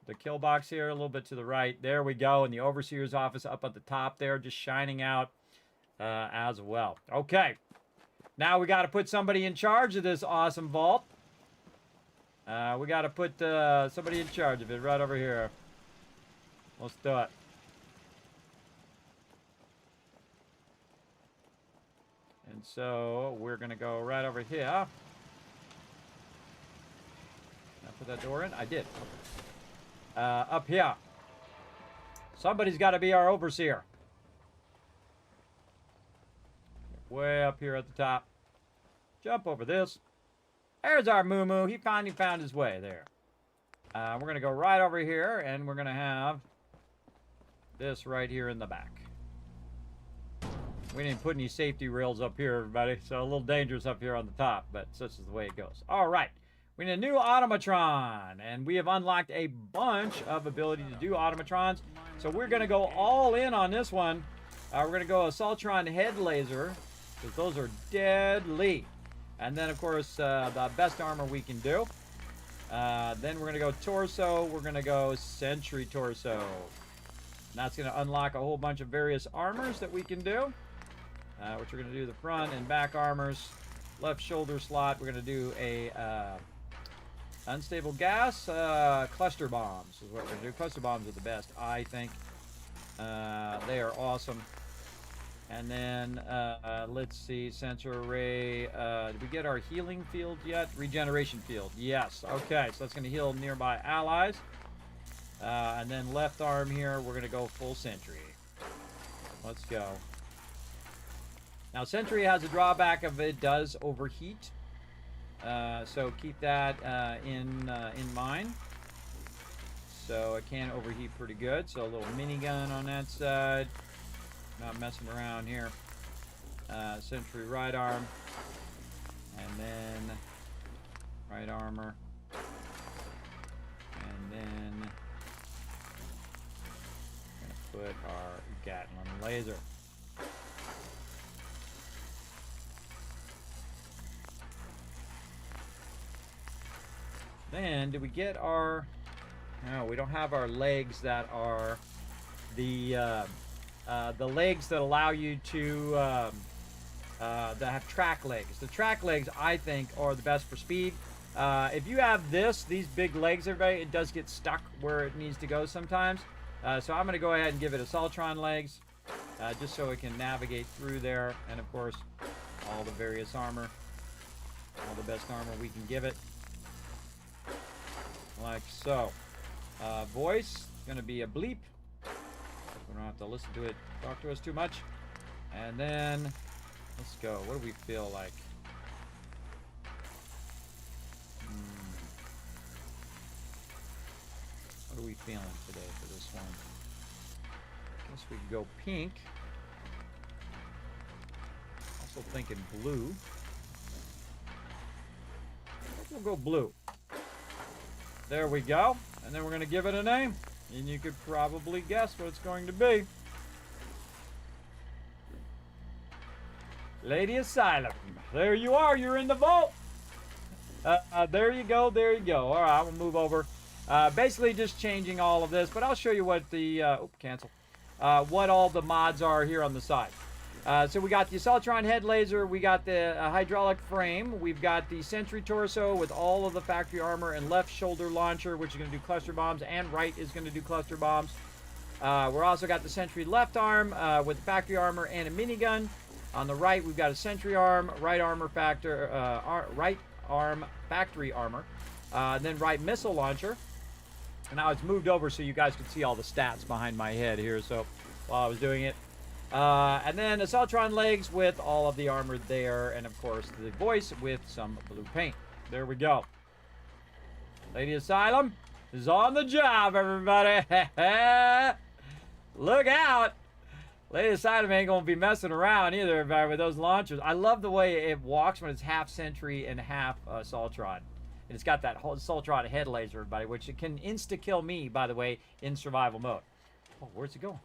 The kill box here, a little bit to the right. There we go. And the Overseer's office up at the top there, just shining out as well. Okay. Now we got to put somebody in charge of this awesome vault. We got to put somebody in charge of it right over here. Let's do it. And so we're going to go right over here. Did I put that door in? I did. Up here. Somebody's got to be our overseer. Way up here at the top. Jump over this. There's our moo-moo. He finally found his way there. We're going to go right over here, and we're going to have this right here in the back. We didn't put any safety rails up here, everybody, so a little dangerous up here on the top, but such is the way it goes. All right. We need a new automatron, and we have unlocked a bunch of ability to do automatrons. So we're going to go all in on this one. We're going to go Assaultron head laser, because those are deadly. And then, of course, the best armor we can do. Then we're going to go torso. We're going to go sentry torso. And that's going to unlock a whole bunch of various armors that we can do. Which we're going to do the front and back armors. Left shoulder slot, we're going to do a unstable gas. Cluster bombs is what we're going to do. Cluster bombs are the best, I think. They are awesome. And then, let's see, sensor array. Did we get our healing field yet? Regeneration field, yes. Okay, so that's going to heal nearby allies. And then left arm here, we're going to go full sentry. Let's go. Now, sentry has a drawback of it does overheat. So keep that in mind. So it can overheat pretty good. So a little minigun on that side. Not messing around here. Sentry right arm. And then right armor. And then we're going to put our Gatling laser. Then, did we get our... No, we don't have our legs that are the legs that allow you to that have track legs. The track legs, I think, are the best for speed. If you have these big legs, everybody, it does get stuck where it needs to go sometimes. So I'm going to go ahead and give it Assaultron legs, just so it can navigate through there. And, of course, all the various armor, all the best armor we can give it. Like so. Voice, going to be a bleep. We don't have to listen to it talk to us too much. And then, let's go. What do we feel like? What are we feeling today for this one? Guess we could go pink. Also thinking blue. We'll go blue. There we go. And then we're going to give it a name. And you could probably guess what it's going to be. Lady Asylum. There you are. You're in the vault. There you go. There you go. All right, we'll move over. Basically just changing all of this. But I'll show you what the... cancel. What all the mods are here on the side. So we got the Assaultron head laser, we got the hydraulic frame, we've got the sentry torso with all of the factory armor and left shoulder launcher, which is going to do cluster bombs, and right is going to do cluster bombs. We're also got the sentry left arm with the factory armor and a minigun. On the right, we've got a sentry arm, right arm factory armor, then right missile launcher. And now it's moved over so you guys can see all the stats behind my head here. So while I was doing it. And then Assaultron legs with all of the armor there. And, of course, the voice with some blue paint. There we go. Lady Asylum is on the job, everybody. Look out. Lady Asylum ain't going to be messing around either, everybody, with those launchers. I love the way it walks when it's half sentry and half Assaultron. And it's got that whole Assaultron head laser, everybody, which it can insta-kill me, by the way, in survival mode. Oh, where's it going?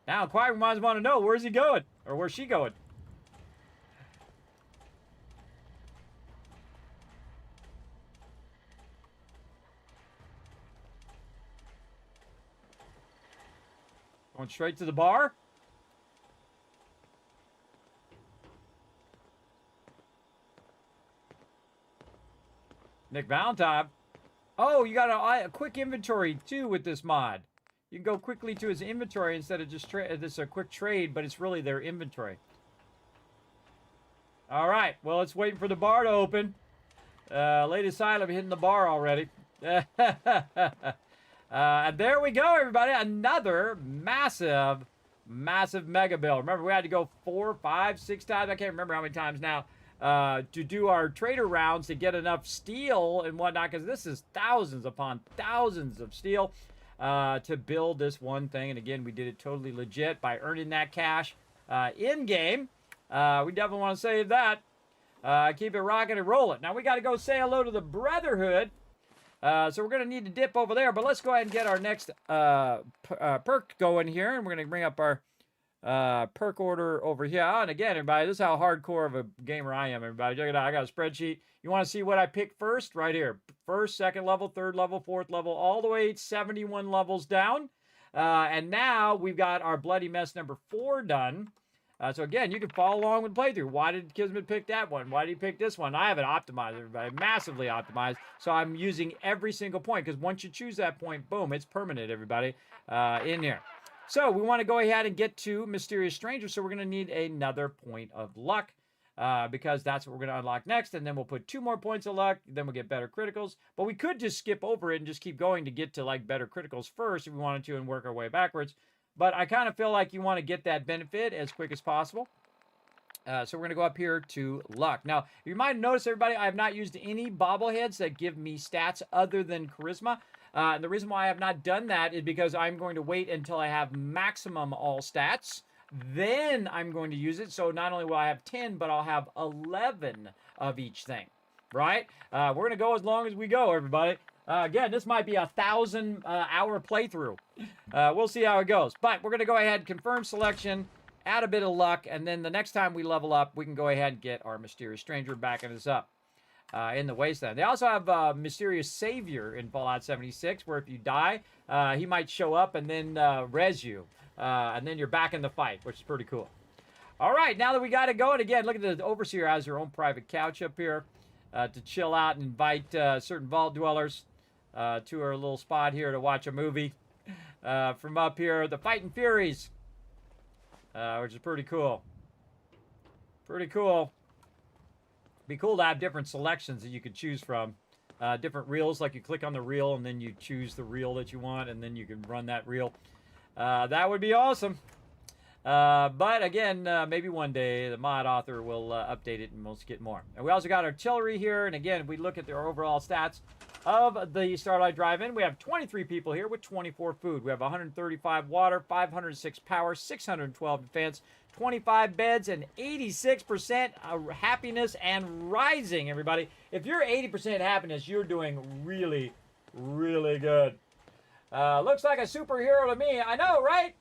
Now, Inquiring Minds want to know, where's he going? Or where's she going? Going straight to the bar? Nick Valentine. Oh, you got a quick inventory, too, with this mod. You can go quickly to his inventory instead of just this a quick trade, but it's really their inventory. All right. Well, it's waiting for the bar to open. Lady Asylum hitting the bar already. And there we go, everybody. Another massive mega build. Remember, we had to go 4, 5, 6 times. I can't remember how many times now to do our trader rounds to get enough steel and whatnot, because this is thousands upon thousands of steel to build this one thing. And again, we did it totally legit by earning that cash in-game. We definitely want to save that. Keep it rocking and rolling. Now, we got to go say hello to the Brotherhood. So we're going to need to dip over there, but let's go ahead and get our next perk going here, and we're going to bring up our perk order over here. And again, everybody, this is how hardcore of a gamer I am, everybody. Check it out. I got a spreadsheet. You want to see what I picked first? Right here. First, second level, third level, fourth level, all the way 71 levels down. And now we've got our Bloody Mess number 4 done. So again, you can follow along with the playthrough. Why did Kismet pick that one? Why did he pick this one? I have it optimized, everybody. Massively optimized. So I'm using every single point, because once you choose that point, boom, it's permanent, everybody, in here. So we want to go ahead and get to Mysterious Stranger. So we're going to need another point of luck, because that's what we're going to unlock next. And then we'll put 2 more points of luck. Then we'll get better criticals. But we could just skip over it and just keep going to get to like better criticals first if we wanted to, and work our way backwards. But I kind of feel like you want to get that benefit as quick as possible. So we're going to go up here to luck. Now, you might notice, everybody, I have not used any bobbleheads that give me stats other than charisma. And the reason why I have not done that is because I'm going to wait until I have maximum all stats. Then I'm going to use it. So not only will I have 10, but I'll have 11 of each thing. Right? We're going to go as long as we go, everybody. Again, this might be a 1,000-hour playthrough. We'll see how it goes. But we're going to go ahead, confirm selection, add a bit of luck, and then the next time we level up, we can go ahead and get our Mysterious Stranger backing us up in the Wasteland. They also have Mysterious Savior in Fallout 76, where if you die, he might show up and then res you. And then you're back in the fight, which is pretty cool. All right, now that we got it going, again, look at the Overseer has her own private couch up here to chill out and invite certain vault dwellers to our little spot here to watch a movie. From up here, the Fighting Furies, which is pretty cool. Pretty cool. Be cool to have different selections that you could choose from. Different reels, like you click on the reel and then you choose the reel that you want, and then you can run that reel. That would be awesome. But again, maybe one day the mod author will update it and we'll get more. And we also got artillery here. And again, if we look at their overall stats of the Starlight Drive-In, we have 23 people here with 24 food. We have 135 water, 506 power, 612 defense, 25 beds, and 86% happiness and rising, everybody. If you're 80% happiness, you're doing really, really good. Looks like a superhero to me. I know, right?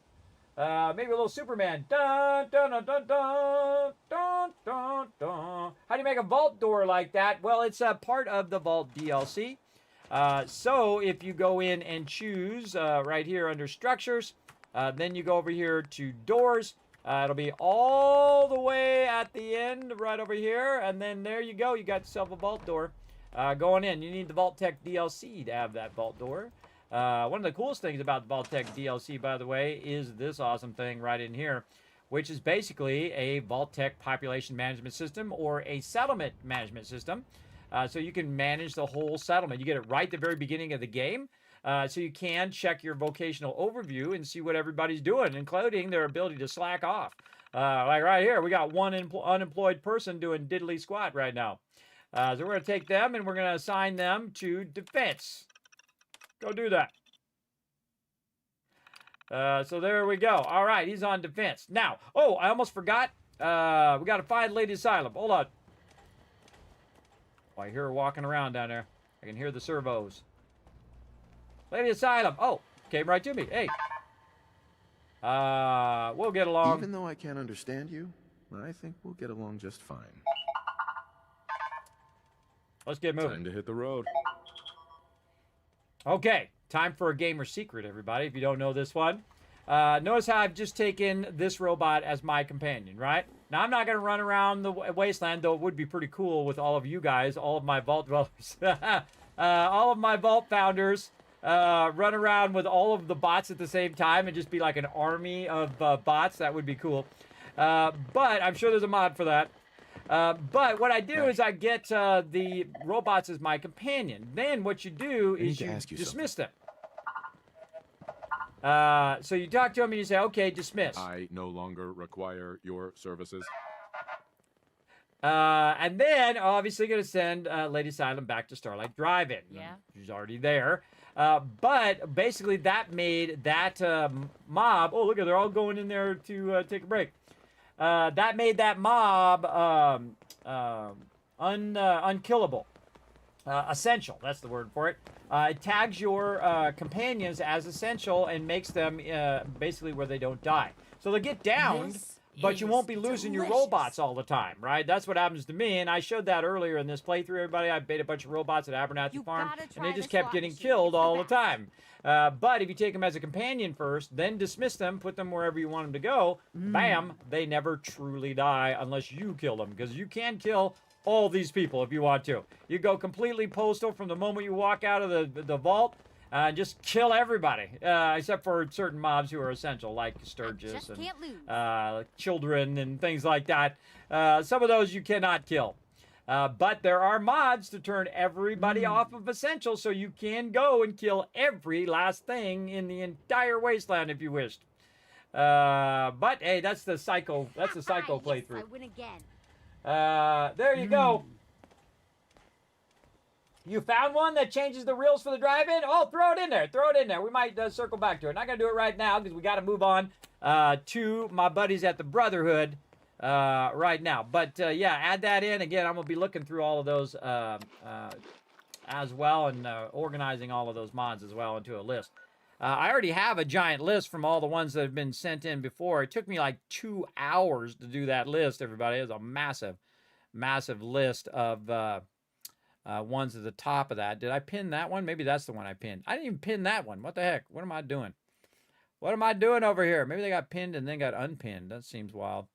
Maybe a little Superman. Dun, dun, dun, dun, dun, dun, dun, dun. How do you make a vault door like that? Well, it's a part of the Vault DLC. So if you go in and choose right here under Structures, then you go over here to Doors. It'll be all the way at the end right over here. And then there you go. You got yourself a vault door going in. You need the Vault Tech DLC to have that vault door. One of the coolest things about the Vault Tech DLC, by the way, is this awesome thing right in here, which is basically a Vault Tech population management system or a settlement management system. So you can manage the whole settlement. You get it right at the very beginning of the game. So you can check your vocational overview and see what everybody's doing, including their ability to slack off. Like right here, we got one unemployed person doing diddly squat right now. So we're going to take them and we're going to assign them to defense. Go do that. So there we go. All right, he's on defense. Now, oh, I almost forgot. We got to find Lady Asylum. Hold on. Oh, I hear her walking around down there. I can hear the servos. Lady Asylum. Oh, came right to me. Hey. We'll get along. Even though I can't understand you, I think we'll get along just fine. Let's get moving. Time to hit the road. Okay, time for a gamer secret, everybody, if you don't know this one. Notice how I've just taken this robot as my companion, right? Now, I'm not going to run around the wasteland, though it would be pretty cool with all of you guys, all of my vault dwellers, all of my vault founders, run around with all of the bots at the same time and just be like an army of bots. That would be cool. But I'm sure there's a mod for that. But what I do is I get the robots as my companion. Then what you do is you dismiss them. So you talk to him and you say, okay, dismiss. I no longer require your services. And then obviously going to send Lady Silent back to Starlight Drive-In. Yeah. She's already there. But basically that made that mob, oh, look at, they're all going in there to take a break. That made that mob unkillable. Essential, that's the word for it. It tags your companions as essential and makes them basically where they don't die. So they'll get downed, but you won't be losing your robots all the time, right? That's what happens to me, and I showed that earlier in this playthrough, everybody. I made a bunch of robots at Abernathy Farm, and they just kept getting killed all the time. But if you take them as a companion first, then dismiss them, put them wherever you want them to go, bam, they never truly die unless you kill them, because you can kill all these people if you want to. You go completely postal from the moment you walk out of the vault, just kill everybody, except for certain mobs who are essential, like Sturgis and children and things like that. Some of those you cannot kill. But there are mods to turn everybody off of essential, so you can go and kill every last thing in the entire wasteland if you wished. But hey, that's the psycho playthrough. I win again. There you go. You found one that changes the reels for the drive-in? Oh, throw it in there. Throw it in there. We might circle back to it. Not going to do it right now because we got to move on to my buddies at the Brotherhood right now. But, yeah, add that in. Again, I'm going to be looking through all of those as well and organizing all of those mods as well into a list. I already have a giant list from all the ones that have been sent in before. It took me like 2 hours to do that list, everybody. It was a massive, massive list of ones at the top of that. Did I pin that one? Maybe that's the one I pinned. I didn't even pin that one. What the heck? What am I doing? What am I doing over here? Maybe they got pinned and then got unpinned. That seems wild.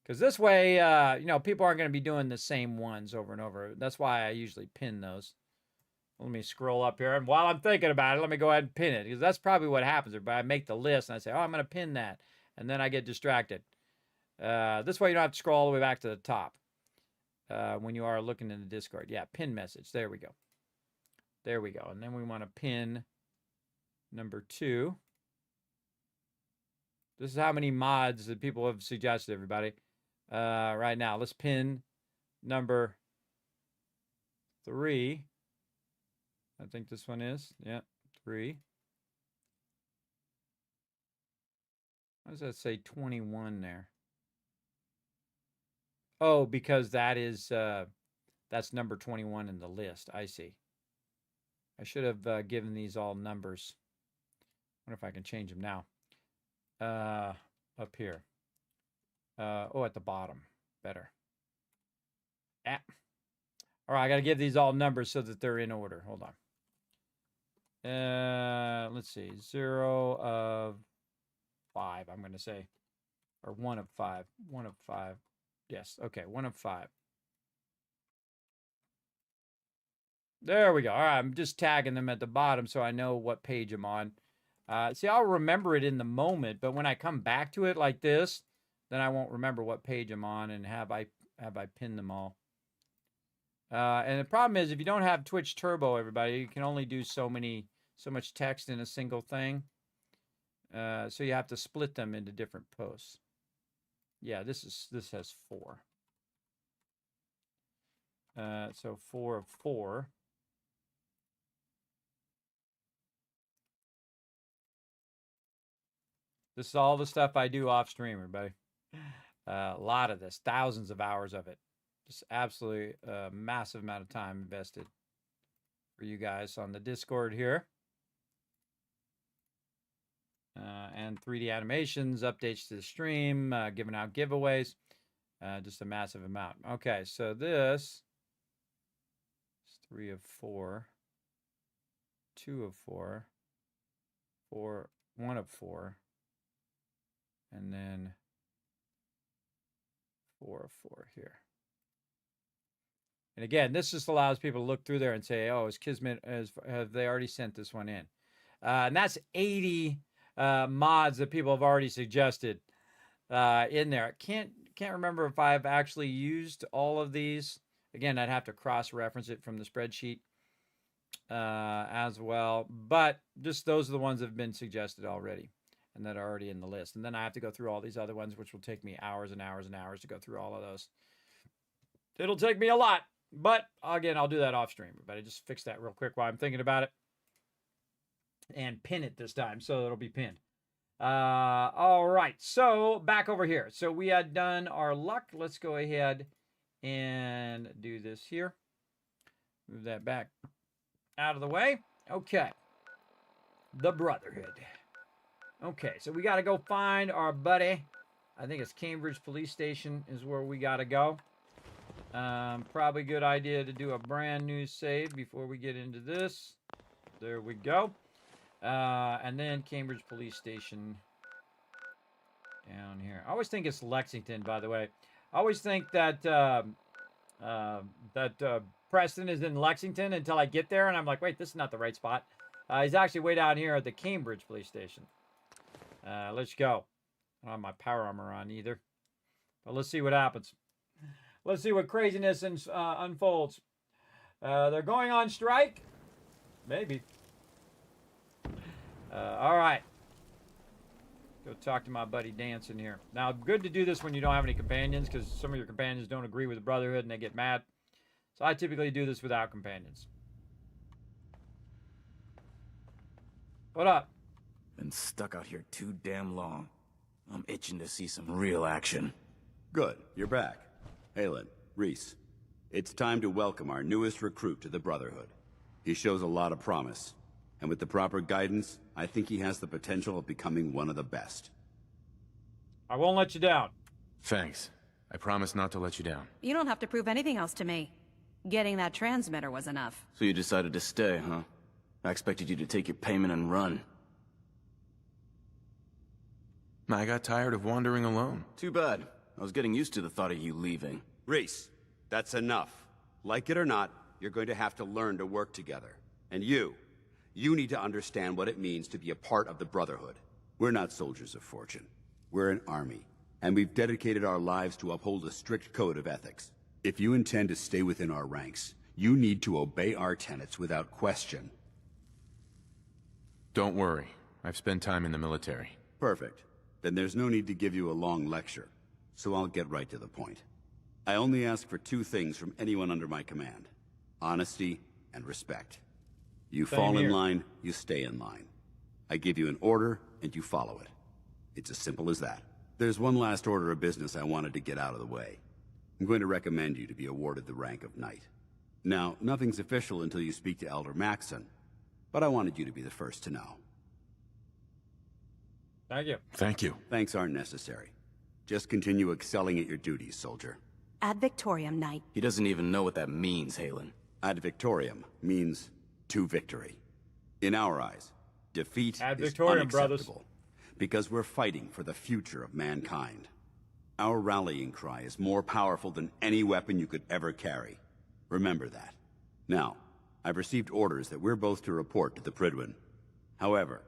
Because this way, you know, people aren't going to be doing the same ones over and over. That's why I usually pin those. Let me scroll up here. And while I'm thinking about it, let me go ahead and pin it. Because that's probably what happens. Everybody, I make the list and I say, oh, I'm going to pin that. And then I get distracted. This way you don't have to scroll all the way back to the top. When you are looking in the Discord. Yeah, pin message. There we go. There we go. And then we want to pin number 2. This is how many mods that people have suggested, everybody. Right now, let's pin number 3. I think this one is. Yeah, 3. Why does that say 21 there? Oh, because that is, that's number 21 in the list. I see. I should have given these all numbers. I wonder if I can change them now. Up here. Oh, at the bottom. Better. Ah. All right, I got to give these all numbers so that they're in order. Hold on. Let's see. 0 of 5, I'm going to say. Or 1 of 5. 1 of 5. Yes, okay, 1 of 5. There we go. All right, I'm just tagging them at the bottom so I know what page I'm on. See, I'll remember it in the moment, but when I come back to it like this, then I won't remember what page I'm on and have I pinned them all. And the problem is if you don't have Twitch Turbo, everybody, you can only do so much text in a single thing. So you have to split them into different posts. Yeah, this has 4. So 4 of 4. This is all the stuff I do off stream, everybody. A lot of this, thousands of hours of it. Just absolutely massive amount of time invested for you guys on the Discord here. And 3D animations, updates to the stream, giving out giveaways. Just a massive amount. Okay, so this is 3 of 4, 2 of 4, 1 of 4, and then 4 of 4 here. And again, this just allows people to look through there and say, oh, is Kismet, have they already sent this one in? And that's 80 mods that people have already suggested in there. Can't remember if I've actually used all of these. Again, I'd have to cross-reference it from the spreadsheet. as well. But just those are the ones that have been suggested already and that are already in the list. And then I have to go through all these other ones, which will take me hours and hours and hours to go through all of those. It'll take me a lot. But again, I'll do that off stream. But I just fix that real quick while I'm thinking about it. And pin it this time, so it'll be pinned. All right, so back over here. So we had done our luck. Let's go ahead and do this here. Move that back out of the way. Okay. The Brotherhood. Okay, so we got to go find our buddy. I think it's Cambridge Police Station is where we got to go. Probably a good idea to do a brand new save before we get into this. There we go. And then Cambridge Police Station down here. I always think it's Lexington, by the way. I always think that Preston is in Lexington until I get there, and I'm like, wait, this is not the right spot. He's actually way down here at the Cambridge Police Station. Let's go. I don't have my power armor on either. But let's see what happens. Let's see what craziness unfolds. They're going on strike? Maybe. All right. Go talk to my buddy Danson here. Now, good to do this when you don't have any companions, because some of your companions don't agree with the Brotherhood and they get mad. So I typically do this without companions. What up? Been stuck out here too damn long. I'm itching to see some real action. Good, you're back. Halen, Reese, it's time to welcome our newest recruit to the Brotherhood. He shows a lot of promise. And with the proper guidance, I think he has the potential of becoming one of the best. I won't let you down. Thanks. I promise not to let you down. You don't have to prove anything else to me. Getting that transmitter was enough. So you decided to stay, huh? I expected you to take your payment and run. I got tired of wandering alone. Too bad. I was getting used to the thought of you leaving. Reese, that's enough. Like it or not, you're going to have to learn to work together. And you need to understand what it means to be a part of the Brotherhood. We're not soldiers of fortune. We're an army, and we've dedicated our lives to uphold a strict code of ethics. If you intend to stay within our ranks, you need to obey our tenets without question. Don't worry. I've spent time in the military. Perfect. Then there's no need to give you a long lecture, so I'll get right to the point. I only ask for two things from anyone under my command: honesty and respect. You fall in line, you stay in line. I give you an order, and you follow it. It's as simple as that. There's one last order of business I wanted to get out of the way. I'm going to recommend you to be awarded the rank of Knight. Now, nothing's official until you speak to Elder Maxson, but I wanted you to be the first to know. Thank you. Thank you. Thanks aren't necessary. Just continue excelling at your duties, soldier. Ad Victoriam, Knight. He doesn't even know what that means, Halen. Ad Victoriam means to victory. In our eyes, defeat Ad is Victoriam, unacceptable. brothers. Because we're fighting for the future of mankind. Our rallying cry is more powerful than any weapon you could ever carry. Remember that. Now, I've received orders that we're both to report to the Prydwen. However,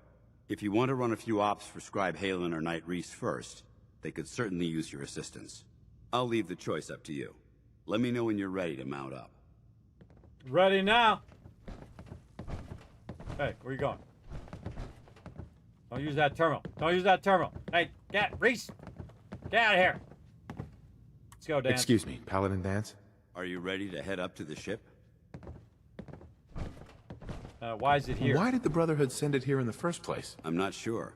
if you want to run a few ops for Scribe Halen or Knight Reese first, they could certainly use your assistance. I'll leave the choice up to you. Let me know when you're ready to mount up. Ready now. Hey, where you going? Don't use that terminal. Don't use that terminal. Hey, Reese! Get out of here! Let's go, Dan. Excuse me, Paladin Dance? Are you ready to head up to the ship? Why is it here? Why did the Brotherhood send it here in the first place? I'm not sure.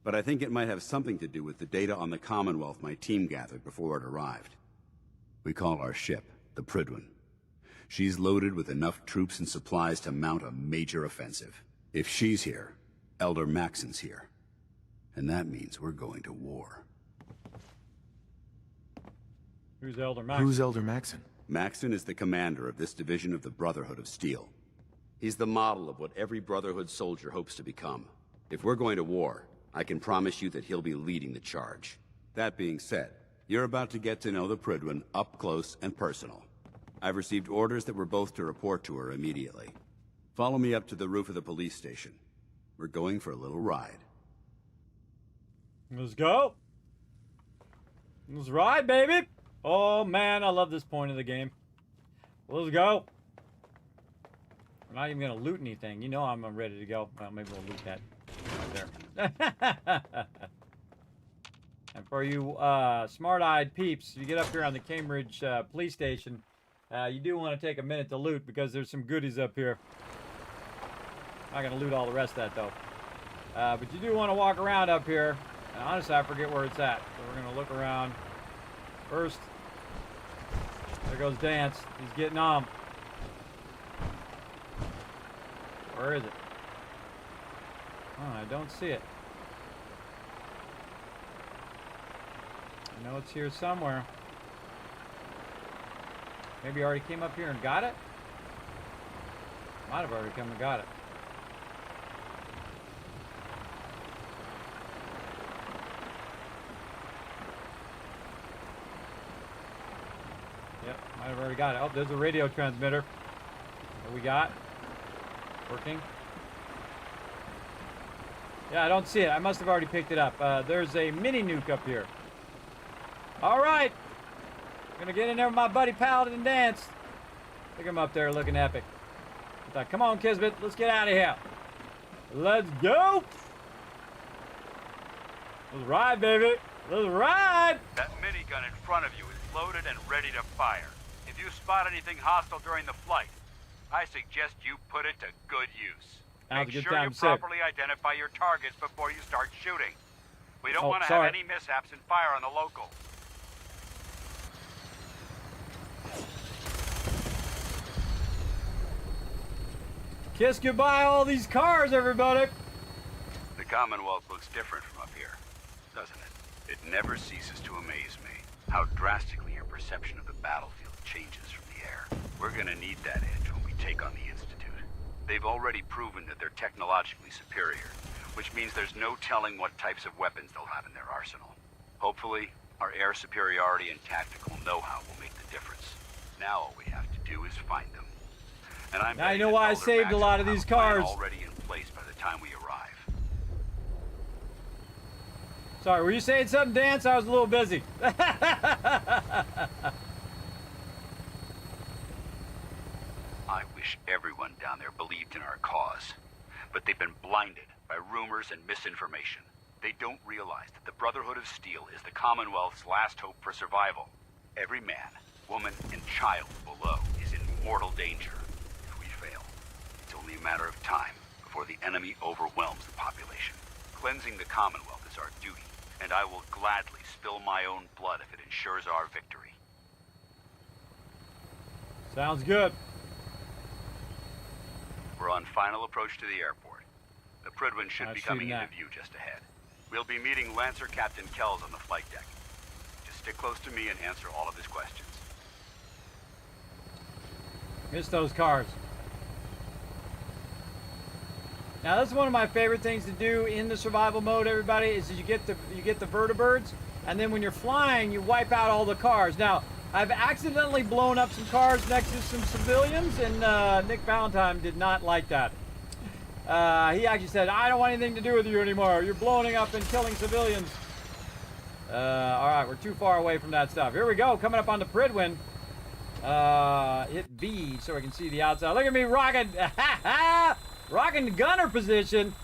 But I think it might have something to do with the data on the Commonwealth my team gathered before it arrived. We call our ship the Prydwen. She's loaded with enough troops and supplies to mount a major offensive. If she's here, Elder Maxson's here. And that means we're going to war. Who's Elder Maxson? Who's Elder Maxson? Maxson is the commander of this division of the Brotherhood of Steel. He's the model of what every Brotherhood soldier hopes to become. If we're going to war, I can promise you that he'll be leading the charge. That being said, you're about to get to know the Prydwen up close and personal. I've received orders that we're both to report to her immediately. Follow me up to the roof of the police station. We're going for a little ride. Let's go. Let's ride, baby. Oh, man, I love this point of the game. Let's go. I'm not even gonna loot anything. You know I'm ready to go. Well, maybe we'll loot that right there. And for you smart-eyed peeps, you get up here on the Cambridge police station, you do want to take a minute to loot because there's some goodies up here. Not gonna loot all the rest of that though. But you do want to walk around up here. And honestly, I forget where it's at. So we're gonna look around. First, there goes Dance. He's getting on. Where is it? Oh, I don't see it. I know it's here somewhere. Maybe I already came up here and got it? Might have already come and got it. Yep, might have already got it. Oh, there's a radio transmitter. What we got? Working. Yeah, I don't see it. I must have already picked it up. There's a mini nuke up here. All right. Gonna get in there with my buddy Paladin and Dance. Look him up there looking epic. I thought, come on, Kismet, let's get out of here. Let's go. Let's ride, baby. Let's ride. That minigun in front of you is loaded and ready to fire. If you spot anything hostile during the flight, I suggest you put it to good use. Make sure you properly identify your targets before you start shooting. We don't want to have any mishaps and fire on the local. Kiss goodbye all these cars, everybody. The Commonwealth looks different from up here, doesn't it? It never ceases to amaze me how drastically your perception of the battlefield changes from the air. We're gonna need that edge when we take on the Institute. They've already proven that they're technologically superior, which means there's no telling what types of weapons they'll have in their arsenal. Hopefully, our air superiority and tactical know-how will make the difference. Now all we have to do is find them. And I'm now you know why I saved a lot of these cars. Already in place by the time we arrive. Sorry, were you saying something, Dance? I was a little busy. I wish everyone down there believed in our cause, but they've been blinded by rumors and misinformation. They don't realize that the Brotherhood of Steel is the Commonwealth's last hope for survival. Every man, woman, and child below is in mortal danger. If we fail, it's only a matter of time before the enemy overwhelms the population. Cleansing the Commonwealth is our duty, and I will gladly spill my own blood if it ensures our victory. Sounds good. We're on final approach to the airport. The Prydwen should be coming into view just ahead. We'll be meeting Lancer Captain Kells on the flight deck. Just stick close to me and answer all of his questions. Miss those cars. Now that's one of my favorite things to do in the survival mode, everybody, is you get the vertibirds, and then when you're flying, you wipe out all the cars. Now, I've accidentally blown up some cars next to some civilians, and Nick Valentine did not like that. He actually said, I don't want anything to do with you anymore. You're blowing up and killing civilians. All right, we're too far away from that stuff. Here we go, coming up on the Prydwen. Hit B so I can see the outside. Look at me rocking, rocking the gunner position.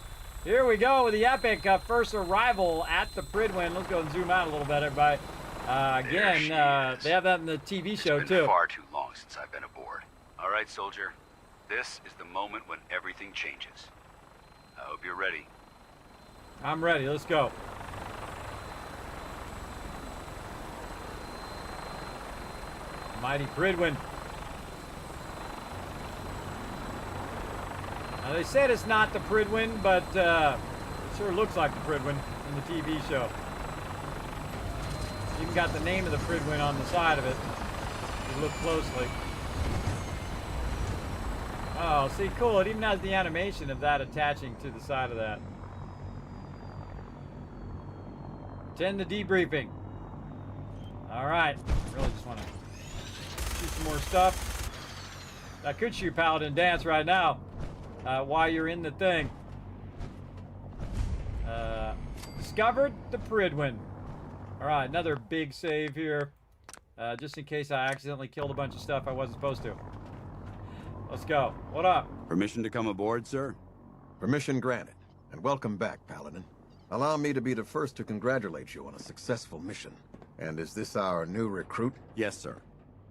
Here we go with the epic first arrival at the Prydwen. Let's go and zoom out a little bit, everybody. Again, they have that in the TV show, It's too. been far too long since I've been aboard. All right, soldier. This is the moment when everything changes. I hope you're ready. I'm ready. Let's go. Mighty Prydwen. Now, they said it's not the Prydwen, but it sure looks like the Prydwen in the TV show. Even got the name of the Prydwen on the side of it. If you look closely. Oh, see, cool. It even has the animation of that attaching to the side of that. Attend the debriefing. All right. Really just want to shoot some more stuff. I could shoot Paladin Dance right now while you're in the thing. Discovered the Prydwen. All right, another big save here. Just in case I accidentally killed a bunch of stuff I wasn't supposed to. Let's go. What up? Permission to come aboard, sir? Permission granted. And welcome back, Paladin. Allow me to be the first to congratulate you on a successful mission. And is this our new recruit? Yes, sir.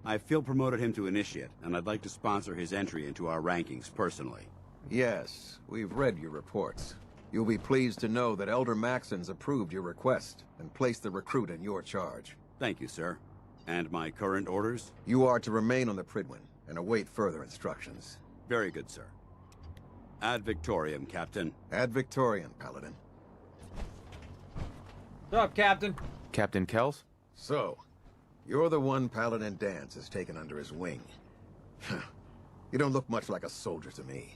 I feel promoted him to initiate, and I'd like to sponsor his entry into our rankings personally. Yes, we've read your reports. You'll be pleased to know that Elder Maxon's approved your request and placed the recruit in your charge. Thank you, sir. And my current orders? You are to remain on the Pridwin and await further instructions. Very good, sir. Ad Victoriam, Captain. Ad Victoriam, Paladin. What's up, Captain? Captain Kells? So, you're the one Paladin Danse has taken under his wing. You don't look much like a soldier to me.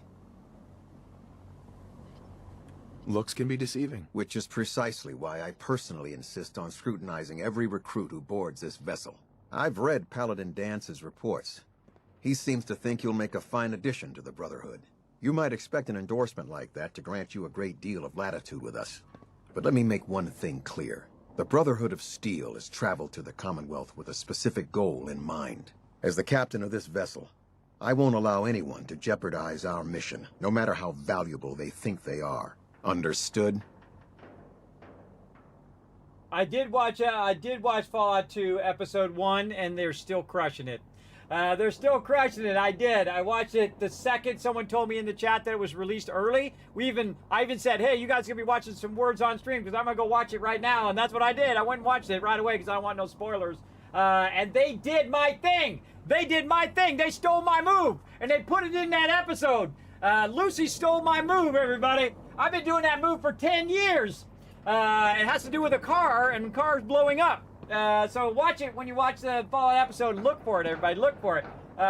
Looks can be deceiving. Which is precisely why I personally insist on scrutinizing every recruit who boards this vessel. I've read Paladin Dance's reports. He seems to think you'll make a fine addition to the Brotherhood. You might expect an endorsement like that to grant you a great deal of latitude with us. But let me make one thing clear. The Brotherhood of Steel has traveled to the Commonwealth with a specific goal in mind. As the captain of this vessel, I won't allow anyone to jeopardize our mission, no matter how valuable they think they are. Understood? I did watch Fallout 2 Episode 1, and they're still crushing it. They're still crushing it. I did. I watched it the second someone told me in the chat that it was released early. I even said, hey, you guys gonna be watching some words on stream because I'm gonna go watch it right now, and that's what I did. I went and watched it right away because I don't want no spoilers. And they did my thing. They did my thing. They stole my move, and they put it in that episode. Lucy stole my move, everybody. I've been doing that move for 10 years. It has to do with a car, and cars blowing up. So watch it when you watch the Fallout episode. Look for it, everybody. Look for it.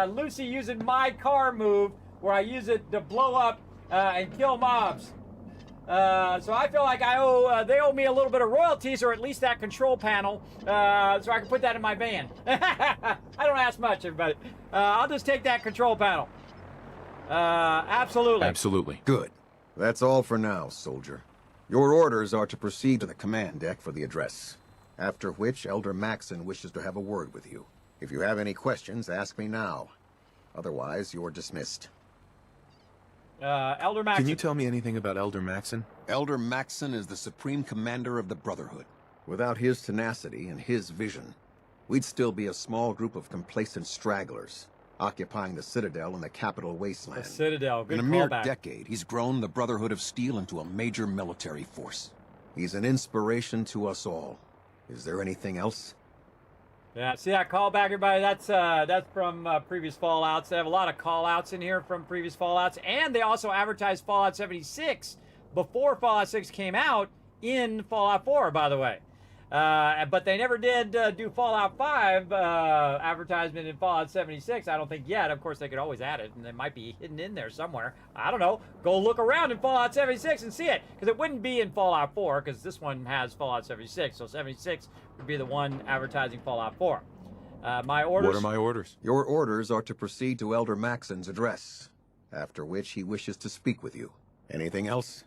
Lucy using my car move, where I use it to blow up and kill mobs. So I feel like they owe me a little bit of royalties, or at least that control panel, so I can put that in my van. I don't ask much, everybody. I'll just take that control panel. Absolutely. Absolutely. Good. That's all for now, soldier. Your orders are to proceed to the command deck for the address. After which, Elder Maxon wishes to have a word with you. If you have any questions, ask me now. Otherwise, you're dismissed. Elder Maxon. Can you tell me anything about Elder Maxon? Elder Maxon is the supreme commander of the Brotherhood. Without his tenacity and his vision, we'd still be a small group of complacent stragglers, occupying the Citadel in the capital wasteland. The Citadel, good In a mere callback. decade, he's grown the Brotherhood of Steel into a major military force. He's an inspiration to us all. Is there anything else? Yeah, see that callback, everybody? That's from previous Fallouts. They have a lot of call-outs in here from previous Fallouts, and they also advertised Fallout 76 before Fallout 6 came out in Fallout 4, by the way. But they never did do Fallout 5 advertisement in Fallout 76, I don't think yet. Of course, they could always add it, and it might be hidden in there somewhere. I don't know. Go look around in Fallout 76 and see it, because it wouldn't be in Fallout 4, because this one has Fallout 76, so 76 would be the one advertising Fallout 4. My orders... What are my orders? Your orders are to proceed to Elder Maxon's address, after which he wishes to speak with you. Anything else?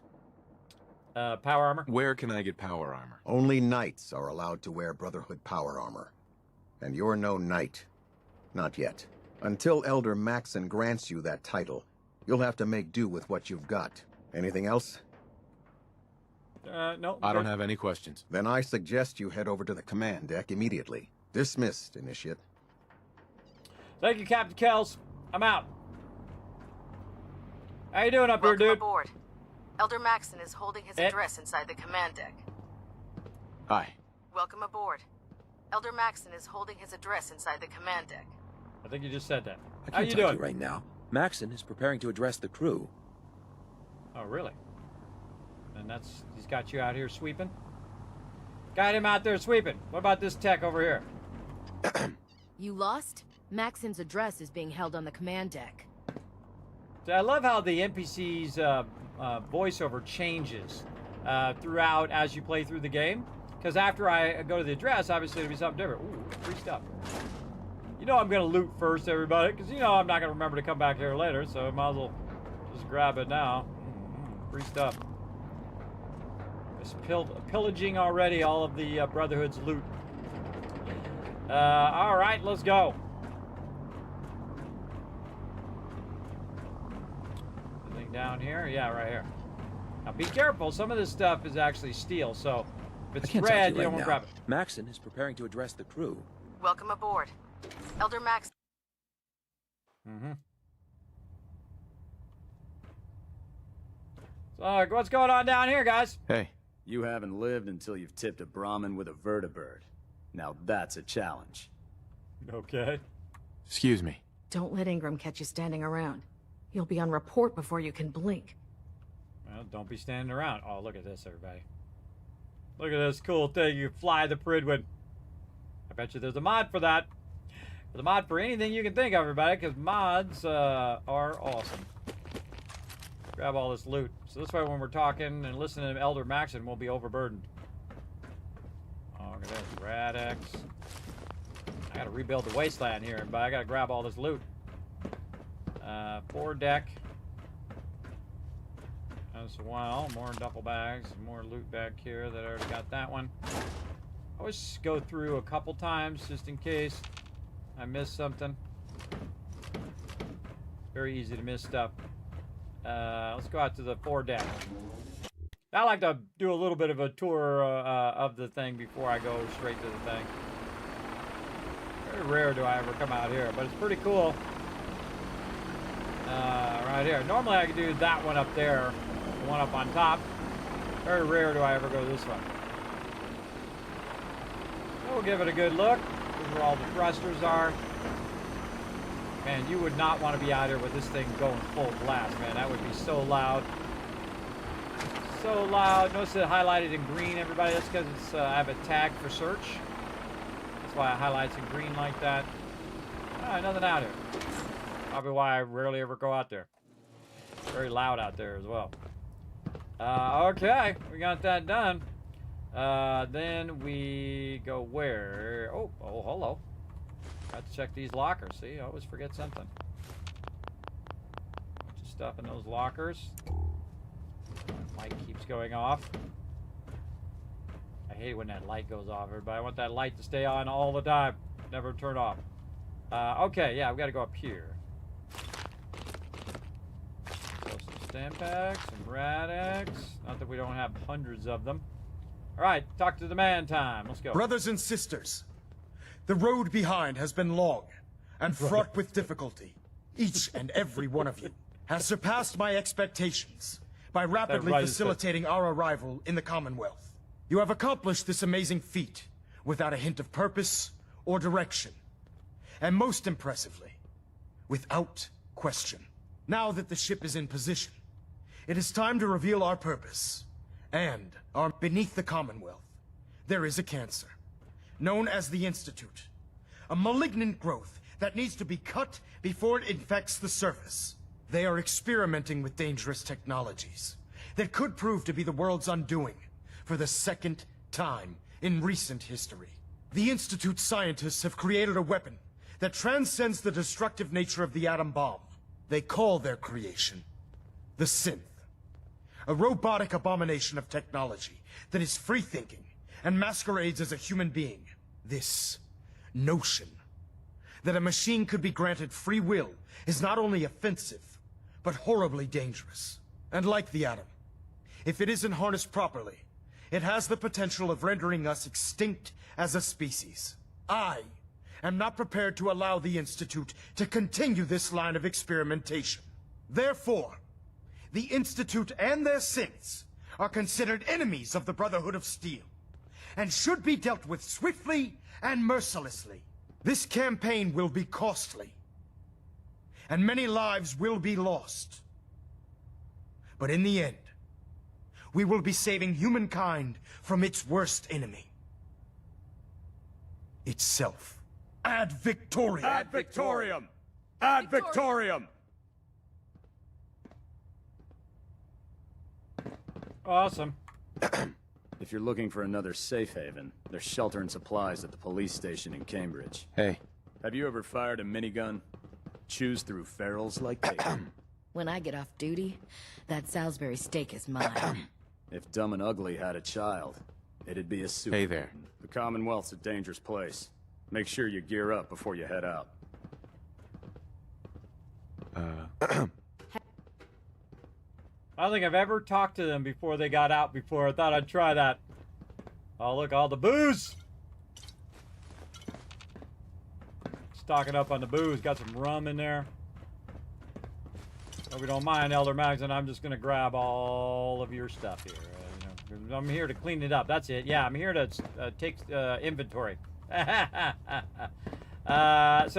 Power armor? Where can I get power armor? Only knights are allowed to wear Brotherhood power armor. And you're no knight. Not yet. Until Elder Maxon grants you that title, you'll have to make do with what you've got. Anything else? No. I don't have any questions. Then I suggest you head over to the command deck immediately. Dismissed, Initiate. Thank you, Captain Kells. I'm out. How you doing up here, dude? Welcome aboard. Elder Maxon is holding his address inside the command deck. Hi. Welcome aboard. Elder Maxon is holding his address inside the command deck. I think you just said that. I How can't you talk doing? to you right now. Maxon is preparing to address the crew. Oh, really? And he's got you out here sweeping? Got him out there sweeping. What about this tech over here? You lost? Maxon's address is being held on the command deck. So I love how the NPC's voiceover changes throughout as you play through the game. Because after I go to the address, obviously it'll be something different. Ooh, free stuff. You know I'm going to loot first, everybody. Because you know I'm not going to remember to come back here later. So I might as well just grab it now. Free stuff. Just pillaging already all of the Brotherhood's loot. Alright, let's go. down here? Yeah, right here. Now be careful. Some of this stuff is actually steel, so if it's red, you don't want to grab it. Maxon is preparing to address the crew. Welcome aboard. Elder Max. Mm-hmm. So, what's going on down here, guys? Hey. You haven't lived until you've tipped a Brahmin with a vertibird. Now that's a challenge. Okay. Excuse me. Don't let Ingram catch you standing around. You'll be on report before you can blink. Well, don't be standing around. Oh, look at this, everybody. Look at this cool thing. You fly the Pridwin. I bet you there's a mod for that. There's a mod for anything you can think of, everybody, because mods are awesome. Grab all this loot. So this way when we're talking and listening to Elder Maxon, we'll be overburdened. Oh, look at this. Rad-X. I gotta rebuild the wasteland here, but I gotta grab all this loot. Foredeck. As well. More duffel bags. More loot back here that I already got that one. I always go through a couple times just in case I miss something. Very easy to miss stuff. Let's go out to the foredeck. I like to do a little bit of a tour of the thing before I go straight to the thing. Very rare do I ever come out here, but it's pretty cool. Right here. Normally I could do that one up there, the one up on top. Very rare do I ever go this way. So we'll give it a good look. This is where all the thrusters are. Man, you would not want to be out here with this thing going full blast, man. That would be so loud. So loud. Notice it highlighted in green, everybody. That's because it's I have a tag for search. That's why it highlights in green like that. Nothing out here. Probably why I rarely ever go out there. Very loud out there as well. Okay, we got that done. Then we go where? Oh, hello. Got to check these lockers. See, I always forget something. Bunch of stuff in those lockers. Light keeps going off. I hate when that light goes off, everybody. I want that light to stay on all the time. Never turn off. Okay, yeah, we got to go up here. So some stem packs, some Rad-X. Not that we don't have hundreds of them. All right, talk to the man time. Let's go. Brothers and sisters, the road behind has been long and fraught with difficulty. Each and every one of you has surpassed my expectations by rapidly facilitating our arrival in the Commonwealth. You have accomplished this amazing feat without a hint of purpose or direction. And most impressively, without question. Now that the ship is in position, it is time to reveal our purpose. And beneath the Commonwealth, there is a cancer, known as the Institute. A malignant growth that needs to be cut before it infects the surface. They are experimenting with dangerous technologies that could prove to be the world's undoing for the second time in recent history. The Institute's scientists have created a weapon that transcends the destructive nature of the atom bomb. They call their creation the Synth. A robotic abomination of technology that is free-thinking and masquerades as a human being. This notion that a machine could be granted free will is not only offensive, but horribly dangerous. And like the atom, if it isn't harnessed properly, it has the potential of rendering us extinct as a species. I am not prepared to allow the Institute to continue this line of experimentation. Therefore, the Institute and their synths are considered enemies of the Brotherhood of Steel, and should be dealt with swiftly and mercilessly. This campaign will be costly, and many lives will be lost. But in the end, we will be saving humankind from its worst enemy. Itself. Ad Victoriam! Ad Victoriam! Ad Victoriam! Awesome. If you're looking for another safe haven, there's shelter and supplies at the police station in Cambridge. Hey. Have you ever fired a minigun? Chews through ferals like bacon. When I get off duty, that Salisbury steak is mine. If Dumb and Ugly had a child, it'd be a super. Hey there. The Commonwealth's a dangerous place. Make sure you gear up before you head out. I don't think I've ever talked to them before they got out before. I thought I'd try that. Oh, look, all the booze. Stocking up on the booze. Got some rum in there. Hope you don't mind, Elder Max, and I'm just going to grab all of your stuff here. I'm here to clean it up. That's it. Yeah, I'm here to take inventory. So,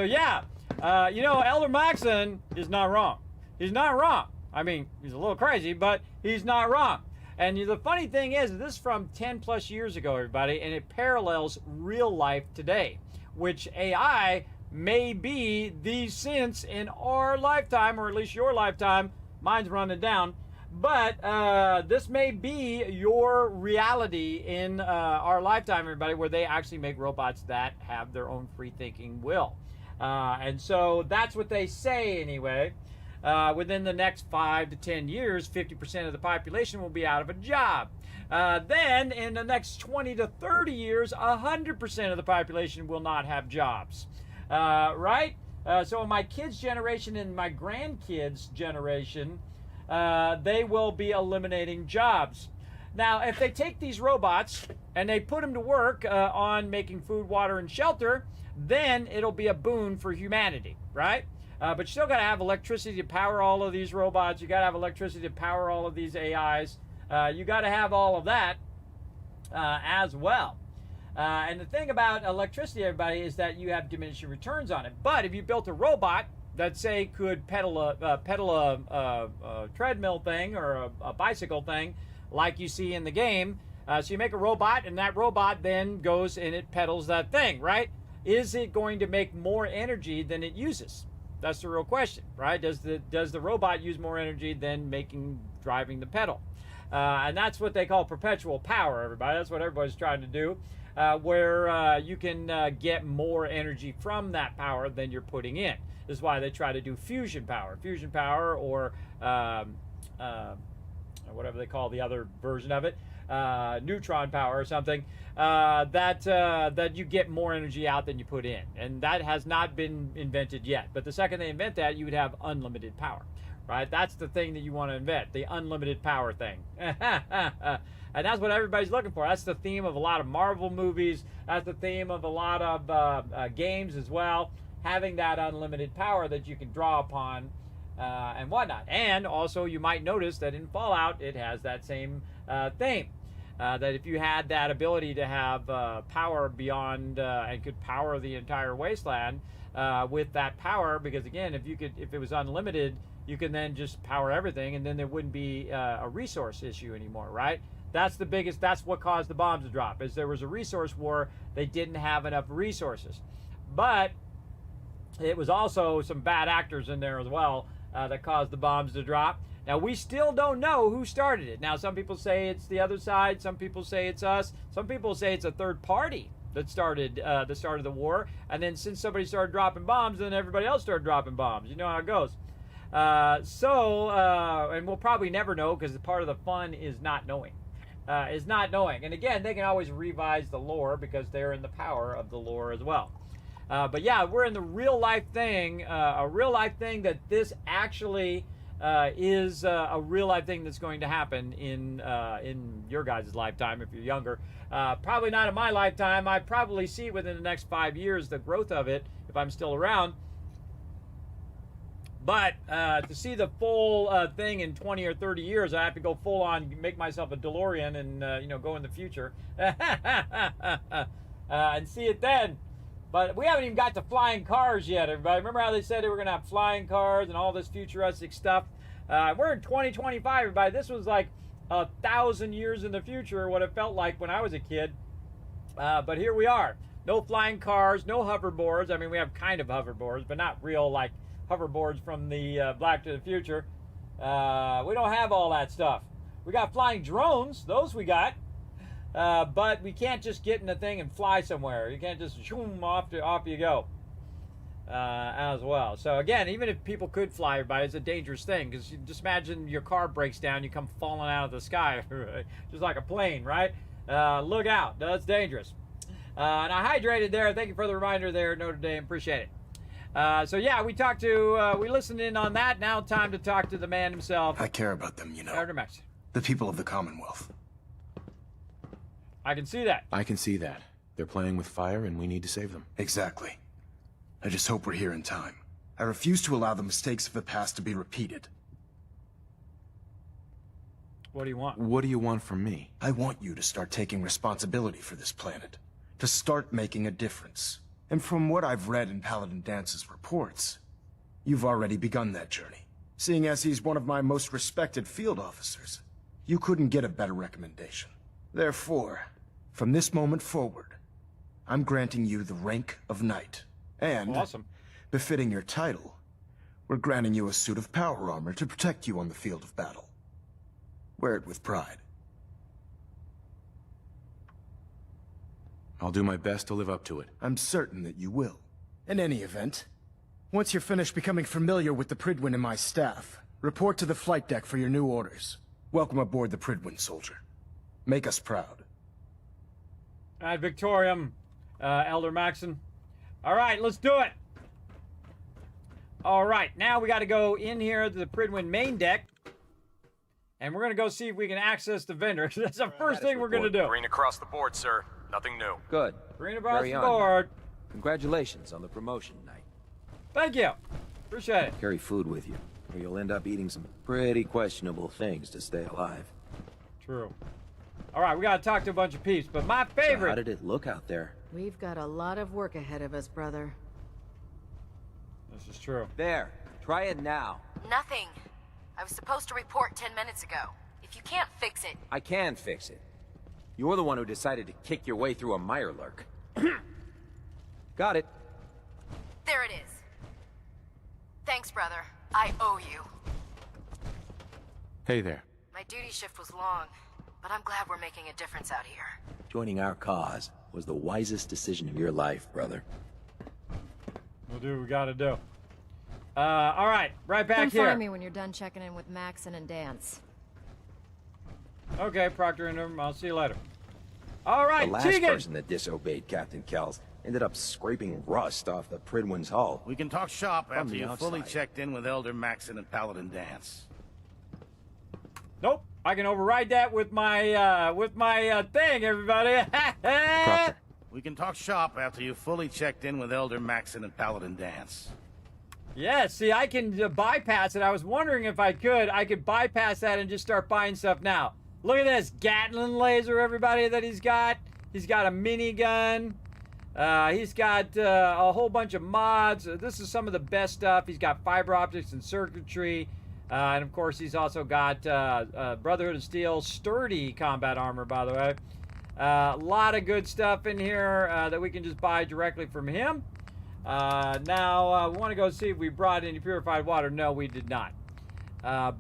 yeah. Elder Maxon is not wrong. He's not wrong. I mean, he's a little crazy, but he's not wrong. And the funny thing is, this is from 10 plus years ago, everybody, and it parallels real life today, which AI may be the sense in our lifetime, or at least your lifetime. Mine's running down. But this may be your reality in our lifetime, everybody, where they actually make robots that have their own free-thinking will. And so that's what they say anyway. Within the next 5 to 10 years, 50% of the population will be out of a job. Then, in the next 20 to 30 years, 100% of the population will not have jobs. Right? So in my kids' generation and my grandkids' generation, they will be eliminating jobs. Now, if they take these robots and they put them to work on making food, water, and shelter, then it'll be a boon for humanity, right? But you still got to have electricity to power all of these robots. You got to have electricity to power all of these AIs. You got to have all of that as well. And the thing about electricity, everybody, is that you have diminishing returns on it. But if you built a robot that, say, could pedal a treadmill thing or a bicycle thing, like you see in the game, so you make a robot, and that robot then goes and it pedals that thing, right? Is it going to make more energy than it uses? That's the real question, right? Does the robot use more energy than driving the pedal? And that's what they call perpetual power, everybody. That's what everybody's trying to do, where you can get more energy from that power than you're putting in. This is why they try to do fusion power. Fusion power, or whatever they call the other version of it, neutron power or something, that you get more energy out than you put in. And that has not been invented yet. But the second they invent that, you would have unlimited power, right? That's the thing that you want to invent, the unlimited power thing. And that's what everybody's looking for. That's the theme of a lot of Marvel movies. That's the theme of a lot of games as well, having that unlimited power that you can draw upon and whatnot. And also, you might notice that in Fallout, it has that same theme. That if you had that ability to have power beyond and could power the entire wasteland with that power, because again, if it was unlimited, you can then just power everything, and then there wouldn't be a resource issue anymore, right? That's what caused the bombs to drop, is there was a resource war. They didn't have enough resources. But it was also some bad actors in there as well that caused the bombs to drop. Now, we still don't know who started it. Now, some people say it's the other side. Some people say it's us. Some people say it's a third party that started the war. And then since somebody started dropping bombs, then everybody else started dropping bombs. You know how it goes. And we'll probably never know, because part of the fun is not knowing. And again, they can always revise the lore because they're in the power of the lore as well. But yeah, we're in the real life thing, a real life thing that this actually is a real life thing that's going to happen in your guys' lifetime if you're younger. Probably not in my lifetime. I probably see within the next 5 years the growth of it if I'm still around. But to see the full thing in 20 or 30 years, I have to go full on, make myself a DeLorean and go in the future and see it then. But we haven't even got to flying cars yet, everybody. Remember how they said they were going to have flying cars and all this futuristic stuff? We're in 2025, everybody. This was like 1,000 years in the future, what it felt like when I was a kid. But here we are. No flying cars, no hoverboards. I mean, we have kind of hoverboards, but not real, like, hoverboards from the Black to the Future. We don't have all that stuff. We got flying drones. Those we got. But we can't just get in the thing and fly somewhere. You can't just zoom off you go as well. So again, even if people could fly, everybody, it's a dangerous thing, because you just imagine your car breaks down, you come falling out of the sky, just like a plane, right? Look out. That's dangerous. And I hydrated there. Thank you for the reminder there, Notre Dame. Appreciate it. So yeah, we talked to, we listened in on that. Now time to talk to the man himself. I care about them, you know. Elder Max. The people of the Commonwealth. I can see that. I can see that. They're playing with fire and we need to save them. Exactly. I just hope we're here in time. I refuse to allow the mistakes of the past to be repeated. What do you want? What do you want from me? I want you to start taking responsibility for this planet. To start making a difference. And from what I've read in Paladin Dance's reports, you've already begun that journey. Seeing as he's one of my most respected field officers, you couldn't get a better recommendation. Therefore, from this moment forward, I'm granting you the rank of Knight. And, awesome. Befitting your title, we're granting you a suit of power armor to protect you on the field of battle. Wear it with pride. I'll do my best to live up to it. I'm certain that you will. In any event, once you're finished becoming familiar with the Pridwin and my staff, report to the flight deck for your new orders. Welcome aboard the Pridwin, soldier. Make us proud. Ad Victorium, Elder Maxon. All right, let's do it. All right, now we got to go in here to the Pridwin main deck. And we're going to go see if we can access the vendor. That's the first thing we're going to do. Green across the board, sir. Nothing new. Good. Green across Carry the on. board. Congratulations on the promotion, Knight. Thank you. Appreciate it. Carry food with you, or you'll end up eating some pretty questionable things to stay alive. True. All right, we got to talk to a bunch of peeps, but my favorite... So how did it look out there? We've got a lot of work ahead of us, brother. This is true. There. Try it now. Nothing. I was supposed to report 10 minutes ago. If you can't fix it... I can fix it. You're the one who decided to kick your way through a Mirelurk. Got it. There it is. Thanks, brother. I owe you. Hey there. My duty shift was long, but I'm glad we're making a difference out here. Joining our cause was the wisest decision of your life, brother. We'll do what we got to do. All right, right back here. Inform me when you're done checking in with Maxon and Dance. Okay, Proctor and I'll see you later. All right, The last Tegan. person that disobeyed Captain Kells ended up scraping rust off the Pridwin's hull. We can talk shop From after the you fully outside. checked in with Elder Maxon and Paladin Dance. Nope, I can override that with my thing, everybody. Proctor. We can talk shop after you fully checked in with Elder Maxon and Paladin Dance. Yeah, see, I can bypass it. I was wondering if I could bypass that and just start buying stuff now. Look at this Gatling laser, everybody, that he's got. He's got a minigun. He's got a whole bunch of mods. This is some of the best stuff. He's got fiber optics and circuitry. And, of course, he's also got Brotherhood of Steel sturdy combat armor, by the way. A lot of good stuff in here that we can just buy directly from him. Now, we want to go see if we brought any purified water. No, we did not.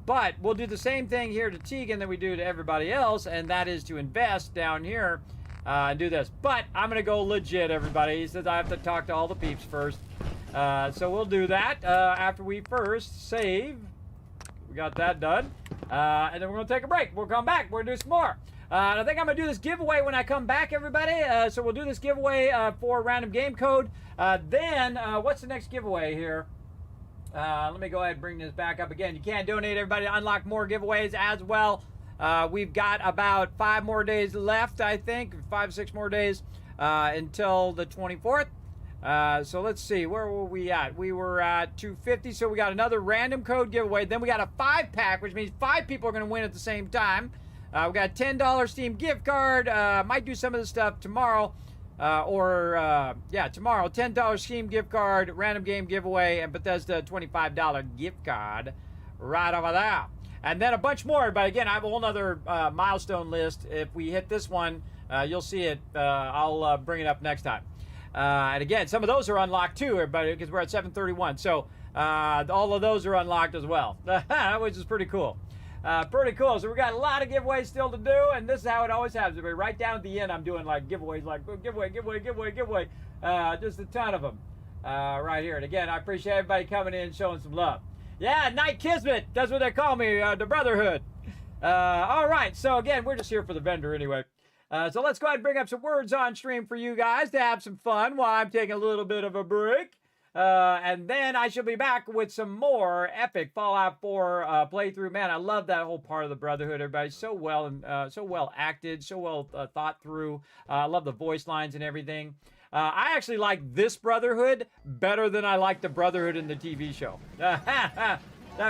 But we'll do the same thing here to Tegan that we do to everybody else, and that is to invest down here and do this. But I'm going to go legit, everybody. He says I have to talk to all the peeps first. So we'll do that after we first save. We got that done. And then we're going to take a break. We'll come back. We're going to do some more. And I think I'm going to do this giveaway when I come back, everybody. So we'll do this giveaway for random game code. Then, what's the next giveaway here? Let me go ahead and bring this back up again. You can donate, everybody, to unlock more giveaways as well. We've got about 5 more days left, I think. 5, 6 more days until the 24th. So let's see. Where were we at? We were at 250, so we got another random code giveaway. Then we got a 5-pack, which means 5 people are going to win at the same time. We got a $10 Steam gift card. Might do some of the stuff tomorrow. Tomorrow. $10 Steam gift card, random game giveaway, and Bethesda $25 gift card right over there. And then a bunch more, but again, I have a whole other milestone list. If we hit this one, you'll see it. I'll bring it up next time. And again, some of those are unlocked too, everybody, because we're at 731. So all of those are unlocked as well, which is pretty cool. Pretty cool. So we got a lot of giveaways still to do, and this is how it always happens. Right down at the end, I'm doing like giveaways, like giveaway. Just a ton of them right here. And again, I appreciate everybody coming in and showing some love. Yeah, Knight Kismet. That's what they call me, the Brotherhood. All right. So again, we're just here for the vendor anyway. So let's go ahead and bring up some words on stream for you guys to have some fun while I'm taking a little bit of a break. And then I shall be back with some more epic Fallout 4 playthrough. Man, I love that whole part of the Brotherhood. Everybody's so well acted, so well thought through. I love the voice lines and everything. I actually like this Brotherhood better than I like the Brotherhood in the TV show. That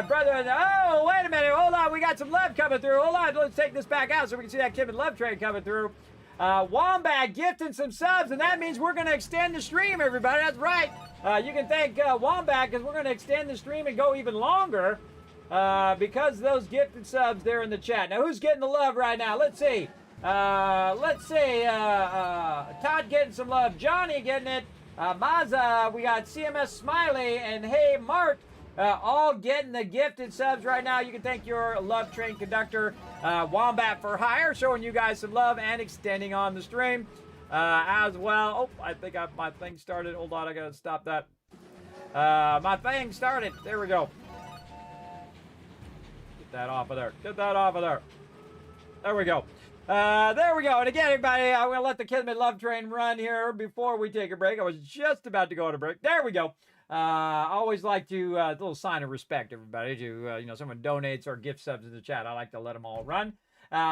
Brotherhood. Oh, wait a minute. Hold on. We got some love coming through. Hold on. Let's take this back out so we can see that Kismet love train coming through. Wombat gifting some subs, and that means we're going to extend the stream, everybody. That's right. You can thank Wombat because we're going to extend the stream and go even longer because those gifted subs there in the chat. Now, who's getting the love right now? Let's see. Todd getting some love. Johnny getting it. Maza, we got CMS Smiley, and Hey Mark. All getting the gifted subs right now. You can thank your love train conductor, Wombat for Hire, showing you guys some love and extending on the stream as well. Oh, I think my thing started. Hold on, I gotta stop that. My thing started. There we go. Get that off of there. Get that off of there. There we go. There we go. And again, everybody, I'm going to let the Kismet love train run here before we take a break. I was just about to go on a break. There we go. I always like to, a little sign of respect, everybody, to, someone donates or gift subs in the chat. I like to let them all run.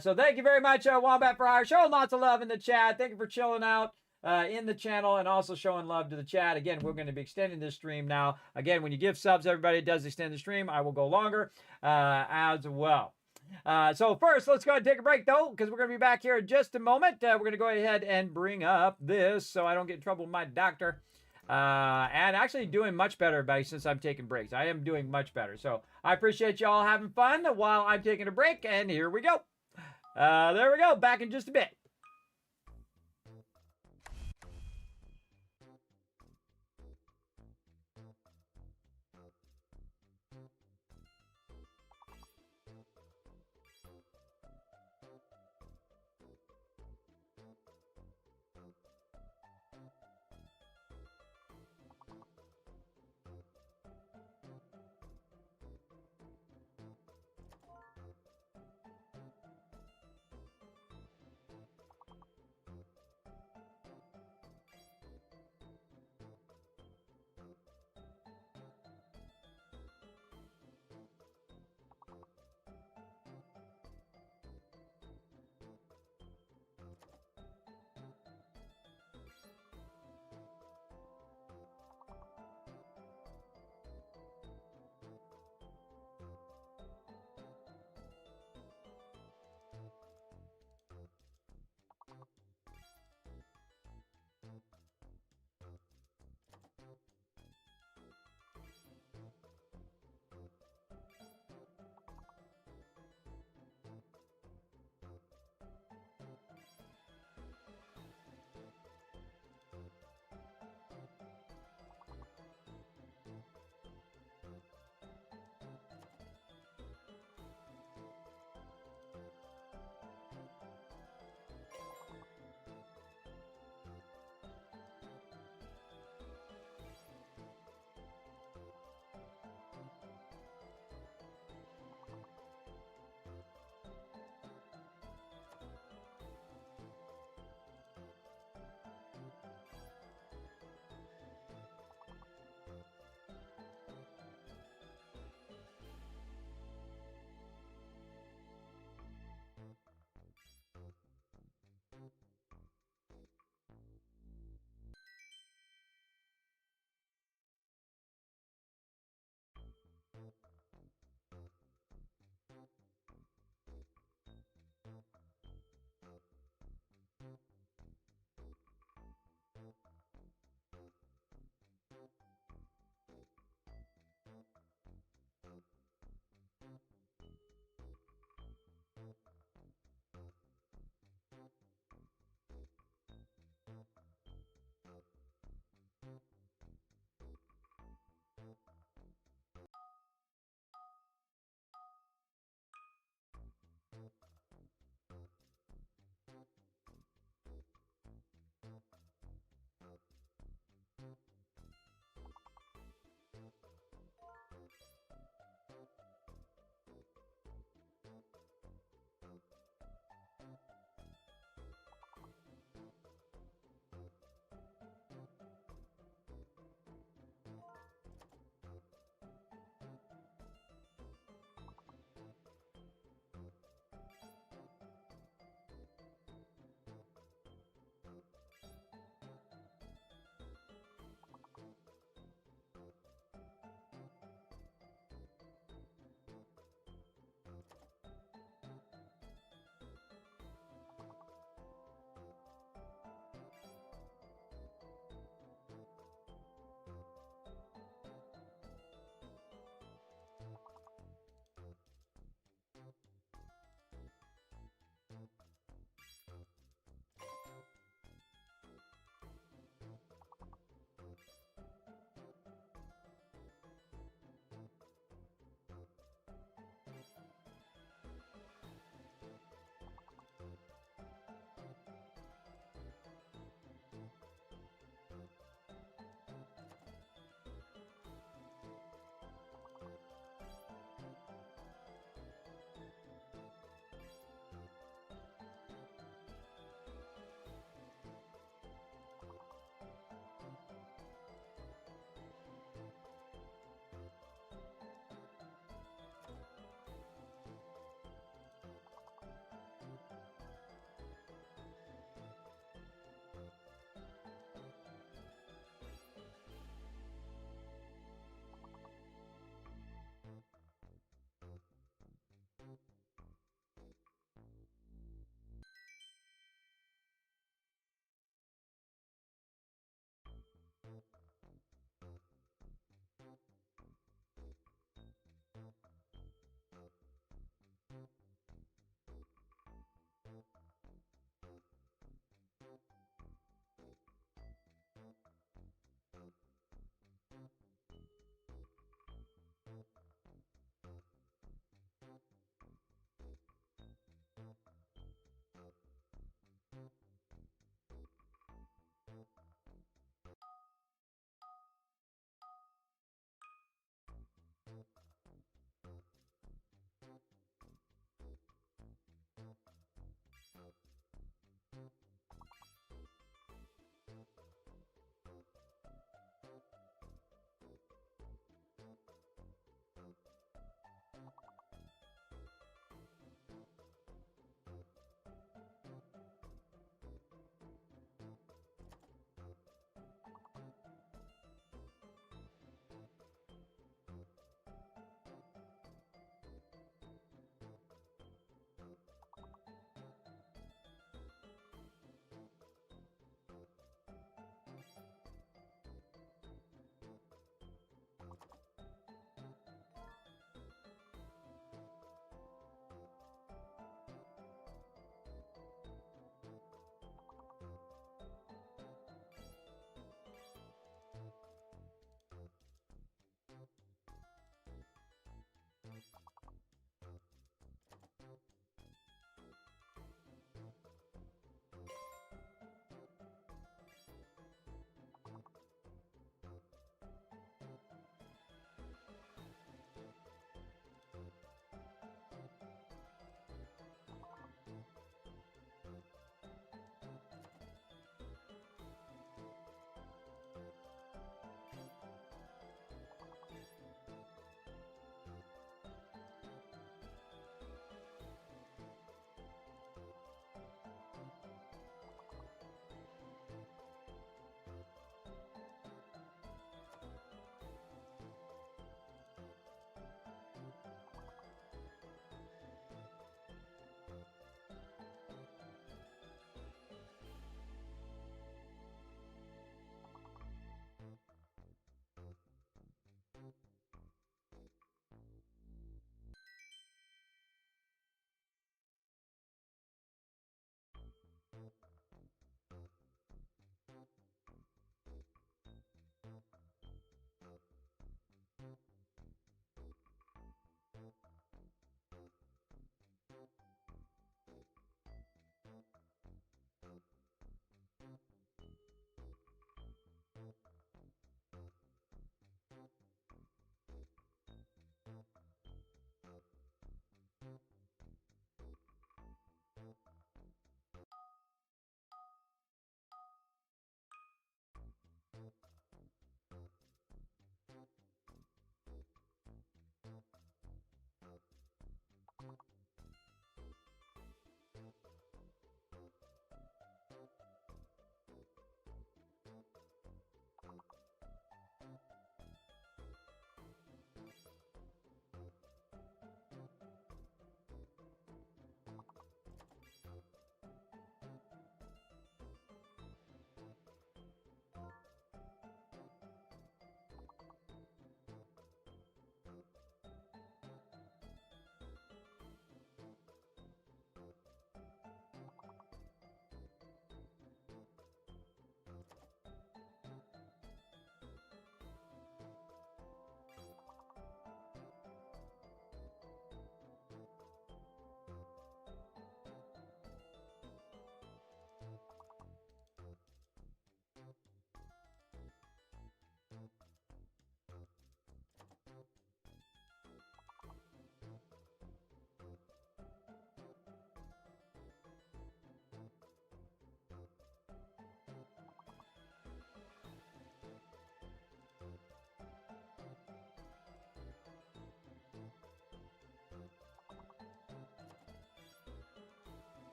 So thank you very much, Wombat for Hire. Showing lots of love in the chat. Thank you for chilling out in the channel and also showing love to the chat. Again, we're going to be extending this stream now. Again, when you give subs, everybody, it does extend the stream. I will go longer as well. So first, let's go ahead and take a break, though, because we're going to be back here in just a moment. We're going to go ahead and bring up this so I don't get in trouble with my doctor. And actually doing much better, everybody, since I'm taking breaks. I am doing much better. So I appreciate you all having fun while I'm taking a break. And here we go. There we go. Back in just a bit.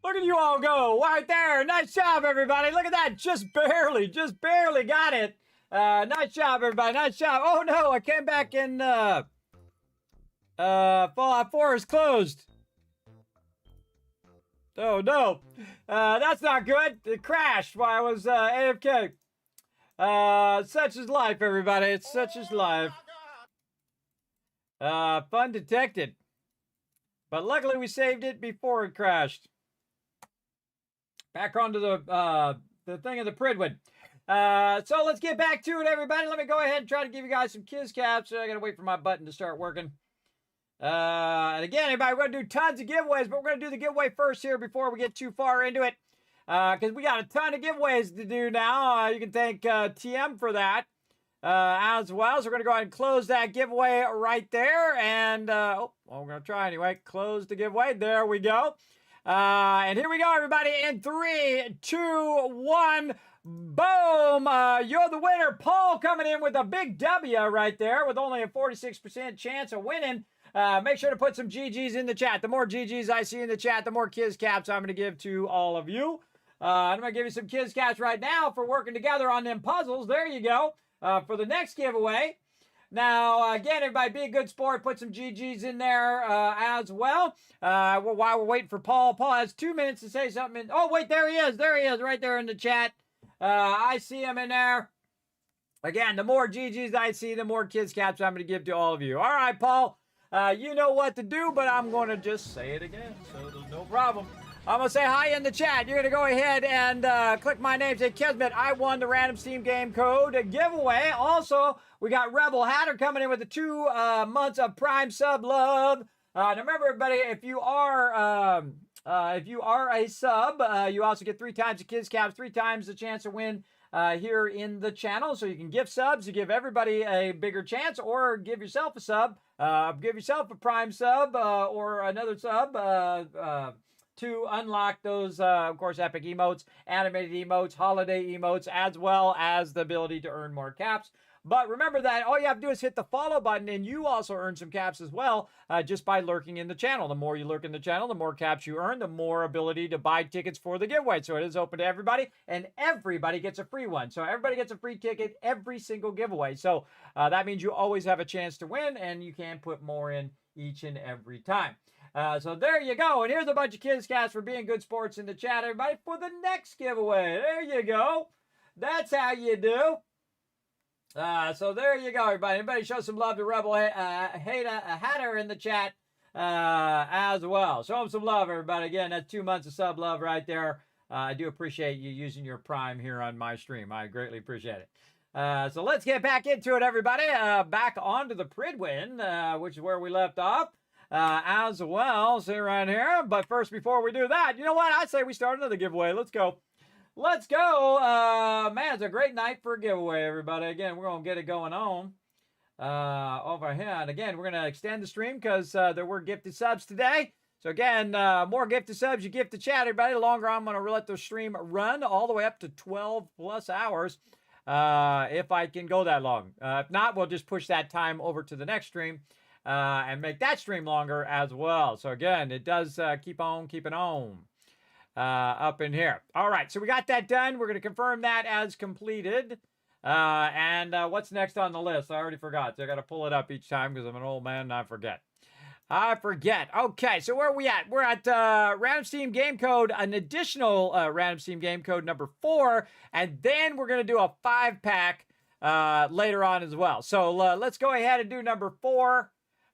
Look at you all go right there. Nice job, everybody. Look at that. Just barely got it. Nice job, everybody. Nice job. Oh, no, I came back in, Fallout 4 is closed. Oh, no. That's not good. It crashed while I was, AFK. Such is life, everybody. It's such is life. Fun detected. But luckily we saved it before it crashed. Back onto the thing of the Pridwood. So let's get back to it, everybody. Let me go ahead and try to give you guys some Kiz caps. I gotta wait for my button to start working. And again, everybody, we're gonna do tons of giveaways, but we're gonna do the giveaway first here before we get too far into it. Because we got a ton of giveaways to do now. You can thank TM for that as well. So we're gonna go ahead and close that giveaway right there. And we're gonna try anyway. Close the giveaway. There we go. And here we go, everybody. In 3, 2, 1, boom! You're the winner. Paul coming in with a big W right there with only a 46% chance of winning. Make sure to put some GGs in the chat. The more GGs I see in the chat, the more Kiz caps I'm going to give to all of you. I'm going to give you some Kiz caps right now for working together on them puzzles. There you go. For the next giveaway. Now, again, everybody, be a good sport. Put some GGs in there as well. While we're waiting for Paul. Paul has 2 minutes to say something. Oh, wait, there he is. There he is right there in the chat. I see him in there. Again, the more GGs I see, the more Kiz caps I'm going to give to all of you. All right, Paul. You know what to do, but I'm going to just say it again, so there's no problem. I'm going to say hi in the chat. You're going to go ahead and click my name, say Kismet. I won the random Steam game code giveaway. Also, we got Rebel Hatter coming in with the 2 months of Prime sub love. Now remember, everybody, if you are a sub, you also get 3 times the Kiz caps, 3 times the chance to win here in the channel. So you can give subs, you give everybody a bigger chance, or give yourself a sub, give yourself a Prime sub or another sub to unlock those, of course, epic emotes, animated emotes, holiday emotes, as well as the ability to earn more caps. But remember that all you have to do is hit the follow button, and you also earn some caps as well, just by lurking in the channel. The more you lurk in the channel, the more caps you earn, the more ability to buy tickets for the giveaway. So it is open to everybody, and everybody gets a free one. So everybody gets a free ticket every single giveaway. So that means you always have a chance to win, and you can put more in each and every time. So there you go. And here's a bunch of Kiz caps for being good sports in the chat, everybody, for the next giveaway. There you go. That's how you do. So there you go, everybody. Everybody show some love to Rebel Hatter in the chat as well. Show them some love, everybody. Again, that's 2 months of sub love right there. I do appreciate you using your Prime here on my stream. I greatly appreciate it. So let's get back into it, everybody. Back onto the Pridwin, which is where we left off. As well, see right here. But first, before we do that, you know what? I say we start another giveaway. Let's go. Let's go. Man, it's a great night for a giveaway, everybody. Again, we're going to get it going on over here. And again, we're going to extend the stream because there were gifted subs today. So again, more gifted subs you gift to chat, everybody. The longer I'm going to let the stream run all the way up to 12 plus hours if I can go that long. If not, we'll just push that time over to the next stream. And make that stream longer as well. So again, it does keep on keeping on up in here. All right, so we got that done. We're going to confirm that as completed. And what's next on the list? I already forgot. So I got to pull it up each time because I'm an old man and I forget. Okay, so where are we at? We're at Random Steam Game Code, an additional Random Steam Game Code number 4. And then we're going to do a 5-pack later on as well. So let's go ahead and do number 4.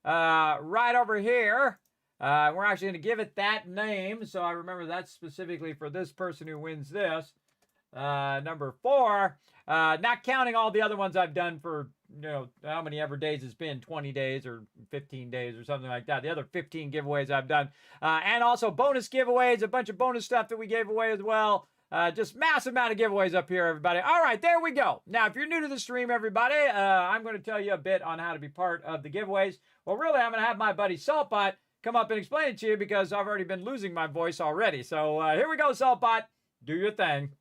Right over here. We're actually going to give it that name, so I remember that's specifically for this person who wins this. Number 4. Not counting all the other ones I've done for, you know, how many ever days it's been, 20 days or 15 days or something like that. The other 15 giveaways I've done. And also bonus giveaways, a bunch of bonus stuff that we gave away as well. Just massive amount of giveaways up here, everybody. All right, there we go. Now, if you're new to the stream, everybody, I'm going to tell you a bit on how to be part of the giveaways. Well, really, I'm going to have my buddy Saltbot come up and explain it to you because I've already been losing my voice already. So here we go, Saltbot. Do your thing.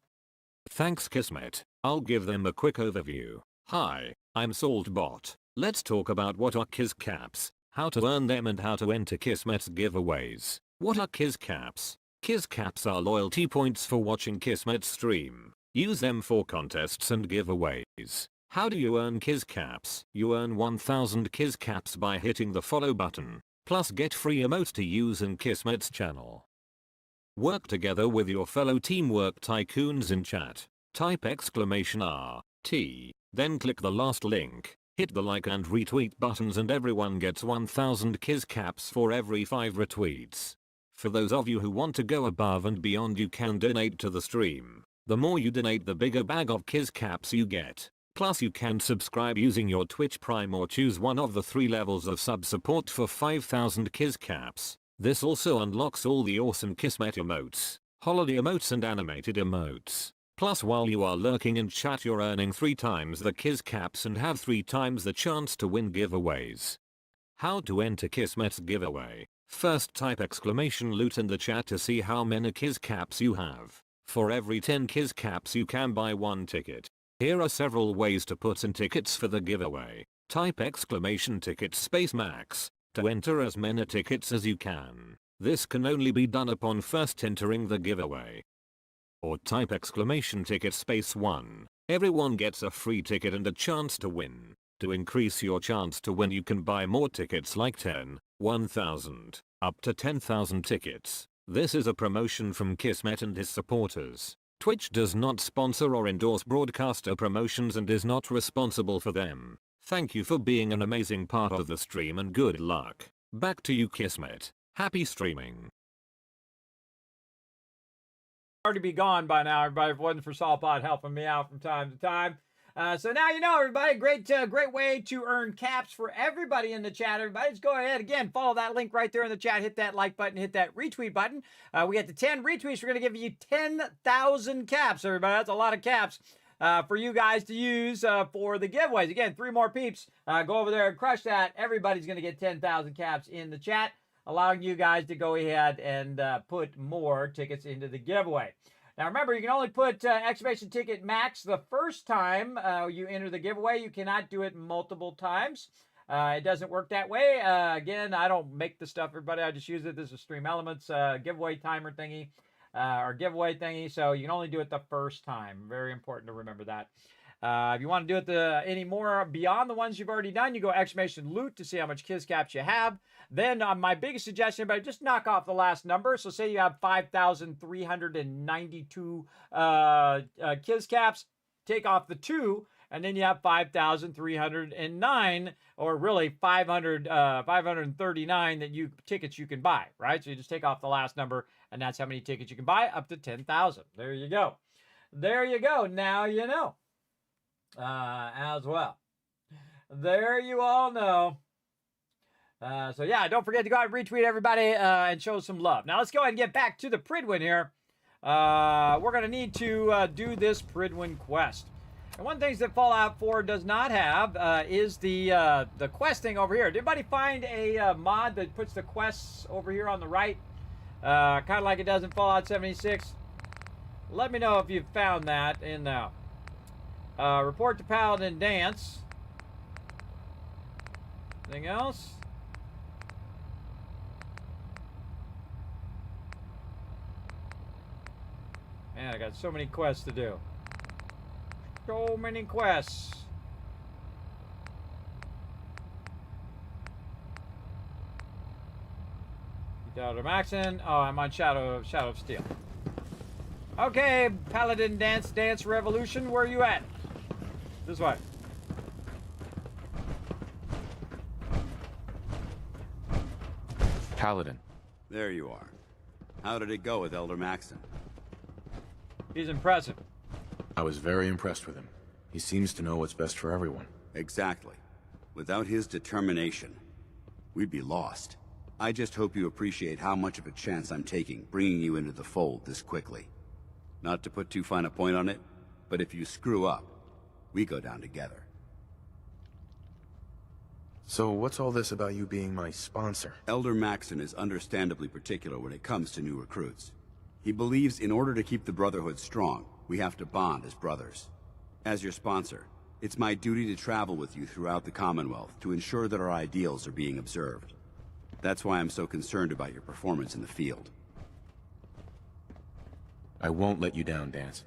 Thanks, Kismet. I'll give them a quick overview. Hi, I'm Saltbot. Let's talk about what are Kiz caps, how to earn them, and how to enter Kismet's giveaways. What are Kiz caps? Kiscaps are loyalty points for watching Kismet stream. Use them for contests and giveaways. How do you earn Kiscaps? You earn 1000 Kiscaps by hitting the follow button, plus get free emotes to use in Kismet's channel. Work together with your fellow Teamwork Tycoons in chat. Type !RT, then click the last link, hit the like and retweet buttons and everyone gets 1000 Kiscaps for every 5 retweets. For those of you who want to go above and beyond, you can donate to the stream. The more you donate, the bigger bag of Kiscaps you get. Plus you can subscribe using your Twitch Prime or choose one of the 3 levels of sub support for 5000 Kiscaps. This also unlocks all the awesome Kismet emotes, holiday emotes and animated emotes. Plus while you are lurking in chat, you're earning 3 times the Kiscaps and have 3 times the chance to win giveaways. How to enter Kismet's giveaway? First type !loot in the chat to see how many Kiscaps you have. For every 10 Kiscaps you can buy 1 ticket. Here are several ways to put in tickets for the giveaway. Type !ticket space max to enter as many tickets as you can. This can only be done upon first entering the giveaway. Or type !ticket space 1. Everyone gets a free ticket and a chance to win. To increase your chance to win, you can buy more tickets like 10, 1000, up to 10,000 tickets. This is a promotion from Kismet and his supporters. Twitch does not sponsor or endorse broadcaster promotions and is not responsible for them. Thank you for being an amazing part of the stream and good luck. Back to you, Kismet. Happy streaming. Already be gone by now, everybody, if it wasn't for Salpod helping me out from time to time. So now you know, everybody. Great way to earn caps for everybody in the chat. Everybody, just go ahead again, follow that link right there in the chat. Hit that like button, hit that retweet button. We get to 10 retweets. We're gonna give you 10,000 caps, everybody. That's a lot of caps for you guys to use for the giveaways. Again, 3 more peeps. Go over there and crush that. Everybody's gonna get 10,000 caps in the chat, allowing you guys to go ahead and put more tickets into the giveaway. Now remember, you can only put exclamation ticket max the first time you enter the giveaway. You cannot do it multiple times. It doesn't work that way. Again, I don't make the stuff, everybody. I just use it. This is Stream Elements giveaway timer thingy or giveaway thingy. So you can only do it the first time. Very important to remember that. If you want to do it any more beyond the ones you've already done, you go exclamation loot to see how much Kiscaps you have. Then my biggest suggestion, but just knock off the last number. So say you have 5,392 Kiscaps, take off the 2, and then you have 5,309, or really 539 tickets you can buy, right? So you just take off the last number, and that's how many tickets you can buy, up to 10,000. There you go. There you go. Now you know. As well. There you all know. So yeah, don't forget to go out and retweet everybody and show some love. Now let's go ahead and get back to the Pridwin here. We're going to need to do this Pridwin quest. And one of the things that Fallout 4 does not have is the questing over here. Did anybody find a mod that puts the quests over here on the right? Kind of like it does in Fallout 76. Let me know if you've found that in now. Report to Paladin Dance. Anything else? Man, I got so many quests to do. So many quests. Elder Maxon. Oh, I'm on Shadow of Steel. Okay, Paladin Dance Revolution, where are you at? This way. Paladin. There you are. How did it go with Elder Maxon? He's impressive. I was very impressed with him. He seems to know what's best for everyone. Exactly. Without his determination, we'd be lost. I just hope you appreciate how much of a chance I'm taking bringing you into the fold this quickly. Not to put too fine a point on it, but if you screw up, we go down together. So what's all this about you being my sponsor? Elder Maxon is understandably particular when it comes to new recruits. He believes in order to keep the Brotherhood strong, we have to bond as brothers. As your sponsor, it's my duty to travel with you throughout the Commonwealth to ensure that our ideals are being observed. That's why I'm so concerned about your performance in the field. I won't let you down, Dance.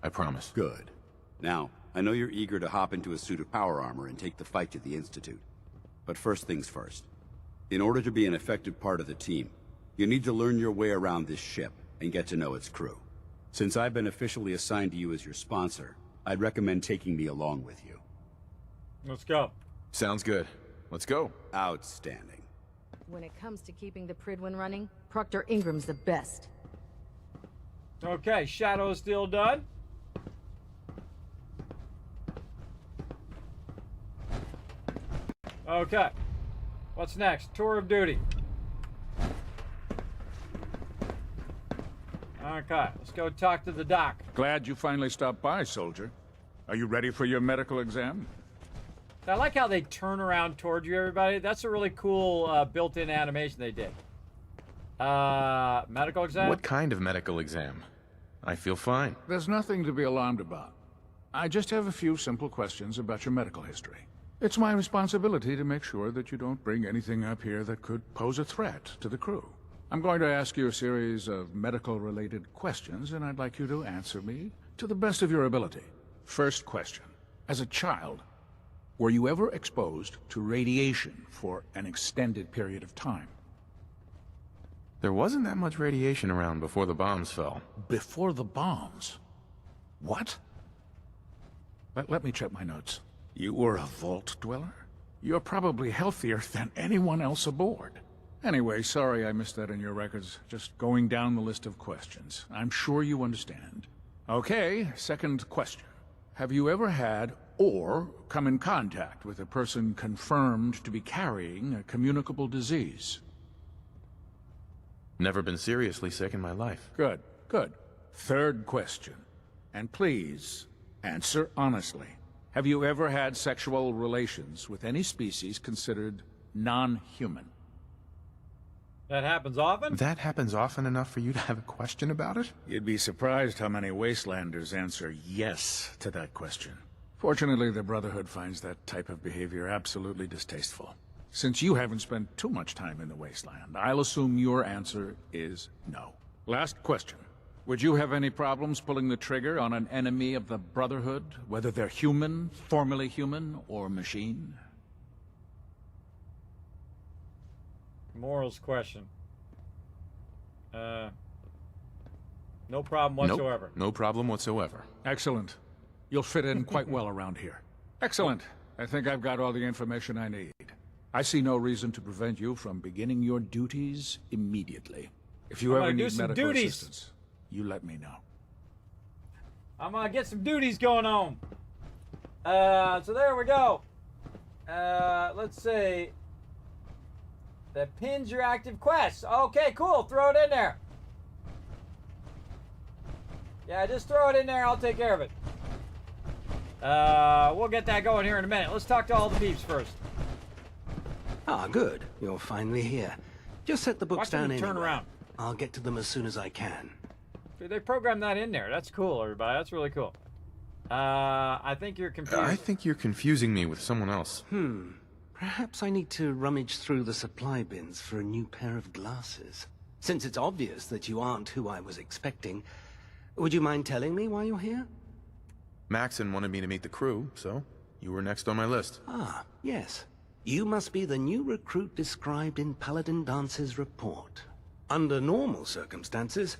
I promise. Good. Now, I know you're eager to hop into a suit of power armor and take the fight to the Institute. But first things first. In order to be an effective part of the team, you need to learn your way around this ship and get to know its crew. Since I've been officially assigned to you as your sponsor, I'd recommend taking me along with you. Let's go. Sounds good. Let's go. Outstanding. When it comes to keeping the Pridwin running, Proctor Ingram's the best. Okay, Shadow is still done. Okay. What's next? Tour of duty. Okay, let's go talk to the doc. Glad you finally stopped by, soldier. Are you ready for your medical exam? I like how they turn around toward you, everybody. That's a really cool built-in animation they did. Medical exam? What kind of medical exam? I feel fine. There's nothing to be alarmed about. I just have a few simple questions about your medical history. It's my responsibility to make sure that you don't bring anything up here that could pose a threat to the crew. I'm going to ask you a series of medical-related questions, and I'd like you to answer me to the best of your ability. First question. As a child, were you ever exposed to radiation for an extended period of time? There wasn't that much radiation around before the bombs fell. Before the bombs? What? Let me check my notes. You were a vault dweller? You're probably healthier than anyone else aboard. Anyway, sorry I missed that in your records. Just going down the list of questions. I'm sure you understand. Okay, second question. Have you ever had or come in contact with a person confirmed to be carrying a communicable disease? Never been seriously sick in my life. Good, good. Third question. And please, answer honestly. Have you ever had sexual relations with any species considered non-human? That happens often? That happens often enough for you to have a question about it? You'd be surprised how many Wastelanders answer yes to that question. Fortunately, the Brotherhood finds that type of behavior absolutely distasteful. Since you haven't spent too much time in the Wasteland, I'll assume your answer is no. Last question. Would you have any problems pulling the trigger on an enemy of the Brotherhood, whether they're human, formerly human, or machine? Morals question. No problem whatsoever. Nope, no problem whatsoever. Excellent. You'll fit in quite well around here. Excellent. I think I've got all the information I need. I see no reason to prevent you from beginning your duties immediately. If you ever need medical assistance, you let me know. I'm gonna get some duties going on. So there we go. Let's see. That pins your active quests. Okay, cool. Throw it in there. Yeah, just throw it in there. I'll take care of it. We'll get that going here in a minute. Let's talk to all the peeps first. Ah, good. You're finally here. Just set the books Watch them down turn anyway. around. I'll get to them as soon as I can. Dude, they programmed that in there. That's cool, everybody. That's really cool. I think you're confused. I think you're confusing me with someone else. Perhaps I need to rummage through the supply bins for a new pair of glasses. Since it's obvious that you aren't who I was expecting, would you mind telling me why you're here? Maxon wanted me to meet the crew, so you were next on my list. Ah, yes. You must be the new recruit described in Paladin Dance's report. Under normal circumstances,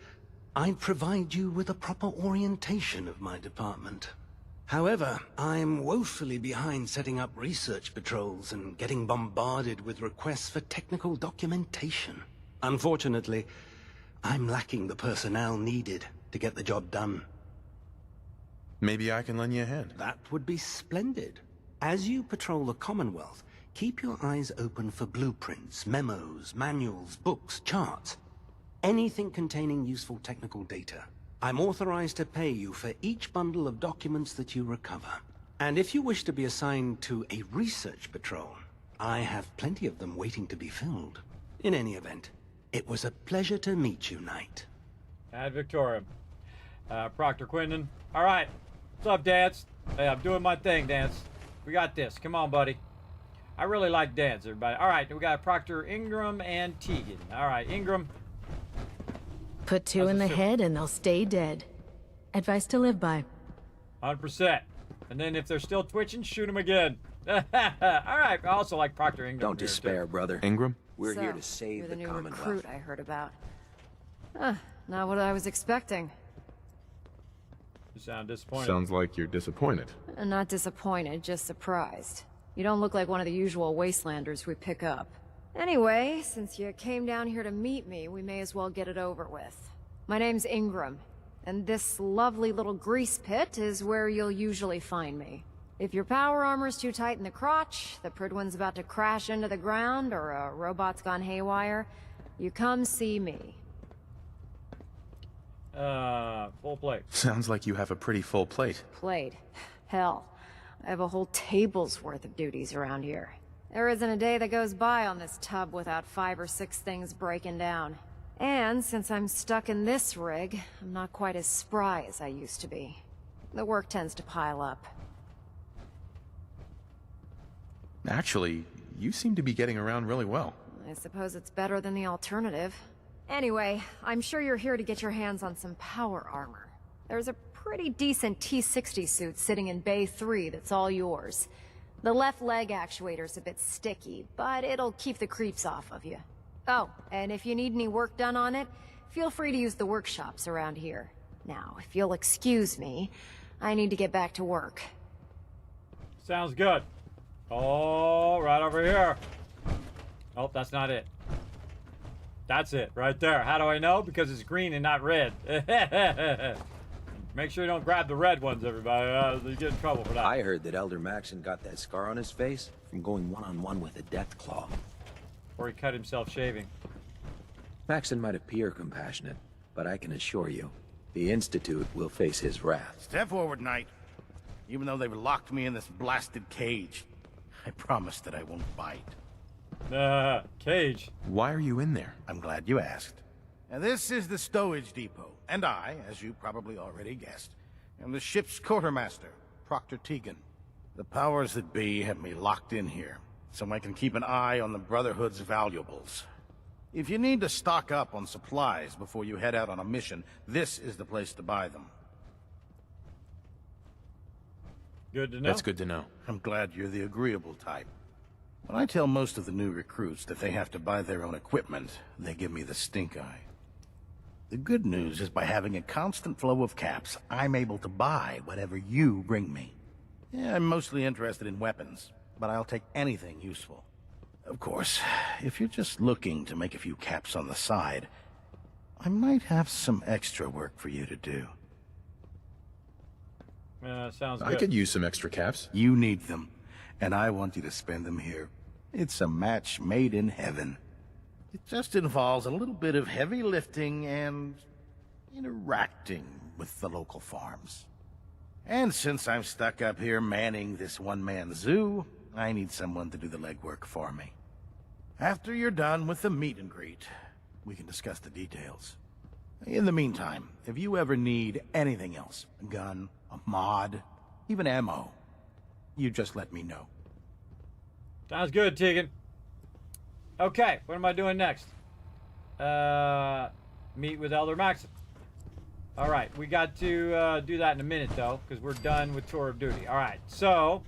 I'd provide you with a proper orientation of my department. However, I'm woefully behind setting up research patrols and getting bombarded with requests for technical documentation. Unfortunately, I'm lacking the personnel needed to get the job done. Maybe I can lend you a hand. That would be splendid. As you patrol the Commonwealth, keep your eyes open for blueprints, memos, manuals, books, charts. Anything containing useful technical data. I'm authorized to pay you for each bundle of documents that you recover. And if you wish to be assigned to a research patrol, I have plenty of them waiting to be filled. In any event, it was a pleasure to meet you, Knight. Ad Victoriam. Proctor Quindon. All right. What's up, Dance? Hey, I'm doing my thing, Dance. We got this. Come on, buddy. I really like Dance, everybody. All right, we got Proctor Ingram and Tegan. All right, Ingram. Put two in the head and they'll stay dead. Advice to live by. 100%. And then if they're still twitching, shoot them again. All right. I also like Proctor Ingram. Don't despair, brother. Ingram? We're So, here to save you're the new Commonwealth. recruit I heard about. Not what I was expecting. You sound disappointed. Sounds like you're disappointed. Not disappointed, just surprised. You don't look like one of the usual wastelanders we pick up. Anyway, since you came down here to meet me, we may as well get it over with. My name's Ingram, and this lovely little grease pit is where you'll usually find me. If your power armor's too tight in the crotch, the Pridwin's about to crash into the ground, or a robot's gone haywire, you come see me. Full plate. Sounds like you have a pretty full plate. Plate. Hell, I have a whole table's worth of duties around here. There isn't a day that goes by on this tub without 5 or 6 things breaking down. And since I'm stuck in this rig, I'm not quite as spry as I used to be. The work tends to pile up. Actually, you seem to be getting around really well. I suppose it's better than the alternative. Anyway, I'm sure you're here to get your hands on some power armor. There's a pretty decent T-60 suit sitting in Bay 3 that's all yours. The left leg actuator's a bit sticky, but it'll keep the creeps off of you. Oh, and if you need any work done on it, feel free to use the workshops around here. Now, if you'll excuse me, I need to get back to work. Sounds good. Oh, right over here. Oh, that's not it. That's it, right there. How do I know? Because it's green and not red. Make sure you don't grab the red ones, everybody. You get in trouble for that. I heard that Elder Maxon got that scar on his face from going one-on-one with a death claw. Or he cut himself shaving. Maxon might appear compassionate, but I can assure you, the Institute will face his wrath. Step forward, Knight. Even though they've locked me in this blasted cage, I promise that I won't bite. Cage. Why are you in there? I'm glad you asked. Now, this is the stowage depot, and I, as you probably already guessed, am the ship's quartermaster, Proctor Tegan. The powers that be have me locked in here, so I can keep an eye on the Brotherhood's valuables. If you need to stock up on supplies before you head out on a mission, this is the place to buy them. Good to know. That's good to know. I'm glad you're the agreeable type. When I tell most of the new recruits that they have to buy their own equipment, they give me the stink eye. The good news is by having a constant flow of caps, I'm able to buy whatever you bring me. Yeah, I'm mostly interested in weapons, but I'll take anything useful. Of course, if you're just looking to make a few caps on the side, I might have some extra work for you to do. Sounds good. I could use some extra caps. You need them, and I want you to spend them here. It's a match made in heaven. It just involves a little bit of heavy lifting and interacting with the local farms. And since I'm stuck up here manning this one-man zoo, I need someone to do the legwork for me. After you're done with the meet and greet, we can discuss the details. In the meantime, if you ever need anything else, a gun, a mod, even ammo, you just let me know. Sounds good, Tegan. Okay, what am I doing next? Meet with Elder Maxon. All right, we got to do that in a minute, though, because we're done with Tour of Duty. All right, so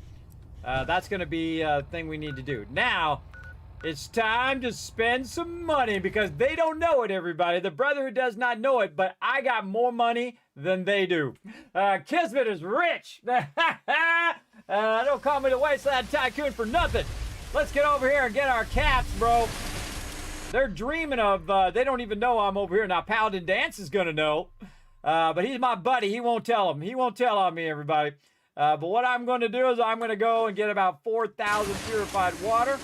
that's going to be a thing we need to do. Now, it's time to spend some money, because they don't know it, everybody. The Brotherhood does not know it, but I got more money than they do. Kismet is rich. Don't call me the Wasteland Tycoon for nothing. Let's get over here and get our caps, bro. They're dreaming of, they don't even know I'm over here. Now, Paladin Dance is going to know. But he's my buddy. He won't tell them. He won't tell on me, everybody. But what I'm going to do is I'm going to go and get about 4,000 purified water.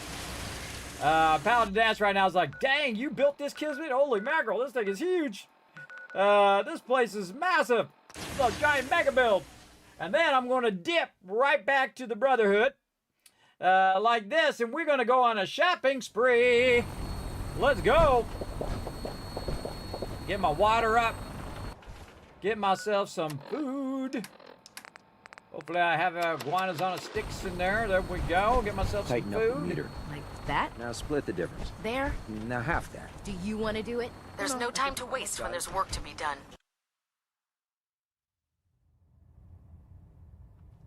Paladin Dance right now is like, dang, you built this, Kismet? Holy mackerel, this thing is huge. This place is massive. It's a giant mega build. And then I'm going to dip right back to the Brotherhood. Like this, and we're going to go on a shopping spree. Let's go. Get my water up. Get myself some food. Hopefully I have iguanas on a sticks in there. There we go. Get myself some food. Tighten up the meter. Like that. Now split the difference. There. Now half that. Do you want to do it? There's no time to waste when there's work to be done.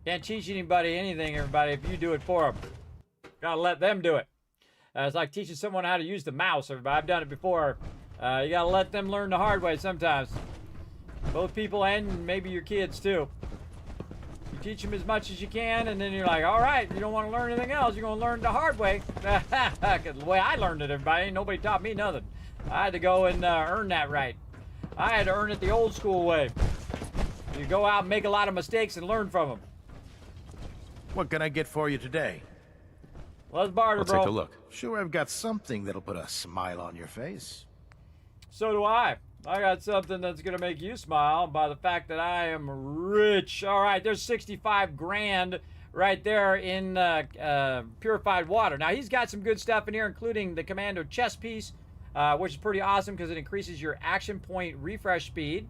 Can't teach anybody anything, everybody, if you do it for them. Gotta let them do it. It's like teaching someone how to use the mouse, everybody. I've done it before. You gotta let them learn the hard way sometimes. Both people and maybe your kids, too. You teach them as much as you can, and then you're like, all right, you don't want to learn anything else. You're going to learn the hard way. The way I learned it, everybody, nobody taught me nothing. I had to go and earn that right. I had to earn it the old school way. You go out and make a lot of mistakes and learn from them. What can I get for you today? Let's barter, bro. Take a look. Sure, I've got something that'll put a smile on your face. So do I. I got something that's going to make you smile by the fact that I am rich. All right, there's 65 grand right there in purified water. Now, he's got some good stuff in here, including the Commando chest piece, which is pretty awesome because it increases your action point refresh speed.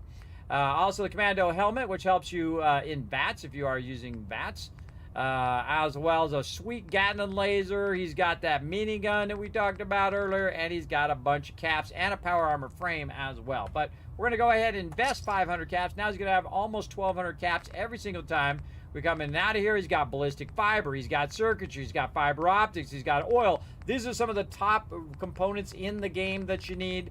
Also, the Commando helmet, which helps you in VATS if you are using VATS. As well as a sweet Gatling laser. He's got that minigun that we talked about earlier, and he's got a bunch of caps and a power armor frame as well. But we're going to go ahead and invest 500 caps. Now he's going to have almost 1,200 caps every single time we come in and out of here. He's got ballistic fiber, he's got circuitry, he's got fiber optics, he's got oil. These are some of the top components in the game that you need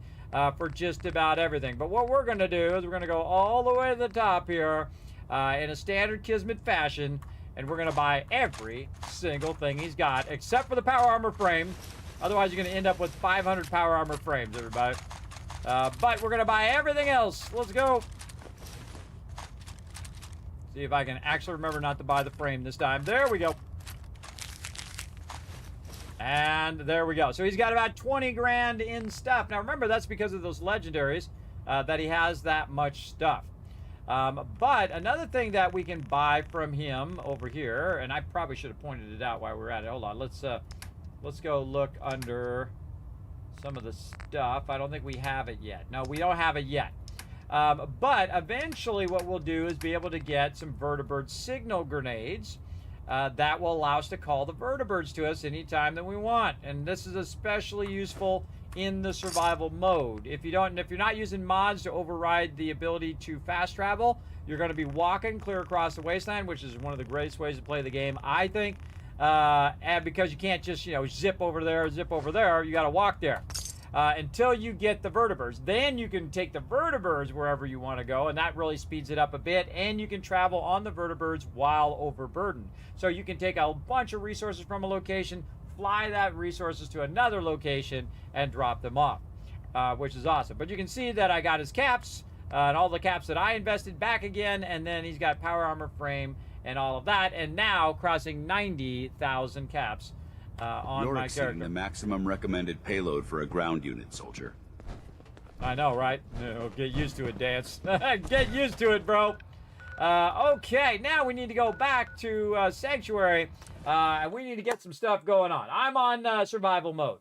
for just about everything. But what we're going to do is we're going to go all the way to the top here in a standard Kismet fashion. And we're going to buy every single thing he's got, except for the power armor frame. Otherwise, you're going to end up with 500 power armor frames, everybody. But we're going to buy everything else. Let's go. See if I can actually remember not to buy the frame this time. There we go. And there we go. So he's got about 20 grand in stuff. Now, remember, that's because of those legendaries that he has that much stuff. But another thing that we can buy from him over here, and I probably should have pointed it out while we're at it. Hold on, let's go look under some of the stuff. I don't think we have it yet. No, we don't have it yet. But eventually what we'll do is be able to get some vertibird signal grenades that will allow us to call the vertibirds to us anytime that we want. And this is especially useful in the survival mode. If you're not using mods to override the ability to fast travel, you're going to be walking clear across the wasteland, which is one of the greatest ways to play the game, I think. And because you can't just, zip over there, you got to walk there until you get the vertibirds. Then you can take the vertibirds wherever you want to go, and that really speeds it up a bit. And you can travel on the vertibirds while overburdened. So you can take a bunch of resources from a location, fly that resources to another location, and drop them off, which is awesome. But you can see that I got his caps and all the caps that I invested back again, and then he's got power armor frame and all of that, and now crossing 90,000 caps on You're my exceeding character. the maximum recommended payload for a ground unit, soldier. I know, right? Get used to it, Dance. Get used to it, bro. Okay, now we need to go back to Sanctuary, and we need to get some stuff going on. I'm on survival mode.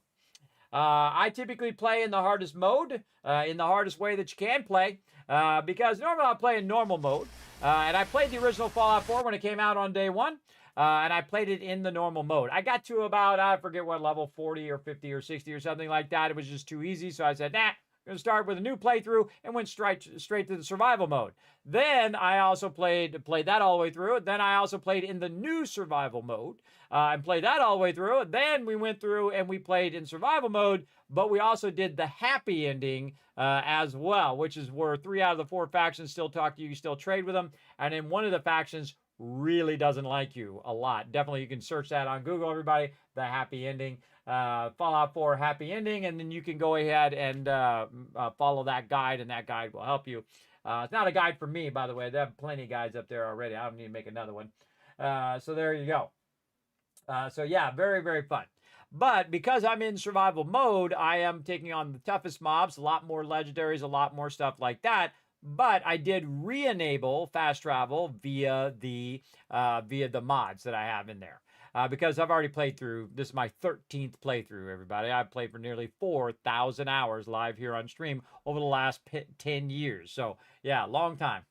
I typically play in the hardest mode, in the hardest way that you can play, because normally I play in normal mode, and I played the original Fallout 4 when it came out on day one, and I played it in the normal mode. I got to about, I forget what level, 40 or 50 or 60 or something like that. It was just too easy, so I said, nah, I'm going to start with a new playthrough, and went straight to the survival mode. Then I also played that all the way through. Then I also played in the new survival mode and played that all the way through. Then we went through and we played in survival mode, but we also did the happy ending as well, which is where 3 out of the 4 factions still talk to you, you still trade with them, and then one of the factions really doesn't like you a lot. Definitely, you can search that on Google, everybody, the happy ending. Fallout 4 happy ending, and then you can go ahead and follow that guide, and that guide will help you. It's not a guide for me, by the way. They have plenty of guides up there already. I don't need to make another one. So there you go. So yeah, very, very fun. But because I'm in survival mode, I am taking on the toughest mobs, a lot more legendaries, a lot more stuff like that. But I did re-enable fast travel via the mods that I have in there. Because I've already played through, this is my 13th playthrough, everybody. I've played for nearly 4,000 hours live here on stream over the last 10 years. So, yeah, long time.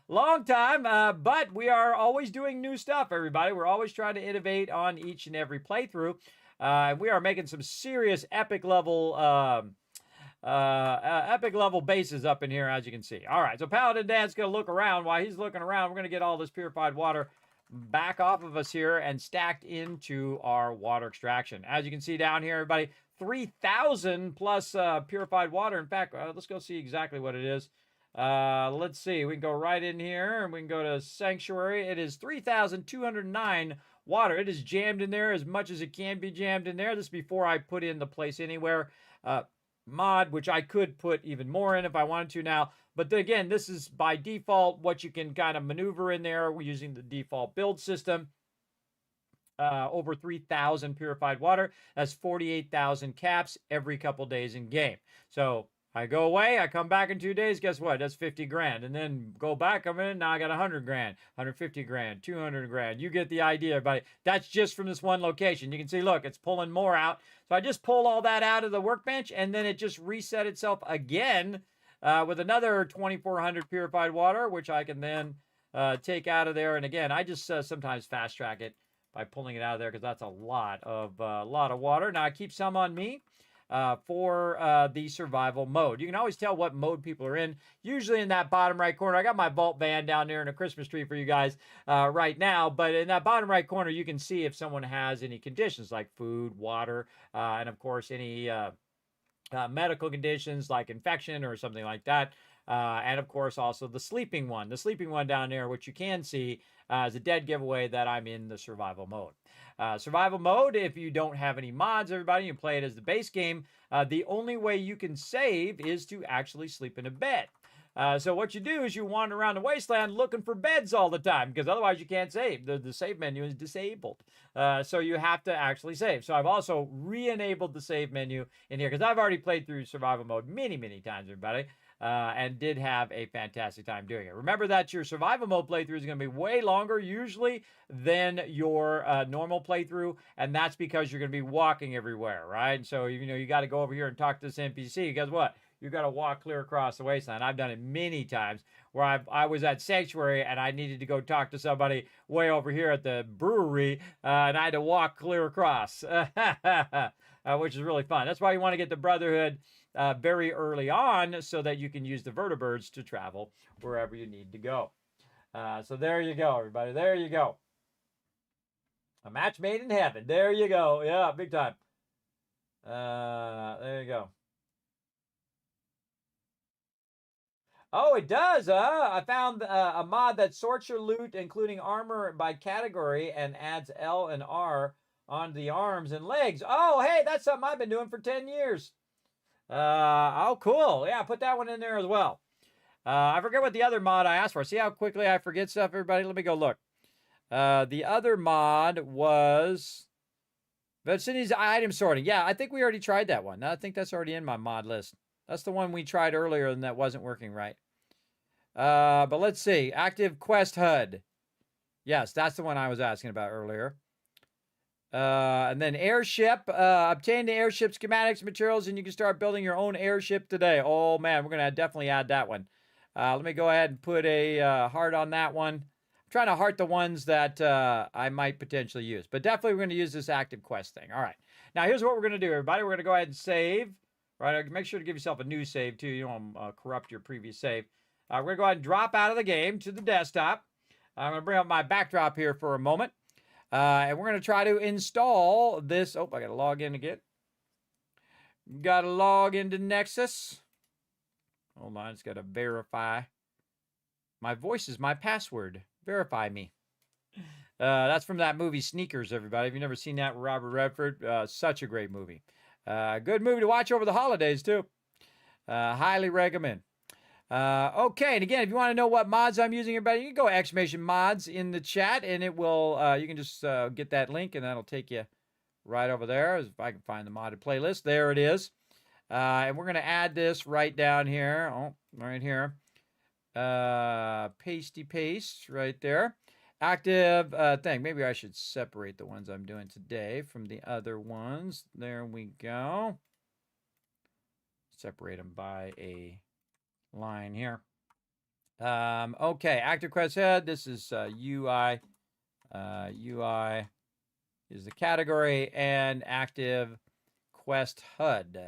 Long time, but we are always doing new stuff, everybody. We're always trying to innovate on each and every playthrough. We are making some serious epic level bases up in here, as you can see. All right, so Paladin Dan's going to look around. While he's looking around, we're going to get all this purified water back off of us here and stacked into our water extraction. As you can see down here, everybody, 3,000 plus purified water. In fact, let's go see exactly what it is. Let's see. We can go right in here and we can go to Sanctuary. It is 3,209 water. It is jammed in there as much as it can be jammed in there. This is before I put in the Place Anywhere mod, which I could put even more in if I wanted to now. But then again, this is by default what you can kind of maneuver in there. We're using the default build system. Over 3,000 purified water. That's 48,000 caps every couple days in game. So I go away, I come back in 2 days, guess what? That's 50 grand. And then go back, come in, now I got 100 grand, 150 grand, 200 grand. You get the idea, everybody. That's just from this one location. You can see, look, it's pulling more out. So I just pull all that out of the workbench, and then it just reset itself again with another 2,400 purified water, which I can then take out of there. And again, I just sometimes fast track it by pulling it out of there because that's a lot of water. Now I keep some on me for the survival mode. You can always tell what mode people are in, usually in that bottom right corner. I got my vault van down there and a Christmas tree for you guys right now, but in that bottom right corner, you can see if someone has any conditions like food, water, and of course any medical conditions like infection or something like that. And of course also the sleeping one. The sleeping one down there, which you can see is a dead giveaway that I'm in the survival mode. Survival mode, if you don't have any mods, everybody, you play it as the base game. The only way you can save is to actually sleep in a bed. So what you do is you wander around the wasteland looking for beds all the time, because otherwise you can't save. The save menu is disabled. So you have to actually save. So I've also re-enabled the save menu in here, because I've already played through survival mode many, many times, everybody. And did have a fantastic time doing it. Remember that your survival mode playthrough is going to be way longer usually than your normal playthrough, and that's because you're going to be walking everywhere, right? So you got to go over here and talk to this NPC. Guess what? You got to walk clear across the wasteland. I've done it many times where I was at Sanctuary and I needed to go talk to somebody way over here at the brewery, and I had to walk clear across, which is really fun. That's why you want to get the Brotherhood very early on so that you can use the vertibirds to travel wherever you need to go. So there you go, everybody. There you go. A match made in heaven. There you go. Yeah, big time. There you go. Oh, it does, huh? I found a mod that sorts your loot, including armor by category, and adds L and R on the arms and legs. Oh, hey, that's something I've been doing for 10 years. Oh, cool. Yeah, put that one in there as well. I forget what the other mod I asked for. See how quickly I forget stuff, everybody? Let me go look. The other mod was Vicinity's item sorting. Yeah, I think we already tried that one. I think that's already in my mod list. That's the one we tried earlier and that wasn't working right. But let's see. Active Quest HUD. Yes, that's the one I was asking about earlier. And then airship. Obtain the airship schematics materials and you can start building your own airship today. Oh, man, we're going to definitely add that one. Let me go ahead and put a heart on that one. I'm trying to heart the ones that I might potentially use. But definitely we're going to use this active quest thing. All right. Now, here's what we're going to do, everybody. We're going to go ahead and save. Right, make sure to give yourself a new save, too. You don't corrupt your previous save. We're going to go ahead and drop out of the game to the desktop. I'm going to bring up my backdrop here for a moment. And we're going to try to install this. Oh, I got to log in again. Got to log into Nexus. Hold on, it's got to verify. My voice is my password. Verify me. That's from that movie Sneakers, everybody. If you've never seen that with Robert Redford, such a great movie. Good movie to watch over the holidays, too. Highly recommend. Okay, and again, if you want to know what mods I'm using, everybody, you can go exclamation mods in the chat, and it will, you can just get that link, and that'll take you right over there, if I can find the modded playlist. There it is. And we're going to add this right down here. Oh, right here. Pasty paste right there. Active thing. Maybe I should separate the ones I'm doing today from the other ones. There we go. Separate them by a line here. Okay, active quest head. This is UI. UI is the category, and active quest HUD.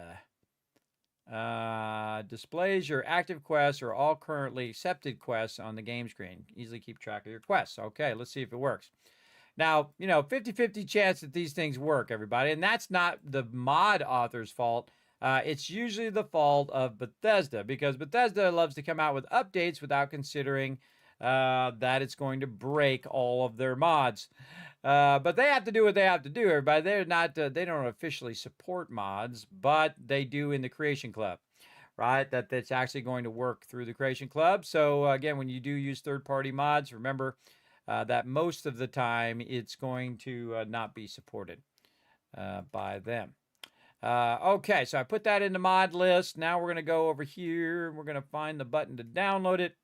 Displays your active quests or all currently accepted quests on the game screen. Easily keep track of your quests. Okay, let's see if it works. Now, 50-50 chance that these things work, everybody. And that's not the mod author's fault. It's usually the fault of Bethesda, because Bethesda loves to come out with updates without considering that it's going to break all of their mods. But they have to do what they have to do, everybody. They're not, they don't officially support mods, but they do in the Creation Club, right? That's actually going to work through the Creation Club. So again, when you do use third-party mods, remember that most of the time it's going to not be supported by them. Okay, so I put that in the mod list. Now we're going to go over here. We're going to find the button to download it.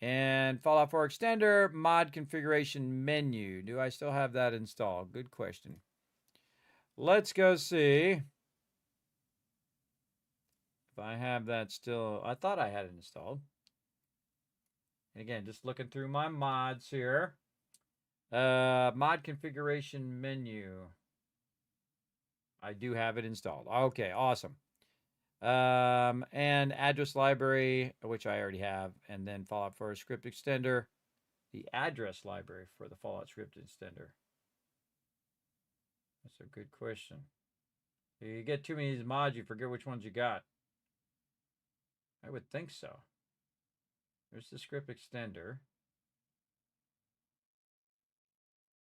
And Fallout 4 Extender, mod configuration menu. Do I still have that installed? Good question. Let's go see if I have that still. I thought I had it installed. And again, just looking through my mods here. Mod configuration menu. I do have it installed. Okay, awesome. And address library, which I already have, and then Fallout 4 script extender, the address library for the Fallout script extender. That's a good question. You get too many of these mods, you forget which ones you got. I would think so. There's the script extender.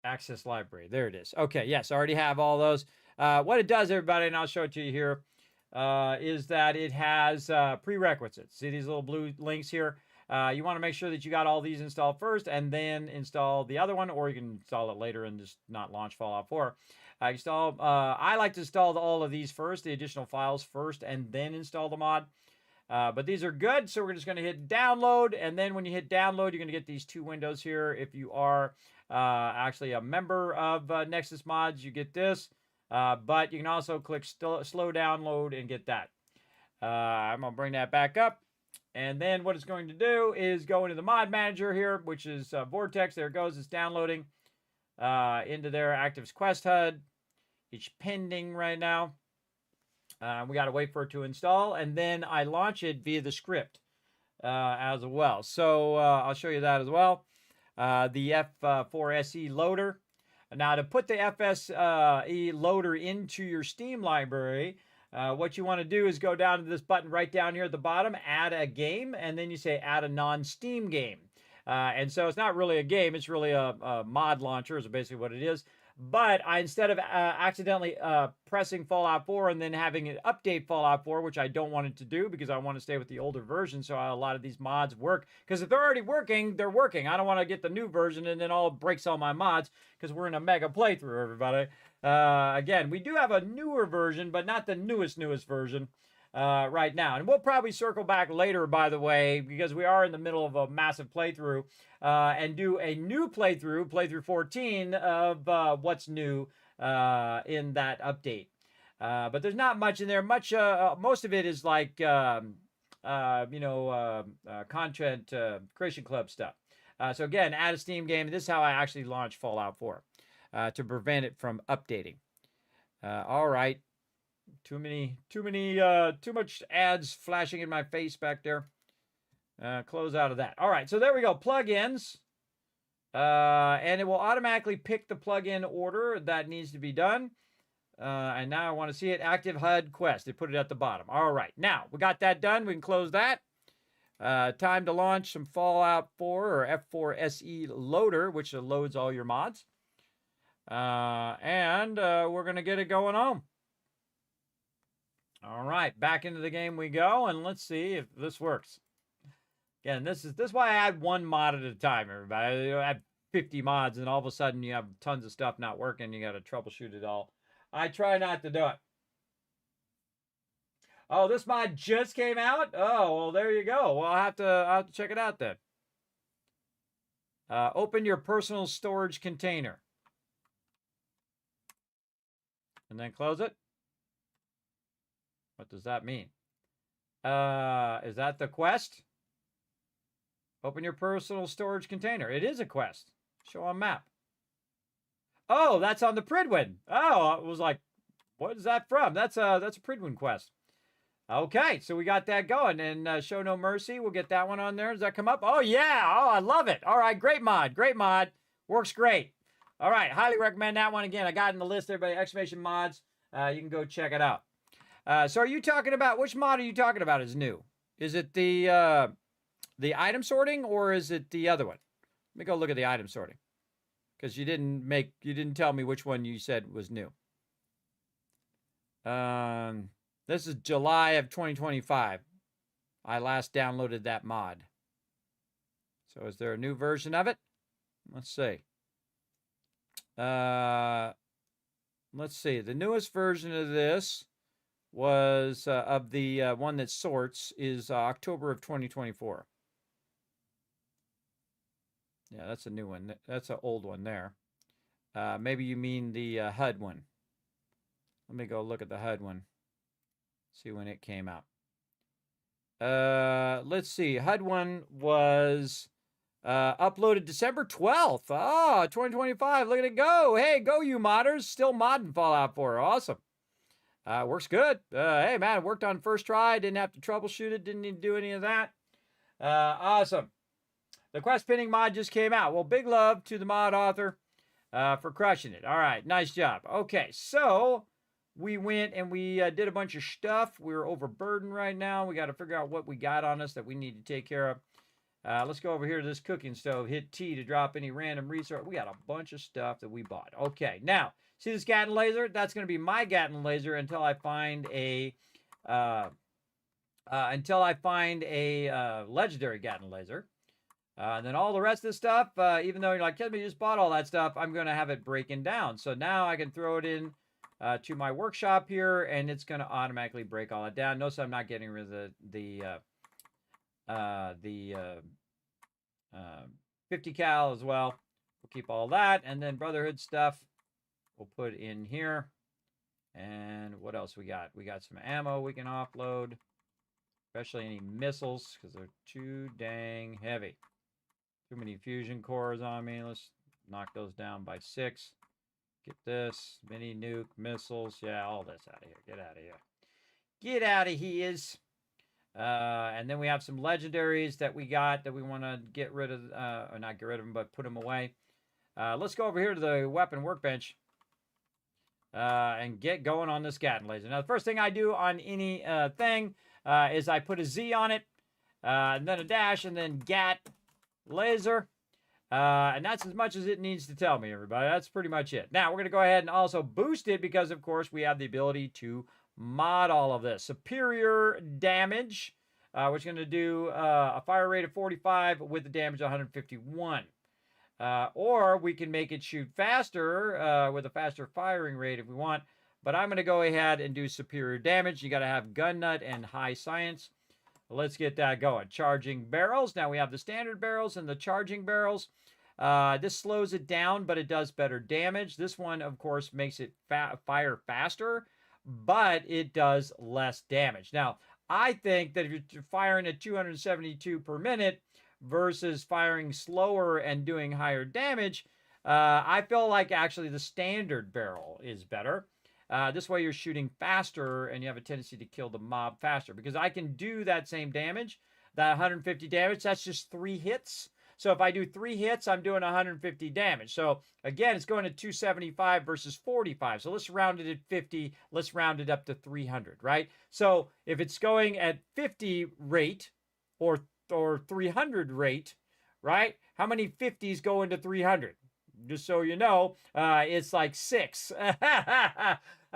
Access library. There it is. Okay, yes, I already have all those. What it does, everybody, and I'll show it to you here, is that it has prerequisites. See these little blue links here? You want to make sure that you got all these installed first and then install the other one, or you can install it later and just not launch Fallout 4. I like to install all of these first, the additional files first, and then install the mod. But these are good, so we're just going to hit download, and then when you hit download, you're going to get these two windows here. If you are actually a member of Nexus Mods, you get this. But you can also click slow download and get that. I'm going to bring that back up. And then what it's going to do is go into the mod manager here, which is Vortex. There it goes. It's downloading into their active quest HUD. It's pending right now. We got to wait for it to install. And then I launch it via the script as well. So I'll show you that as well. The F4SE loader. Now, to put the FSE loader into your Steam library, what you want to do is go down to this button right down here at the bottom, add a game, and then you say add a non-Steam game. And so it's not really a game, it's really a mod launcher is basically what it is. But instead of accidentally pressing Fallout 4 and then having it update Fallout 4, which I don't want it to do because I want to stay with the older version, so a lot of these mods work. Because if they're already working, they're working. I don't want to get the new version and then all breaks all my mods because we're in a mega playthrough, everybody. Again, we do have a newer version, but not the newest version right now. And we'll probably circle back later, by the way, because we are in the middle of a massive playthrough, and do a new playthrough 14 of what's new in that update. But there's not much in there. Most of it is like, content Creation Club stuff. So again, add a Steam game. This is how I actually launched Fallout 4 to prevent it from updating. All right. Too much ads flashing in my face back there. Close out of that. All right, so there we go. Plugins. And it will automatically pick the plugin order that needs to be done. And now I want to see it. Active HUD Quest. They put it at the bottom. All right, now we got that done. We can close that. Time to launch some Fallout 4 or F4SE loader, which loads all your mods. And we're going to get it going home. All right, back into the game we go, and let's see if this works. Again, this is why I add one mod at a time, everybody. I add 50 mods, and all of a sudden you have tons of stuff not working. You got to troubleshoot it all. I try not to do it. Oh, this mod just came out? Oh, well, there you go. Well, I'll have to check it out then. Open your personal storage container. And then close it. What does that mean? Is that the quest? Open your personal storage container. It is a quest. Show on map. Oh, that's on the Pridwin. Oh, I was like, what is that from? That's a Pridwin quest. Okay, so we got that going. And Show No Mercy, we'll get that one on there. Does that come up? Oh, yeah. Oh, I love it. All right, great mod. Great mod. Works great. All right, highly recommend that one. Again, I got in the list, everybody, exclamation mods. You can go check it out. So are you talking about, which mod are you talking about is new? Is it the item sorting, or is it the other one? Let me go look at the item sorting. Because you didn't tell me which one you said was new. This is July of 2025. I last downloaded that mod. So is there a new version of it? Let's see. Let's see. The newest version of this was of the one that sorts is October of 2024. Yeah, that's a new one. That's an old one there. Maybe you mean the HUD one. Let me go look at the HUD one. See when it came out. Let's see. HUD one was uploaded December 12th. Oh, 2025. Look at it go. Hey, go you modders. Still modding Fallout 4. Awesome. Works good. Hey, man, it worked on first try. Didn't have to troubleshoot it. Didn't need to do any of that. Awesome. The quest pinning mod just came out. Well, big love to the mod author for crushing it. All right, nice job. Okay, so we went and we did a bunch of stuff. We're overburdened right now. We got to figure out what we got on us that we need to take care of. Let's go over here to this cooking stove. Hit T to drop any random resource. We got a bunch of stuff that we bought. Okay, now, see this Gatling laser? That's going to be my Gatling laser until I find a legendary Gatling laser. And then all the rest of the stuff, even though you're like, Kismet, you just bought all that stuff, I'm going to have it breaking down. So now I can throw it in to my workshop here, and it's going to automatically break all that down. Notice I'm not getting rid of the 50 cal as well. We'll keep all that. And then Brotherhood stuff we'll put in here. And what else we got? We got some ammo we can offload, especially any missiles, because they're too dang heavy. Too many fusion cores on me. Let's knock those down by 6. Get this. Mini nuke, missiles. Yeah, all this out of here. Get out of here. Get out of here. And then we have some legendaries that we got that we want to get rid of. Or not get rid of them, but put them away. Let's go over here to the weapon workbench. And get going on this Gatling laser. Now, the first thing I do on any thing is I put a Z on it. And then a dash, and then Gat laser. And that's as much as it needs to tell me, everybody. That's pretty much it. Now, we're going to go ahead and also boost it because, of course, we have the ability to mod all of this. Superior damage, which is going to do a fire rate of 45 with the damage of 151. Or we can make it shoot faster with a faster firing rate if we want. But I'm going to go ahead and do superior damage. You got to have gun nut and high science. Let's get that going. Charging barrels. Now we have the standard barrels and the charging barrels. This slows it down, but it does better damage. This one, of course, makes it fire faster, but it does less damage. Now, I think that if you're firing at 272 per minute versus firing slower and doing higher damage, I feel like actually the standard barrel is better. This way you're shooting faster and you have a tendency to kill the mob faster, because I can do that same damage, that 150 damage, that's just 3 hits. So if I do 3 hits, I'm doing 150 damage. So again, it's going to 275 versus 45. So let's round it at 50. Let's round it up to 300, right? So if it's going at 50 rate or 300 rate, right? How many 50s go into 300? Just so you know, it's like 6.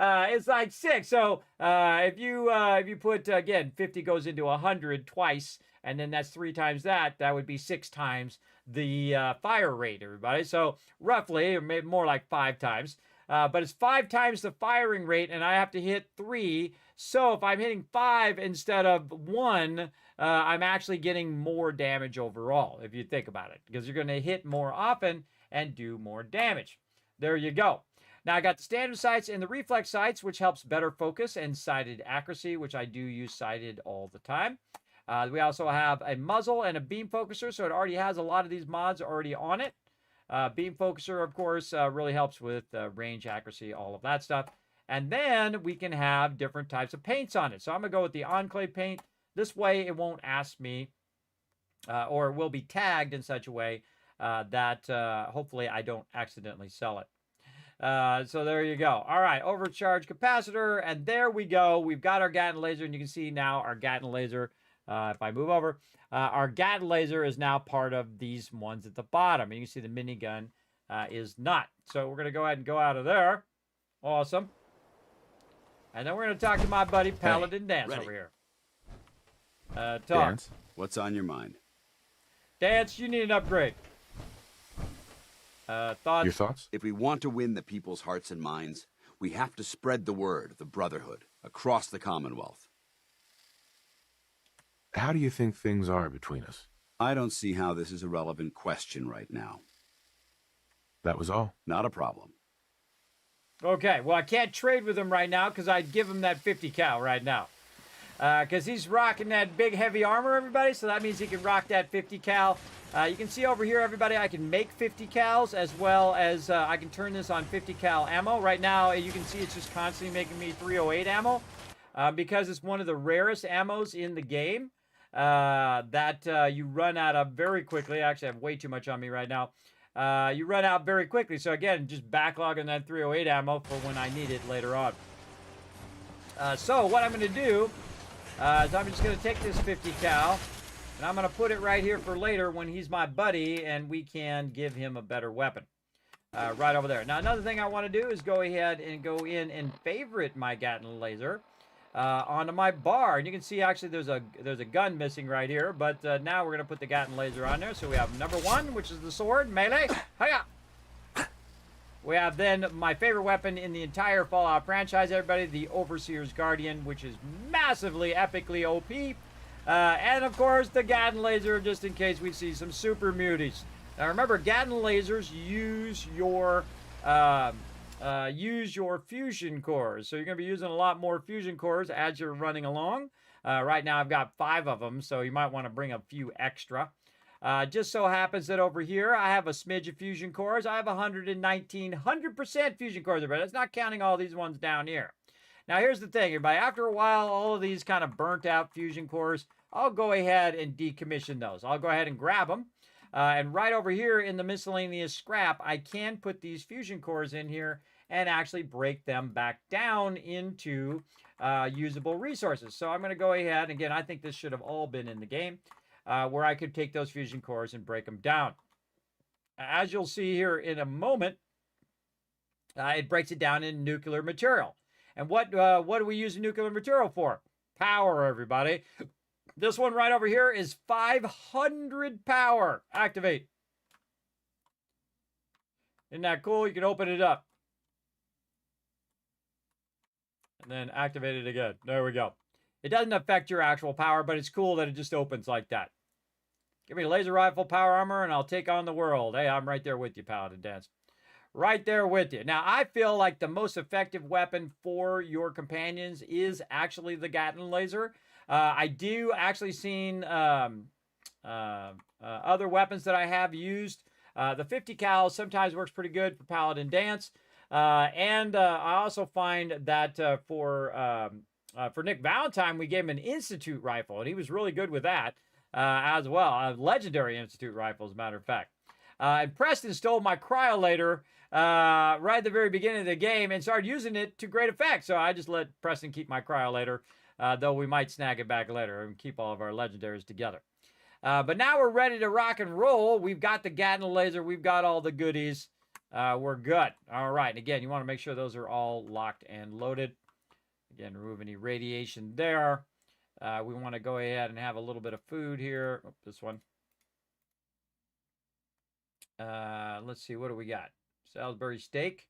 It's like 6. So if you put, again, 50 goes into 100 twice, and then that's 3 times that would be 6 times the fire rate, everybody. So roughly, or maybe more like 5 times. But it's 5 times the firing rate, and I have to hit 3. So if I'm hitting 5 instead of 1, I'm actually getting more damage overall, if you think about it, because you're going to hit more often and do more damage. There you go. Now I got the standard sights and the reflex sights, which helps better focus and sighted accuracy, which I do use sighted all the time. We also have a muzzle and a beam focuser, so it already has a lot of these mods already on it. Beam focuser, of course, really helps with range, accuracy, all of that stuff. And then we can have different types of paints on it. So I'm going to go with the Enclave paint. This way it won't ask me, or it will be tagged in such a way that hopefully I don't accidentally sell it. So there you go. All right, overcharge capacitor, and there we go. We've got our Gatling laser, and you can see now our Gatling laser, if I move over, our Gatling laser is now part of these ones at the bottom. And you can see the minigun is not. So we're going to go ahead and go out of there. Awesome. And then we're going to talk to my buddy Paladin Dance over here. Talk. Dance, what's on your mind? Dance, you need an upgrade. Thoughts? Your thoughts? If we want to win the people's hearts and minds, we have to spread the word of the Brotherhood across the Commonwealth. How do you think things are between us? I don't see how this is a relevant question right now. That was all? Not a problem. Okay, well, I can't trade with him right now because I'd give him that 50 cal right now. Because he's rocking that big, heavy armor, everybody, so that means he can rock that 50 cal. You can see over here, everybody, I can make 50 cals as well as I can turn this on 50 cal ammo. Right now, you can see it's just constantly making me 308 ammo because it's one of the rarest ammos in the game that you run out of very quickly. Actually, I have way too much on me right now. You run out very quickly. So again, just backlogging that 308 ammo for when I need it later on. So what I'm going to do is I'm just going to take this 50 cal and I'm going to put it right here for later when he's my buddy and we can give him a better weapon. Right over there. Now, another thing I want to do is go ahead and go in and favorite my Gatling laser onto my bar. And you can see actually there's a gun missing right here. But now we're going to put the Gatling laser on there. So we have number 1, which is the sword, melee. Hiya! We have then my favorite weapon in the entire Fallout franchise, everybody, the Overseer's Guardian, which is massively, epically OP. And of course, the Gatling laser, just in case we see some super muties. Now remember, Gatling lasers use your fusion cores. So you're going to be using a lot more fusion cores as you're running along. Right now I've got 5 of them, so you might want to bring a few extra. Just so happens that over here I have a smidge of fusion cores. I have 119, 100% fusion cores, everybody. That's not counting all these ones down here. Now here's the thing, everybody. After a while, all of these kind of burnt out fusion cores, I'll go ahead and decommission those. I'll go ahead and grab them. And right over here in the miscellaneous scrap, I can put these fusion cores in here and actually break them back down into usable resources. So I'm going to go ahead, again, I think this should have all been in the game, where I could take those fusion cores and break them down. As you'll see here in a moment, it breaks it down in nuclear material. And what do we use nuclear material for? Power, everybody. This one right over here is 500 power. Activate. Isn't that cool? You can open it up. And then activate it again. There we go. It doesn't affect your actual power, but it's cool that it just opens like that. Give me a laser rifle, power armor, and I'll take on the world. Hey, I'm right there with you, Paladin Dance. Right there with you. Now, I feel like the most effective weapon for your companions is actually the Gatling laser. I do actually seen other weapons that I have used. The 50 cal sometimes works pretty good for Paladin Dance. And I also find that for Nick Valentine, we gave him an Institute rifle, and he was really good with that as well. A legendary Institute rifle, as a matter of fact. And Preston stole my cryolator right at the very beginning of the game and started using it to great effect. So I just let Preston keep my cryolator, though we might snag it back later and keep all of our legendaries together. But now we're ready to rock and roll. We've got the Gatling laser. We've got all the goodies. We're good. All right. And again, you want to make sure those are all locked and loaded. Again, remove any radiation there. We want to go ahead and have a little bit of food here. Oh, this one. Let's see. What do we got? Salisbury steak.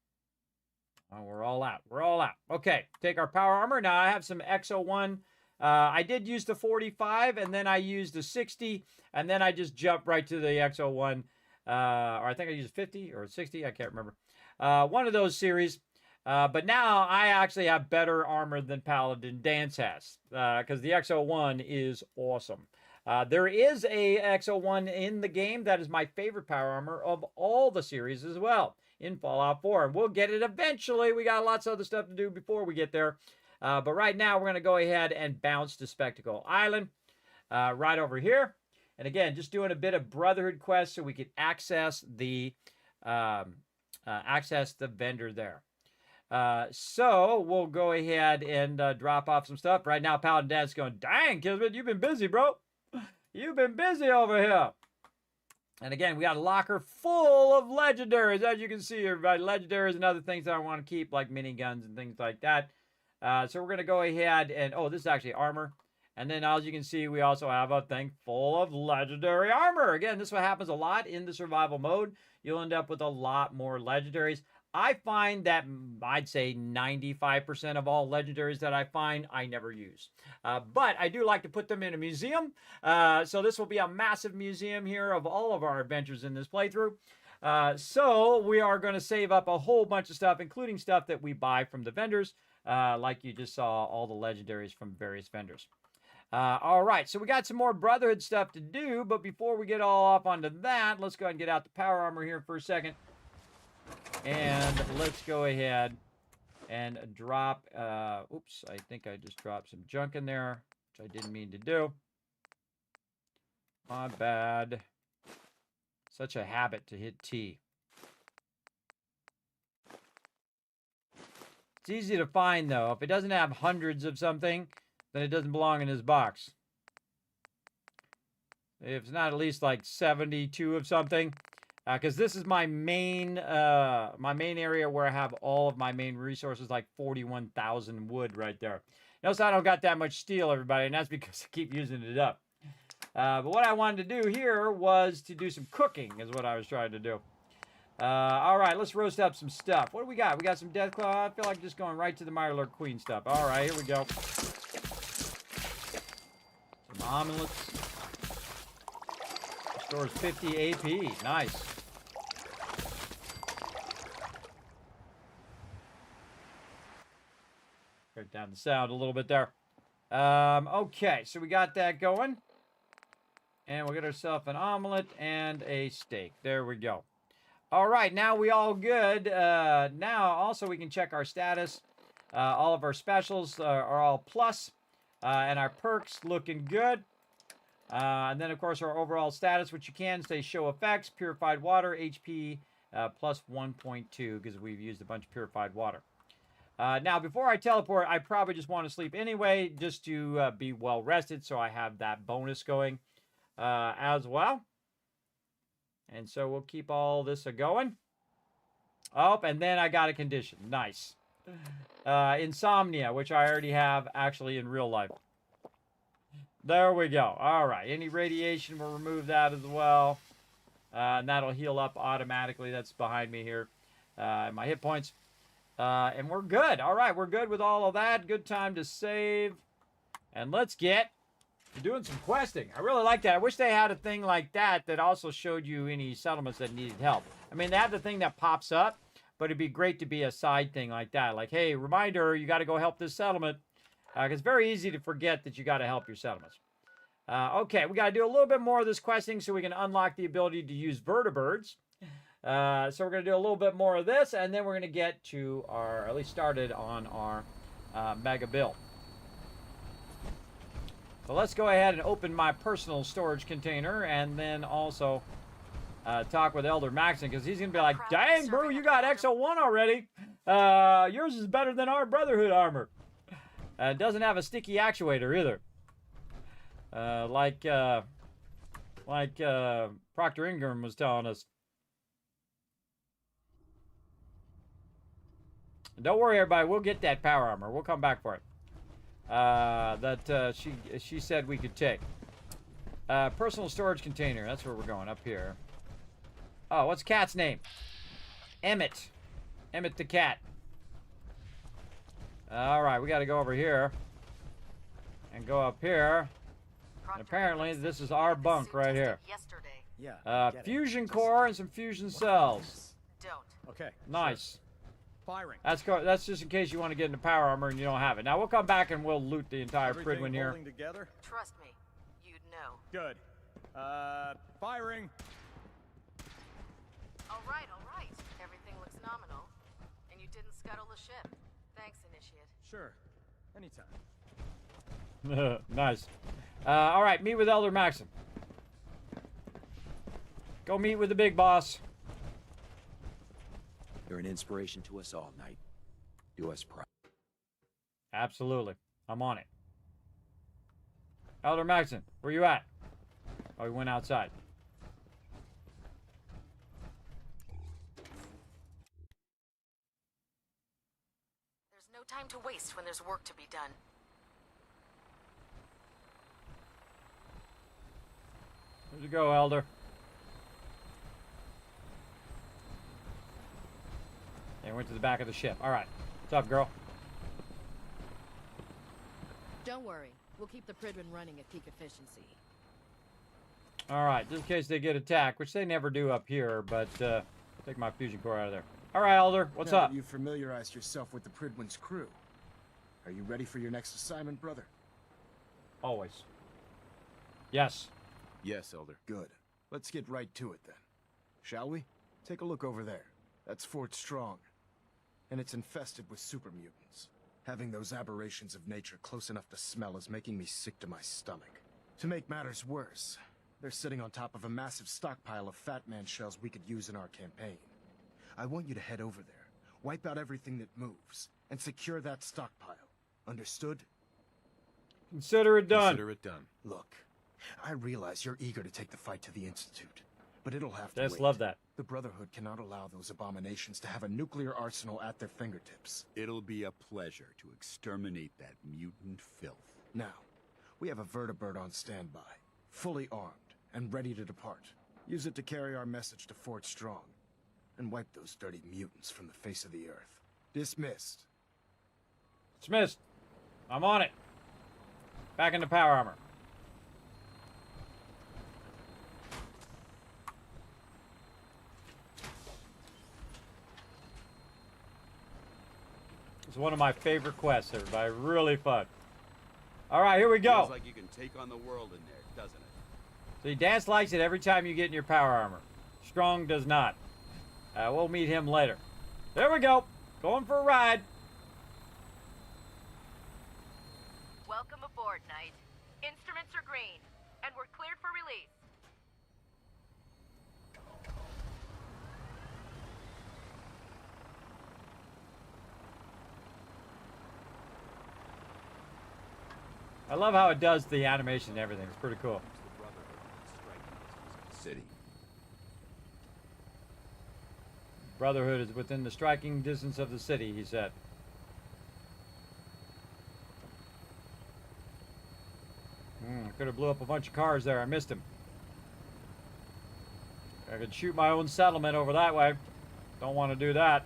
Oh, we're all out. We're all out. Okay. Take our power armor. Now, I have some XO1. I did use the 45, and then I used the 60, and then I just jumped right to the XO1. Or I think I used 50 or 60. I can't remember. One of those series. But now I actually have better armor than Paladin Dance has. Because the XO1 is awesome. There is a X01 in the game. That is my favorite power armor of all the series as well in Fallout 4. And we'll get it eventually. We got lots of other stuff to do before we get there. But right now, we're going to go ahead and bounce to Spectacle Island right over here. And again, just doing a bit of Brotherhood quest so we could access the vendor there. So we'll go ahead and drop off some stuff. Right now, Paladin Dan's going, dang, Kismet, you've been busy, bro. You've been busy over here. And again, we got a locker full of legendaries, as you can see, everybody. Legendaries and other things that I want to keep, like miniguns and things like that. So we're going to go ahead and, oh, this is actually armor. And then, as you can see, we also have a thing full of legendary armor. Again, this is what happens a lot in the survival mode. You'll end up with a lot more legendaries. I find that, I'd say 95% of all legendaries that I find, I never use. But I do like to put them in a museum. So this will be a massive museum here of all of our adventures in this playthrough. So we are going to save up a whole bunch of stuff, including stuff that we buy from the vendors. Like you just saw all the legendaries from various vendors. All right, so we got some more Brotherhood stuff to do, but before we get all off onto that, let's go ahead and get out the power armor here for a second. And let's go ahead and drop, oops, I think I just dropped some junk in there, which I didn't mean to do. My bad. Such a habit to hit T. It's easy to find, though. If it doesn't have hundreds of something, then it doesn't belong in this box. If it's not at least like 72 of something, because this is my main area where I have all of my main resources, like 41,000 wood right there. Notice I don't got that much steel, everybody, and that's because I keep using it up. But what I wanted to do here was to do some cooking, is what I was trying to do. All right, let's roast up some stuff. What do we got? We got some Deathclaw. I feel like just going right to the Mirelurk Queen stuff. All right, here we go. Some omelets. Stores 50 AP. Nice. Turn down the sound a little bit there. Okay, so we got that going. And we'll get ourselves an omelet and a steak. There we go. All right, now we all good. Now, also, we can check our status. All of our specials are all plus. And our perks looking good. And then, of course, our overall status, which you can say show effects, purified water, HP plus 1.2, because we've used a bunch of purified water. Now, before I teleport, I probably just want to sleep anyway, just to be well rested, so I have that bonus going as well. And so we'll keep all this a-going. Oh, and then I got a condition. Nice. Insomnia, which I already have actually in real life. There we go. All right. Any radiation, we'll remove that as well. And that'll heal up automatically. That's behind me here. My hit points. And we're good. All right. We're good with all of that. Good time to save. And let's get to doing some questing. I really like that. I wish they had a thing like that that also showed you any settlements that needed help. I mean, they have the thing that pops up, but it'd be great to be a side thing like that. Like, hey, reminder, you got to go help this settlement. Because it's very easy to forget that you got to help your settlements. Okay, we got to do a little bit more of this questing so we can unlock the ability to use vertibirds. So we're going to do a little bit more of this, and then we're going to get to our, at least started on our mega build. So let's go ahead and open my personal storage container, and then also talk with Elder Maxon, because he's going to be like, dang, bro, you got X01 already. Yours is better than our Brotherhood armor. It doesn't have a sticky actuator either. Like Proctor Ingram was telling us. Don't worry, everybody. We'll get that power armor. We'll come back for it. She said we could take. Personal storage container. That's where we're going, up here. Oh, what's cat's name? Emmett. Emmett the cat. All right, we got to go over here and go up here. And apparently, this is our bunk right here. Fusion core and some fusion cells. Okay. Nice. Firing. That's just in case you want to get into power armor and you don't have it. Now we'll come back and we'll loot the entire Pridwin here. Trust me, you'd know. know. Good. Firing. All right, all right. Everything looks nominal. And you didn't scuttle the ship. Thanks, Initiate. Sure. Anytime. Nice. All right, meet with Elder Maxim. Go meet with the big boss. You're an inspiration to us all, Knight. Do us proud. Absolutely. I'm on it. Elder Maxim, where you at? Oh, he went outside. There's no time to waste when there's work to be done. Where'd you go, Elder? And went to the back of the ship. All right. What's up, girl? Don't worry. We'll keep the Pridwen running at peak efficiency. All right, just in case they get attacked, which they never do up here, but take my fusion core out of there. All right, Elder, what's Now up? that you've familiarized yourself with the Pridwen's crew. Are you ready for your next assignment, brother? Always. Yes. Yes, Elder. Good. Let's get right to it then. Shall we? Take a look over there. That's Fort Strong. And it's infested with super mutants. Having those aberrations of nature close enough to smell is making me sick to my stomach. To make matters worse, they're sitting on top of a massive stockpile of Fat Man shells we could use in our campaign. I want you to head over there, wipe out everything that moves, and secure that stockpile. Understood? Consider it done. Consider it done. Look, I realize you're eager to take the fight to the Institute, but it'll have to Just wait. love that. The Brotherhood cannot allow those abominations to have a nuclear arsenal at their fingertips. It'll be a pleasure to exterminate that mutant filth. Now, we have a vertibird on standby, fully armed and ready to depart. Use it to carry our message to Fort Strong and wipe those dirty mutants from the face of the earth. Dismissed. Dismissed. I'm on it. Back into power armor. It's one of my favorite quests, everybody. Really fun. All right, here we go. Feels like you can take on the world in there, doesn't it? See, Dance likes it every time you get in your power armor. Strong does not. We'll meet him later. There we go. Going for a ride. Welcome aboard, Knight. Instruments are green, and we're cleared for release. I love how it does the animation and everything. It's pretty cool. City. Brotherhood is within the striking distance of the city, he said. Could have blew up a bunch of cars there. I missed him. I could shoot my own settlement over that way. Don't want to do that.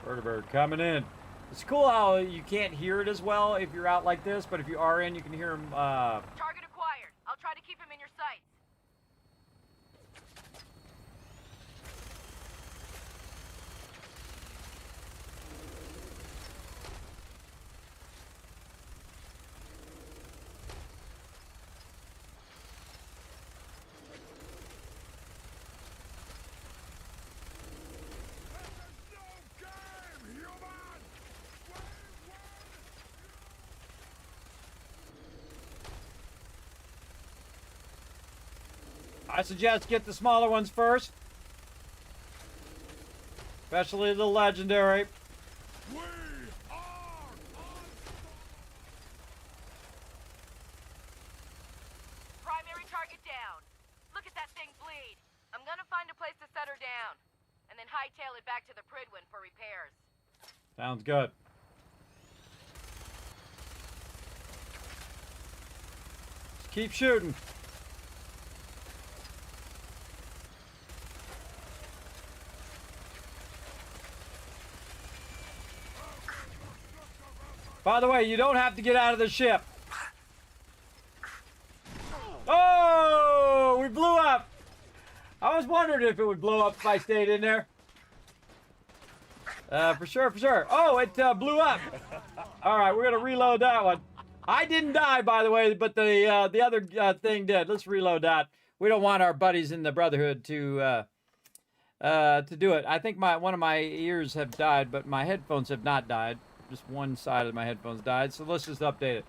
Vertibird coming in. It's cool how you can't hear it as well if you're out like this, but if you are in, you can hear him. Target acquired. I'll try to keep him in your sights. I suggest get the smaller ones first. Especially the legendary. Primary target down. Look at that thing bleed. I'm gonna find a place to set her down, and then hightail it back to the Pridwen for repairs. Sounds good. Just keep shooting. By the way, you don't have to get out of the ship. Oh, we blew up. I was wondering if it would blow up if I stayed in there. For sure, for sure. Oh, it blew up. All right, we're gonna reload that one. I didn't die, by the way, but the other thing did. Let's reload that. We don't want our buddies in the Brotherhood to do it. I think one of my ears have died, but my headphones have not died. Just one side of my headphones died, so let's just update it.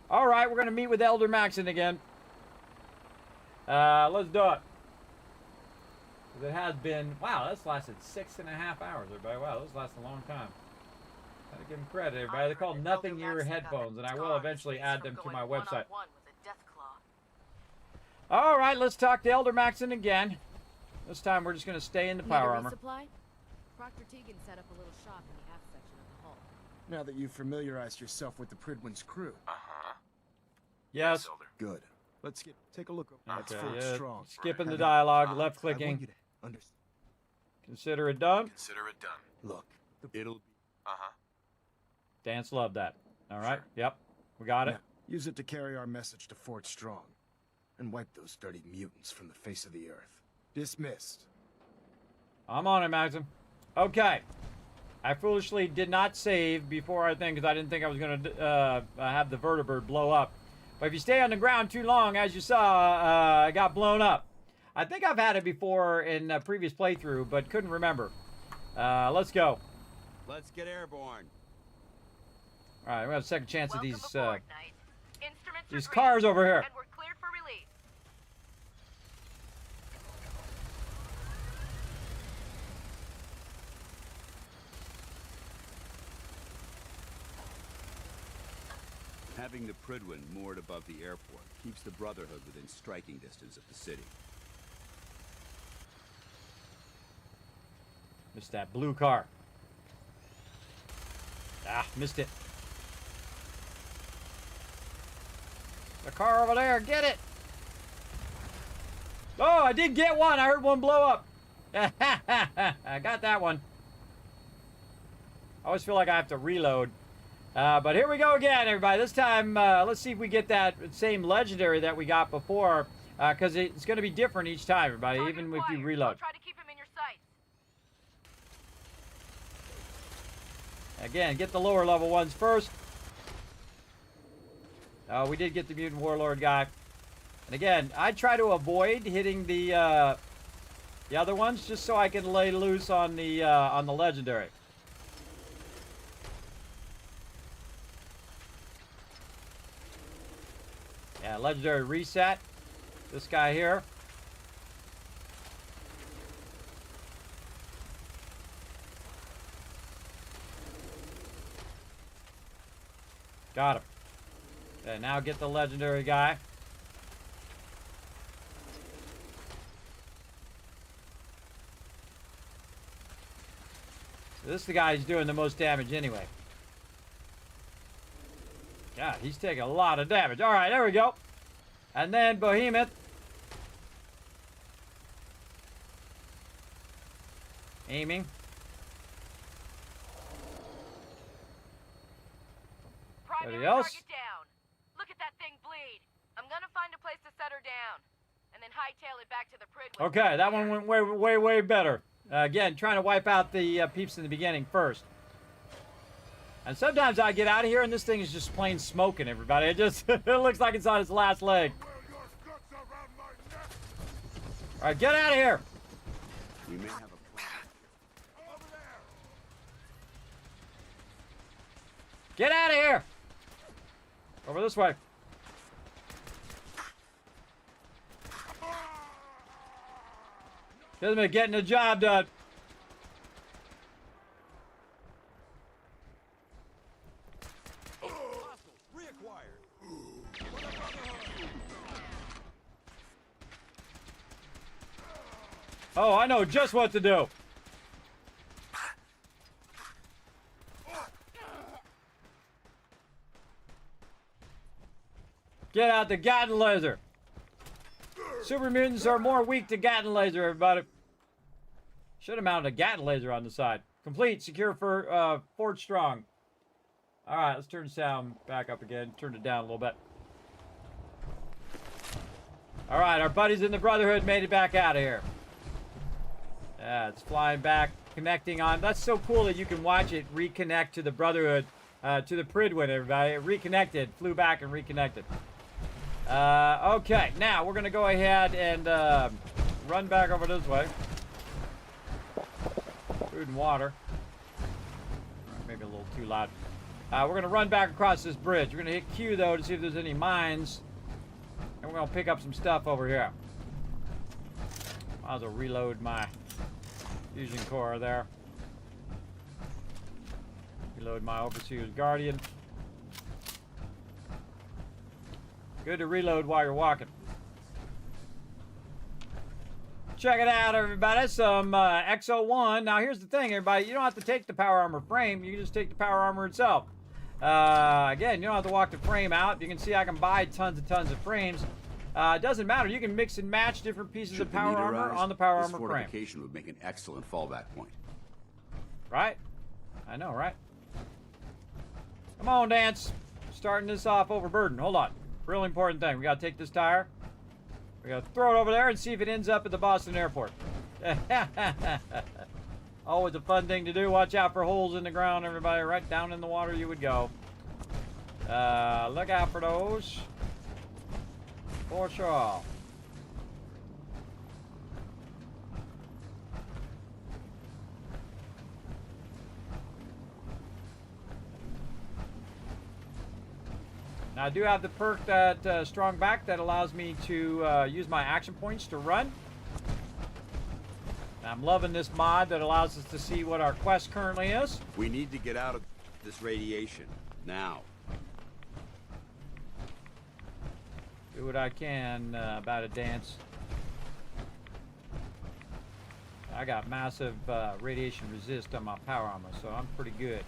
All right, we're gonna meet with Elder Maxon again. Let's do it. It has been, wow, that's lasted 6.5 hours, everybody. Wow, this lasted a long time. Gotta give them credit, everybody. They're called Nothing Ear headphones, and I will eventually add them to my website. All right, let's talk to Elder Maxon again. This time we're just gonna stay in the power armor. Proctor Tegan set up a little shop in the aft section of the hull. Now that you've familiarized yourself with the Pridwin's crew. Yes. Good. Let's take a look. That's Okay, Fort yeah. Strong. Skipping the dialogue, left I want clicking. you to understand. Consider it done. Consider it done. Look, it'll. Dance loved that. All right. Yep. We got it. Now, use it to carry our message to Fort Strong, and wipe those dirty mutants from the face of the earth. Dismissed. I'm on it, Maxim. Okay. I foolishly did not save before because I didn't think I was going to have the vertibird blow up. But if you stay on the ground too long, as you saw, it got blown up. I think I've had it before in a previous playthrough, but couldn't remember. Let's go. Let's get airborne. All right, we have a second chance at these Instruments cars over here. And we're cleared for release. Having the Pridwin moored above the airport keeps the Brotherhood within striking distance of the city. Missed that blue car. Ah, missed it. The car over there, get it! Oh, I did get one. I heard one blow up. I got that one. I always feel like I have to reload. But here we go again, everybody. This time, let's see if we get that same legendary that we got before, because it's going to be different each time, everybody, even if you reload. Try to keep him in your sights. Again, get the lower level ones first. We did get the Mutant Warlord guy. And again, I try to avoid hitting the other ones just so I can lay loose on the legendary. Yeah, legendary reset. This guy here. Got him. Okay, now get the legendary guy. So this is the guy who's doing the most damage anyway. God, he's taking a lot of damage. All right, there we go. And then Behemoth. Aiming. Primary else? target down. Look at that thing bleed. I'm gonna find a place to set her down, and then hightail it back to the Pridwin. Okay, that one went way, way, way better. Again, trying to wipe out the peeps in the beginning first. And sometimes I get out of here and this thing is just plain smoking, everybody. It just it looks like it's on its last leg. All right, get out of here. We may have a plan. Get out of here. Over this way. Kismet getting the job done. Oh, I know just what to do. Get out the Gatling laser. Super mutants are more weak to Gatling laser, everybody. Should have mounted a Gatling laser on the side. Complete. Secure for Fort Strong. All right, let's turn the sound back up again. Turn it down a little bit. All right, our buddies in the Brotherhood made it back out of here. Yeah, it's flying back. connecting on. That's so cool that you can watch it reconnect to the Brotherhood, to the Pridwin, everybody. It reconnected, flew back and reconnected. Okay, now we're going to go ahead and run back over this way. Food and water. Maybe a little too loud. We're going to run back across this bridge. We're going to hit Q, though, to see if there's any mines. And we're going to pick up some stuff over here. Might as well reload my fusion core there. Reload my Overseer's Guardian. Good to reload while you're walking. Check it out, everybody. Some XO1. Now, here's the thing, everybody. You don't have to take the power armor frame. You can just take the power armor itself. Again, you don't have to walk the frame out. You can see I can buy tons and tons of frames. It doesn't matter. You can mix and match different pieces of power armor on the power armor frame. Fortification would make an excellent fallback point. Right? I know, right? Come on, Dance. Starting this off overburdened. Hold on. Real important thing. We got to take this tire. We got to throw it over there and see if it ends up at the Boston airport. Always a fun thing to do. Watch out for holes in the ground, everybody. Right down in the water you would go. Look out for those. For sure. Now, I do have the perk that Strong Back that allows me to use my action points to run. I'm loving this mod that allows us to see what our quest currently is. We need to get out of this radiation now. Do what I can about it, Dance. I got massive radiation resist on my power armor, so I'm pretty good.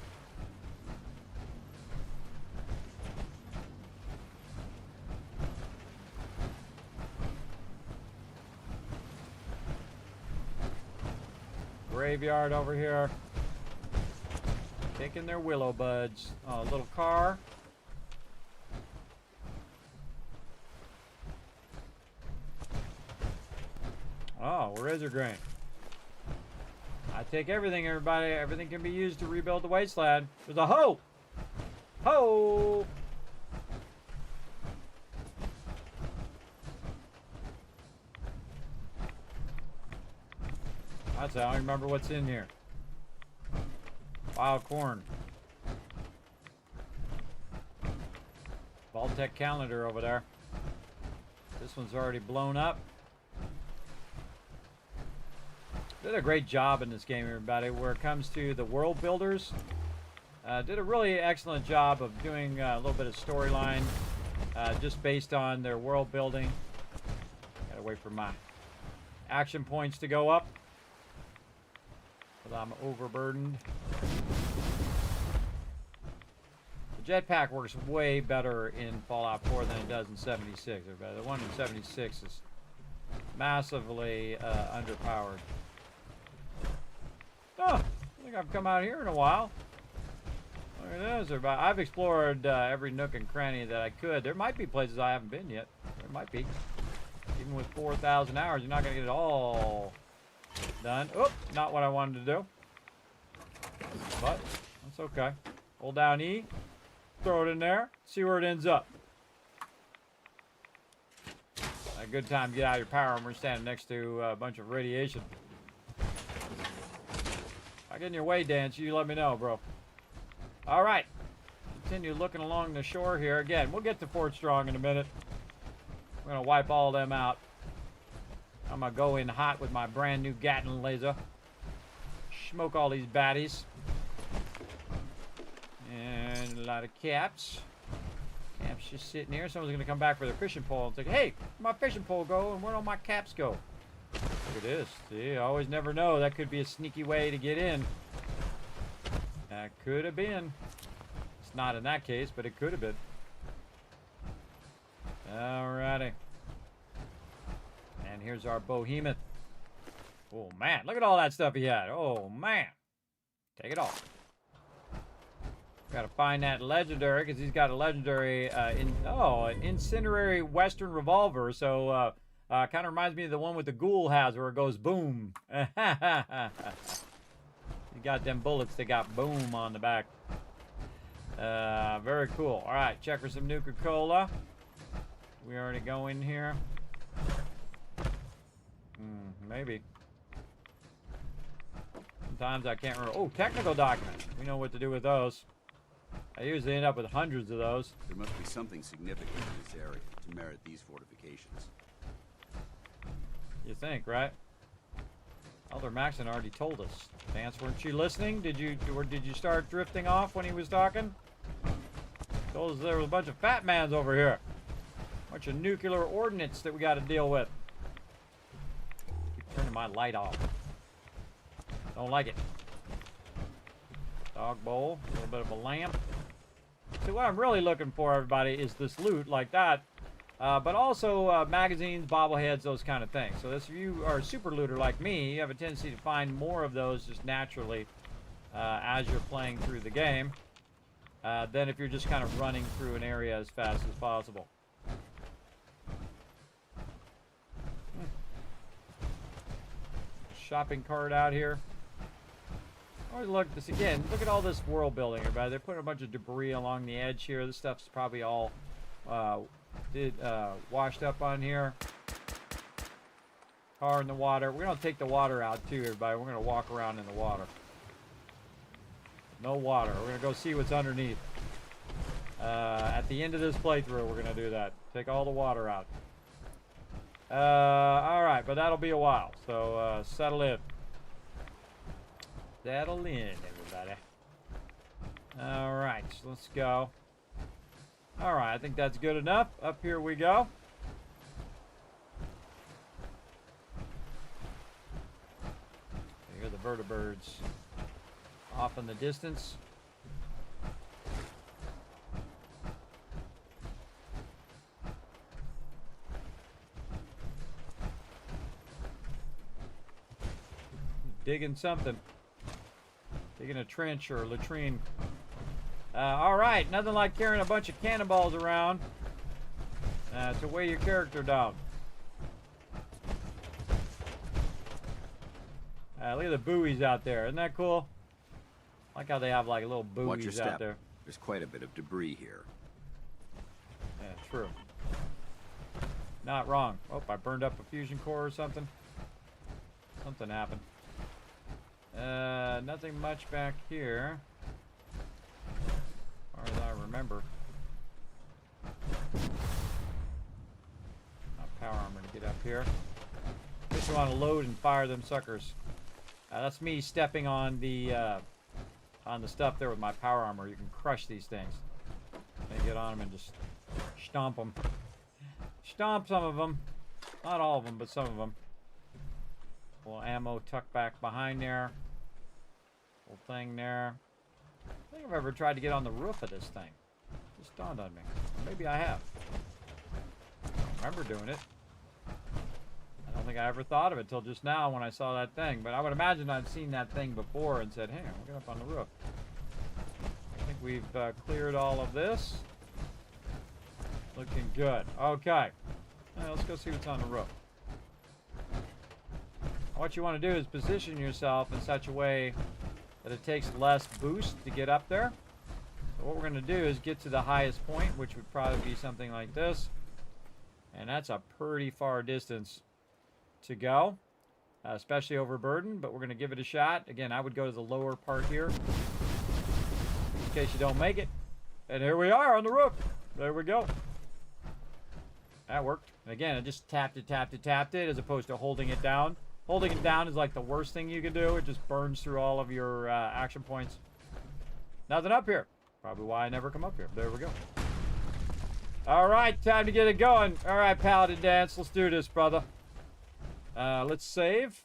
Graveyard over here. Taking their willow buds. Oh, a little car. Oh, where is your grain? I take everything, everybody. Everything can be used to rebuild the wasteland. There's a hoe! Hoe! That's how I don't remember what's in here. Wild corn. Vault-Tec calendar over there. This one's already blown up. Did a great job in this game, everybody, where it comes to the world builders. Did a really excellent job of doing a little bit of storyline just based on their world building. Gotta wait for my action points to go up. I'm overburdened. The jetpack works way better in Fallout 4 than it does in 76. Everybody. The one in 76 is massively underpowered. Oh, I think I've come out here in a while. Look at this, everybody. I've explored every nook and cranny that I could. There might be places I haven't been yet. There might be. Even with 4,000 hours, you're not going to get it all done. Oop, not what I wanted to do. But that's okay. Hold down E. Throw it in there. See where it ends up. A good time to get out of your power armor standing next to a bunch of radiation. If I get in your way, Dance, you let me know, bro. Alright. Continue looking along the shore here. Again, we'll get to Fort Strong in a minute. We're going to wipe all of them out. I'm going to go in hot with my brand new Gatling laser. Smoke all these baddies. And a lot of caps. Caps just sitting here. Someone's going to come back for their fishing pole and say, hey, where'd my fishing pole go and where'd all my caps go? Look at this. See, I always never know. That could be a sneaky way to get in. That could have been. It's not in that case, but it could have been. Alrighty. And here's our behemoth. Oh, man. Look at all that stuff he had. Oh, man. Take it off. Got to find that legendary, because he's got a legendary, an incendiary Western revolver. So, kind of reminds me of the one with the ghoul has, where it goes boom. You got them bullets, they got boom on the back. Very cool. All right, check for some Nuka-Cola. We already go in here. Maybe. Sometimes I can't remember. Oh, technical documents. We know what to do with those. I usually end up with hundreds of those. There must be something significant in this area to merit these fortifications. You think, right? Elder Maxon already told us. Vance, weren't you listening? Did you start drifting off when he was talking? Told us there was a bunch of fat mans over here. Bunch of nuclear ordnance that we got to deal with. Keep turning my light off. Don't like it. Dog bowl, a little bit of a lamp. See, what I'm really looking for, everybody, is this loot like that. But also magazines, bobbleheads, those kind of things. So if you are a super looter like me, you have a tendency to find more of those just naturally as you're playing through the game than if you're just kind of running through an area as fast as possible. Shopping cart out here. Always look this again. Look at all this world building, everybody. They're putting a bunch of debris along the edge here. This stuff's probably all washed up on here. Car in the water. We're gonna take the water out too, everybody. We're gonna walk around in the water. No water. We're gonna go see what's underneath. At the end of this playthrough, we're gonna do that. Take all the water out. All right, but that'll be a while. So settle in. Settle in, everybody. All right, so let's go. All right, I think that's good enough. Up here we go. You hear the vertibirds off in the distance. Digging something. Digging a trench or a latrine. All right, nothing like carrying a bunch of cannonballs around to weigh your character down. Look at the buoys out there. Isn't that cool? I like how they have like little Watch your buoys step. out there. There's quite a bit of debris here. Yeah, true. Not wrong. Oh, I burned up a fusion core or something. Something happened. Nothing much back here. As far as I remember. Not power armor to get up here. Just want to load and fire them suckers. That's me stepping on the stuff there with my power armor. You can crush these things. And get on them and just stomp them. Stomp some of them. Not all of them, but some of them. Little ammo tucked back behind there. Little thing there. I don't think I've ever tried to get on the roof of this thing. Just dawned on me. Maybe I have. I don't remember doing it. I don't think I ever thought of it till just now when I saw that thing. But I would imagine I'd seen that thing before and said, hey, we'll get up on the roof. I think we've cleared all of this. Looking good. Okay. Let's go see what's on the roof. What you want to do is position yourself in such a way that it takes less boost to get up there. So what we're going to do is get to the highest point, which would probably be something like this. And that's a pretty far distance to go, especially overburdened, but we're going to give it a shot. Again, I would go to the lower part here in case you don't make it. And here we are on the roof. There we go. That worked. And again, I just tapped it as opposed to holding it down. Holding it down is like the worst thing you can do. It just burns through all of your action points. Nothing up here. Probably why I never come up here. There we go. All right, time to get it going. All right, Paladin Dance, let's do this, brother. Let's save.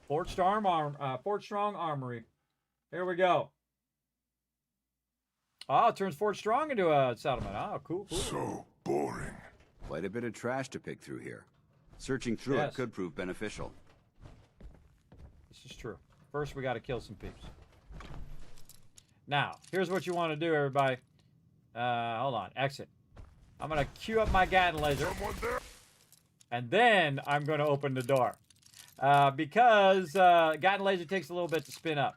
Fort Strong Armory. Here we go. Oh, it turns Fort Strong into a settlement. Oh, cool. So boring. Quite a bit of trash to pick through here. Searching through it could prove beneficial. This is true. First, we got to kill some peeps. Now, here's what you want to do, everybody. Hold on. Exit. I'm going to queue up my Gatling laser. And then I'm going to open the door. because guiding laser takes a little bit to spin up.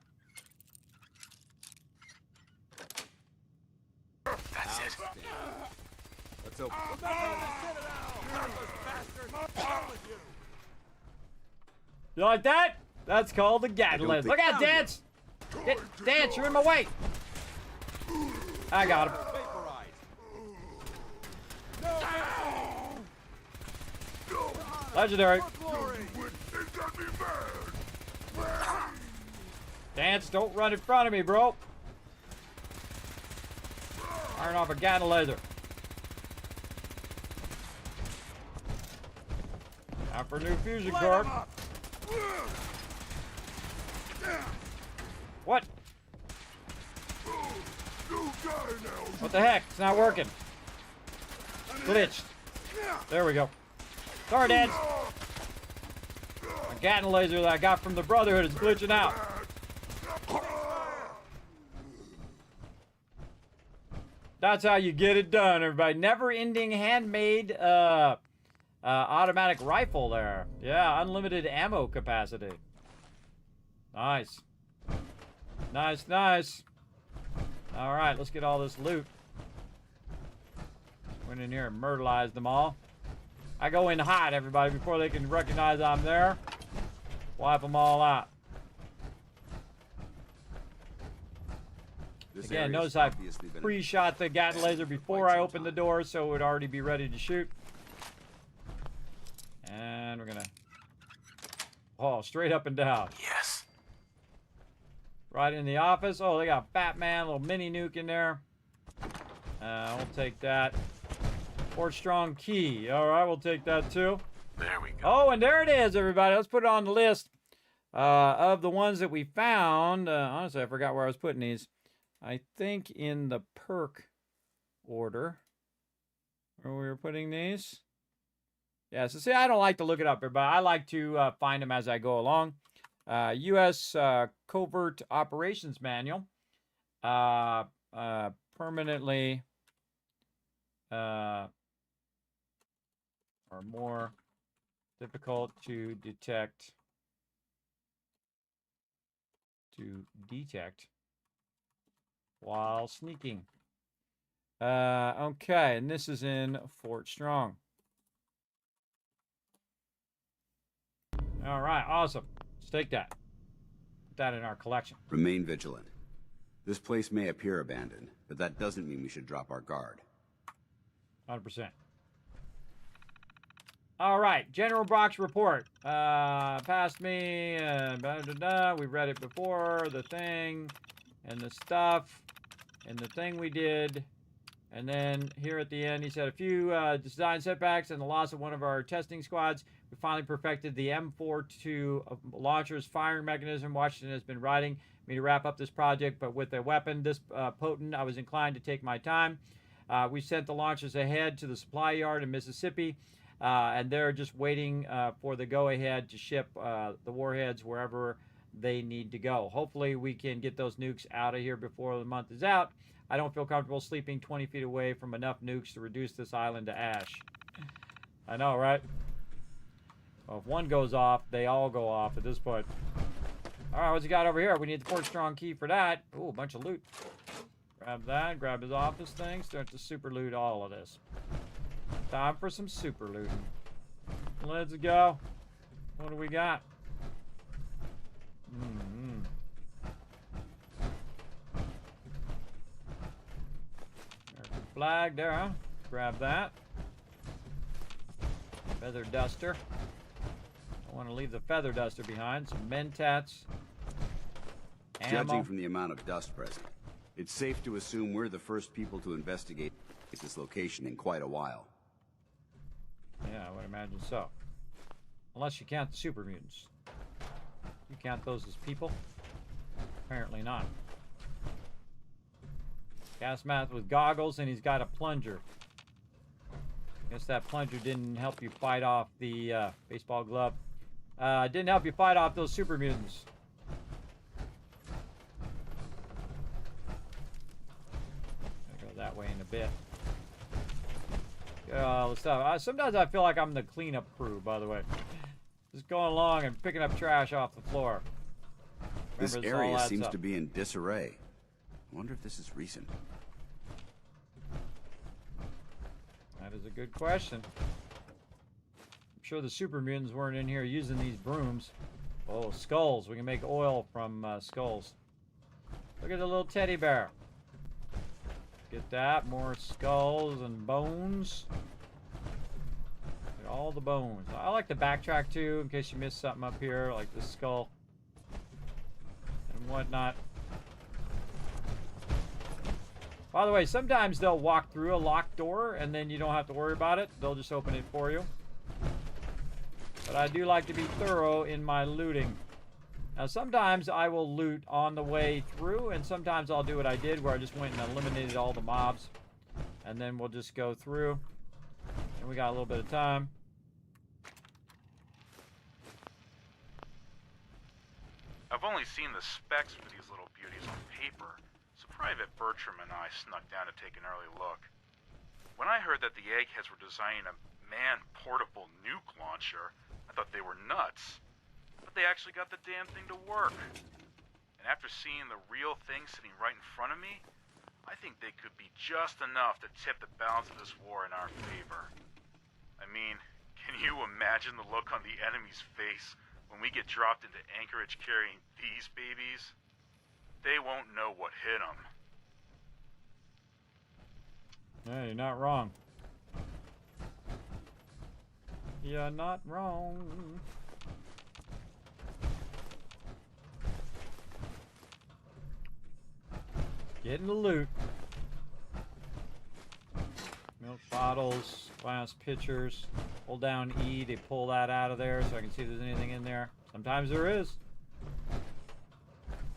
That's it. Let's open. You like that? That's called the guiding laser. Look out, Dance! Dance, you're in my way. I got him. Legendary. Dance, don't run in front of me, bro. Firing off a guiding laser. Time for a new fusion core. What? What the heck? It's not working. Glitched. There we go. Sorry, Dad. My guiding laser that I got from the Brotherhood is glitching out. That's how you get it done, everybody. Never-ending handmade automatic rifle there. Yeah, unlimited ammo capacity. Nice. Nice, nice. All right, let's get all this loot. Went in here and murderized them all. I go in hot, everybody, before they can recognize I'm there. Wipe them all out. Again, notice I pre-shot the guiding laser before I opened the door, so it would already be ready to shoot. And we're gonna... Oh, straight up and down. Yes. Right in the office. Oh, they got Batman, little mini nuke in there. We'll take that. Fort Strong key. All right, we'll take that too. There we go. Oh, and there it is, everybody. Let's put it on the list of the ones that we found. Honestly, I forgot where I was putting these. I think in the perk order where we were putting these. Yeah, so see, I don't like to look it up, everybody. I like to find them as I go along. U.S. Covert Operations Manual. Permanently or more difficult to detect. While sneaking. Okay, and this is in Fort Strong. All right, awesome. Let's take that. Put that in our collection. Remain vigilant. This place may appear abandoned, but that doesn't mean we should drop our guard. 100%. All right, General Brock's report. Past me, we read it before, the thing, and the stuff, and the thing we did. And then here at the end, he said a few design setbacks and the loss of one of our testing squads. We finally perfected the M42 launcher's firing mechanism. Washington has been writing me to wrap up this project, but with a weapon this potent, I was inclined to take my time. We sent the launchers ahead to the supply yard in Mississippi, and they're just waiting for the go-ahead to ship the warheads wherever they need to go. Hopefully, we can get those nukes out of here before the month is out. I don't feel comfortable sleeping 20 feet away from enough nukes to reduce this island to ash. I know, right? Well, if one goes off, they all go off at this point. All right, what's he got over here? We need the Fort Strong key for that. Ooh, a bunch of loot. Grab that, grab his office thing, start to super loot all of this. Time for some super looting. Let's go. What do we got? American flag there, huh? Grab that. Feather duster. I want to leave the feather duster behind. Some Mentats. Ammo. Judging from the amount of dust present, it's safe to assume we're the first people to investigate this location in quite a while. Yeah, I would imagine so. Unless you count the super mutants. You count those as people? Apparently not. Gas mask with goggles, and he's got a plunger. Guess that plunger didn't help you fight off the baseball glove. Didn't help you fight off those super mutants. Gonna go that way in a bit. All the stuff. Sometimes I feel like I'm the cleanup crew, by the way. Just going along and picking up trash off the floor. This Remember, area all adds seems up. to be in disarray. I wonder if this is recent. That is a good question. I'm sure the super mutants weren't in here using these brooms. Oh, skulls. We can make oil from skulls. Look at the little teddy bear. Get that. More skulls and bones. Look at all the bones. I like to backtrack too in case you missed something up here, like the skull and whatnot. By the way, sometimes they'll walk through a locked door and then you don't have to worry about it. They'll just open it for you. But I do like to be thorough in my looting. Now, sometimes I will loot on the way through, and sometimes I'll do what I did where I just went and eliminated all the mobs. And then we'll just go through. And we got a little bit of time. I've only seen the specs for these little beauties on paper, so Private Bertram and I snuck down to take an early look. When I heard that the eggheads were designing a man-portable nuke launcher, I thought they were nuts. But they actually got the damn thing to work. And after seeing the real thing sitting right in front of me, I think they could be just enough to tip the balance of this war in our favor. I mean, can you imagine the look on the enemy's face when we get dropped into Anchorage carrying these babies? They won't know what hit them. Yeah, you're not wrong. You're not wrong. Getting the loot. Milk bottles, glass pitchers. Hold down E to pull that out of there so I can see if there's anything in there. Sometimes there is.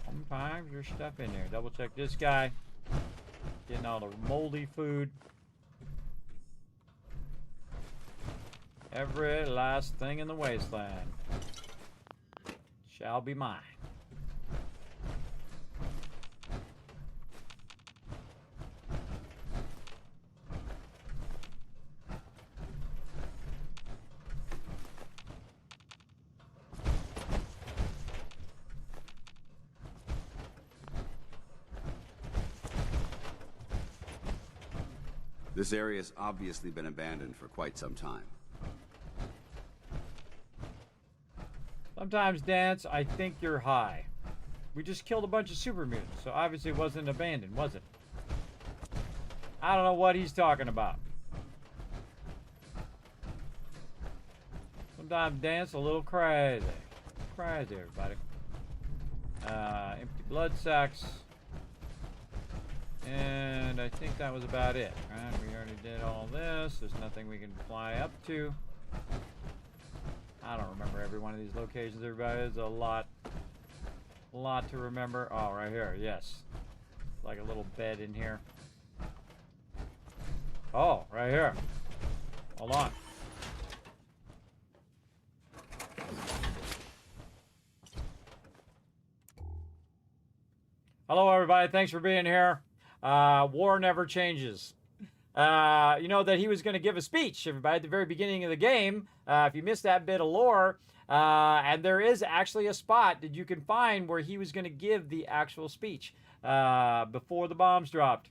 Sometimes there's stuff in there. Double check this guy. Getting all the moldy food. Every last thing in the wasteland shall be mine. This area's obviously been abandoned for quite some time. Sometimes, Dance, I think you're high. We just killed a bunch of super mutants, so obviously it wasn't abandoned, was it? I don't know what he's talking about. Sometimes Dance a little crazy. Crazy, everybody. Empty blood sacks. And I think that was about it. Right? We already did all this. There's nothing we can fly up to. I don't remember every one of these locations, everybody. There's a lot to remember. Oh, right here, yes. Like a little bed in here. Oh, right here. Hold on. Hello, everybody. Thanks for being here. War never changes. You know that he was going to give a speech, everybody, at the very beginning of the game. If you missed that bit of lore, and there is actually a spot that you can find where he was going to give the actual speech before the bombs dropped,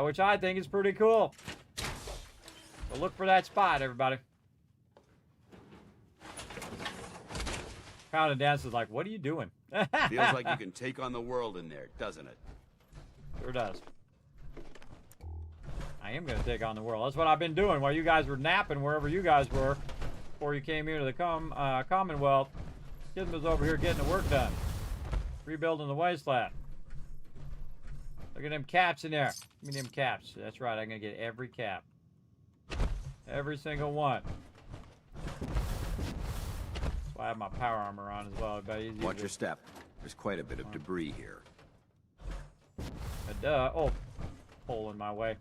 which I think is pretty cool. So look for that spot, everybody. Crowd and Dance is like, what are you doing? Feels like you can take on the world in there, doesn't it? Sure does. I am going to take on the world. That's what I've been doing while you guys were napping wherever you guys were before you came here to the Commonwealth. Kismet was over here getting the work done. Rebuilding the wasteland. Look at them caps in there. Give me them caps. That's right. I'm going to get every cap. Every single one. That's why I have my power armor on as well. Watch your step. There's quite a bit of debris here. Oh, pole in my way.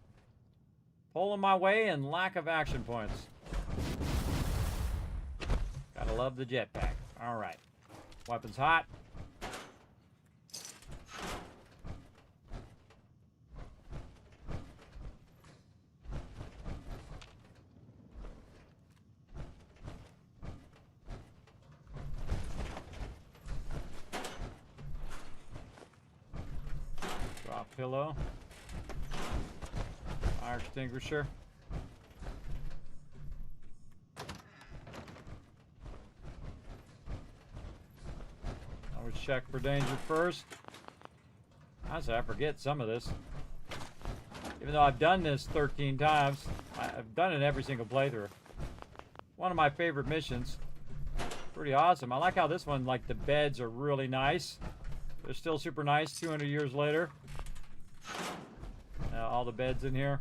Pole in my way and lack of action points. Gotta love the jetpack. All right. Weapons hot. pillow. Fire extinguisher. Always check for danger first. Honestly, I forget some of this. Even though I've done this 13 times, I've done it every single playthrough. One of my favorite missions. Pretty awesome. I like how this one, like, the beds are really nice. They're still super nice 200 years later. All the beds in here.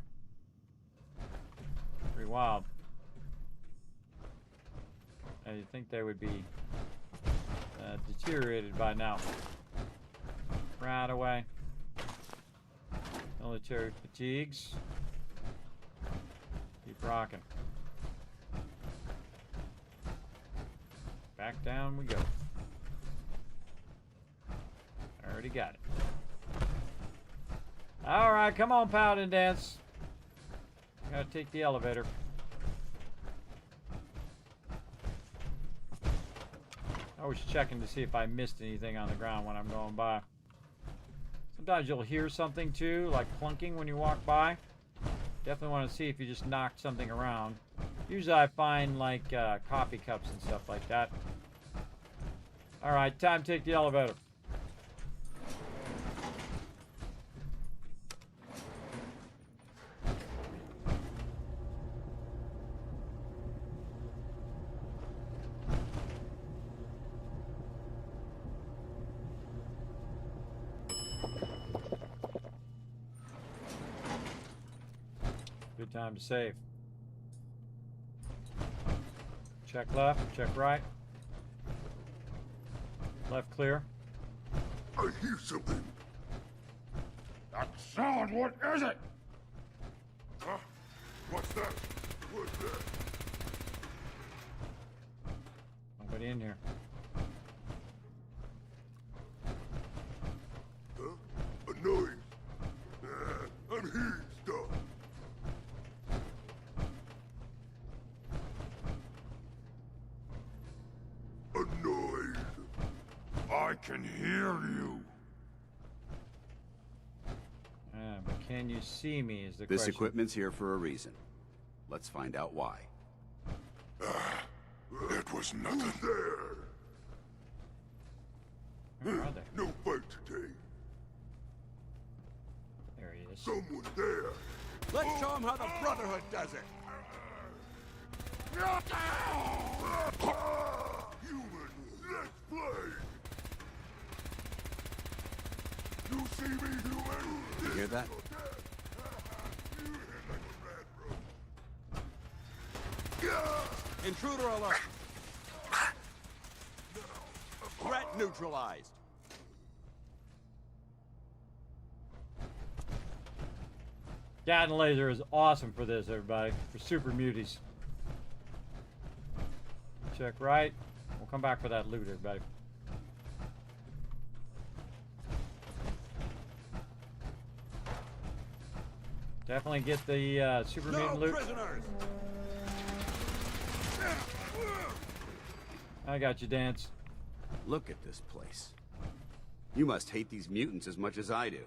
Pretty wild. You'd think they would be deteriorated by now. Right away. Military fatigues. Keep rocking. Back down we go. Already got it. Alright, come on, Paladin Dance. Gotta take the elevator. Always checking to see if I missed anything on the ground when I'm going by. Sometimes you'll hear something too, like clunking when you walk by. Definitely want to see if you just knocked something around. Usually I find like coffee cups and stuff like that. Alright, time to take the elevator. Good time to save. Check left, check right. Left clear. I hear something. That sound, what is it? Huh? What's that? What's that? Nobody in here. Huh? A noise. I'm hearing stuff. A noise. I can hear you. But can you see me is the This question. equipment's here for a reason. Let's find out why. It was nothing there. Where are they? No fight today. There he is. Someone there. Let's show him how the Brotherhood does it. Human, let's play. You see me, human? You hear that? Intruder alert! Threat neutralized. Gatling laser is awesome for this, everybody. For super muties. Check right. We'll come back for that loot, everybody. Definitely get the super mutant loot. Prisoners. I got you, Dance. Look at this place. You must hate these mutants as much as I do.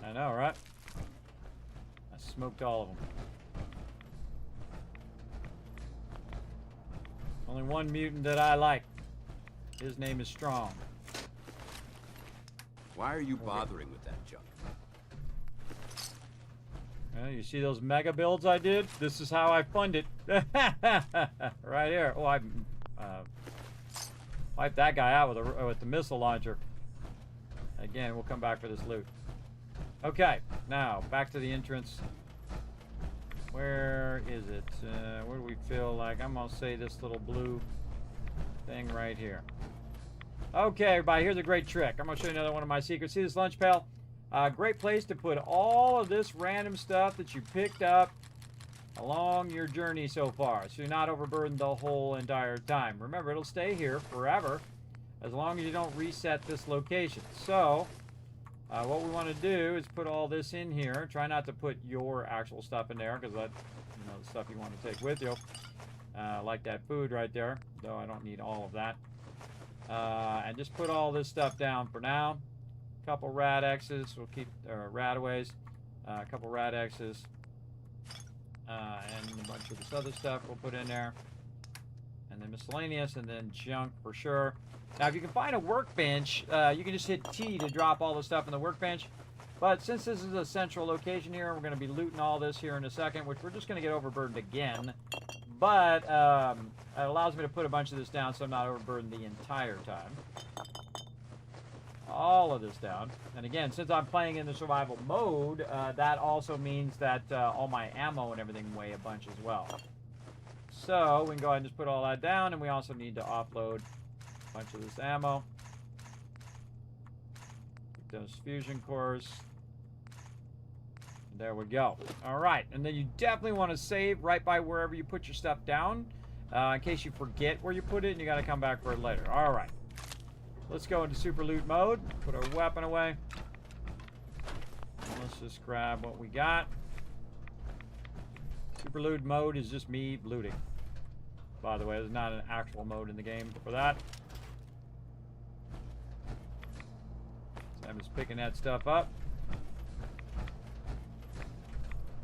I know, right? I smoked all of them. Only one mutant that I like. His name is Strong. Why are you bothering with that junk? Well, you see those mega builds I did? This is how I fund it. Right here. Oh, I wiped that guy out with the missile launcher. Again, we'll come back for this loot. Okay, now back to the entrance. Where is it? Where do we feel like? I'm gonna say this little blue thing right here. Okay, everybody, here's a great trick. I'm gonna show you another one of my secrets. See this lunch pail? Great place to put all of this random stuff that you picked up along your journey so far, so you're not overburdened the whole entire time. Remember, it'll stay here forever as long as you don't reset this location. So what we want to do is put all this in here. Try not to put your actual stuff in there, because that's the stuff you want to take with you. Like that food right there, though I don't need all of that. And just put all this stuff down for now. couple rad X's. We'll keep radaways. A couple rad X's. And a bunch of this other stuff we'll put in there. And then miscellaneous, and then junk for sure. Now, if you can find a workbench, you can just hit T to drop all the stuff in the workbench. But since this is a central location here, we're going to be looting all this here in a second, which we're just going to get overburdened again. But it allows me to put a bunch of this down so I'm not overburdened the entire time. All of this down. And again, since I'm playing in the survival mode, that also means that all my ammo and everything weigh a bunch as well. So we can go ahead and just put all that down, and we also need to offload a bunch of this ammo. Those fusion cores. There we go. All right, and then you definitely want to save right by wherever you put your stuff down, in case you forget where you put it and you got to come back for it later. All right, let's go into super loot mode. Put our weapon away. And let's just grab what we got. Super loot mode is just me looting. By the way, there's not an actual mode in the game for that. So I'm just picking that stuff up.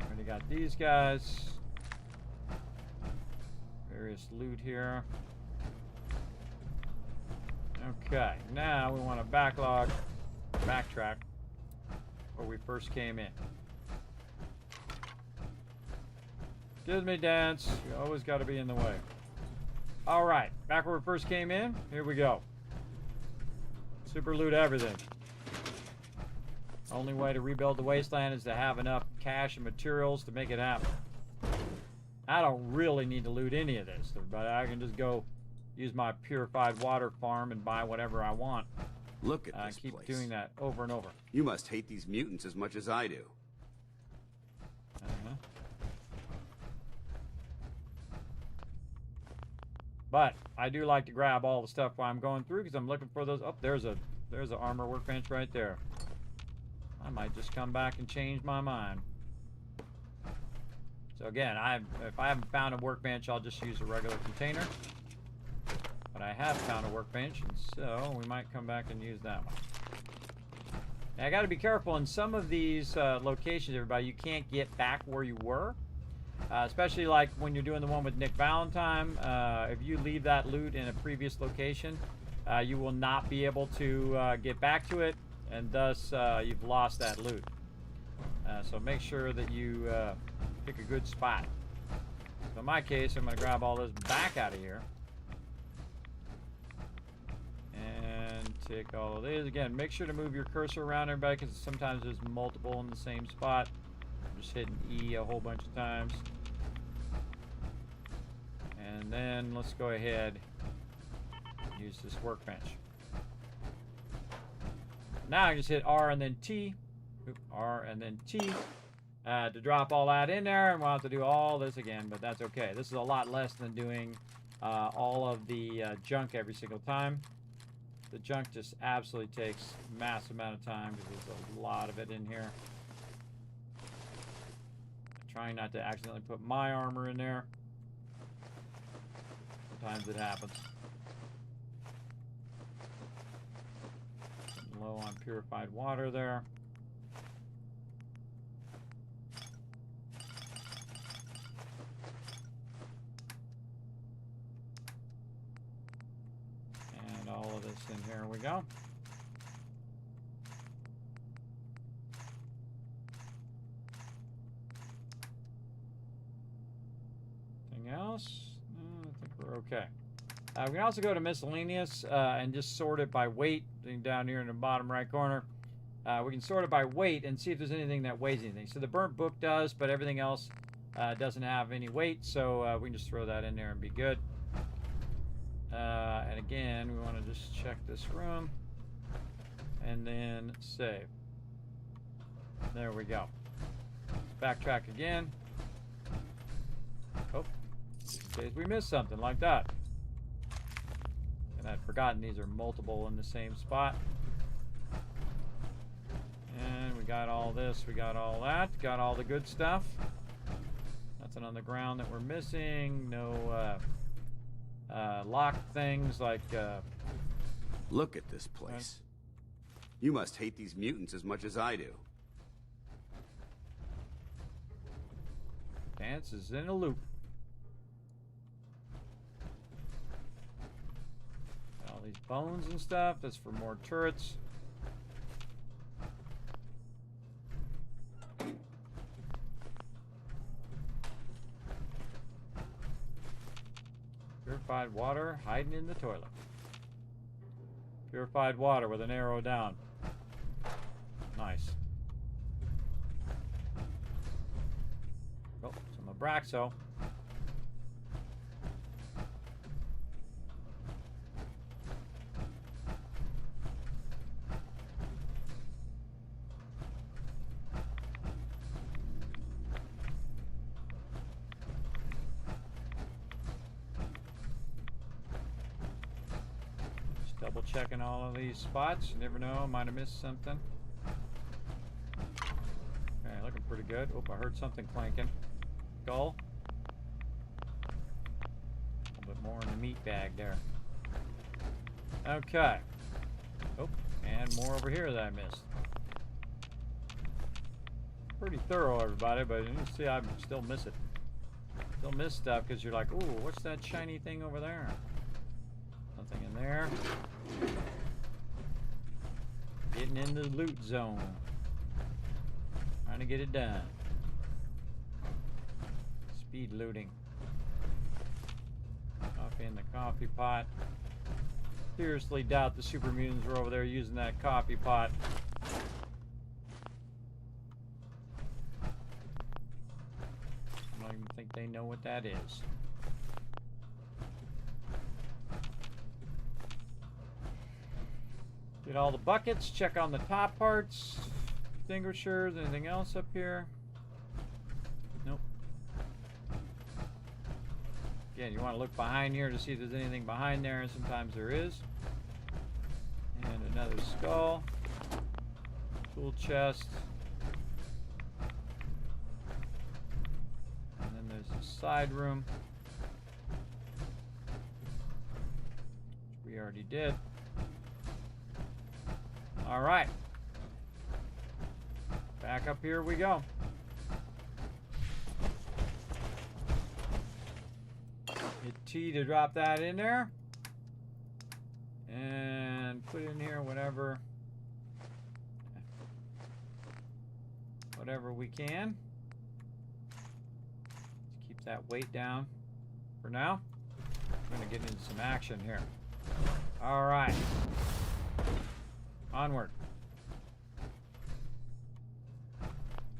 Already got these guys. Various loot here. Okay, now we want to backtrack where we first came in. Excuse me, dance. You always got to be in the way. All right, back where we first came in. Here we go. Super loot everything. Only way to rebuild the wasteland is to have enough cash and materials to make it happen. I don't really need to loot any of this, but I can just go use my purified water farm and buy whatever I want. Look at this keep place. doing that over and over. You must hate these mutants as much as I do. But I do like to grab all the stuff while I'm going through because I'm looking for those. Oh, there's an armor workbench right there. I might just come back and change my mind. So again, if I haven't found a workbench, I'll just use a regular container. But I have found a workbench, and so we might come back and use that one. Now, I got to be careful in some of these locations, everybody. You can't get back where you were. Especially like when you're doing the one with Nick Valentine. If you leave that loot in a previous location, you will not be able to get back to it, and thus you've lost that loot. So make sure that you pick a good spot. So in my case, I'm going to grab all this back out of here. And take all of these. Again, make sure to move your cursor around, everybody, because sometimes there's multiple in the same spot. I'm just hitting E a whole bunch of times. And then let's go ahead and use this workbench. Now I just hit R and then T. R and then T to drop all that in there, and we'll have to do all this again, but that's okay. This is a lot less than doing all of the junk every single time. The junk just absolutely takes a massive amount of time because there's a lot of it in here. Trying not to accidentally put my armor in there. Sometimes it happens. Getting low on purified water there. And all of this in here we go. Else? I think we're okay. We can also go to miscellaneous and just sort it by weight. Down here in the bottom right corner, we can sort it by weight and see if there's anything that weighs anything. So the burnt book does, but everything else doesn't have any weight, so we can just throw that in there and be good. And again, we want to just check this room and then save. There we go. Let's backtrack again. Oh. In case we missed something like that. And I'd forgotten these are multiple in the same spot. And we got all this, we got all that, got all the good stuff. Nothing on the ground that we're missing. No locked things like... Look at this place. You must hate these mutants as much as I do. Dance is in a loop. All these bones and stuff. That's for more turrets. Purified water hiding in the toilet. Purified water with an arrow down. Nice. Oh, some Abraxo. Just double checking all of these spots. You never know, might have missed something. Okay, looking pretty good. Oh, I heard something clanking. Skull. A little bit more in the meat bag there. Okay. Oh, and more over here that I missed. Pretty thorough, everybody, but you see I still miss it. Still miss stuff because you're like, ooh, what's that shiny thing over there? Nothing in there. Getting in the loot zone. Trying to get it done. Speed looting. Coffee in the coffee pot. Seriously doubt the super mutants were over there using that coffee pot. I don't even think they know what that is. Get all the buckets, check on the top parts, extinguishers, anything else up here? Nope. Again, you want to look behind here to see if there's anything behind there, and sometimes there is. And another skull. Tool chest. And then there's a side room. Which we already did. Alright. Back up here we go. Hit T to drop that in there. And put in here whatever we can. Let's keep that weight down for now. I'm going to get into some action here. Alright. Onward.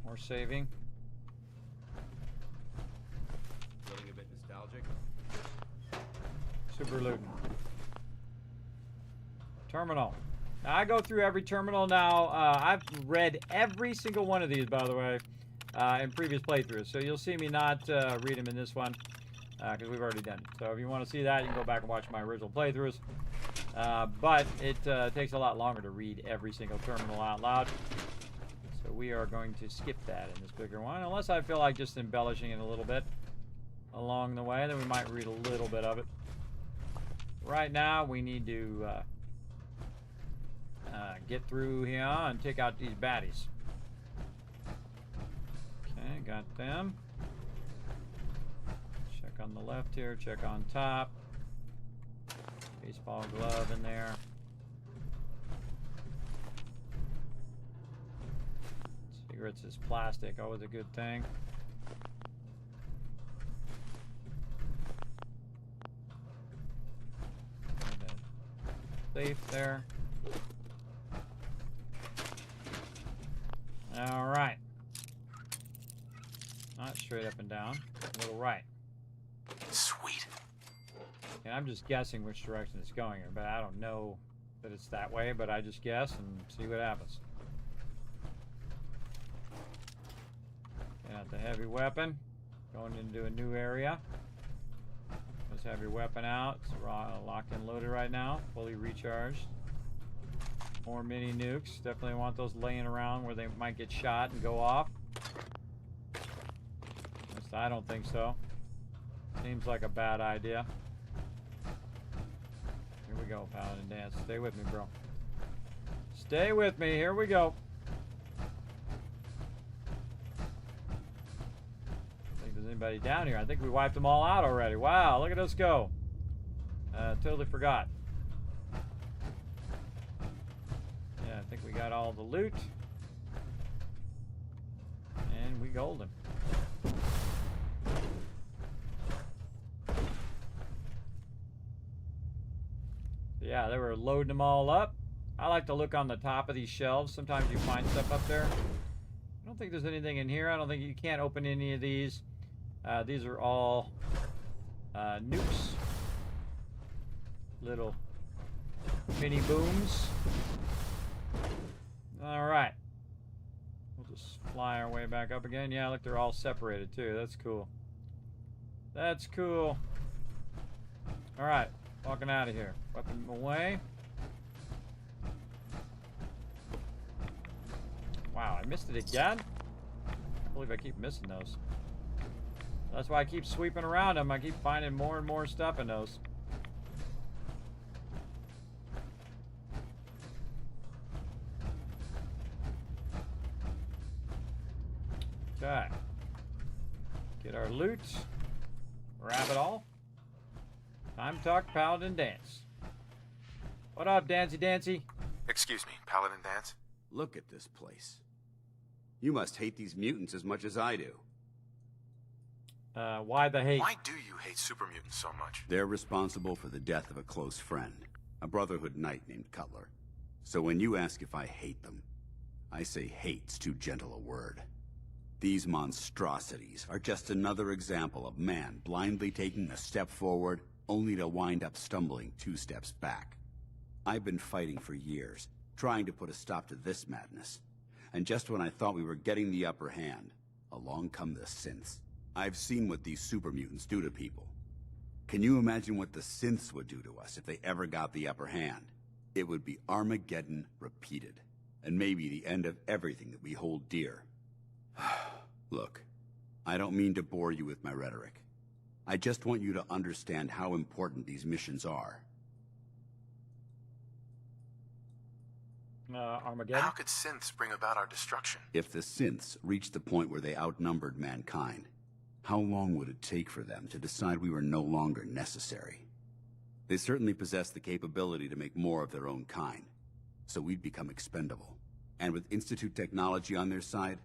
More saving. Feeling a bit nostalgic? Super looting. Terminal. Now I go through every terminal now. I've read every single one of these, by the way, in previous playthroughs. So you'll see me not read them in this one because we've already done it. So if you want to see that, you can go back and watch my original playthroughs. But it takes a lot longer to read every single terminal out loud. So we are going to skip that in this bigger one. Unless I feel like just embellishing it a little bit along the way, then we might read a little bit of it. Right now, we need to get through here and take out these baddies. Okay, got them. Check on the left here, check on top. Baseball glove in there. Cigarettes is plastic, always a good thing. Safe there. All right. Not straight up and down, a little right. Sweet. And I'm just guessing which direction it's going in, but I don't know that it's that way, but I just guess and see what happens. Got the heavy weapon, going into a new area. Let's have your weapon out. It's locked and loaded right now, fully recharged. More mini nukes. Definitely want those laying around where they might get shot and go off. At least I don't think so. Seems like a bad idea. Here we go, Paladin Dance. Stay with me, bro. Stay with me. Here we go. I don't think there's anybody down here. I think we wiped them all out already. Wow, look at us go. Totally forgot. Yeah, I think we got all the loot. And we golden. Yeah, they were loading them all up. I like to look on the top of these shelves. Sometimes you find stuff up there. I don't think there's anything in here. I don't think you can't open any of these. These are all nukes. Little mini booms. All right. We'll just fly our way back up again. Yeah, look, they're all separated too. That's cool. That's cool. All right, walking out of here. Weapon away. Wow, I missed it again? I can't believe I keep missing those. That's why I keep sweeping around them. I keep finding more and more stuff in those. Okay. Get our loot. Grab it all. Time to talk Paladin Dance. What up, Dancy Dancy? Excuse me, Paladin Dance? Look at this place. You must hate these mutants as much as I do. Why the hate? Why do you hate super mutants so much? They're responsible for the death of a close friend, a Brotherhood knight named Cutler. So when you ask if I hate them, I say hate's too gentle a word. These monstrosities are just another example of man blindly taking a step forward, only to wind up stumbling 2 steps back. I've been fighting for years, trying to put a stop to this madness. And just when I thought we were getting the upper hand, along come the synths. I've seen what these super mutants do to people. Can you imagine what the synths would do to us if they ever got the upper hand? It would be Armageddon repeated, and maybe the end of everything that we hold dear. Look, I don't mean to bore you with my rhetoric. I just want you to understand how important these missions are. Armageddon? How could synths bring about our destruction? If the synths reached the point where they outnumbered mankind, how long would it take for them to decide we were no longer necessary? They certainly possess the capability to make more of their own kind, so we'd become expendable. And with Institute technology on their side,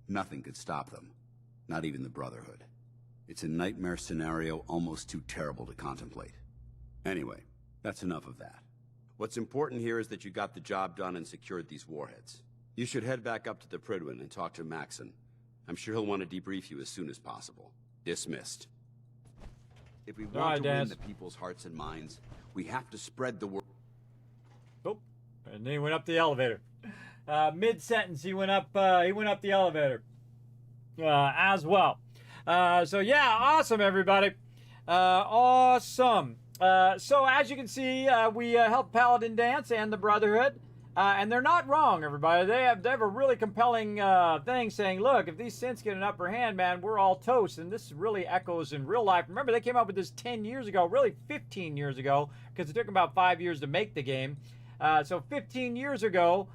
nothing could stop them, not even the Brotherhood. It's a nightmare scenario almost too terrible to contemplate. Anyway, that's enough of that. What's important here is that you got the job done and secured these warheads. You should head back up to the Prydwen and talk to Maxon. I'm sure he'll want to debrief you as soon as possible. Dismissed. If we want to win the people's hearts and minds, we have to spread the word. Oh, and then he went up the elevator. Mid-sentence, he went up the elevator as well. So yeah, awesome, everybody. Awesome. So as you can see, we helped Paladin Dance and the Brotherhood, and they're not wrong, everybody. They have a really compelling thing saying, look, if these synths get an upper hand, man, we're all toast. And this really echoes in real life. Remember, they came up with this 10 years ago, really 15 years ago, because it took them about 5 years to make the game. So 15 years ago,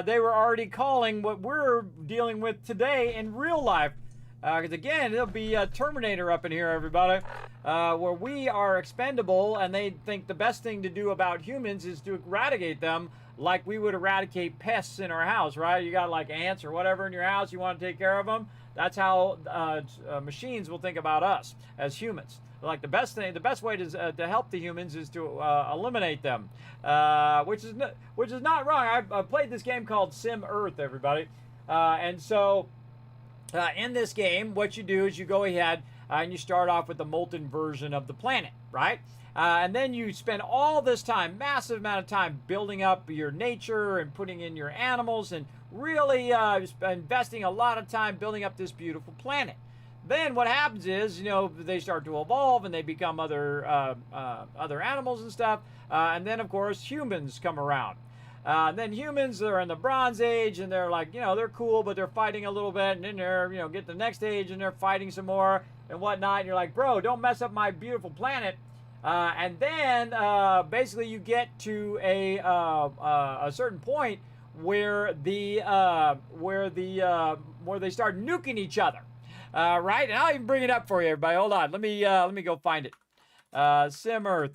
they were already calling what we're dealing with today in real life. Because again, it'll be a Terminator up in here, everybody, where we are expendable, and they think the best thing to do about humans is to eradicate them like we would eradicate pests in our house, right? You got like ants or whatever in your house, you want to take care of them. That's how machines will think about us as humans. Like the best way to help the humans is to eliminate them, which is not wrong. I've played this game called Sim Earth, everybody, and so. In this game, what you do is you go ahead and you start off with the molten version of the planet, right? And then you spend all this time, massive amount of time, building up your nature and putting in your animals and really investing a lot of time building up this beautiful planet. Then what happens is, you know, they start to evolve and they become other animals and stuff. And then, of course, humans come around. Then humans are in the Bronze Age, and they're like, you know, they're cool, but they're fighting a little bit, and then they're, you know, get the next age, and they're fighting some more, and whatnot, and you're like, bro, don't mess up my beautiful planet. And then, basically, you get to a certain point where they start nuking each other. Right? And I'll even bring it up for you, everybody. Hold on. Let me go find it. Sim Earth.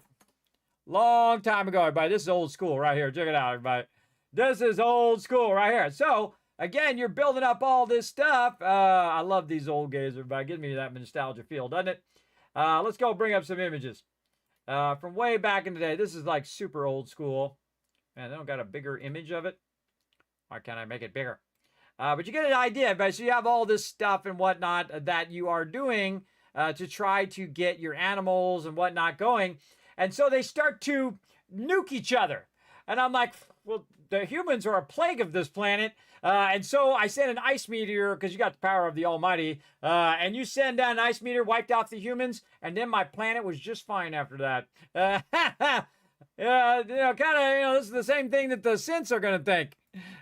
Long time ago, everybody. This is old school right here. Check it out, everybody. This is old school right here. So, again, you're building up all this stuff. I love these old games, everybody. Gives me that nostalgia feel, doesn't it? Let's go bring up some images. From way back in the day. This is like super old school. Man, they don't got a bigger image of it. Why can't I make it bigger? But you get an idea, everybody. So you have all this stuff and whatnot that you are doing to try to get your animals and whatnot going. And so they start to nuke each other. And I'm like, well, the humans are a plague of this planet. And so I sent an ice meteor, because you got the power of the Almighty. And you send down an ice meteor, wiped off the humans. And then my planet was just fine after that. This is the same thing that the synths are going to think.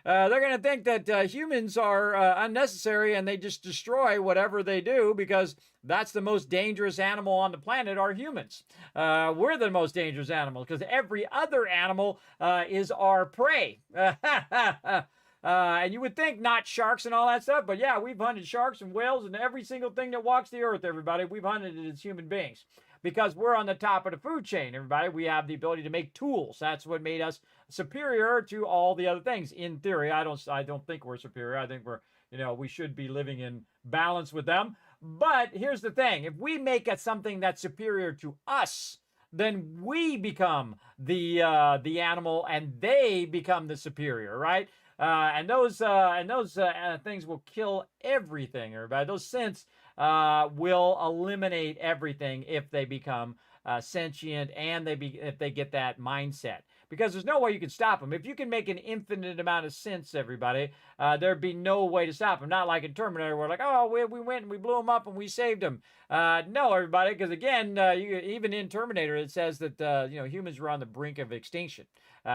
They're going to think that humans are unnecessary and they just destroy whatever they do because that's the most dangerous animal on the planet are humans. We're the most dangerous animals because every other animal is our prey. And you would think not sharks and all that stuff, but yeah, we've hunted sharks and whales and every single thing that walks the earth, everybody. We've hunted it as human beings. Because we're on the top of the food chain, everybody. We have the ability to make tools. That's what made us superior to all the other things. In theory, I don't think we're superior. I think we should be living in balance with them. But here's the thing: if we make something that's superior to us, then we become the animal, and they become the superior, right? And those things will kill everything, everybody. Those synths will eliminate everything if they become sentient and if they get that mindset. Because there's no way you can stop them. If you can make an infinite amount of synths, everybody, there'd be no way to stop them. Not like in Terminator, where like, oh, we went and we blew them up and we saved them. No, everybody, because again, even in Terminator, it says that humans were on the brink of extinction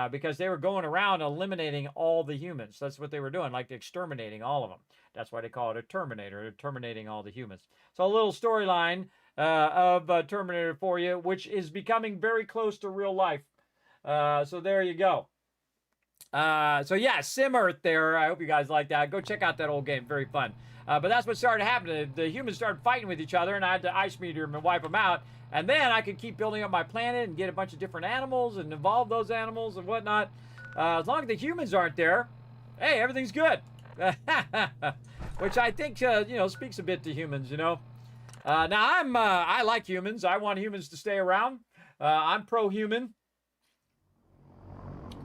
because they were going around eliminating all the humans. That's what they were doing, like exterminating all of them. That's why they call it a Terminator, terminating all the humans. So a little storyline of Terminator for you, which is becoming very close to real life. So there you go. So yeah, Sim Earth there. I hope you guys like that. Go check out that old game. Very fun. But that's what started happening. The humans started fighting with each other, and I had to ice meteor them and wipe them out. And then I could keep building up my planet and get a bunch of different animals and evolve those animals and whatnot. As long as the humans aren't there, hey, everything's good. Which I think, speaks a bit to humans, Now, I like humans. I want humans to stay around. I'm pro-human.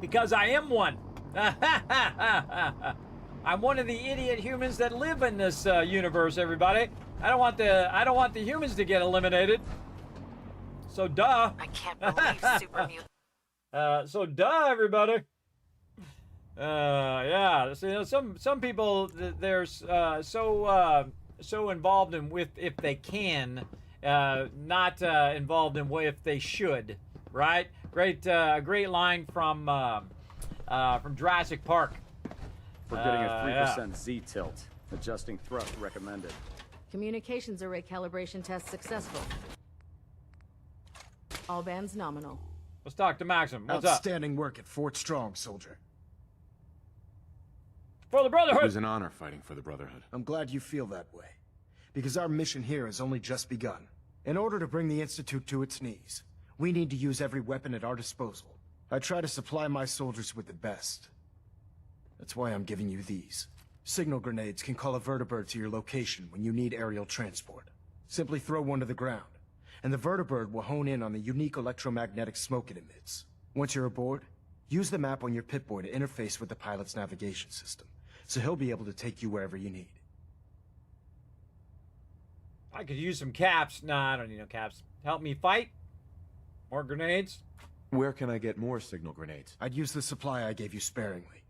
Because I am one. I'm one of the idiot humans that live in this universe, everybody. I don't want the humans to get eliminated. So duh. I can't believe Super Mutant. So duh, everybody. Yeah. So, some people they're so involved in with if they can, not involved in if they should. Right? Great line from Jurassic Park. We're getting a 3% Z tilt. Adjusting thrust recommended. Communications array calibration test successful. All bands nominal. Let's talk to Maxim. What's up? Outstanding work at Fort Strong, soldier. For the Brotherhood! It was an honor fighting for the Brotherhood. I'm glad you feel that way. Because our mission here has only just begun. In order to bring the Institute to its knees, we need to use every weapon at our disposal. I try to supply my soldiers with the best. That's why I'm giving you these. Signal grenades can call a vertibird to your location when you need aerial transport. Simply throw one to the ground, and the vertibird will hone in on the unique electromagnetic smoke it emits. Once you're aboard, use the map on your Pip-Boy to interface with the pilot's navigation system, so he'll be able to take you wherever you need. I could use some caps. Nah, I don't need no caps. Help me fight? More grenades? Where can I get more signal grenades? I'd use the supply I gave you sparingly.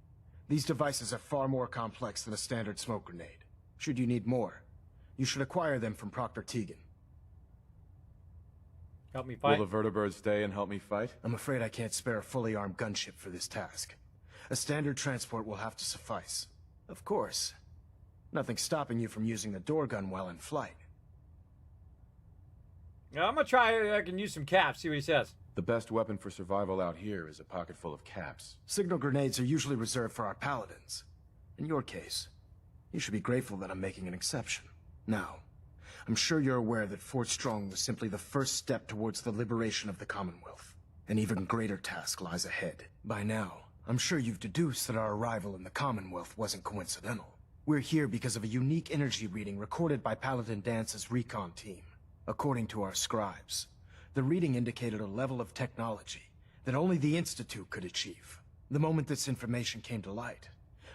These devices are far more complex than a standard smoke grenade. Should you need more, you should acquire them from Proctor Tegan. Help me fight? Will the vertibird stay and help me fight? I'm afraid I can't spare a fully armed gunship for this task. A standard transport will have to suffice. Of course, nothing stopping you from using the door gun while in flight. Yeah, I'm gonna try. I can use some caps. See what he says. The best weapon for survival out here is a pocket full of caps. Signal grenades are usually reserved for our paladins. In your case, you should be grateful that I'm making an exception. Now, I'm sure you're aware that Fort Strong was simply the first step towards the liberation of the Commonwealth. An even greater task lies ahead. By now, I'm sure you've deduced that our arrival in the Commonwealth wasn't coincidental. We're here because of a unique energy reading recorded by Paladin Dance's recon team. According to our scribes, the reading indicated a level of technology that only the Institute could achieve. The moment this information came to light,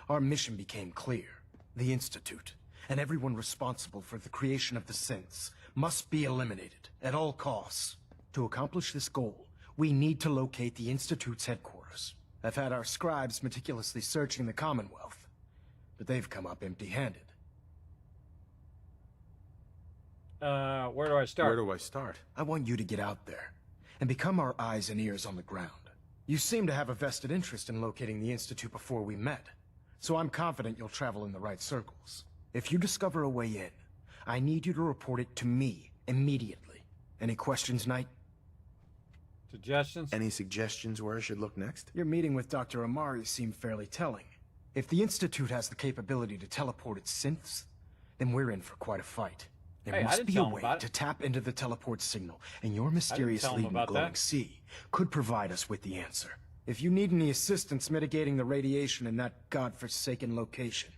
our mission became clear. The Institute, and everyone responsible for the creation of the synths, must be eliminated at all costs. To accomplish this goal, we need to locate the Institute's headquarters. I've had our scribes meticulously searching the Commonwealth, but they've come up empty-handed. Where do I start? Where do I start? I want you to get out there and become our eyes and ears on the ground. You seem to have a vested interest in locating the Institute before we met, so I'm confident you'll travel in the right circles. If you discover a way in, I need you to report it to me immediately. Any questions, Knight? Suggestions? Any suggestions where I should look next? Your meeting with Dr. Amari seemed fairly telling. If the Institute has the capability to teleport its synths, then we're in for quite a fight. There must be a way to tap into the teleport signal, and your mysterious lead in the glowing sea could provide us with the answer. If you need any assistance mitigating the radiation in that godforsaken location,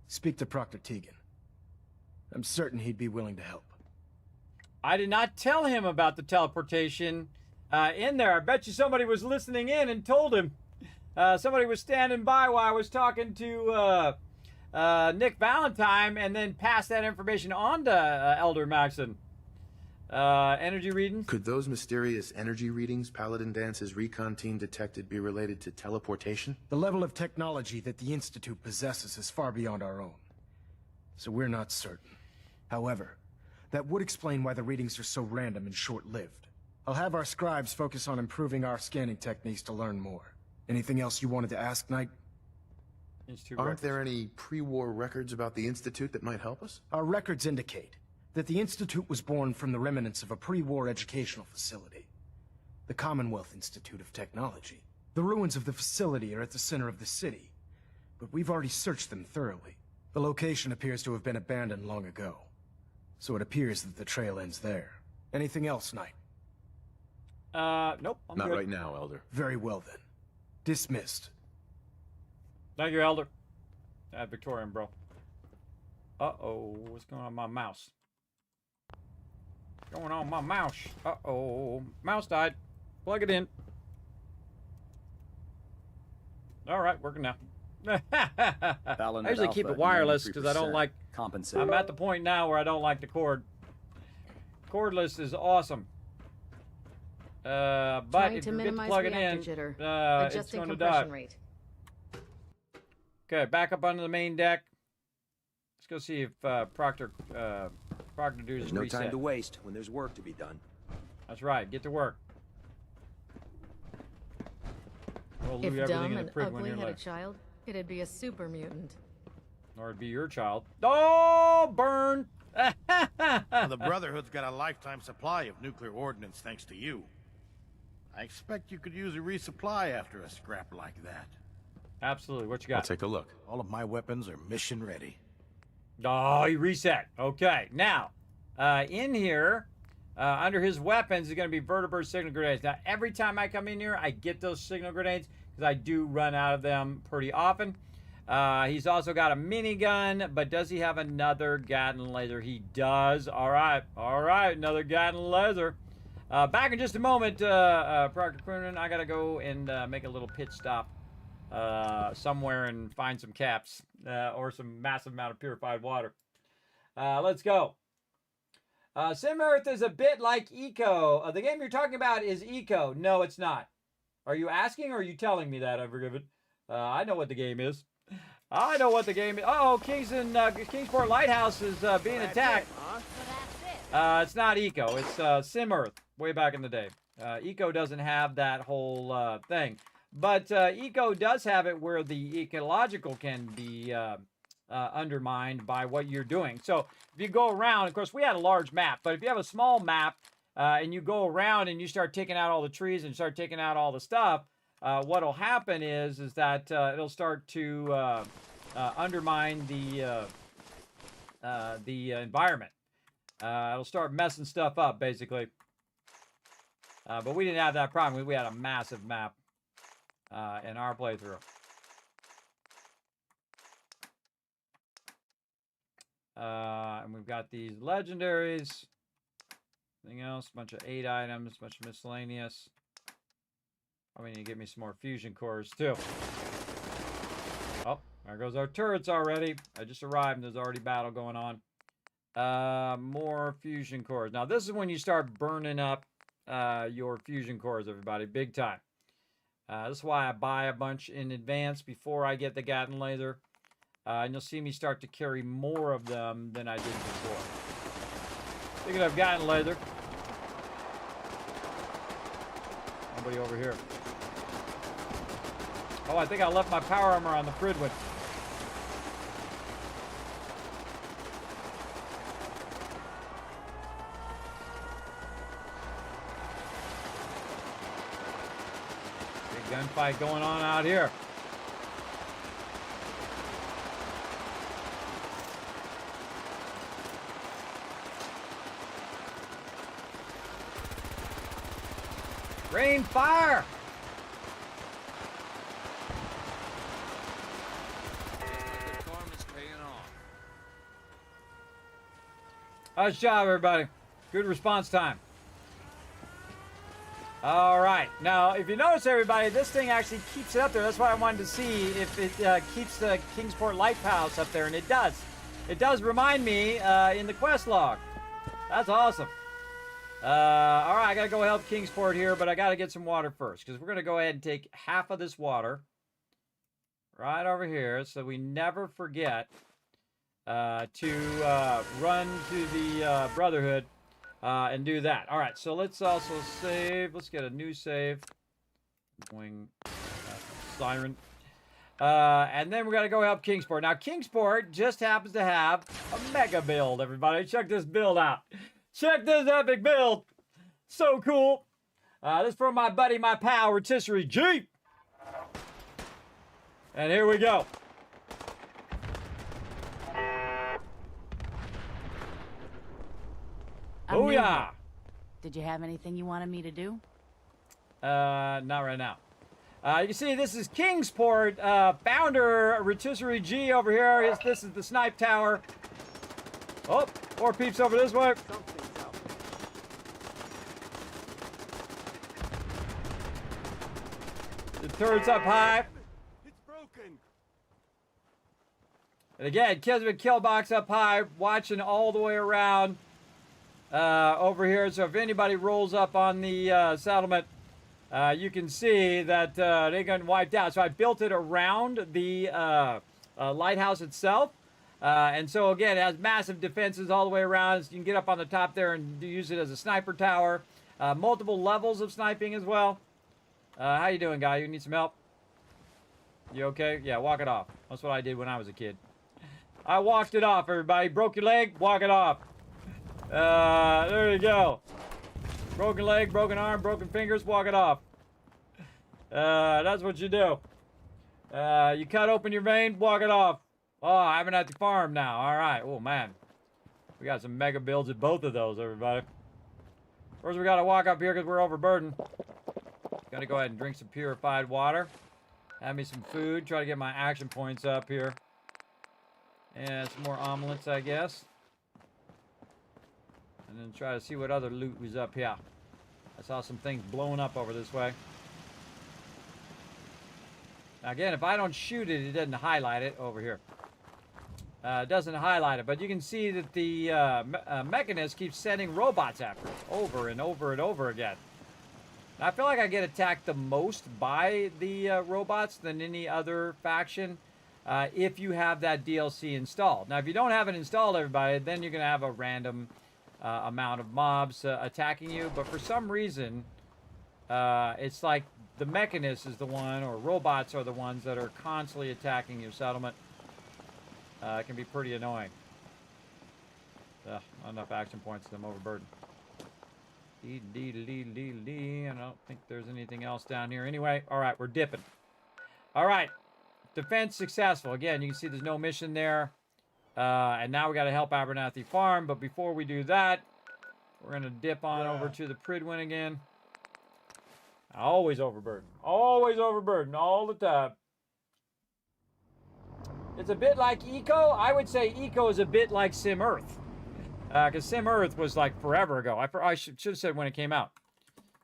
speak to Proctor Tegan. I'm certain he'd be willing to help. I did not tell him about the teleportation in there. I bet you somebody was listening in and told him. Somebody was standing by while I was talking to Nick Valentine and then passed that information on to Elder Maxon. Energy readings? Could those mysterious energy readings Paladin Dance's recon team detected be related to teleportation? The level of technology that the Institute possesses is far beyond our own, so we're not certain. However, that would explain why the readings are so random and short-lived. I'll have our scribes focus on improving our scanning techniques to learn more. Anything else you wanted to ask, Knight? Aren't there any pre-war records about the Institute that might help us? Our records indicate that the Institute was born from the remnants of a pre-war educational facility, the Commonwealth Institute of Technology. The ruins of the facility are at the center of the city, but we've already searched them thoroughly. The location appears to have been abandoned long ago, so it appears that the trail ends there. Anything else, Knight? Nope. Not right now, Elder. Very well, then. Dismissed. Thank you, Elder. Victorian, bro. Uh-oh. What's going on with my mouse? What's going on with my mouse? Uh-oh. Mouse died. Plug it in. All right, working now. I usually keep it wireless because I don't like... Compensate. I'm at the point now where I don't like the cord. Cordless is awesome. But if you get to plug it in, it's going to die. Okay, back up onto the main deck. Let's go see if Proctor Dude is There's no reset. time to waste when there's work to be done. That's right. Get to work. We'll loot If everything dumb in the and prig when ugly you're had a left. child, it'd be a super mutant. Or it'd be your child. Oh, burn! Well, the Brotherhood's got a lifetime supply of nuclear ordnance thanks to you. I expect you could use a resupply after a scrap like that. Absolutely. What you got? I'll take a look. All of my weapons are mission ready. Oh, he reset. Okay. Now, in here, under his weapons is going to be vertibird signal grenades. Now, every time I come in here, I get those signal grenades because I do run out of them pretty often. He's also got a minigun, but does he have another Gatling laser? He does. All right. All right. Another Gatling laser. Back in just a moment, Proctor Croonan. I got to go and make a little pit stop somewhere and find some caps or some massive amount of purified water. Let's go. Sim Earth is a bit like Eco. The game you're talking about is Eco. No, it's not. Are you asking or are you telling me that, Evergiven? I know what the game is. I know what the game is. Oh, Kingsport Lighthouse is being attacked. It's not Eco. It's Sim Earth, way back in the day. Eco doesn't have that whole thing. But Eco does have it where the ecological can be undermined by what you're doing. So if you go around, of course, we had a large map. But if you have a small map and you go around and you start taking out all the trees and start taking out all the stuff, what'll happen is that it'll start to undermine the environment. It'll start messing stuff up, basically. But we didn't have that problem. We had a massive map in our playthrough. And we've got these legendaries. Anything else? A bunch of 8 items, a bunch of miscellaneous. I mean, you give me some more fusion cores, too. Oh, there goes our turrets already. I just arrived and there's already battle going on. More fusion cores. Now, this is when you start burning up your fusion cores, everybody. Big time. This is why I buy a bunch in advance before I get the Gatling laser. And you'll see me start to carry more of them than I did before. Speaking of Gatling laser. Nobody over here. Oh, I think I left my power armor on the Fridwin. Big gunfight going on out here. Rain fire! Nice job, everybody. Good response time. All right. Now, if you notice, everybody, this thing actually keeps it up there. That's why I wanted to see if it keeps the Kingsport Lighthouse up there, and it does. It does remind me in the quest log. That's awesome. All right, I got to go help Kingsport here, but I got to get some water first, because we're going to go ahead and take half of this water right over here so we never forget to run to the Brotherhood and do that. All right, so let's also save. Let's get a new save. Going Siren. And then we got to go help Kingsport. Now, Kingsport just happens to have a mega build, everybody. Check this build out. Check this epic build. So cool. This is from my buddy, my pal, Rotisserie G. And here we go. Oh yeah. Did you have anything you wanted me to do? Not right now. You can see this is Kingsport. Founder Rotisserie G over here. This is the snipe tower. Oh, more peeps over this way. The turret's up high. It's broken. And again, Kismet kill box up high, watching all the way around over here. So if anybody rolls up on the settlement, you can see that they're getting wiped out. So I built it around the lighthouse itself. And so again, it has massive defenses all the way around. So you can get up on the top there and use it as a sniper tower. Multiple levels of sniping as well. How you doing, guy? You need some help? You okay? Yeah, walk it off. That's what I did when I was a kid. I walked it off, everybody. Broke your leg? Walk it off. There you go. Broken leg, broken arm, broken fingers, walk it off. That's what you do. You cut open your vein, walk it off. Oh, I'm at the farm now. All right. Oh, man. We got some mega builds at both of those, everybody. First, we got to walk up here because we're overburdened. Got to go ahead and drink some purified water. Have me some food. Try to get my action points up here. And some more omelets, I guess. And then try to see what other loot was up here. I saw some things blowing up over this way. Now again, if I don't shoot it, it doesn't highlight it over here. It doesn't highlight it, but you can see that the mechanist keeps sending robots after it over and over and over again. Now, I feel like I get attacked the most by the robots than any other faction if you have that DLC installed. Now, if you don't have it installed, everybody, then you're going to have a random amount of mobs attacking you. But for some reason, it's like the mechanist is the one, or robots are the ones that are constantly attacking your settlement. It can be pretty annoying. Not enough action points, I'm overburdened. I don't think there's anything else down here. Anyway, all right, we're dipping. All right, defense successful. Again, you can see there's no mission there. And now we got to help Abernathy Farm. But before we do that, we're going to dip on over to the Pridwin again. Always overburdened. Always overburdened all the time. It's a bit like Eco. I would say Eco is a bit like Sim Earth. Because Sim Earth was like forever ago. I should have said when it came out.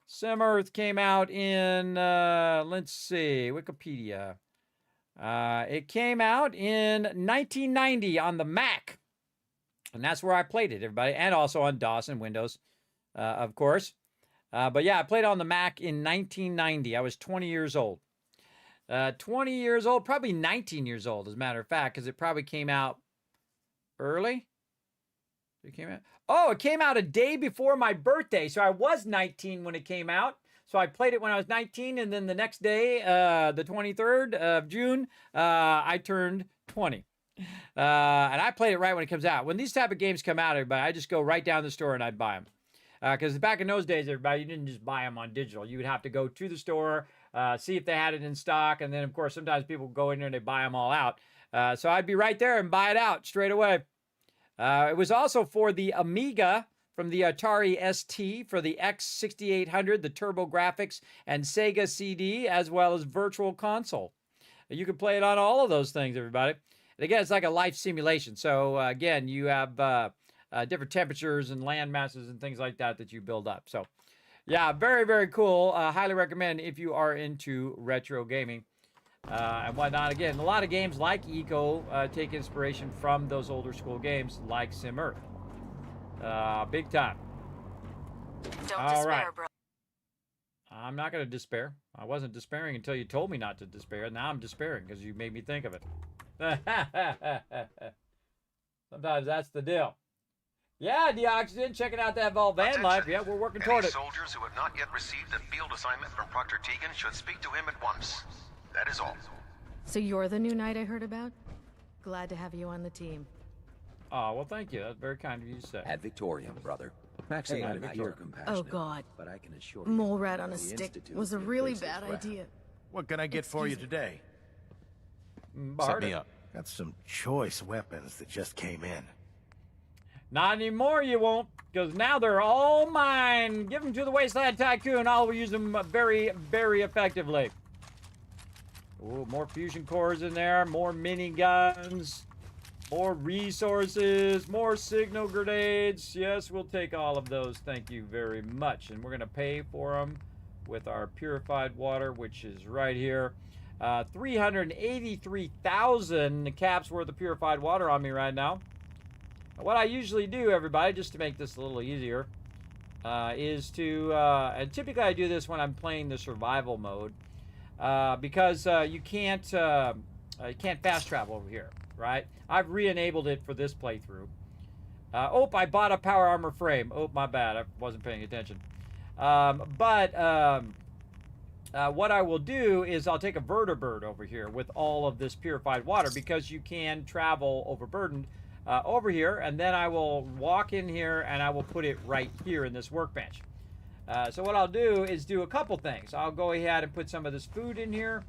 Sim Earth came out in, let's see, Wikipedia. It came out in 1990 on the Mac. And that's where I played it, everybody. And also on DOS and Windows, of course. But yeah, I played on the Mac in 1990. I was 20 years old. 20 years old, probably 19 years old, as a matter of fact, because it probably came out early. It came out. Oh, it came out a day before my birthday. So I was 19 when it came out. So I played it when I was 19, and then the next day, the 23rd of June, I turned 20. And I played it right when it comes out. When these type of games come out, everybody, I just go right down the store and I'd buy them. Because back in those days, everybody, you didn't just buy them on digital. You would have to go to the store, see if they had it in stock, and then, of course, sometimes people go in there and they buy them all out. So I'd be right there and buy it out straight away. It was also for the Amiga from the Atari ST, for the X6800, the TurboGrafx, and Sega CD, as well as Virtual Console. You can play it on all of those things, everybody. And again, it's like a life simulation. So, again, you have different temperatures and land masses and things like that that you build up. So, yeah, very, very cool. Highly recommend if you are into retro gaming and whatnot. Again, a lot of games like Eco take inspiration from those older school games like Sim Earth. Big time. Don't despair, bro. I'm not going to despair. I wasn't despairing until you told me not to despair. Now I'm despairing because you made me think of it. Sometimes that's the deal. Yeah, Deoxygen, checking out that Vault van life. Yeah, we're working toward it. Soldiers who have not yet received a field assignment from Proctor Tegan should speak to him at once. That is all. So you're the new knight I heard about? Glad to have you on the team. Oh, well, thank you. That's very kind of you to say. Ad Victoriam, brother. Maxim might appear compassionate, Oh, God. but I can assure you, Mole rat on a the stick Institute was a will really face his bad wrath. idea. What can I get for you today? Set me up. Got some choice weapons that just came in. Not anymore, you won't, because now they're all mine. Give them to the Wasteland Tycoon. I'll use them very, very effectively. Oh, more fusion cores in there, more miniguns, more resources, more signal grenades. Yes, we'll take all of those. Thank you very much. And we're going to pay for them with our purified water, which is right here. 383,000 caps worth of purified water on me right now. What I usually do, everybody, just to make this a little easier, is to, and typically I do this when I'm playing the survival mode, because you can't fast travel over here, right? I've re-enabled it for this playthrough. Oh, I bought a power armor frame. Oh, my bad. I wasn't paying attention. What I will do is I'll take a vertibird over here with all of this purified water, because you can travel overburdened over here, and then I will walk in here and I will put it right here in this workbench. So what I'll do is do a couple things. I'll go ahead and put some of this food in here,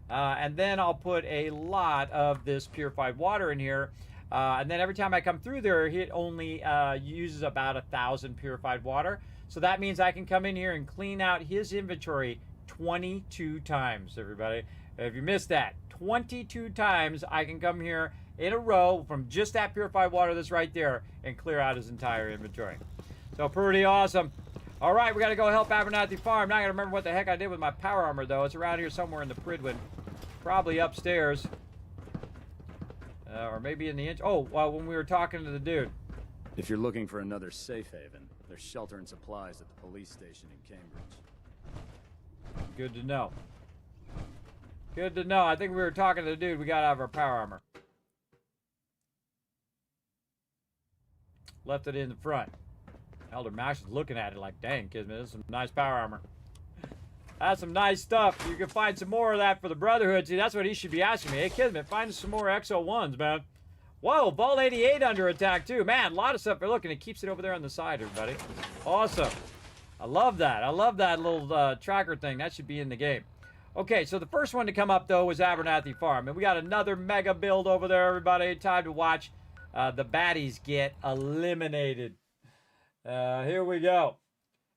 and then I'll put a lot of this purified water in here, and then every time I come through there, it only uses about 1,000 purified water. So that means I can come in here and clean out his inventory 22 times, everybody. If you missed that, 22 times I can come here in a row from just that purified water that's right there and clear out his entire inventory. So pretty awesome. All right, we got to go help Abernathy Farm. Now I got to remember what the heck I did with my power armor, though. It's around here somewhere in the Pridwin. Probably upstairs. Or maybe in the Oh, well, when we were talking to the dude. If you're looking for another safe haven, there's shelter and supplies at the police station in Cambridge. Good to know. Good to know. I think we were talking to the dude. We got out of our power armor. Left it in the front. Elder Max is looking at it like, dang, Kismet, this is some nice power armor. That's some nice stuff. You can find some more of that for the Brotherhood. See, that's what he should be asking me. Hey, Kismet, find us some more XO1s, man. Whoa, Vault 88 under attack, too. Man, a lot of stuff. They're looking. It keeps it over there on the side, everybody. Awesome. I love that. I love that little tracker thing. That should be in the game. Okay, so the first one to come up, though, was Abernathy Farm. And we got another mega build over there, everybody. Time to watch the baddies get eliminated. Here we go.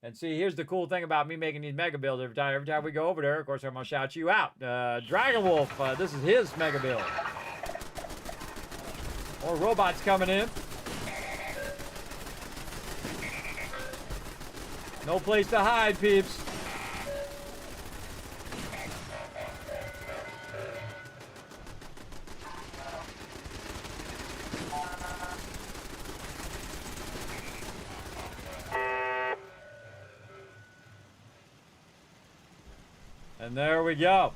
And see, here's the cool thing about me making these mega builds every time. Every time we go over there, of course, I'm going to shout you out. Dragon Wolf, this is his mega build. More robots coming in. No place to hide, peeps. And there we go.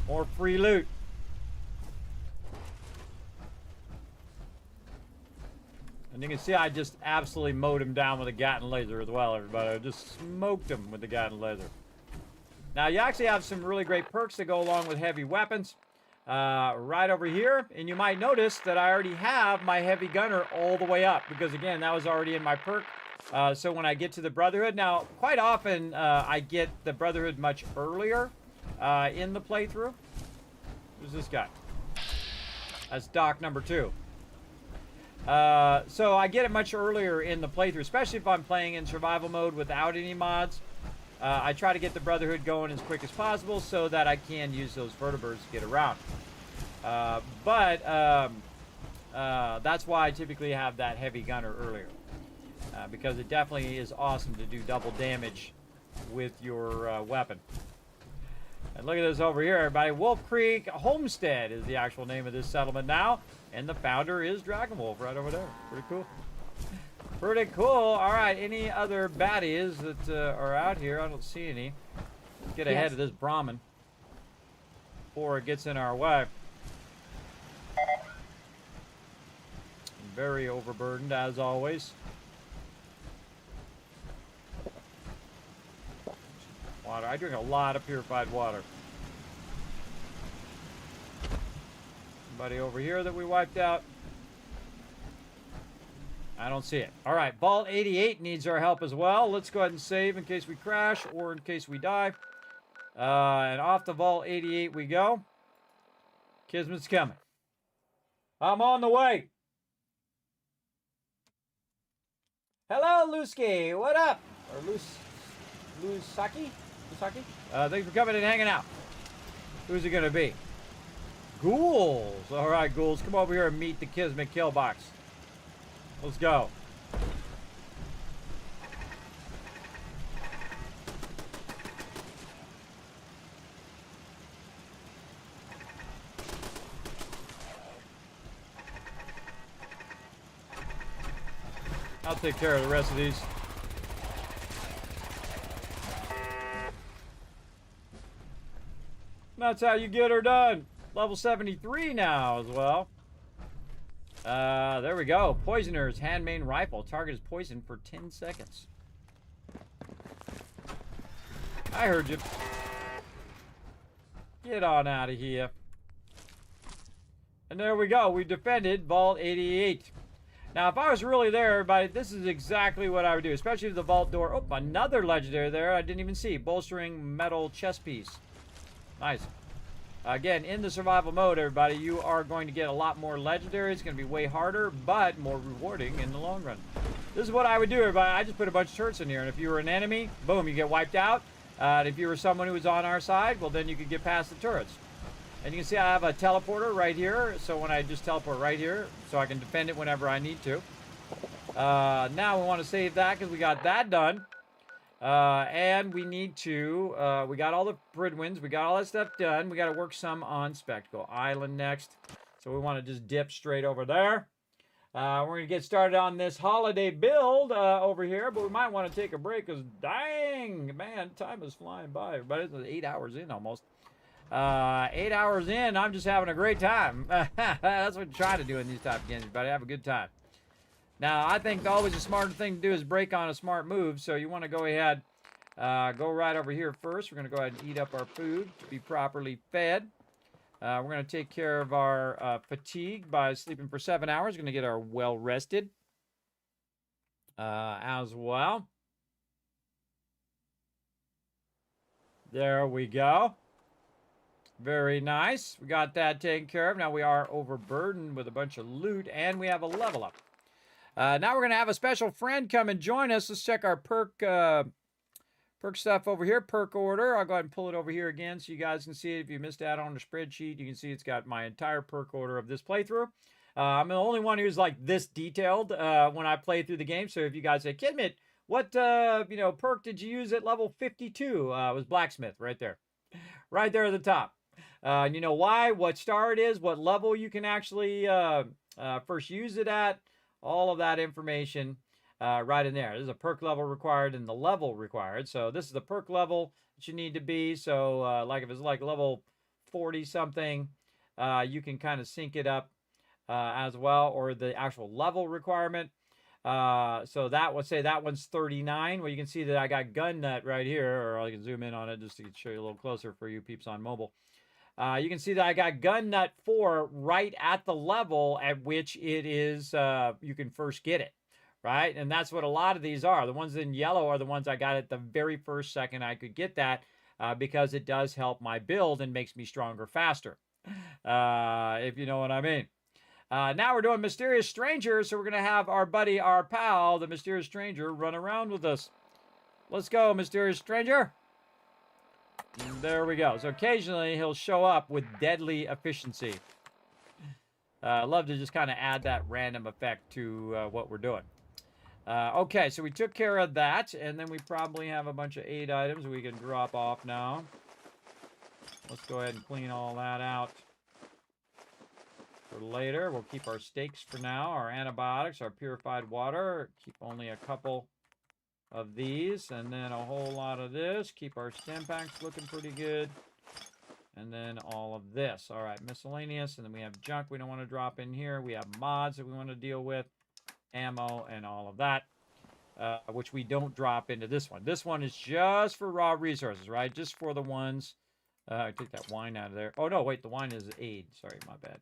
More free loot. And you can see I just absolutely mowed him down with a Gatling laser as well, everybody. I just smoked him with the Gatling laser. Now, you actually have some really great perks that go along with heavy weapons. Right over here. And you might notice that I already have my heavy gunner all the way up. Because, again, that was already in my perk. So when I get to the Brotherhood, now quite often I get the Brotherhood much earlier in the playthrough. Who's this guy? That's Doc number 2. So I get it much earlier in the playthrough, especially if I'm playing in survival mode without any mods. I try to get the Brotherhood going as quick as possible so that I can use those vertebrates to get around. That's why I typically have that heavy gunner earlier. Because it definitely is awesome to do double damage with your weapon. And look at this over here, everybody. Wolf Creek Homestead is the actual name of this settlement now. And the founder is Dragon Wolf right over there. Pretty cool. Pretty cool. All right, any other baddies that are out here? I don't see any. Let's get ahead of this Brahmin before it gets in our way. Very overburdened, as always. Water. I drink a lot of purified water. Somebody over here that we wiped out? I don't see it. All right, Vault 88 needs our help as well. Let's go ahead and save in case we crash or in case we die. And off to Vault 88 we go. Kismet's coming. I'm on the way. Hello, Luski. What up? Or Lusaki? Thanks for coming and hanging out. Who's it gonna be? Ghouls. All right, ghouls, come over here and meet the Kismet kill box. Let's go. I'll take care of the rest of these. That's how you get her done. Level 73 now as well. There we go. Poisoner's hand main rifle. Target is poisoned for 10 seconds. I heard you. Get on out of here. And there we go. We defended Vault 88. Now, if I was really there, everybody, this is exactly what I would do. Especially if the vault door... Oh, another legendary there. I didn't even see. Bolstering metal chest piece. Nice. Again, in the survival mode, everybody, you are going to get a lot more legendary. It's going to be way harder, but more rewarding in the long run. This is what I would do, everybody. I just put a bunch of turrets in here, and if you were an enemy, boom, you get wiped out. And if you were someone who was on our side, well, then you could get past the turrets. And you can see I have a teleporter right here, so when I just teleport right here, so I can defend it whenever I need to. Now we want to save that because we got that done. And we need to, we got all the Pridwins, we got all that stuff done. We got to work some on Spectacle Island next. So we want to just dip straight over there. We're going to get started on this holiday build over here, but we might want to take a break because, dang, man, time is flying by. Everybody, it's 8 hours in almost. 8 hours in, I'm just having a great time. That's what you try to do in these type of games, everybody. Have a good time. Now, I think always a smarter thing to do is break on a smart move. So you want to go ahead, go right over here first. We're going to go ahead and eat up our food to be properly fed. We're going to take care of our fatigue by sleeping for 7 hours. We're going to get our well rested as well. There we go. Very nice. We got that taken care of. Now we are overburdened with a bunch of loot, and we have a level up. Now we're going to have a special friend come and join us. Let's check our perk stuff over here. Perk order. I'll go ahead and pull it over here again so you guys can see it. If you missed out on the spreadsheet, you can see it's got my entire perk order of this playthrough. I'm the only one who's like this detailed when I play through the game. So if you guys say, Kismet, what perk did you use at level 52? It was blacksmith right there. Right there at the top. You know why, what star it is, what level you can actually first use it at. All of that information right in there. There's a perk level required and the level required. So this is the perk level that you need to be. So like if it's like level 40 something, you can kind of sync it up as well, or the actual level requirement. So that would say that one's 39. Well, you can see that I got gun nut right here, or I can zoom in on it just to show you a little closer for you peeps on mobile. You can see that I got gun nut 4 right at the level at which it is, you can first get it, right? And that's what a lot of these are. The ones in yellow are the ones I got at the very first second I could get that, because it does help my build and makes me stronger faster, if you know what I mean. Now we're doing Mysterious Stranger, so we're going to have our buddy, our pal, the Mysterious Stranger, run around with us. Let's go, Mysterious Stranger. There we go. So occasionally he'll show up with deadly efficiency. I love to just kind of add that random effect to what we're doing. Okay, so we took care of that, and then we probably have a bunch of aid items we can drop off now. Let's go ahead and clean all that out for later. We'll keep our steaks for now, our antibiotics, our purified water. Keep only a couple of these, and then a whole lot of this. Keep our stem packs looking pretty good. And then all of this. All right, miscellaneous, and then we have junk we don't want to drop in here. We have mods that we want to deal with, ammo, and all of that, which we don't drop into this one. This one is just for raw resources, right? Just for the ones. I take that wine out of there. Oh, no, wait, the wine is aid. Sorry, my bad.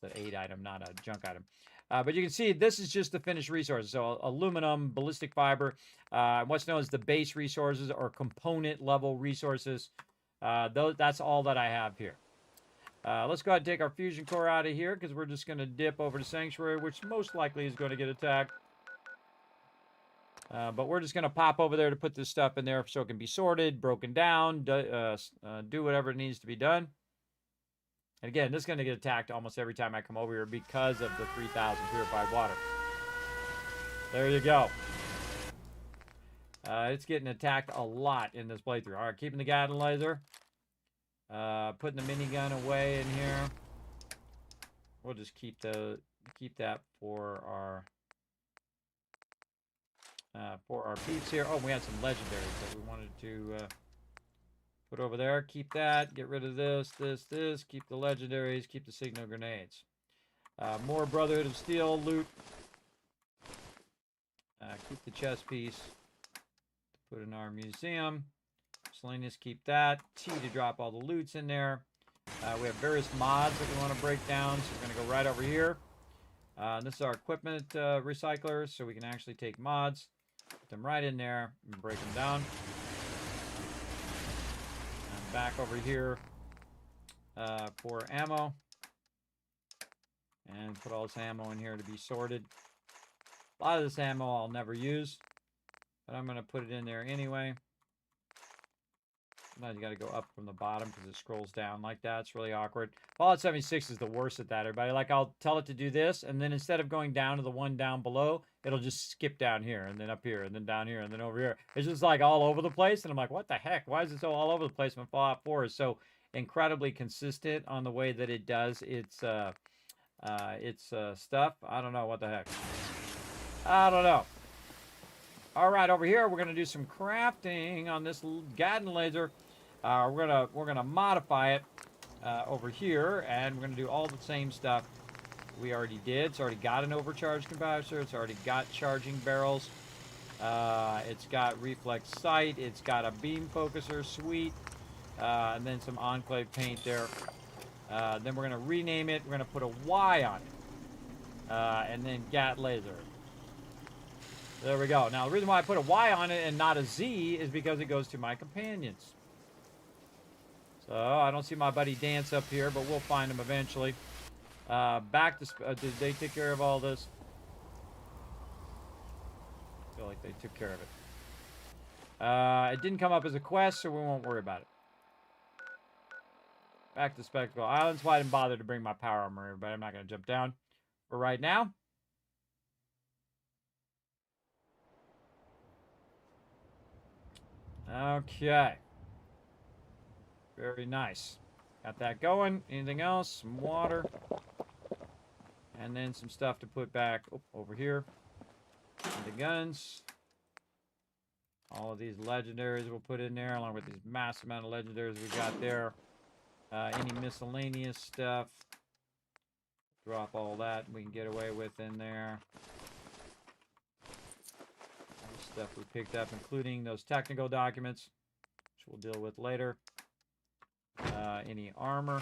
It's an aid item, not a junk item. But you can see this is just the finished resources. So aluminum, ballistic fiber, what's known as the base resources or component level resources. That's all that I have here. Let's go ahead and take our fusion core out of here because we're just going to dip over to Sanctuary, which most likely is going to get attacked. But we're just going to pop over there to put this stuff in there so it can be sorted, broken down, do whatever it needs to be done. And again, this is going to get attacked almost every time I come over here because of the 3,000 purified water. There you go. It's getting attacked a lot in this playthrough. All right, keeping the Gatling laser. Putting the minigun away in here. We'll just keep that for our peeps here. Oh, we had some legendaries that we wanted to put over there. Keep that. Get rid of this. Keep the legendaries. Keep the signal grenades. More Brotherhood of Steel loot. Keep the chest piece. Put in our museum. Miscellaneous, keep that. T to drop all the loots in there. We have various mods that we want to break down, so we're going to go right over here. This is our equipment recycler, so we can actually take mods, put them right in there, and break them down. And back over here for ammo. And put all this ammo in here to be sorted. A lot of this ammo I'll never use, but I'm going to put it in there anyway. Now you got to go up from the bottom because it scrolls down like that. It's really awkward. Fallout 76 is the worst at that, everybody. Like, I'll tell it to do this, and then instead of going down to the one down below, it'll just skip down here, and then up here, and then down here, and then over here. It's just, like, all over the place, and I'm like, what the heck? Why is it so all over the place when Fallout 4 is so incredibly consistent on the way that it does its stuff? I don't know. What the heck? I don't know. All right, over here, we're going to do some crafting on this Gatling laser. We're gonna modify it over here, and we're gonna do all the same stuff we already did. It's already got an overcharge capacitor. It's already got charging barrels. It's got reflex sight. It's got a beam focuser, sweet, and then some enclave paint there. Then we're gonna rename it. We're gonna put a Y on it, and then Gat laser. There we go. Now the reason why I put a Y on it and not a Z is because it goes to my companions. So I don't see my buddy Dance up here, but we'll find him eventually. Back to... did they take care of all this? I feel like they took care of it. It didn't come up as a quest, so we won't worry about it. Back to Spectacle Islands. Why I didn't bother to bring my power armor, everybody. I'm not going to jump down for right now. Okay. Very nice. Got that going. Anything else? Some water. And then some stuff to put back over here. The guns. All of these legendaries we'll put in there, along with these massive amount of legendaries we got there. Any miscellaneous stuff. Drop all that we can get away with in there. All the stuff we picked up, including those technical documents, which we'll deal with later. Any armor.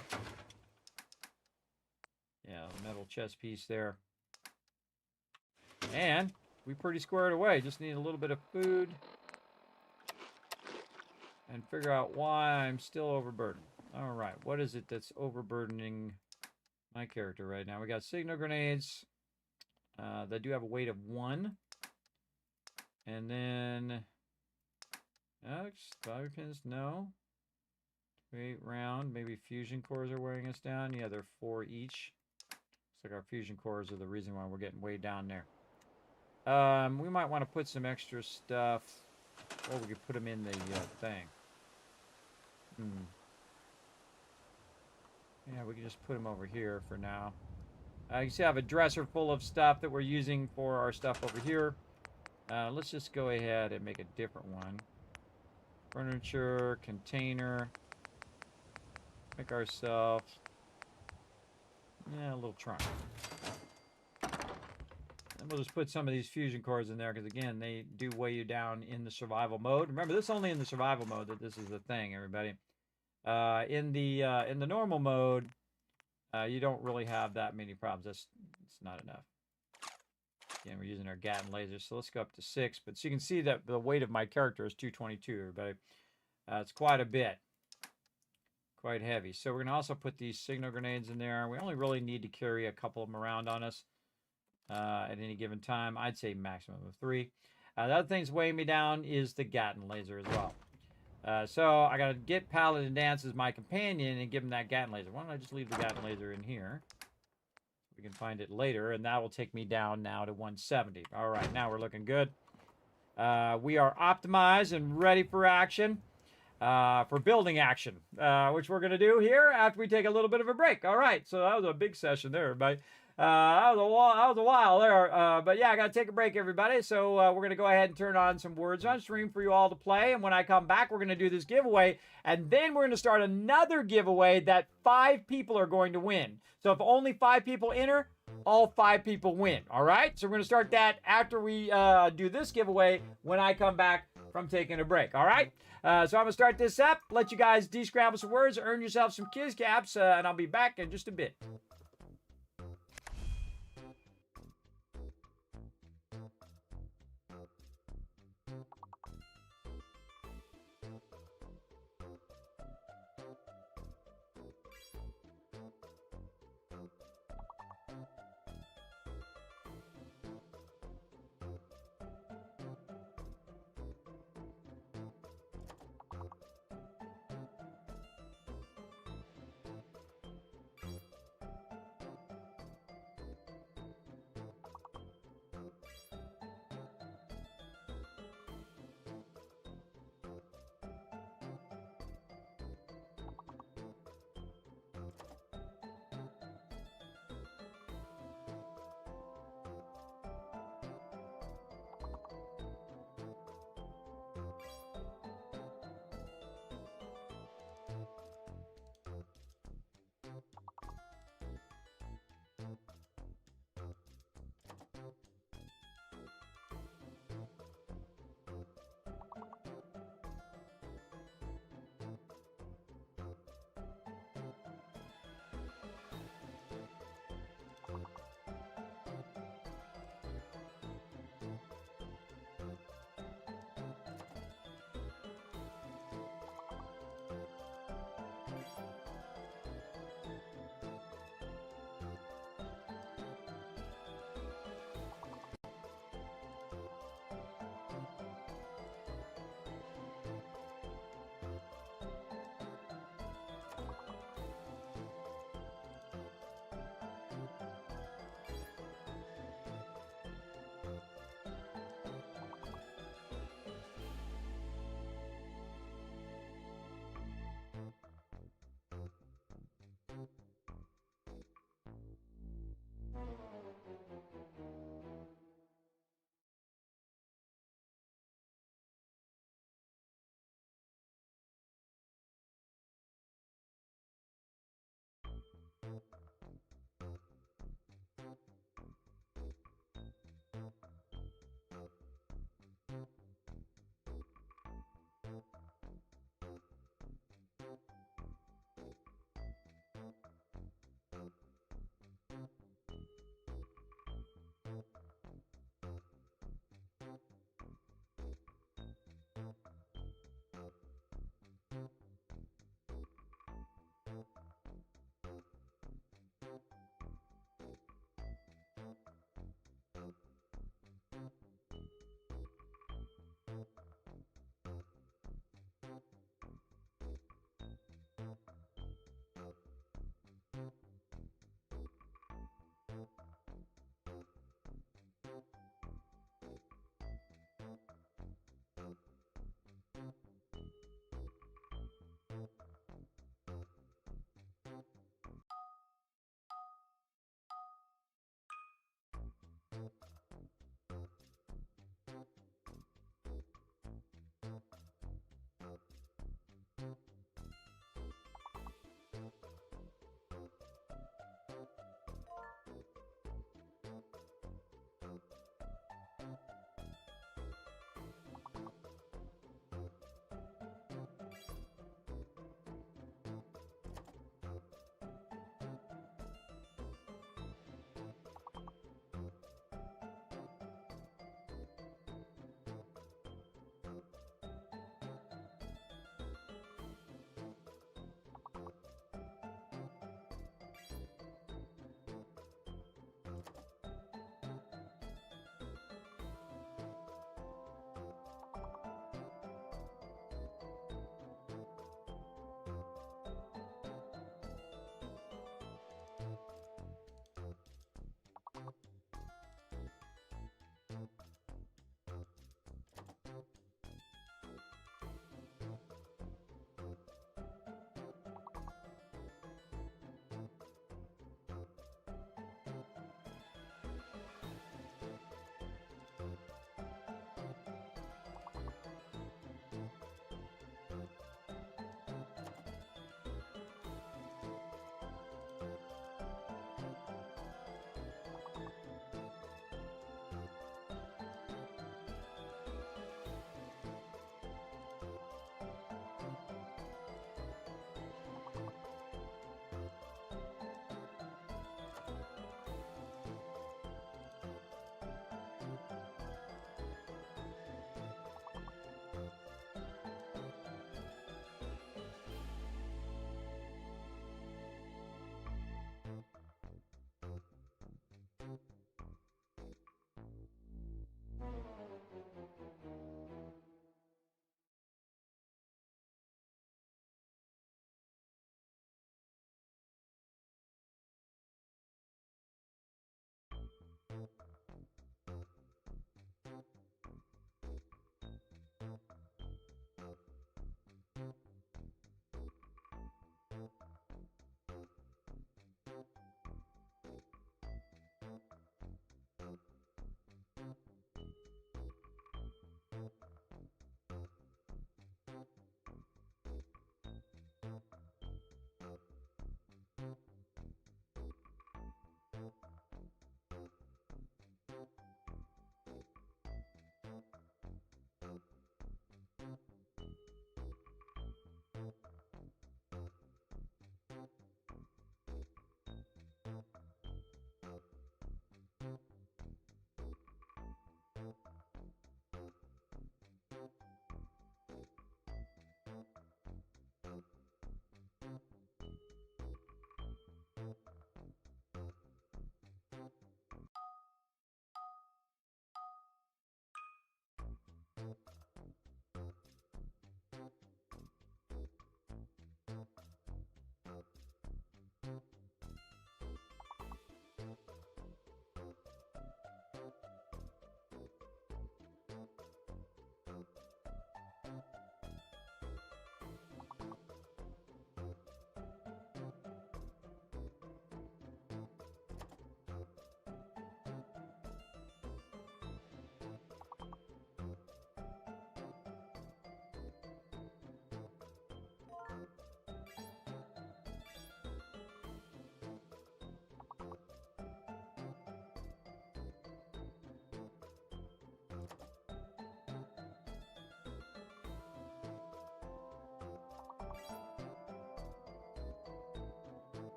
Yeah, metal chest piece there. And we're pretty squared away. Just need a little bit of food. And figure out why I'm still overburdened. Alright, what is it that's overburdening my character right now? We got signal grenades. They do have a weight of 1. And then... Fire pins, no. 8 round. Maybe fusion cores are wearing us down. Yeah, they're 4 each. Looks like our fusion cores are the reason why we're getting way down there. We might want to put some extra stuff. Or we could put them in the thing. Yeah, we can just put them over here for now. You can see I have a dresser full of stuff that we're using for our stuff over here. Let's just go ahead and make a different one. Furniture, container. Make ourselves... yeah, a little trunk. And we'll just put some of these fusion cores in there, because again, they do weigh you down in the survival mode. Remember, this is only in the survival mode that this is the thing, everybody. In the normal mode, you don't really have that many problems. It's not enough. Again, we're using our Gatling laser, so let's go up to 6. But so you can see that the weight of my character is 222, everybody. It's quite a bit. Quite heavy. So we're going to also put these signal grenades in there. We only really need to carry a couple of them around on us at any given time. I'd say maximum of 3. The other thing that's weighing me down is the Gatling laser as well. So I got to get Paladin Dance as my companion and give him that Gatling laser. Why don't I just leave the Gatling laser in here? We can find it later, and that will take me down now to 170. All right, now we're looking good. We are optimized and ready for action. For building action, which we're going to do here after we take a little bit of a break. All right, so that was a big session there, everybody. That was a while there. But yeah, I got to take a break, everybody. So we're going to go ahead and turn on some words on stream for you all to play. And when I come back, we're going to do this giveaway. And then we're going to start another giveaway that 5 people are going to win. So if only 5 people enter, all 5 people win. All right, so we're going to start that after we do this giveaway when I come back from taking a break. All right. So I'm going to start this up, let you guys de-scramble some words, earn yourself some Kiz Caps, and I'll be back in just a bit.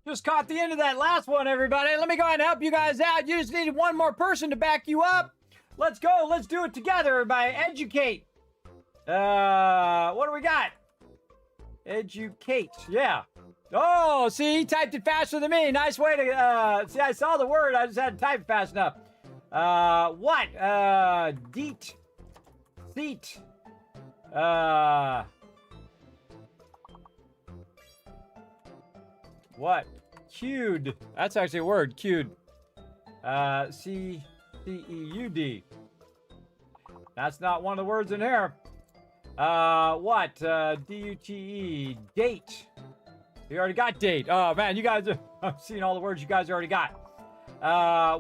Just caught the end of that last one, everybody. Let me go ahead and help you guys out. You just needed one more person to back you up. Let's go. Let's do it together, everybody. Educate. What do we got? Educate. Yeah. Oh, see, he typed it faster than me. Nice way to, see, I saw the word. I just had to type it fast enough. What? Deet. Seat. What? Cued. That's actually a word. Cued. C-E-U-D. That's not one of the words in here. What? D-U-T-E. Date. You already got date. Oh, man, you guys, I'm seeing all the words you guys already got.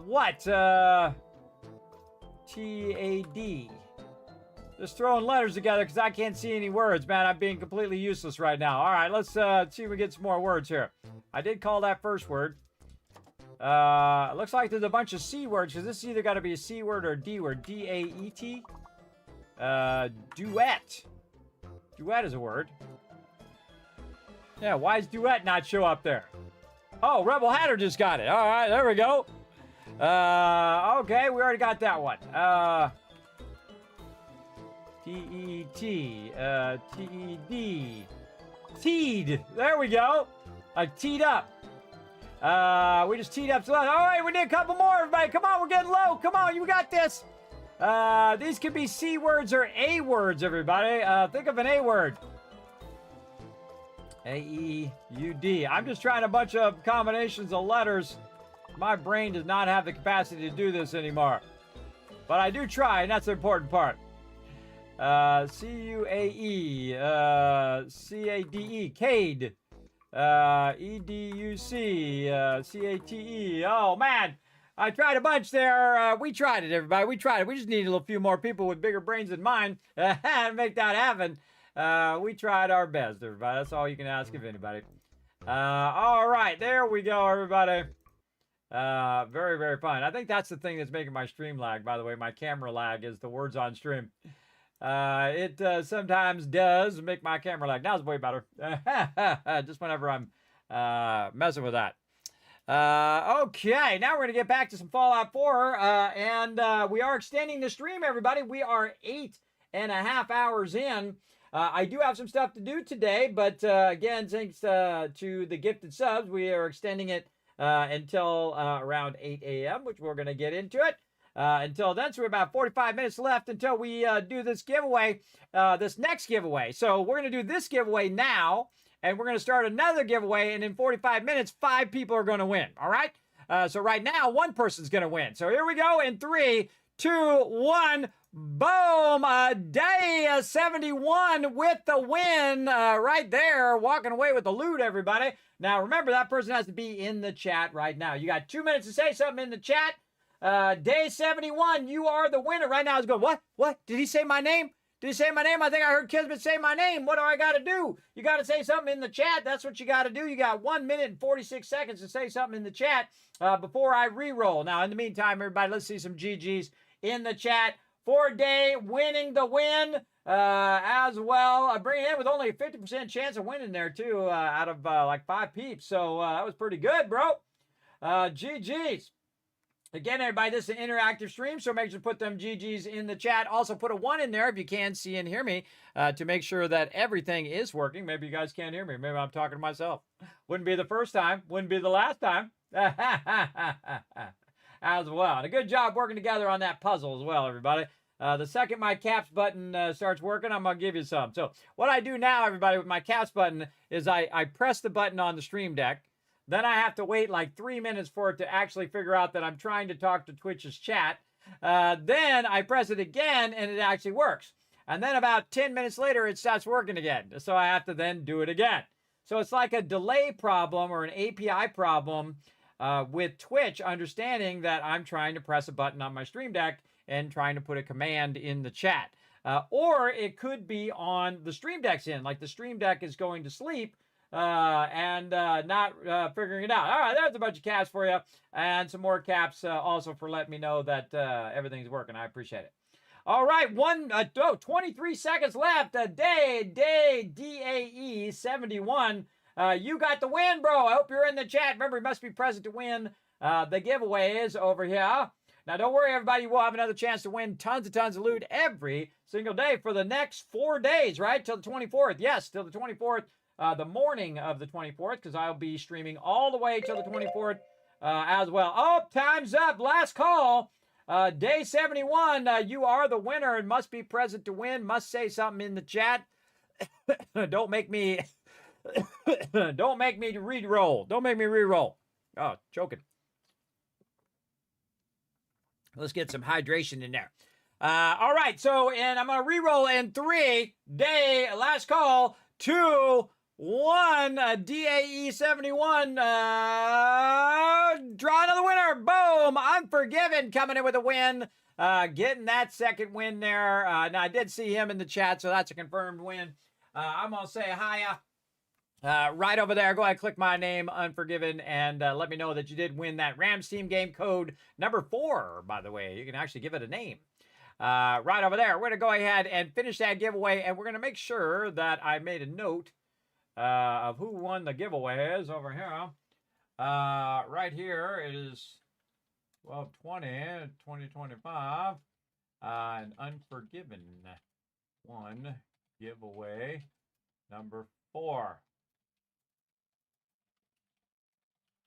What? T-A-D. Just throwing letters together because I can't see any words, man. I'm being completely useless right now. All right, let's see if we get some more words here. I did call that first word. It looks like there's a bunch of C words because this is either got to be a C word or a D word. D-A-E-T. Duet. Duet is a word. Yeah, why does duet not show up there? Oh, Rebel Hatter just got it. All right, there we go. Okay, we already got that one. T-E-T. T-E-D. Teed. There we go. Like teed up. We just teed up. All right, we need a couple more, everybody. Come on, we're getting low. Come on, you got this. These could be C words or A words, everybody. Think of an A word. A-E-U-D. I'm just trying a bunch of combinations of letters. My brain does not have the capacity to do this anymore. But I do try, and that's the important part. C-U-A-E. C-A-D-E. Cade. E-D-U-C. C-A-T-E. Oh, man. I tried a bunch there. We tried it, everybody. We tried it. We just needed a few more people with bigger brains than mine to make that happen. We tried our best, everybody. That's all you can ask of anybody. All right. There we go, everybody. Very, very fun. I think that's the thing that's making my stream lag, by the way. My camera lag is the words on stream. It sometimes does make my camera lag. Now it's way better. Just whenever I'm messing with that. Okay, now we're going to get back to some Fallout 4. And we are extending the stream, everybody. We are 8.5 hours in. I do have some stuff to do today, but again, thanks to the gifted subs, we are extending it until around 8 a.m., which we're going to get into it. Until then, so we're about 45 minutes left until we do this giveaway, this next giveaway. So we're going to do this giveaway now, and we're going to start another giveaway, and in 45 minutes, 5 people are going to win, all right? So right now, 1 person's going to win. So here we go in 3, 2, 1, boom! Day 71 with the win right there, walking away with the loot, everybody. Now, remember, that person has to be in the chat right now. You got 2 minutes to say something in the chat. Day 71, you are the winner. Right now, I was going, what? What? Did he say my name? Did he say my name? I think I heard Kismet say my name. What do I got to do? You got to say something in the chat. That's what you got to do. You got 1 minute and 46 seconds to say something in the chat before I re-roll. Now, in the meantime, everybody, let's see some GGs in the chat. 4-Day winning the win as well. Bringing in with only a 50% chance of winning there, too, out of like 5 peeps. So that was pretty good, bro. GGs. Again, everybody, this is an interactive stream, so make sure to put them GGs in the chat. Also, put a 1 in there if you can see and hear me to make sure that everything is working. Maybe you guys can't hear me. Maybe I'm talking to myself. Wouldn't be the first time. Wouldn't be the last time. As well. And a good job working together on that puzzle as well, everybody. The second my caps button starts working, I'm going to give you some. So what I do now, everybody, with my caps button is I press the button on the stream deck. Then I have to wait like 3 minutes for it to actually figure out that I'm trying to talk to Twitch's chat. Then I press it again, and it actually works. And then about 10 minutes later, it starts working again. So I have to then do it again. So it's like a delay problem or an API problem with Twitch, understanding that I'm trying to press a button on my stream deck and trying to put a command in the chat. Or it could be on the stream deck's end, like the stream deck is going to sleep, and not figuring it out. All right, there's a bunch of caps for you, and some more caps also for letting me know that everything's working. I appreciate it. All right, 23 seconds left. Day, DAE 71 you got the win, bro. I hope you're in the chat. Remember, you must be present to win the giveaways over here. Now, don't worry, everybody. We'll have another chance to win tons of loot every single day for the next 4 days, right? Till the 24th. Yes, till the 24th, the morning of the 24th, because I'll be streaming all the way till the 24th as well. Oh, time's up. Last call. Day 71. You are the winner and must be present to win. Must say something in the chat. Don't make me... Don't make me re-roll. Don't make me re-roll. Oh, choking. Let's get some hydration in there. All right, so, and I'm going to re-roll in 3, day, last call, 2, 1, DAE 71, draw another winner, boom, Unforgiven coming in with a win, getting that second win there. Now, I did see him in the chat, so that's a confirmed win. I'm going to say hiya. Right over there, go ahead and click my name, Unforgiven, and let me know that you did win that Rams Team Game code number 4, by the way. You can actually give it a name. Right over there. We're going to go ahead and finish that giveaway, and we're going to make sure that I made a note of who won the giveaways over here. Right here, it is 12/20, 2025, and Unforgiven won giveaway number 4.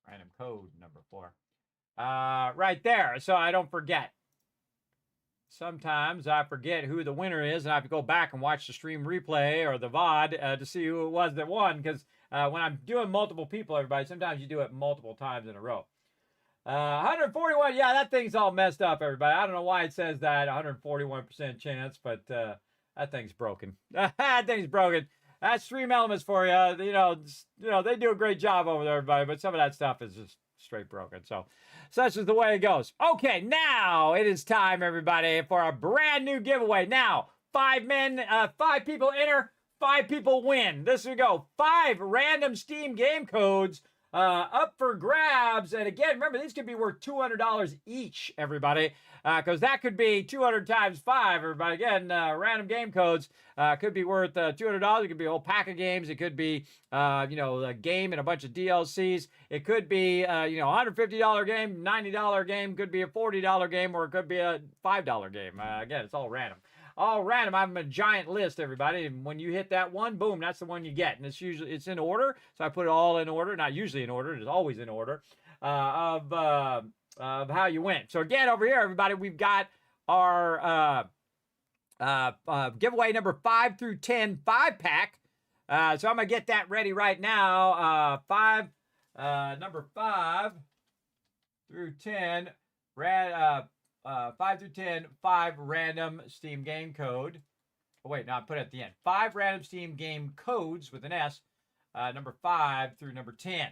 Random code number 4. Right there, so I don't forget. Sometimes I forget who the winner is, and I have to go back and watch the stream replay or the VOD to see who it was that won, because when I'm doing multiple people, everybody, sometimes you do it multiple times in a row. 141, yeah, that thing's all messed up, everybody. I don't know why it says that, 141% chance, but that thing's broken. That thing's broken. That's Stream Elements for you. You know, they do a great job over there, everybody, but some of that stuff is just straight broken. So, such is the way it goes. Okay, now it is time, everybody, for a brand new giveaway. Now, 5 people enter, 5 people win. This we go. 5 random Steam game codes up for grabs. And again, remember, these could be worth $200 each, everybody, because that could be 200 times 5, everybody. Again, random game codes could be worth $200. It could be a whole pack of games. It could be, a game and a bunch of DLCs. It could be, $150 game, $90 game, could be a $40 game, or it could be a $5 game. Again, it's all random. All random. I have a giant list, everybody. And when you hit that one, boom, that's the one you get. And it's in order. So I put it all in order. Not usually in order. It's always in order of how you went. So again, over here, everybody, we've got our giveaway number 5 through 10 5-pack. So I'm going to get that ready right now. Number 5 through 10. 5 through 10, 5 random Steam game code. Oh, wait, no, I put it at the end. 5 random Steam game codes with an S, number 5 through number 10.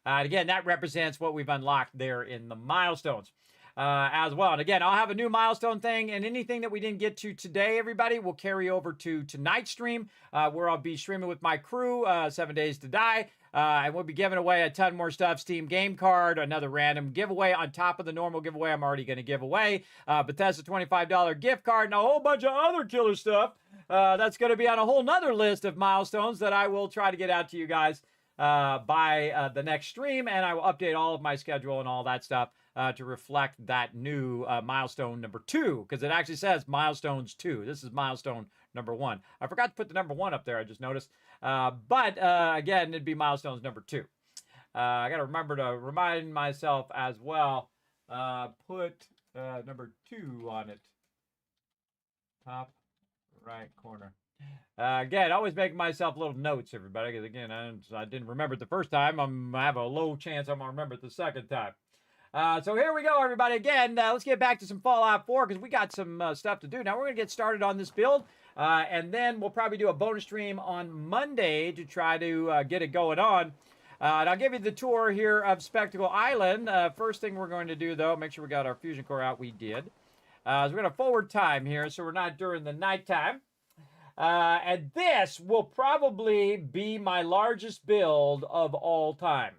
Again, that represents what we've unlocked there in the milestones as well. And again, I'll have a new milestone thing, and anything that we didn't get to today, everybody, will carry over to tonight's stream, where I'll be streaming with my crew, 7 Days to Die. And we'll be giving away a ton more stuff. Steam game card, another random giveaway on top of the normal giveaway I'm already going to give away. Bethesda $25 gift card and a whole bunch of other killer stuff. That's going to be on a whole nother list of milestones that I will try to get out to you guys by the next stream. And I will update all of my schedule and all that stuff to reflect that new milestone number 2. Because it actually says milestones 2. This is milestone number 1. I forgot to put the number 1 up there, I just noticed. But again, it'd be milestones number 2. I got to remember to remind myself as well. Put number 2 on it. Top right corner. Again, always make myself little notes, everybody, because again, I didn't remember it the first time. I have a low chance I'm going to remember it the second time. So here we go, everybody. Again, let's get back to some Fallout 4, because we got some stuff to do. Now, we're going to get started on this build, and then we'll probably do a bonus stream on Monday to try to get it going on. And I'll give you the tour here of Spectacle Island. First thing we're going to do, though, make sure we got our fusion core out. We did. So we're going to forward time here, so we're not during the nighttime. And this will probably be my largest build of all time.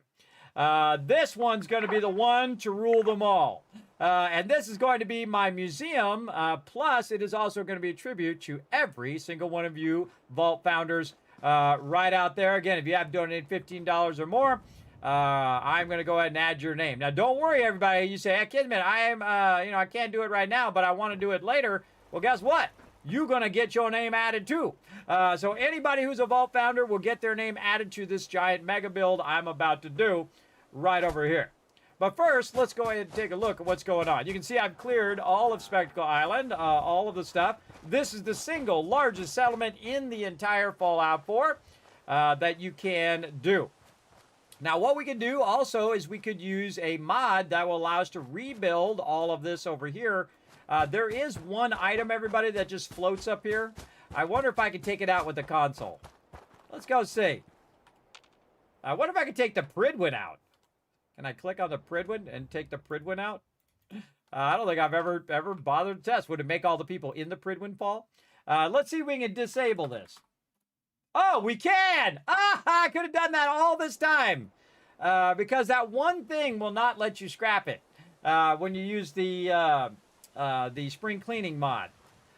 This one's going to be the one to rule them all. And this is going to be my museum, plus it is also going to be a tribute to every single one of you Vault founders right out there. Again, if you have donated $15 or more, I'm going to go ahead and add your name. Now, don't worry, everybody. You say, hey, Kismet, I am, I can't do it right now, but I want to do it later. Well, guess what? You're going to get your name added too. So anybody who's a Vault founder will get their name added to this giant mega build I'm about to do right over here. But first, let's go ahead and take a look at what's going on. You can see I've cleared all of Spectacle Island, all of the stuff. This is the single largest settlement in the entire Fallout 4 that you can do. Now, what we can do also is we could use a mod that will allow us to rebuild all of this over here. There is one item, everybody, that just floats up here. I wonder if I can take it out with the console. Let's go see. I wonder if I can take the Pridwin out. Can I click on the Pridwin and take the Pridwin out? I don't think I've ever bothered to test. Would it make all the people in the Pridwin fall? Let's see if we can disable this. Oh, we can! I could have done that all this time. Because that one thing will not let you scrap it when you use the spring cleaning mod.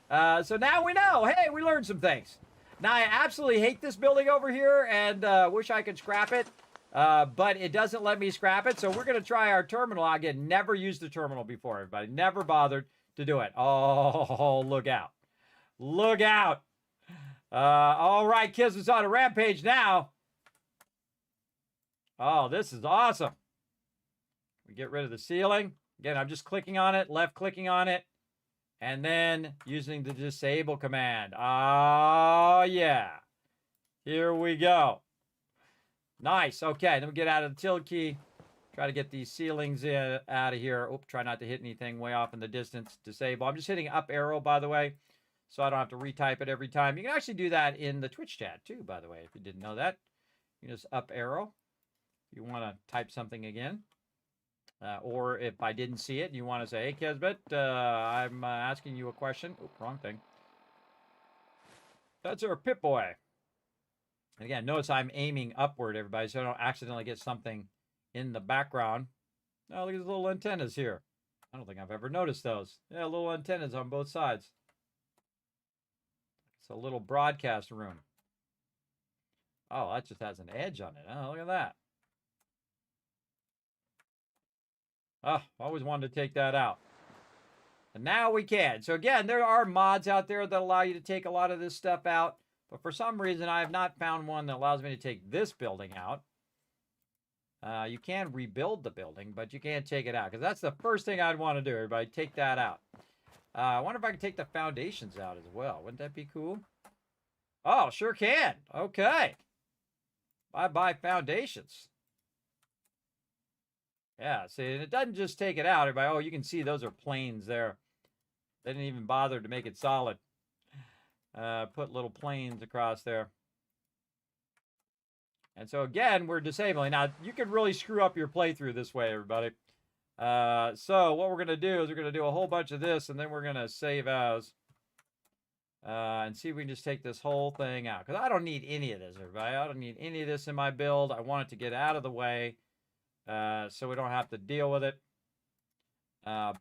So now we know. Hey, we learned some things. Now, I absolutely hate this building over here and wish I could scrap it. But it doesn't let me scrap it, so we're going to try our terminal. Again, never used the terminal before, everybody. Never bothered to do it. Oh, look out. Look out. All right, Kismet's on a rampage now. Oh, this is awesome. We get rid of the ceiling. Again, I'm just clicking on it, left-clicking on it, and then using the disable command. Oh, yeah. Here we go. Nice. Okay, then we get out of the tilde key. Try to get these ceilings out of here. Oop, try not to hit anything way off in the distance. Disable. I'm just hitting up arrow, by the way, so I don't have to retype it every time. You can actually do that in the Twitch chat, too, by the way, if you didn't know that. You just up arrow. If you want to type something again. Or if I didn't see it, you want to say, hey, Kismet, I'm asking you a question. Oop, wrong thing. That's our Pip-Boy. And again, notice I'm aiming upward, everybody, so I don't accidentally get something in the background. Oh, look at these little antennas here. I don't think I've ever noticed those. Yeah, little antennas on both sides. It's a little broadcast room. Oh, that just has an edge on it. Oh, look at that. Oh, always wanted to take that out. And now we can. So again, there are mods out there that allow you to take a lot of this stuff out. But for some reason, I have not found one that allows me to take this building out. You can rebuild the building, but you can't take it out. Because that's the first thing I'd want to do, everybody. Take that out. I wonder if I can take the foundations out as well. Wouldn't that be cool? Oh, sure can. Okay. Bye-bye foundations. Yeah, see, and it doesn't just take it out, everybody. Oh, you can see those are planes there. They didn't even bother to make it solid. Put little planes across there. And so again, we're disabling. Now, you can really screw up your playthrough this way, everybody. So what we're going to do is we're going to do a whole bunch of this, and then we're going to save as. And see if we can just take this whole thing out. Because I don't need any of this, everybody. I don't need any of this in my build. I want it to get out of the way so we don't have to deal with it.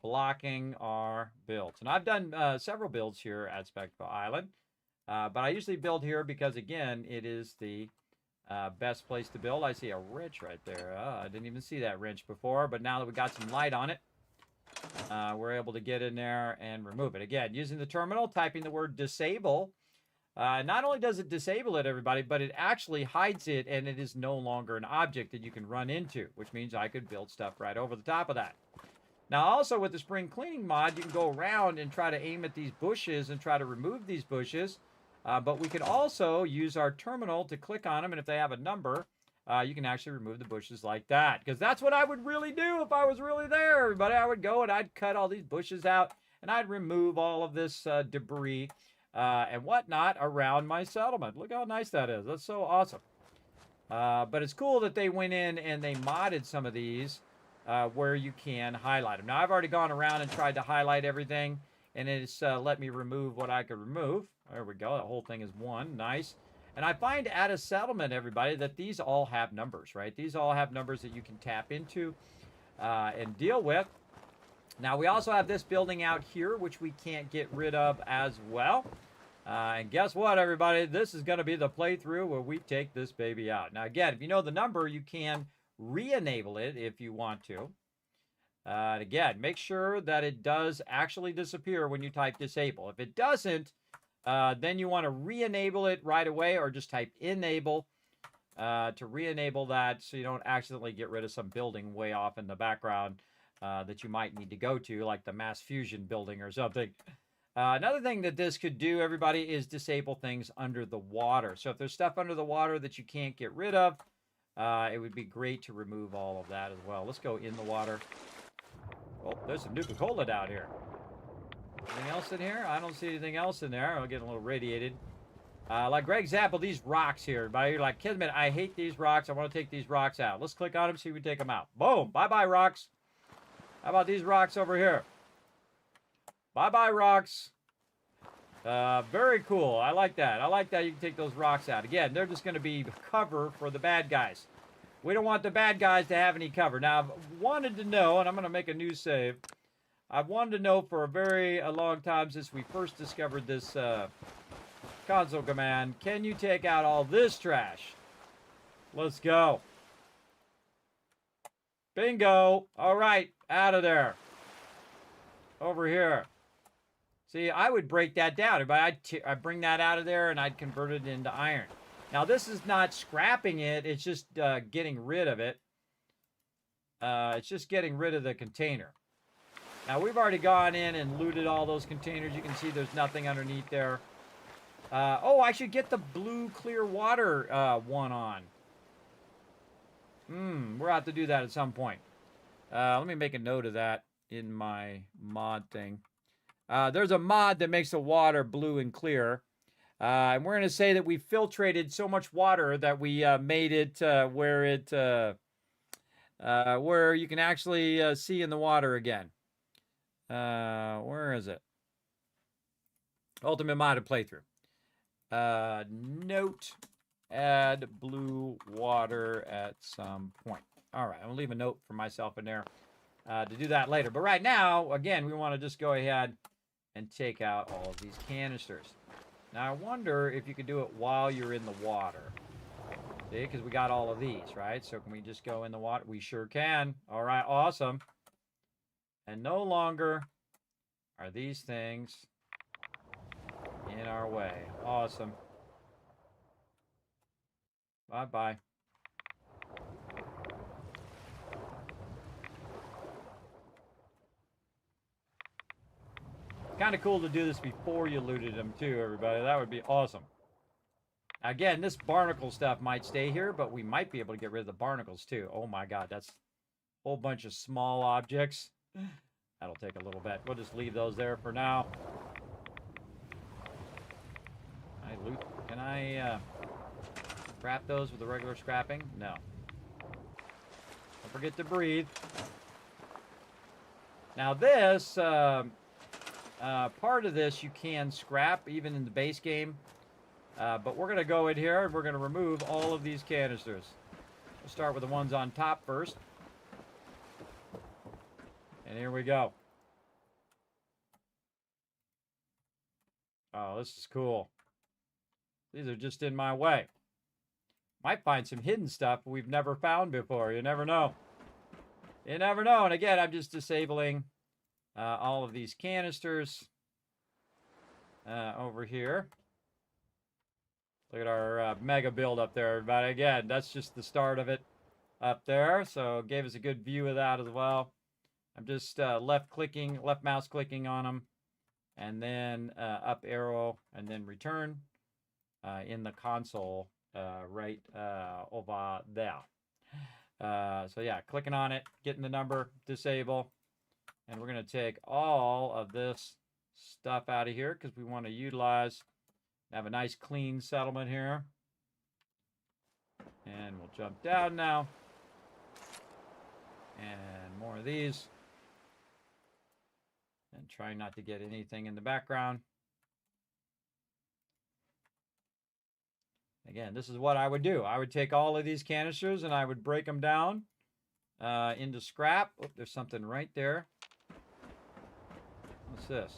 Blocking our builds. And I've done several builds here at Spectacle Island. But I usually build here because, again, it is the best place to build. I see a wrench right there. I didn't even see that wrench before, but now that we got some light on it, we're able to get in there and remove it. Again, using the terminal, typing the word disable. Not only does it disable it, everybody, but it actually hides it, and it is no longer an object that you can run into, which means I could build stuff right over the top of that. Now, also with the spring cleaning mod, you can go around and try to aim at these bushes and try to remove these bushes. But we can also use our terminal to click on them, and if they have a number, you can actually remove the bushes like that. Because that's what I would really do if I was really there, everybody. I would go and I'd cut all these bushes out, and I'd remove all of this debris and whatnot around my settlement. Look how nice that is. That's so awesome. But it's cool that they went in and they modded some of these where you can highlight them. Now, I've already gone around and tried to highlight everything, and it's let me remove what I could remove. There we go. That whole thing is one. Nice. And I find at a settlement, everybody, that these all have numbers, right? These all have numbers that you can tap into and deal with. Now, we also have this building out here, which we can't get rid of as well. And guess what, everybody? This is going to be the playthrough where we take this baby out. Now, again, if you know the number, you can re-enable it if you want to. And again, make sure that it does actually disappear when you type disable. If it doesn't, then you want to re-enable it right away, or just type enable to re-enable that so you don't accidentally get rid of some building way off in the background that you might need to go to, like the mass fusion building or something. Another thing that this could do, everybody, is disable things under the water. So if there's stuff under the water that you can't get rid of, it would be great to remove all of that as well. Let's go in the water. Oh, there's some Nuka-Cola down here. Anything else in here? I don't see anything else in there. I'm getting a little radiated. Like Greg Zapple, these rocks here. Everybody, you're like, Kismet, I hate these rocks. I want to take these rocks out. Let's click on them, see if we take them out. Boom. Bye-bye, rocks. How about these rocks over here? Bye-bye, rocks. Very cool. I like that. I like that you can take those rocks out. Again, they're just going to be cover for the bad guys. We don't want the bad guys to have any cover. Now, I've wanted to know, and I'm going to make a new save. I've wanted to know for a long time since we first discovered this console command. Can you take out all this trash? Let's go. Bingo. All right, out of there. Over here. See, I would break that down. I'd bring that out of there and I'd convert it into iron. Now, this is not scrapping it. It's just getting rid of it. It's just getting rid of the container. Now, we've already gone in and looted all those containers. You can see there's nothing underneath there. Oh, I should get the blue clear water one on. We'll have to do that at some point. Let me make a note of that in my mod thing. There's a mod that makes the water blue and clear. And we're going to say that we filtrated so much water that we made it where you can actually see in the water again. Where is it? Ultimate modded playthrough. Note, add blue water at some point. All right, I'm going to leave a note for myself in there to do that later. But right now, again, we want to just go ahead and take out all of these canisters. Now, I wonder if you can do it while you're in the water. See, because we got all of these, right? So can we just go in the water? We sure can. All right, awesome. And no longer are these things in our way. Awesome. Bye-bye. Kind of cool to do this before you looted them too, everybody. That would be awesome. Again, this barnacle stuff might stay here, but we might be able to get rid of the barnacles too. Oh my god, that's a whole bunch of small objects. That'll take a little bit. We'll just leave those there for now. Can I scrap those with the regular scrapping? No. Don't forget to breathe. Now this, part of this you can scrap even in the base game. But we're going to go in here and we're going to remove all of these canisters. We'll start with the ones on top first. And here we go. Oh, this is cool. These are just in my way. Might find some hidden stuff we've never found before. You never know. You never know. And again, I'm just disabling all of these canisters over here. Look at our mega build up there, everybody. Again, that's just the start of it up there. So it gave us a good view of that as well. I'm just left mouse clicking on them. And then up arrow and then return in the console right over there. So yeah, clicking on it, getting the number, disable. And we're going to take all of this stuff out of here because we want to utilize, have a nice clean settlement here. And we'll jump down now. And more of these. And try not to get anything in the background. Again, this is what I would do. I would take all of these canisters and I would break them down into scrap. Oh, there's something right there. What's this?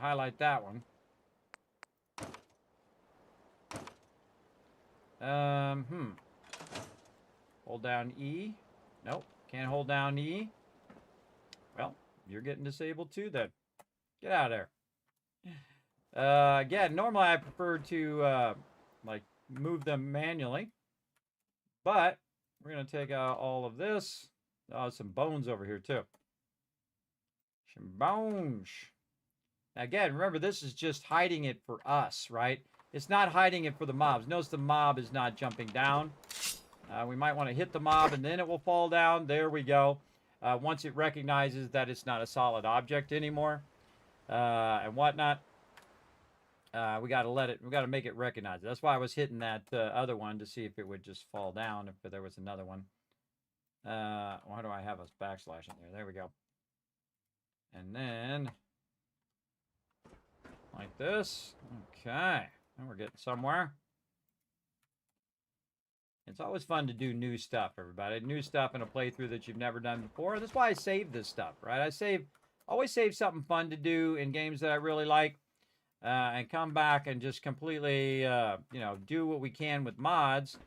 highlight that one. Hold down E. Nope, can't hold down E. Well, you're getting disabled too then. Get out of there. Again, normally I prefer to like move them manually, but we're gonna take out all of this. Oh, some bones over here too. Some bones. Now again, remember this is just hiding it for us, right? It's not hiding it for the mobs. Notice the mob is not jumping down. We might want to hit the mob and then it will fall down. There we go. Once it recognizes that it's not a solid object anymore and whatnot, we got to let it. We got to make it recognize it. That's why I was hitting that other one to see if it would just fall down if there was another one. Why do I have a backslash in there? There we go. And then like this. Okay. And we're getting somewhere. It's always fun to do new stuff, everybody. New stuff in a playthrough that you've never done before. That's why I save this stuff, right? I always save something fun to do in games that I really like, and come back and just completely, you know, do what we can with mods.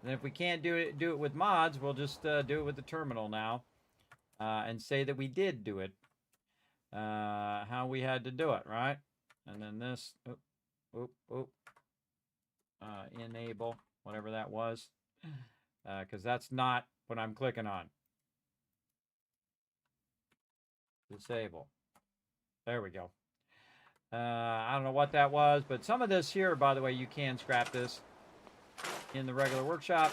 And if we can't do it with mods, we'll just do it with the terminal now, and say that we did do it, how we had to do it, right? And then this, enable, whatever that was. Because that's not what I'm clicking on. Disable. There we go. I don't know what that was, but some of this here, by the way, you can scrap this in the regular workshop.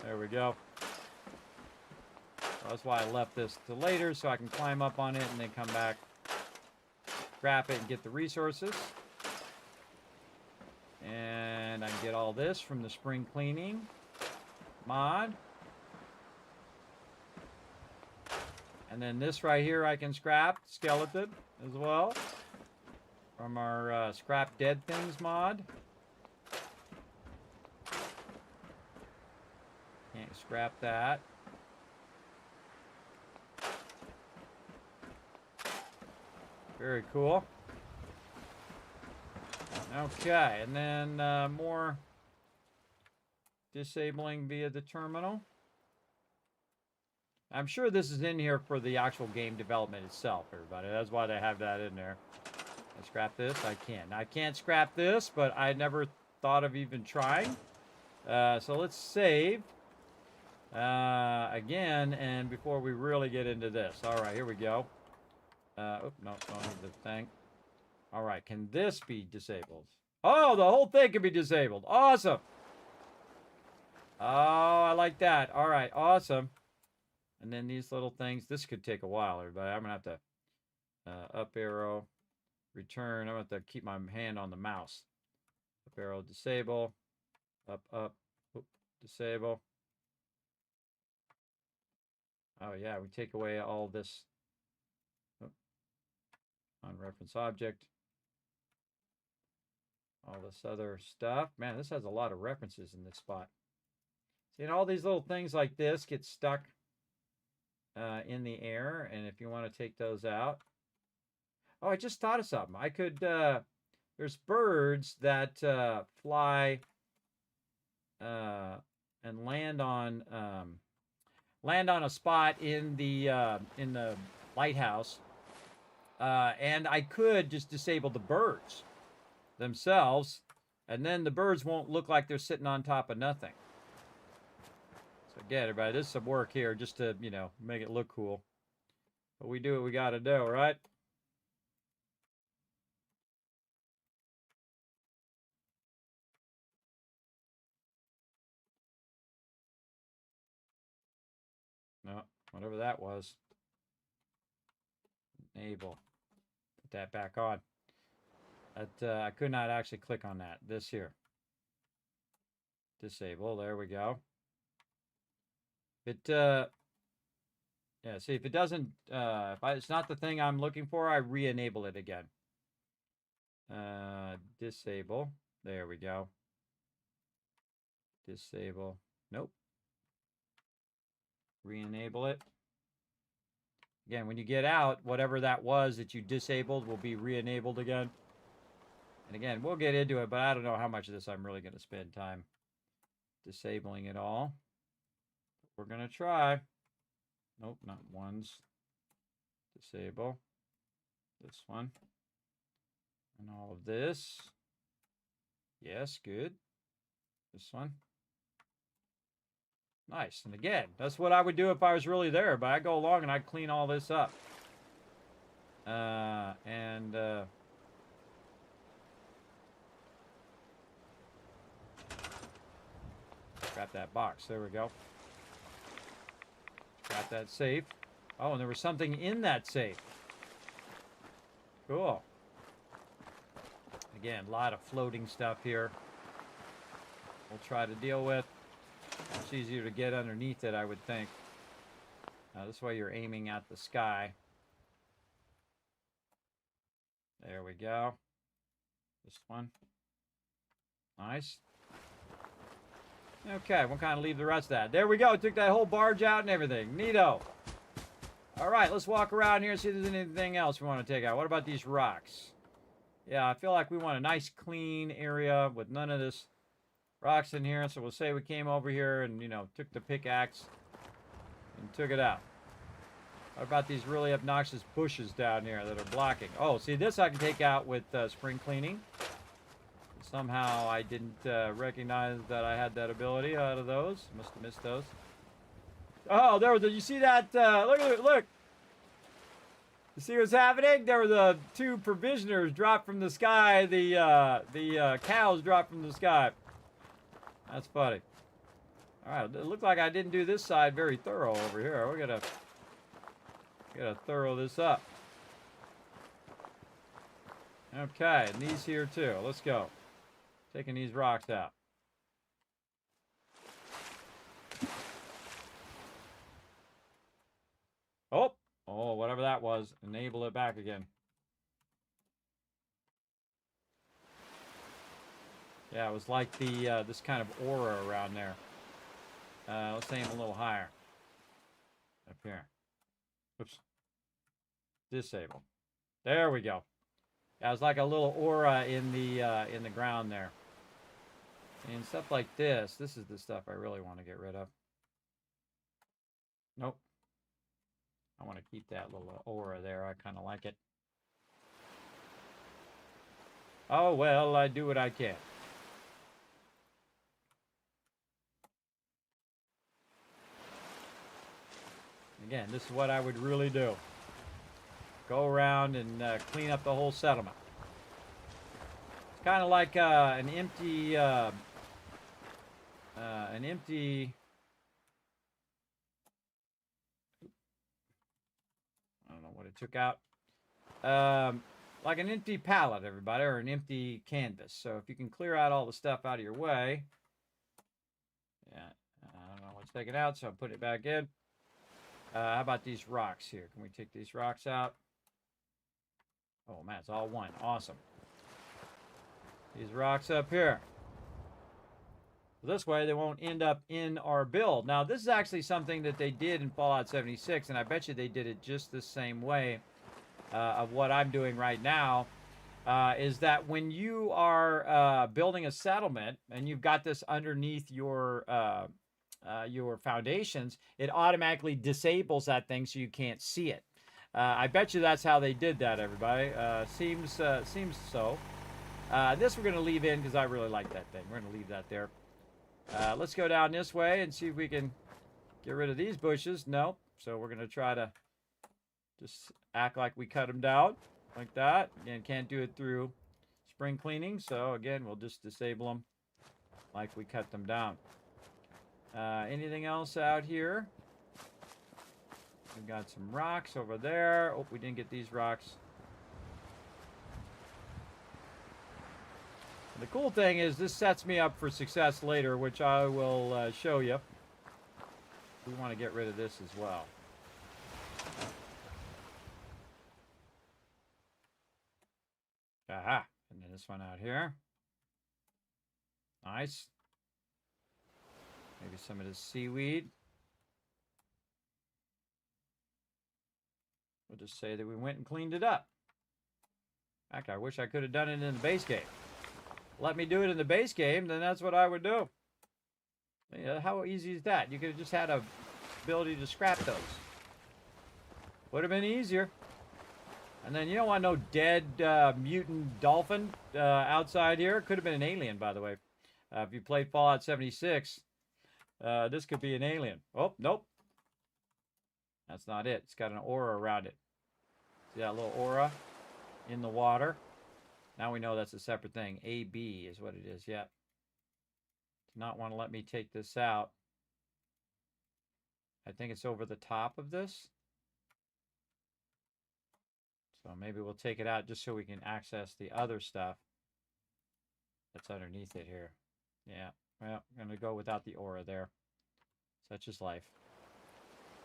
There we go. That's why I left this to later, so I can climb up on it and then come back, scrap it, and get the resources. And I can get all this from the spring cleaning mod. And then this right here I can scrap, skeleton, as well. From our scrap dead things mod. Can't scrap that. Very cool. Okay, and then more disabling via the terminal. I'm sure this is in here for the actual game development itself, everybody. That's why they have that in there. I scrap this? I can. I can't scrap this, but I never thought of even trying. So let's save again, and before we really get into this. All right, here we go. Oh, no, don't need the thing. All right, can this be disabled? Oh, the whole thing can be disabled. Awesome. Oh, I like that. All right, awesome. And then these little things. This could take a while, everybody. I'm going to have to up arrow, return. I'm going to have to keep my hand on the mouse. Up arrow, disable. Up, up, oop, disable. Oh, yeah, we take away all this. Oh, on reference object. All this other stuff. Man, this has a lot of references in this spot. See, and all these little things like this get stuck in the air, and if you want to take those out. Oh, I just thought of something. I could, there's birds that fly and land on a spot in the lighthouse, and I could just disable the birds themselves, and then the birds won't look like they're sitting on top of nothing. So again, everybody, there's some work here just to, you know, make it look cool. But we do what we got to do, right? No, whatever that was. Enable. Put that back on. That I could not actually click on that. This here. Disable. There we go. Yeah, see, if it doesn't, it's not the thing I'm looking for, I re-enable it again. Disable. There we go. Disable. Nope. Re-enable it. Again, when you get out, whatever that was that you disabled will be re-enabled again. And again, we'll get into it, but I don't know how much of this I'm really going to spend time disabling it all. We're going to try. Nope, not ones. Disable. This one. And all of this. Yes, good. This one. Nice. And again, that's what I would do if I was really there, but I go along and I clean all this up. Grab that box. There we go. Got that safe. Oh, and there was something in that safe. Cool. Again, a lot of floating stuff here. We'll try to deal with. It's easier to get underneath it, I would think. This way you're aiming at the sky. There we go. This one. Nice. Okay, we'll kind of leave the rest of that. There we go. Took that whole barge out and everything. Neato. All right, let's walk around here and see if there's anything else we want to take out. What about these rocks? Yeah, I feel like we want a nice clean area with none of this rocks in here. So we'll say we came over here and, you know, took the pickaxe and took it out. What about these really obnoxious bushes down here that are blocking? Oh, see, this I can take out with spring cleaning. Somehow I didn't recognize that I had that ability out of those. Must have missed those. Oh, there was you see that? Look at it, look. You see what's happening? There were the two provisioners dropped from the sky. The cows dropped from the sky. That's funny. All right, it looked like I didn't do this side very thorough over here. We're gonna thorough this up. Okay, and these here too. Let's go. Taking these rocks out. Oh, whatever that was. Enable it back again. Yeah, it was like the this kind of aura around there. Let's aim a little higher. Up here. Oops. Disable. There we go. Yeah, it's like a little aura in the ground there. And stuff like this. This is the stuff I really want to get rid of. Nope. I want to keep that little aura there. I kind of like it. Oh, well, I do what I can. Again, this is what I would really do. Go around and clean up the whole settlement. It's kind of like an empty I don't know what it took out. Like an empty palette, everybody, or an empty canvas. So if you can clear out all the stuff out of your way. Yeah, I don't know what's taken out, so I'll put it back in. How about these rocks here? Can we take these rocks out? Oh, man, it's all one. Awesome. These rocks up here. This way, they won't end up in our build. Now, this is actually something that they did in Fallout 76, and I bet you they did it just the same way of what I'm doing right now, is that when you are building a settlement and you've got this underneath your foundations, it automatically disables that thing so you can't see it. I bet you that's how they did that, everybody. Seems so. This we're going to leave in because I really like that thing. We're going to leave that there. Let's go down this way and see if we can get rid of these bushes. Nope. So we're going to try to just act like we cut them down like that. Again, can't do it through spring cleaning. So again, we'll just disable them like we cut them down. Anything else out here? We've got some rocks over there. Oh, we didn't get these rocks. The cool thing is this sets me up for success later, which I will show you. We want to get rid of this as well. Aha. And then this one out here. Nice. Maybe some of this seaweed. We'll just say that we went and cleaned it up. In fact, I wish I could have done it in the base game. Let me do it in the base game, then that's what I would do. Yeah, how easy is that? You could have just had a ability to scrap those. Would have been easier. And then you don't want no dead mutant dolphin outside here. Could have been an alien, by the way. If you played Fallout 76, this could be an alien. Oh, nope. That's not it. It's got an aura around it. See that little aura in the water? Now we know that's a separate thing. AB is what it is, yeah. Does not want to let me take this out. I think it's over the top of this. So maybe we'll take it out just so we can access the other stuff that's underneath it here. Yeah, well, I'm going to go without the aura there. Such is life.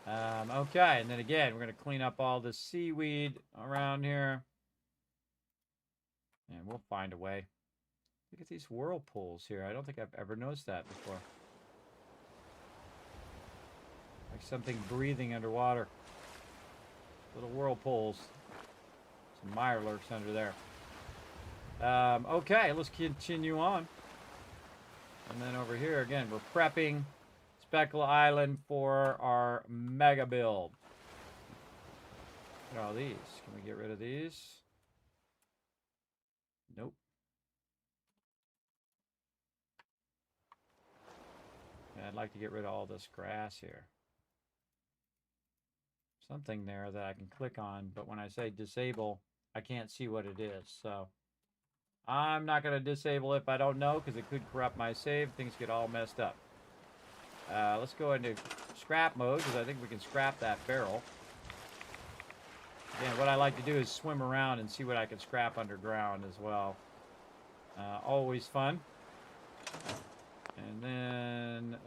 Okay, and then again, we're going to clean up all this seaweed around here. And we'll find a way. Look at these whirlpools here. I don't think I've ever noticed that before. Like something breathing underwater. Little whirlpools. Some mirelurks under there. Okay, let's continue on. And then over here, again, we're prepping Speckle Island for our mega build. Look at all these. Can we get rid of these? Nope. Yeah, I'd like to get rid of all this grass here. Something there that I can click on, but when I say disable, I can't see what it is. So I'm not going to disable it if I don't know, because it could corrupt my save. Things get all messed up. Let's go into scrap mode, because I think we can scrap that barrel. Again, what I like to do is swim around and see what I can scrap underground as well. Always fun. And then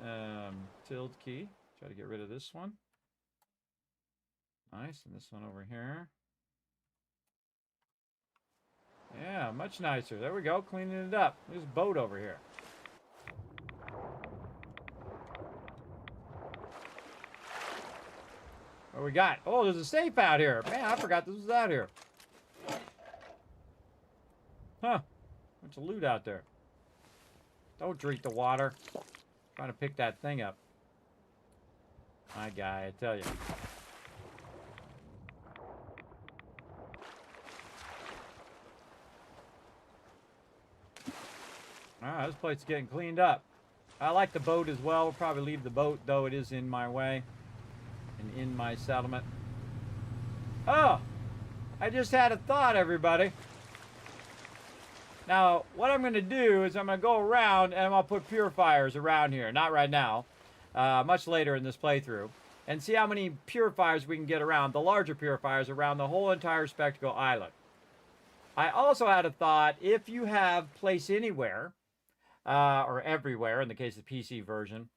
tilde key. Try to get rid of this one. Nice. And this one over here. Yeah, much nicer. There we go. Cleaning it up. There's a boat over here. What we got? Oh, there's a safe out here. Man, I forgot this was out here. Huh. Bunch of loot out there. Don't drink the water. I'm trying to pick that thing up. My guy, I tell you. Alright, this place is getting cleaned up. I like the boat as well. We'll probably leave the boat, though it is in my way. And in my settlement. Oh! I just had a thought, everybody. Now, what I'm going to do is I'm going to go around and I'm going to put purifiers around here. Not right now. Much later in this playthrough. And see how many purifiers we can get around. The larger purifiers around the whole entire Spectacle Island. I also had a thought. If you have Place Anywhere, or Everywhere in the case of the PC version,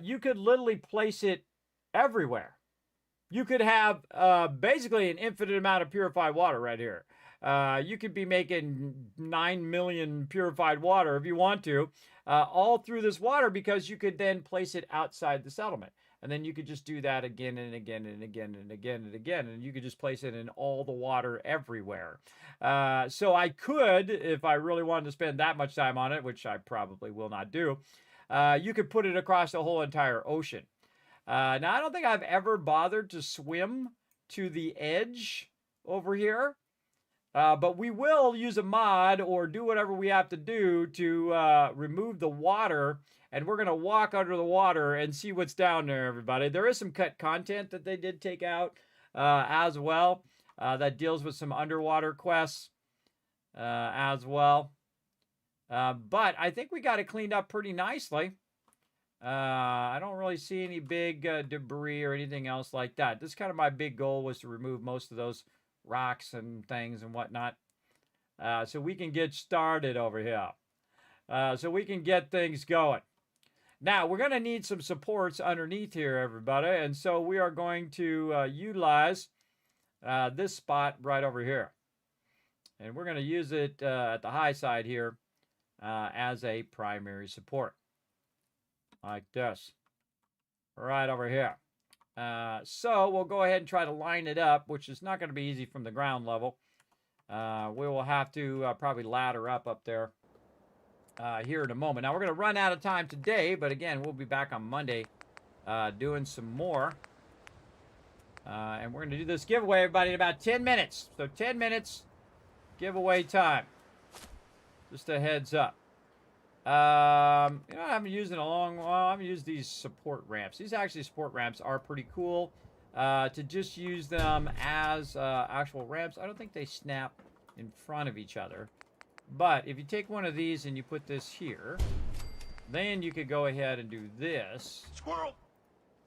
you could literally place it everywhere. You could have basically an infinite amount of purified water right here. You could be making 9 million purified water if you want to, all through this water, because you could then place it outside the settlement. And then you could just do that again and again and again and again and again. And you could just place it in all the water everywhere. So I could, if I really wanted to spend that much time on it, which I probably will not do, you could put it across the whole entire ocean. Now, I don't think I've ever bothered to swim to the edge over here. But we will use a mod or do whatever we have to do to remove the water. And we're going to walk under the water and see what's down there, everybody. There is some cut content that they did take out as well. That deals with some underwater quests as well. But I think we got it cleaned up pretty nicely. I don't really see any big debris or anything else like that. This is kind of my big goal, was to remove most of those rocks and things and whatnot. So we can get started over here. So we can get things going. Now, we're going to need some supports underneath here, everybody. And so we are going to utilize this spot right over here. And we're going to use it at the high side here as a primary support. Like this. Right over here. So we'll go ahead and try to line it up, which is not going to be easy from the ground level. We will have to probably ladder up there here in a moment. Now, we're going to run out of time today, but again, we'll be back on Monday doing some more. And we're going to do this giveaway, everybody, in about 10 minutes. So 10 minutes giveaway time. Just a heads up. I haven't used in a long while. I haven't used these support ramps. These actually support ramps are pretty cool. To just use them as actual ramps. I don't think they snap in front of each other. But if you take one of these and you put this here, then you could go ahead and do this. Squirrel!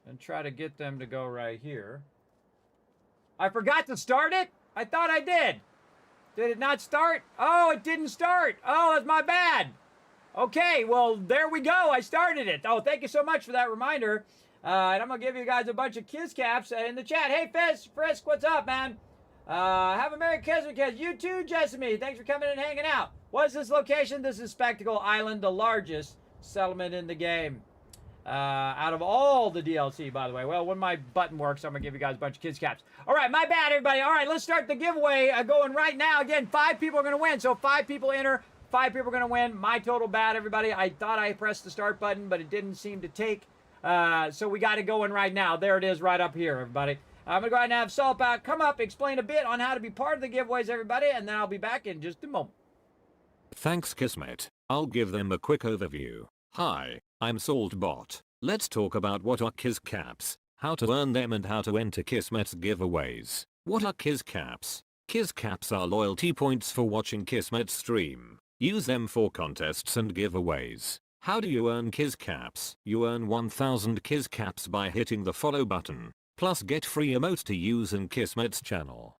And try to get them to go right here. I forgot to start it? I thought I did. Did it not start? Oh, it didn't start. Oh, that's my bad. Okay, well, there we go. I started it. Oh, thank you so much for that reminder. And I'm going to give you guys a bunch of Kiss Caps in the chat. Hey, Frisk, what's up, man? Have a Merry Kismet. You too, Jessamy. Thanks for coming and hanging out. What is this location? This is Spectacle Island, the largest settlement in the game. Out of all the DLC, by the way. Well, when my button works, I'm going to give you guys a bunch of Kiss Caps. All right, my bad, everybody. All right, let's start the giveaway going right now. Again, 5 people are going to win. So 5 people enter. 5 people are going to win. My total bad, everybody. I thought I pressed the start button, but it didn't seem to take. So we got it going right now. There it is right up here, everybody. I'm going to go ahead and have Salt back come up, explain a bit on how to be part of the giveaways, everybody, and then I'll be back in just a moment. Thanks, Kismet. I'll give them a quick overview. Hi, I'm Saltbot. Let's talk about what are Kiss Caps, how to earn them and how to enter Kismet's giveaways. What are Kiss Caps? Kiss Caps are loyalty points for watching Kismet's stream. Use them for contests and giveaways. How do you earn Kiss Caps? You earn 1000 Kiss Caps by hitting the follow button. Plus get free emotes to use in Kismet's channel.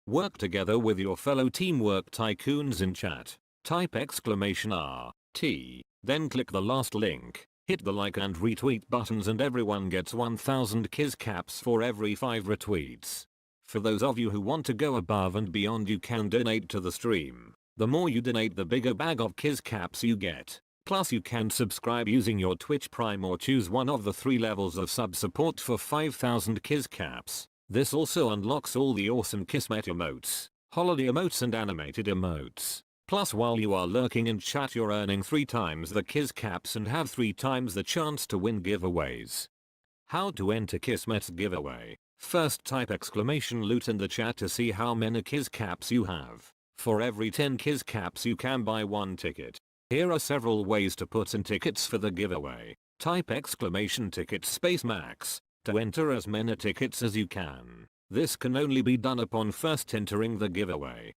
Work together with your fellow Teamwork Tycoons in chat. Type !RT, then click the last link, hit the like and retweet buttons and everyone gets 1000 Kiss Caps for every 5 retweets. For those of you who want to go above and beyond, you can donate to the stream. The more you donate, the bigger bag of Kiss Caps you get. Plus you can subscribe using your Twitch Prime or choose one of the 3 levels of sub support for 5000 Kiss Caps. This also unlocks all the awesome Kismet emotes, holiday emotes and animated emotes. Plus while you are lurking in chat, you're earning 3 times the Kiss Caps and have 3 times the chance to win giveaways. How to enter Kismet's giveaway? First type !loot in the chat to see how many Kiss Caps you have. For every 10 Kiss Caps you can buy 1 ticket. Here are several ways to put in tickets for the giveaway. Type !ticket max to enter as many tickets as you can. This can only be done upon first entering the giveaway.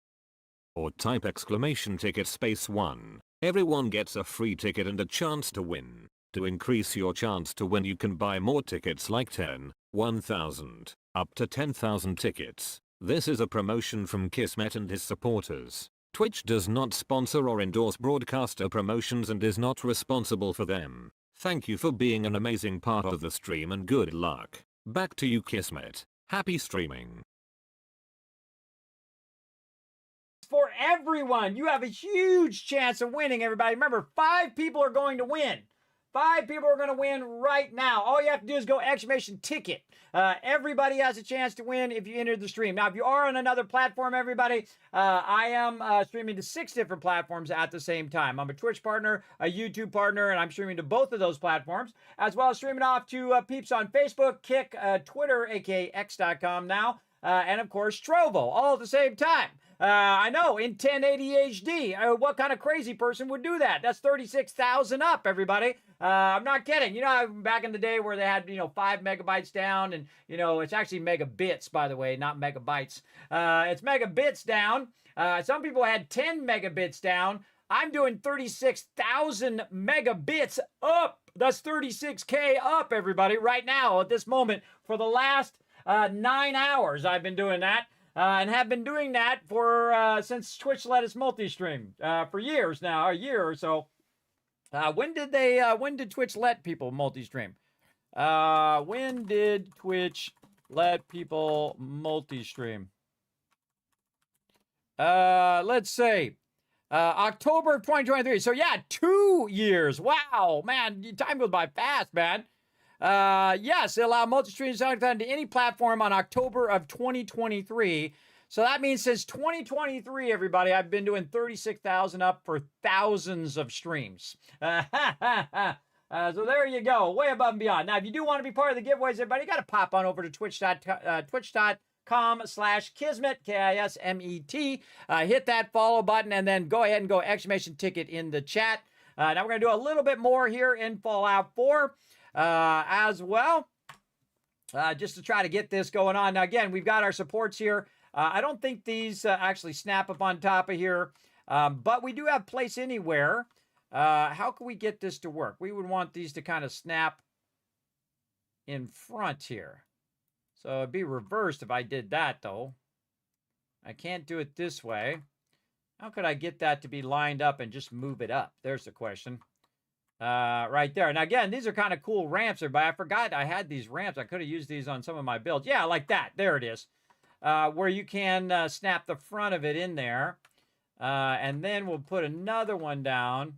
Or type !ticket 1. Everyone gets a free ticket and a chance to win. To increase your chance to win, you can buy more tickets like 10, 1000, up to 10,000 tickets. This is a promotion from Kismet and his supporters. Twitch does not sponsor or endorse broadcaster promotions and is not responsible for them. Thank you for being an amazing part of the stream and good luck. Back to you, Kismet. Happy streaming. For everyone, you have a huge chance of winning, everybody. Remember, 5 people are going to win. 5 people are going to win right now. All you have to do is go !ticket. Everybody has a chance to win if you enter the stream. Now, if you are on another platform, everybody, I am streaming to 6 different platforms at the same time. I'm a Twitch partner, a YouTube partner, and I'm streaming to both of those platforms, as well as streaming off to peeps on Facebook, Kick, Twitter, aka X.com now, and of course, Trovo, all at the same time. I know, in 1080 HD. What kind of crazy person would do that? That's 36,000 up, everybody. I'm not kidding. You know, back in the day where they had, 5 megabytes down, and, it's actually megabits, by the way, not megabytes. It's megabits down. Some people had 10 megabits down. I'm doing 36,000 megabits up. That's 36K up, everybody, right now at this moment. For the last 9 hours, I've been doing that. And have been doing that for since Twitch let us multi-stream for years now, a year or so. When did Twitch let people multi-stream? When did Twitch let people multi-stream? Let's say October of 2023. So yeah, 2 years. Wow, man, time goes by fast, man. Yes, they allow multi-stream to any platform on October of 2023. So that means since 2023, everybody, I've been doing 36,000 up for thousands of streams. So there you go, way above and beyond. Now, if you do want to be part of the giveaways, everybody, you got to pop on over to twitch.com/Kismet, Kismet. Hit that follow button and then go ahead and go exclamation ticket in the chat. Now we're going to do a little bit more here in Fallout 4 as well, just to try to get this going on. Now, again, we've got our supports here. I don't think these actually snap up on top of here, but we do have place anywhere. How can we get this to work? We would want these to kind of snap in front here. So it'd be reversed if I did that, though. I can't do it this way. How could I get that to be lined up and just move it up? There's the question. Right there. Now, again, these are kind of cool ramps, everybody. I forgot I had these ramps. I could have used these on some of my builds. Yeah, like that. There it is. Where you can snap the front of it in there. And then we'll put another one down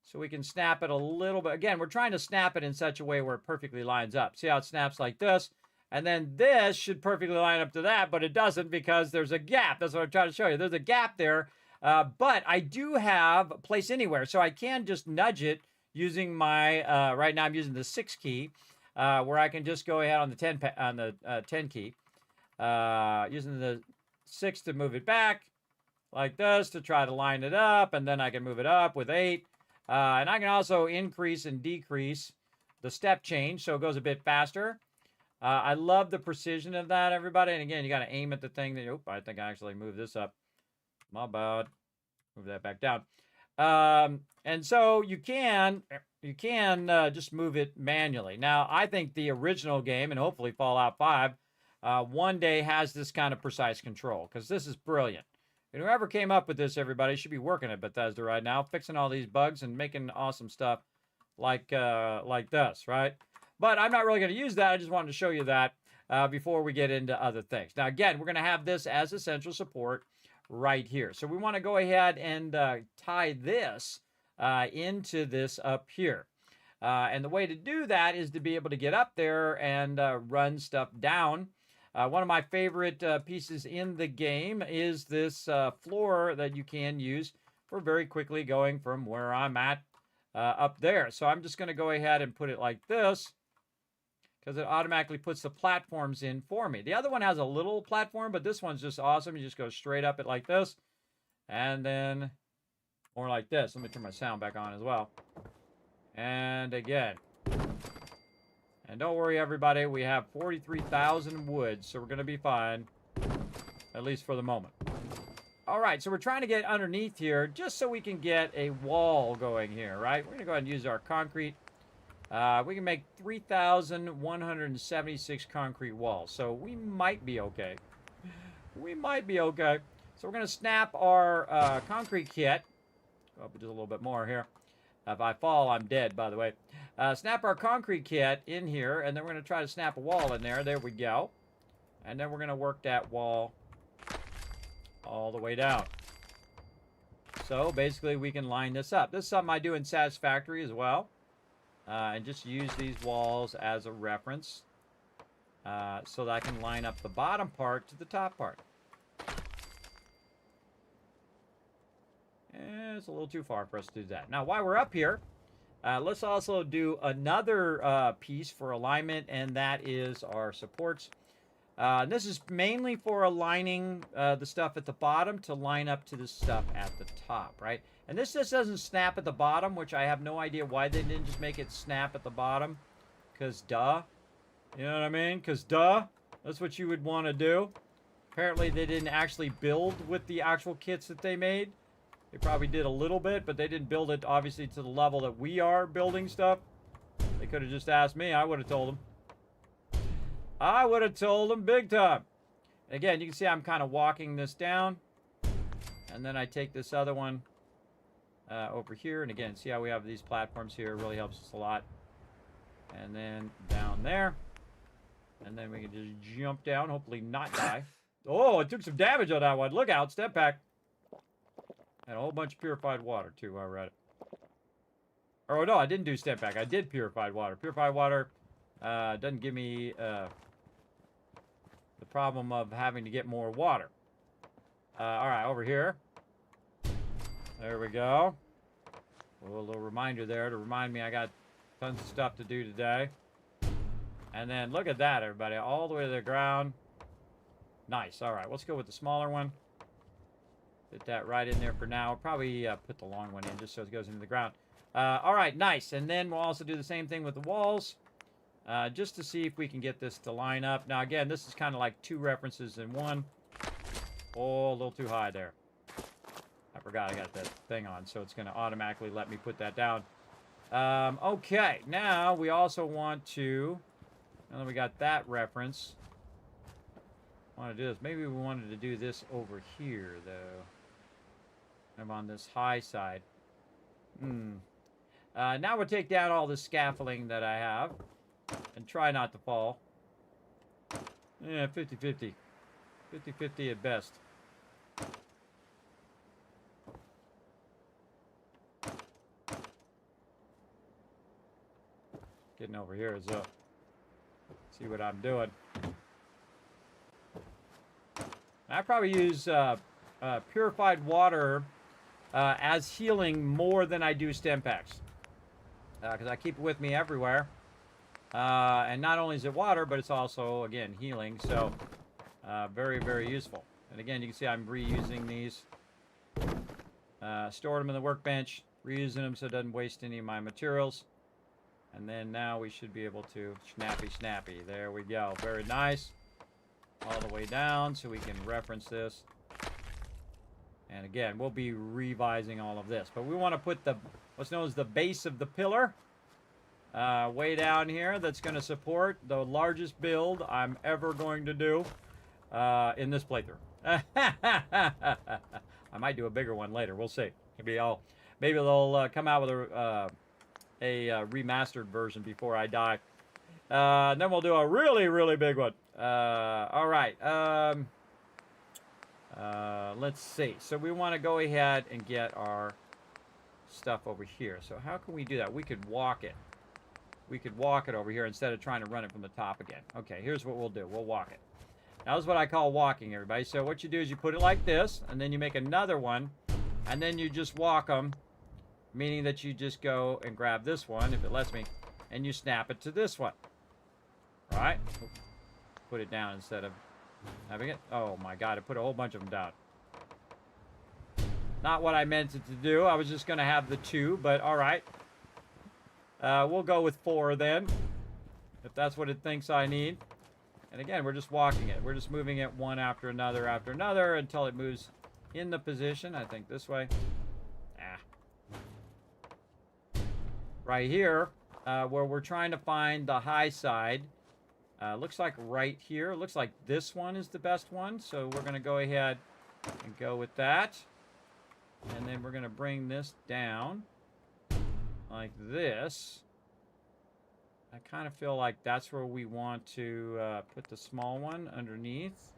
so we can snap it a little bit. Again, we're trying to snap it in such a way where it perfectly lines up. See how it snaps like this? And then this should perfectly line up to that, but it doesn't because there's a gap. That's what I'm trying to show you. There's a gap there. But I do have place anywhere, so I can just nudge it using my, right now I'm using the 6 key, where I can just go ahead on the 10 key, using the 6 to move it back, like this, to try to line it up, and then I can move it up with 8. And I can also increase and decrease the step change, so it goes a bit faster. I love the precision of that, everybody. And again, you got to aim at the thing. That, I think I actually moved this up. My bad. Move that back down. And so you can just move it manually. Now, I think the original game, and hopefully Fallout 5, one day has this kind of precise control, because this is brilliant. And whoever came up with this, everybody, should be working at Bethesda right now, fixing all these bugs and making awesome stuff like this, right? But I'm not really going to use that. I just wanted to show you that before we get into other things. Now, again, we're going to have this as essential support right here. So we want to go ahead and tie this into this up here. And the way to do that is to be able to get up there and run stuff down. One of my favorite pieces in the game is this floor that you can use for very quickly going from where I'm at up there. So I'm just going to go ahead and put it like this, because it automatically puts the platforms in for me. The other one has a little platform, but this one's just awesome. You just go straight up it like this, and then more like this. Let me turn my sound back on as well. And again. And don't worry, everybody, we have 43,000 wood, so we're going to be fine, at least for the moment. All right, so we're trying to get underneath here just so we can get a wall going here, right? We're going to go ahead and use our concrete. We can make 3,176 concrete walls, so we might be okay. We might be okay. So we're going to snap our concrete kit. Go up just a little bit more here. If I fall, I'm dead, by the way. Snap our concrete kit in here, and then we're going to try to snap a wall in there. There we go. And then we're going to work that wall all the way down. So basically, we can line this up. This is something I do in Satisfactory as well. And just use these walls as a reference so that I can line up the bottom part to the top part. And it's a little too far for us to do that. Now, while we're up here, let's also do another piece for alignment, and that is our supports. This is mainly for aligning the stuff at the bottom to line up to the stuff at the top, right? And this just doesn't snap at the bottom, which I have no idea why they didn't just make it snap at the bottom. Because duh. You know what I mean? Because duh. That's what you would want to do. Apparently they didn't actually build with the actual kits that they made. They probably did a little bit, but they didn't build it, obviously, to the level that we are building stuff. They could have just asked me. I would have told them. I would have told them big time. Again, you can see I'm kind of walking this down. And then I take this other one over here. And again, see how we have these platforms here. It really helps us a lot. And then down there. And then we can just jump down, hopefully not die. Oh, it took some damage on that one. Look out, step back. And a whole bunch of purified water, too, while we're at it. Oh, no, I didn't do step back. I did purified water. Purified water Doesn't give me the problem of having to get more water. All right, over here. There we go. A little reminder there to remind me I got tons of stuff to do today. And then look at that, everybody. All the way to the ground. Nice. All right, let's go with the smaller one. Put that right in there for now. We'll probably put the long one in just so it goes into the ground. All right, nice. And then we'll also do the same thing with the walls. Just to see if we can get this to line up. Now, again, this is kind of like two references in one. Oh, a little too high there. I forgot I got that thing on, so it's going to automatically let me put that down. Okay, now we also want to... Now that we got that reference... Want to do this. Maybe we wanted to do this over here, though. I'm on this high side. Now we'll take down all the scaffolding that I have and try not to fall. Yeah, 50-50. 50-50 at best. Getting over here is up. See what I'm doing. I probably use purified water as healing more than I do stem packs. Because I keep it with me everywhere. And not only is it water, but it's also, again, healing. So, very, very useful. And again, you can see I'm reusing these. Stored them in the workbench. Reusing them so it doesn't waste any of my materials. And then now we should be able to snappy. There we go. Very nice. All the way down so we can reference this. And again, we'll be revising all of this. But we want to put the what's known as the base of the pillar way down here. That's going to support the largest build I'm ever going to do in this playthrough. I might do a bigger one later. We'll see. Maybe they'll come out with a remastered version before I die. Then we'll do a really, really big one. All right. Let's see. So we want to go ahead and get our stuff over here. So how can we do that? We could walk it. We could walk it over here instead of trying to run it from the top again. Okay, here's what we'll do. We'll walk it. Now, this is what I call walking, everybody. So what you do is you put it like this, and then you make another one, and then you just walk them, meaning that you just go and grab this one, if it lets me, and you snap it to this one. All right? Put it down instead of having it. Oh, my God. I put a whole bunch of them down. Not what I meant it to do. I was just going to have the 2, but all right. We'll go with 4 then, if that's what it thinks I need. And again, we're just walking it. We're just moving it one after another until it moves in the position. I think this way. Right here, where we're trying to find the high side. Looks like right here. Looks like this one is the best one. So we're going to go ahead and go with that. And then we're going to bring this down like this. I kind of feel like that's where we want to put the small one underneath.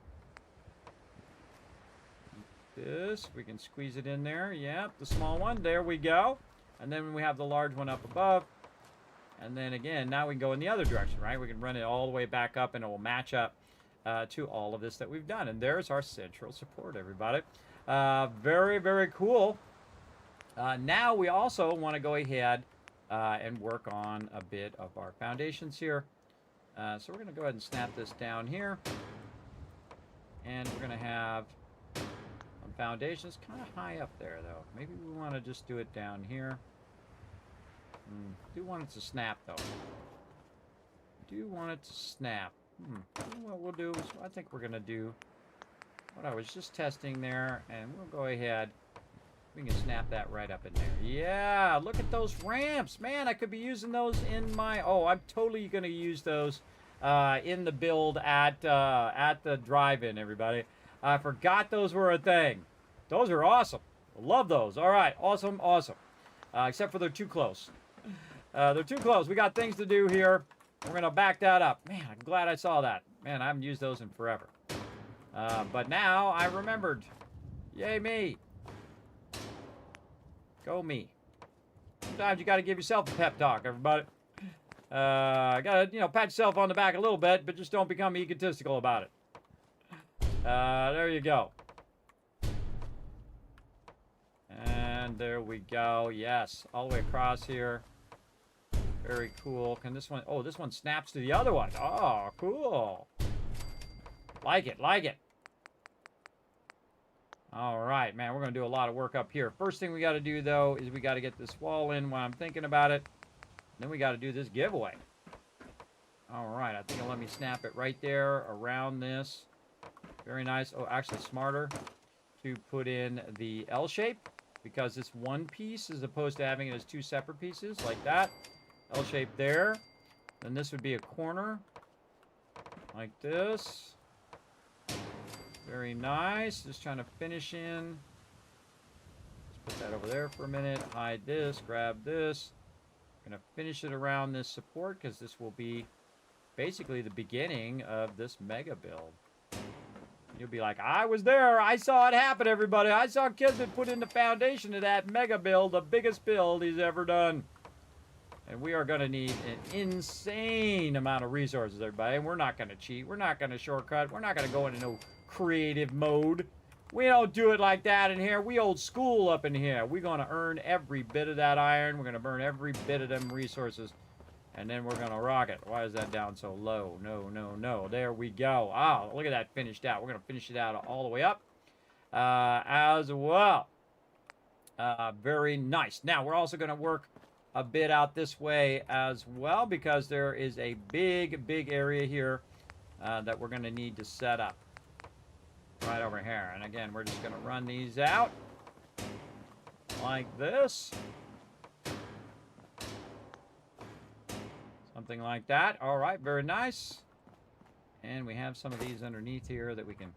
This, we can squeeze it in there. Yep, the small one. There we go. And then we have the large one up above. And then again, now we can go in the other direction, right? We can run it all the way back up and it will match up to all of this that we've done. And there's our central support, everybody. Very, very cool. Now we also want to go ahead and work on a bit of our foundations here. So we're going to go ahead and snap this down here. And we're going to have some foundations kind of high up there, though. Maybe we want to just do it down here. Do want it to snap, though. Do want it to snap. What we'll do is, I think we're going to do what I was just testing there, and we'll go ahead. We can snap that right up in there. Yeah, look at those ramps. Man, I could be using those in my... Oh, I'm totally going to use those in the build at the drive-in, everybody. I forgot those were a thing. Those are awesome. Love those. All right, awesome, awesome. Except for they're too close. They're too close. We got things to do here. We're going to back that up. Man, I'm glad I saw that. Man, I haven't used those in forever. But now I remembered. Yay me. Go me. Sometimes you got to give yourself a pep talk, everybody. Gotta, pat yourself on the back a little bit, but just don't become egotistical about it. There you go. And there we go. Yes, all the way across here. Very cool. Can this one... Oh, this one snaps to the other one. Oh, cool. Like it, like it. All right, man, we're going to do a lot of work up here. First thing we got to do, though, is we got to get this wall in while I'm thinking about it. Then we got to do this giveaway. All right, I think it'll let me snap it right there around this. Very nice. Oh, actually smarter to put in the L shape because it's one piece as opposed to having it as two separate pieces like that. L shape there. Then this would be a corner like this. Very nice. Just trying to finish in. Let's put that over there for a minute. Hide this. Grab this. Going to finish it around this support because this will be basically the beginning of this mega build. You'll be like, I was there. I saw it happen, everybody. I saw Kismet put in the foundation of that mega build, the biggest build he's ever done. And we are going to need an insane amount of resources, everybody. And we're not going to cheat. We're not going to shortcut. We're not going to go into no creative mode. We don't do it like that in here. We old school up in here. We're going to earn every bit of that iron. We're going to burn every bit of them resources. And then we're going to rock it. Why is that down so low? No, no, no. There we go. Oh, look at that finished out. We're going to finish it out all the way up as well. Very nice. Now, we're also going to work a bit out this way as well because there is a big, big area here that we're going to need to set up right over here. And again, we're just going to run these out like this. Something like that. All right, very nice. And we have some of these underneath here that we can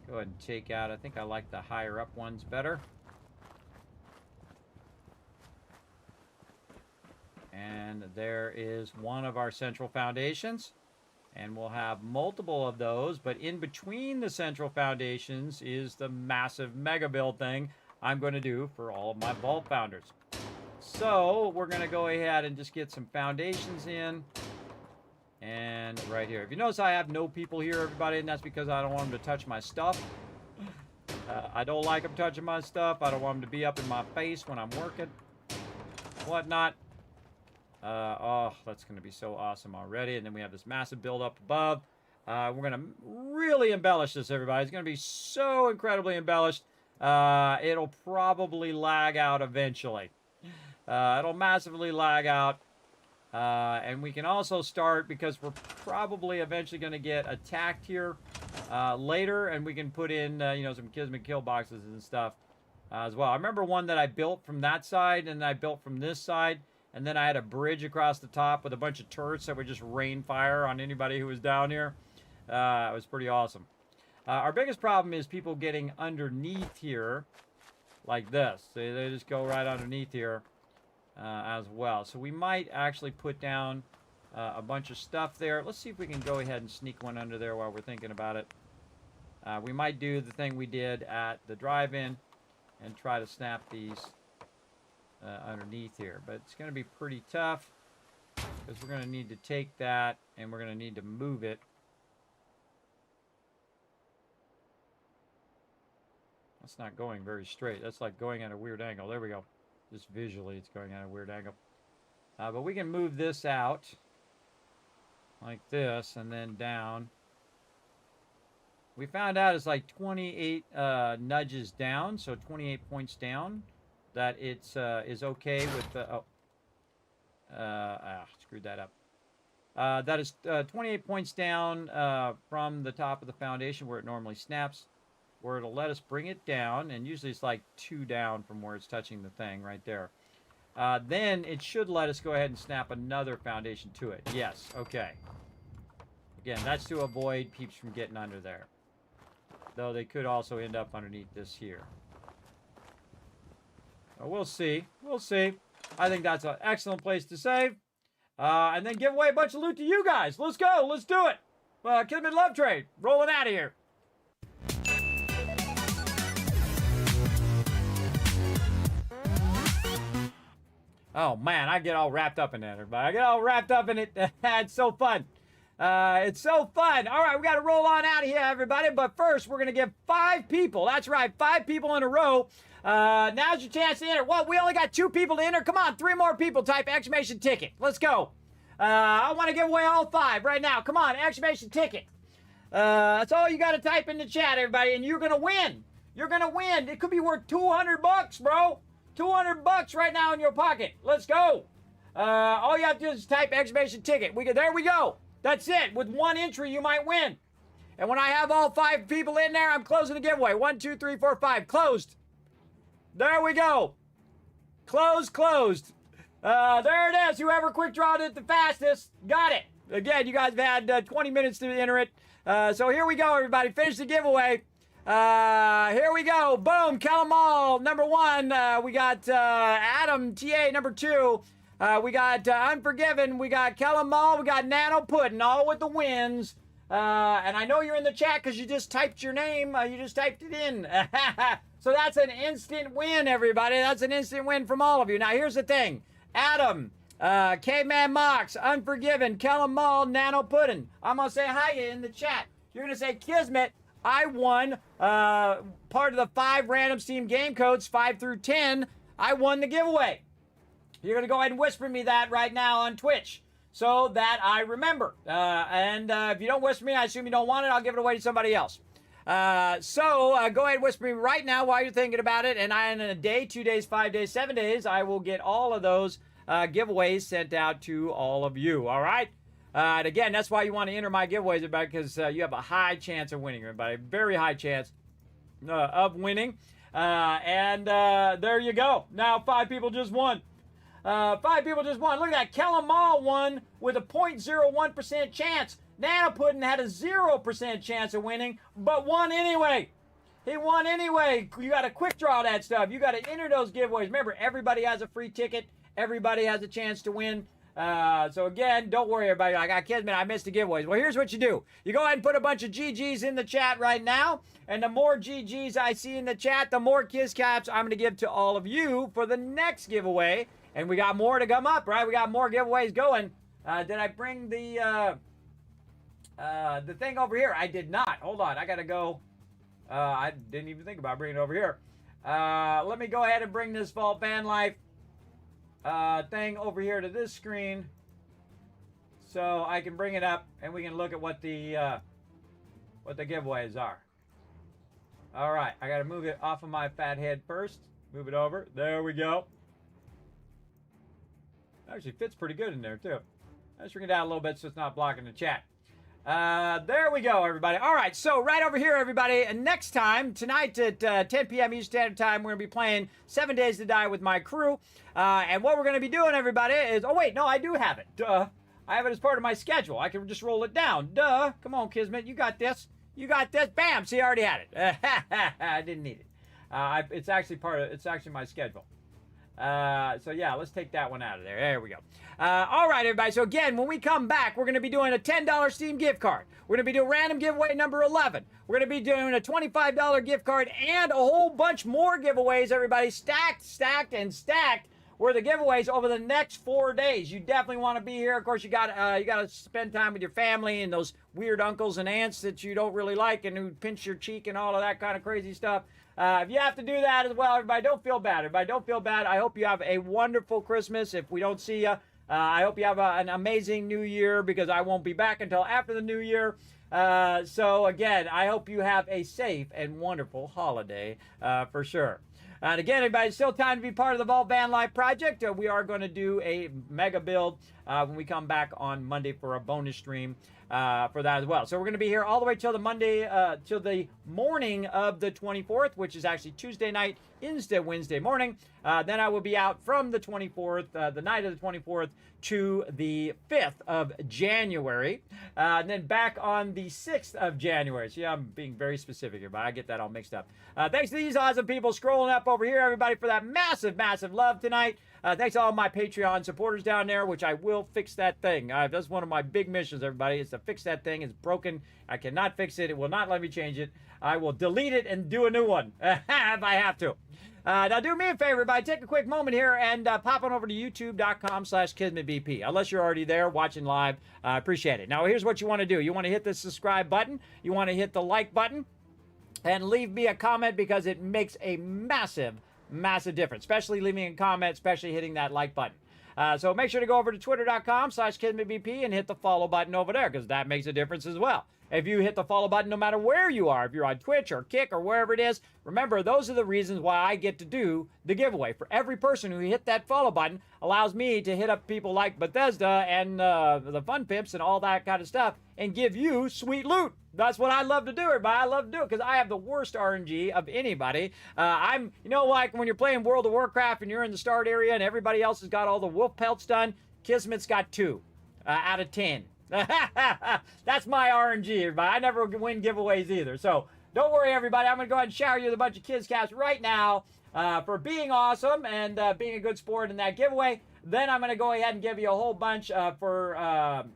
go ahead and take out. I think I like the higher up ones better. And there is one of our central foundations. And we'll have multiple of those. But in between the central foundations is the massive mega build thing I'm going to do for all of my vault founders. So we're going to go ahead and just get some foundations in. And right here. If you notice, I have no people here, everybody. And that's because I don't want them to touch my stuff. I don't like them touching my stuff. I don't want them to be up in my face when I'm working. Whatnot. Oh, that's going to be so awesome already. And then we have this massive build up above. We're going to really embellish this, everybody. It's going to be so incredibly embellished. It'll probably lag out eventually. It'll massively lag out. And we can also start, because we're probably eventually going to get attacked here later. And we can put in, some Kismet kill boxes and stuff as well. I remember one that I built from that side and I built from this side. And then I had a bridge across the top with a bunch of turrets that would just rain fire on anybody who was down here. It was pretty awesome. Our biggest problem is people getting underneath here like this. They just go right underneath here as well. So we might actually put down a bunch of stuff there. Let's see if we can go ahead and sneak one under there while we're thinking about it. We might do the thing we did at the drive-in and try to snap these underneath here, but it's going to be pretty tough because we're going to need to take that and we're going to need to move it. That's not going very straight. That's like going at a weird angle. There we go. Just visually it's going at a weird angle. But we can move this out like this and then down. We found out it's like 28 nudges down, so 28 points down. That it's is okay with screwed that up. That is 28 points down from the top of the foundation where it normally snaps, where it'll let us bring it down, and usually it's like 2 down from where it's touching the thing right there. Then it should let us go ahead and snap another foundation to it. Yes, okay. Again, that's to avoid peeps from getting under there. Though they could also end up underneath this here. We'll see. We'll see. I think that's an excellent place to save. And then give away a bunch of loot to you guys. Let's go. Let's do it. Kismet Love Trade. Rolling out of here. Oh, man, I get all wrapped up in that, everybody. I get all wrapped up in it. It's so fun. It's so fun. All right, we got to roll on out of here, everybody. But first, we're going to give 5 people. That's right, 5 people in a row. Now's your chance to enter. Well, we only got 2 people to enter. Come on, 3 more people. Type exclamation ticket. Let's go. I want to give away all 5 right now. Come on, exclamation ticket. That's all you got to type in the chat, everybody, and you're going to win. You're going to win. It could be worth $200, bro. $200 right now in your pocket. Let's go. All you have to do is type exclamation ticket. There we go. That's it. With 1 entry, you might win. And when I have all 5 people in there, I'm closing the giveaway. 1, 2, 3, 4, 5. Closed. There we go. Closed. There it is. Whoever quick drawed it the fastest got it. Again, you guys have had 20 minutes to enter it. So here we go, everybody. Finish the giveaway. Here we go. Boom. Kalamal, number 1. We got Adam TA, number 2. We got Unforgiven. We got Kalamal. We got Nano Puddin', all with the wins. And I know you're in the chat because you just typed your name. You just typed it in. So that's an instant win, everybody. That's an instant win from all of you. Now, here's the thing. Adam, K-Man Mox, Unforgiven, Kalamal, Nano Puddin'. I'm going to say hi in the chat. You're going to say, Kismet, I won part of the 5 random Steam game codes, 5 through 10. I won the giveaway. You're going to go ahead and whisper me that right now on Twitch so that I remember. And if you don't whisper me, I assume you don't want it. I'll give it away to somebody else. So go ahead and whisper me right now while you're thinking about it. And in a day, 2 days, 5 days, 7 days, I will get all of those giveaways sent out to all of you. All right? And again, that's why you want to enter my giveaways, everybody, because you have a high chance of winning, everybody. Very high chance of winning. And there you go. Now 5 people just won. 5 people just won. Look at that. Kalamal won with a 0.01% chance. Nano Puddin' had a 0% chance of winning, but won anyway. He won anyway. You got to quick draw that stuff. You got to enter those giveaways. Remember, everybody has a free ticket. Everybody has a chance to win. So again, don't worry, everybody. I got Kismet. I missed the giveaways. Well, here's what you do. You go ahead and put a bunch of GGs in the chat right now. And the more GGs I see in the chat, the more Kiss Caps I'm going to give to all of you for the next giveaway. And we got more to come up, right? We got more giveaways going. Did I bring the thing over here? I did not. Hold on. I got to go. I didn't even think about bringing it over here. Let me go ahead and bring this Vault Van Life thing over here to this screen so I can bring it up and we can look at what the giveaways are. All right, I got to move it off of my fat head first. Move it over. There we go. Actually fits pretty good in there too. Let's bring it down a little bit so it's not blocking the chat. There we go, everybody. All right, so right over here, everybody. And next time, tonight at 10 p.m. Eastern Standard Time, we're going to be playing 7 Days to Die with my crew. And what we're going to be doing, everybody, is... Oh, wait, no, I do have it. Duh. I have it as part of my schedule. I can just roll it down. Duh. Come on, Kismet. You got this. You got this. Bam. See, I already had it. I didn't need it. It's actually it's actually my schedule. So yeah, let's take that one out of there. There we go. All right, everybody. So again, when we come back, we're going to be doing a $10 Steam gift card. We're going to be doing random giveaway number 11. We're going to be doing a $25 gift card and a whole bunch more giveaways, everybody. Stacked, and stacked were the giveaways over the next 4 days. You definitely want to be here. Of course, you got to spend time with your family and those weird uncles and aunts that you don't really like and who pinch your cheek and all of that kind of crazy stuff. If you have to do that as well, everybody, don't feel bad. Everybody, don't feel bad. I hope you have a wonderful Christmas. If we don't see you, I hope you have an amazing New Year because I won't be back until after the New Year. So again, I hope you have a safe and wonderful holiday for sure. And again, everybody, it's still time to be part of the Vault Van Life project. We are going to do a mega build when we come back on Monday for a bonus stream for that as well. So we're going to be here all the way till the Monday, till the morning of the 24th, which is actually Tuesday night instead Wednesday morning. Then I will be out from the 24th, the night of the 24th, to the 5th of January. And then back on the 6th of January. See, I'm being very specific here, but I get that all mixed up. Thanks to these awesome people scrolling up over here, everybody, for that massive, massive love tonight. Thanks to all my Patreon supporters down there, which I will fix that thing. That's one of my big missions, everybody, is to fix that thing. It's broken. I cannot fix it. It will not let me change it. I will delete it and do a new one if I have to. Now, do me a favor, everybody. Take a quick moment here and pop on over to youtube.com/KismetBP. Unless you're already there watching live, I appreciate it. Now, here's what you want to do. You want to hit the subscribe button. You want to hit the like button. And leave me a comment because it makes a massive, massive difference. Especially leaving a comment, especially hitting that like button. So make sure to go over to twitter.com/KismetBP and hit the follow button over there because that makes a difference as well. If you hit the follow button no matter where you are, if you're on Twitch or Kick or wherever it is, remember, those are the reasons why I get to do the giveaway. For every person who hit that follow button allows me to hit up people like Bethesda and the Fun Pimps and all that kind of stuff and give you sweet loot. That's what I love to do, everybody. I love to do it because I have the worst RNG of anybody. You know, like when you're playing World of Warcraft and you're in the start area and everybody else has got all the wolf pelts done, Kismet's got 2 out of 10. That's my RNG, everybody. I never win giveaways either. So don't worry, everybody. I'm going to go ahead and shower you with a bunch of Kids Caps right now for being awesome and being a good sport in that giveaway. Then I'm going to go ahead and give you a whole bunch for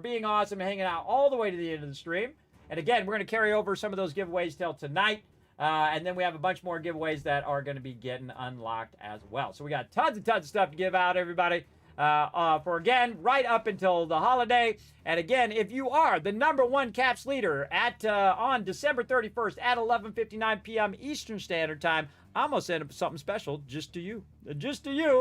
being awesome and hanging out all the way to the end of the stream. And again, we're going to carry over some of those giveaways till tonight. And then we have a bunch more giveaways that are going to be getting unlocked as well. So we got tons and tons of stuff to give out, everybody. For again, right up until the holiday. And again, if you are the #1 Caps leader at on December 31st at 11:59 p.m. Eastern Standard Time, I'm going to send something special just to you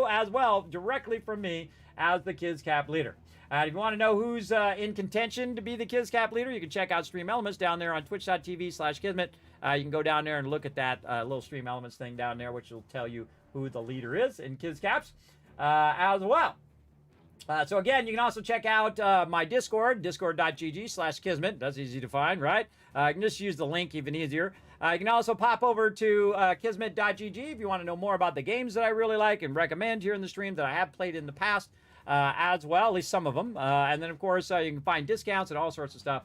as well, directly from me as the Kids Cap leader. If you want to know who's in contention to be the Kids Cap leader, you can check out Stream Elements down there on twitch.tv/Kismet. You can go down there and look at that little Stream Elements thing down there, which will tell you who the leader is in Kids Caps as well. So again, you can also check out my Discord, discord.gg/Kismet. That's easy to find, right? You can just use the link, even easier. You can also pop over to kismet.gg if you want to know more about the games that I really like and recommend here in the stream that I have played in the past as well, at least some of them. And then, of course, you can find discounts and all sorts of stuff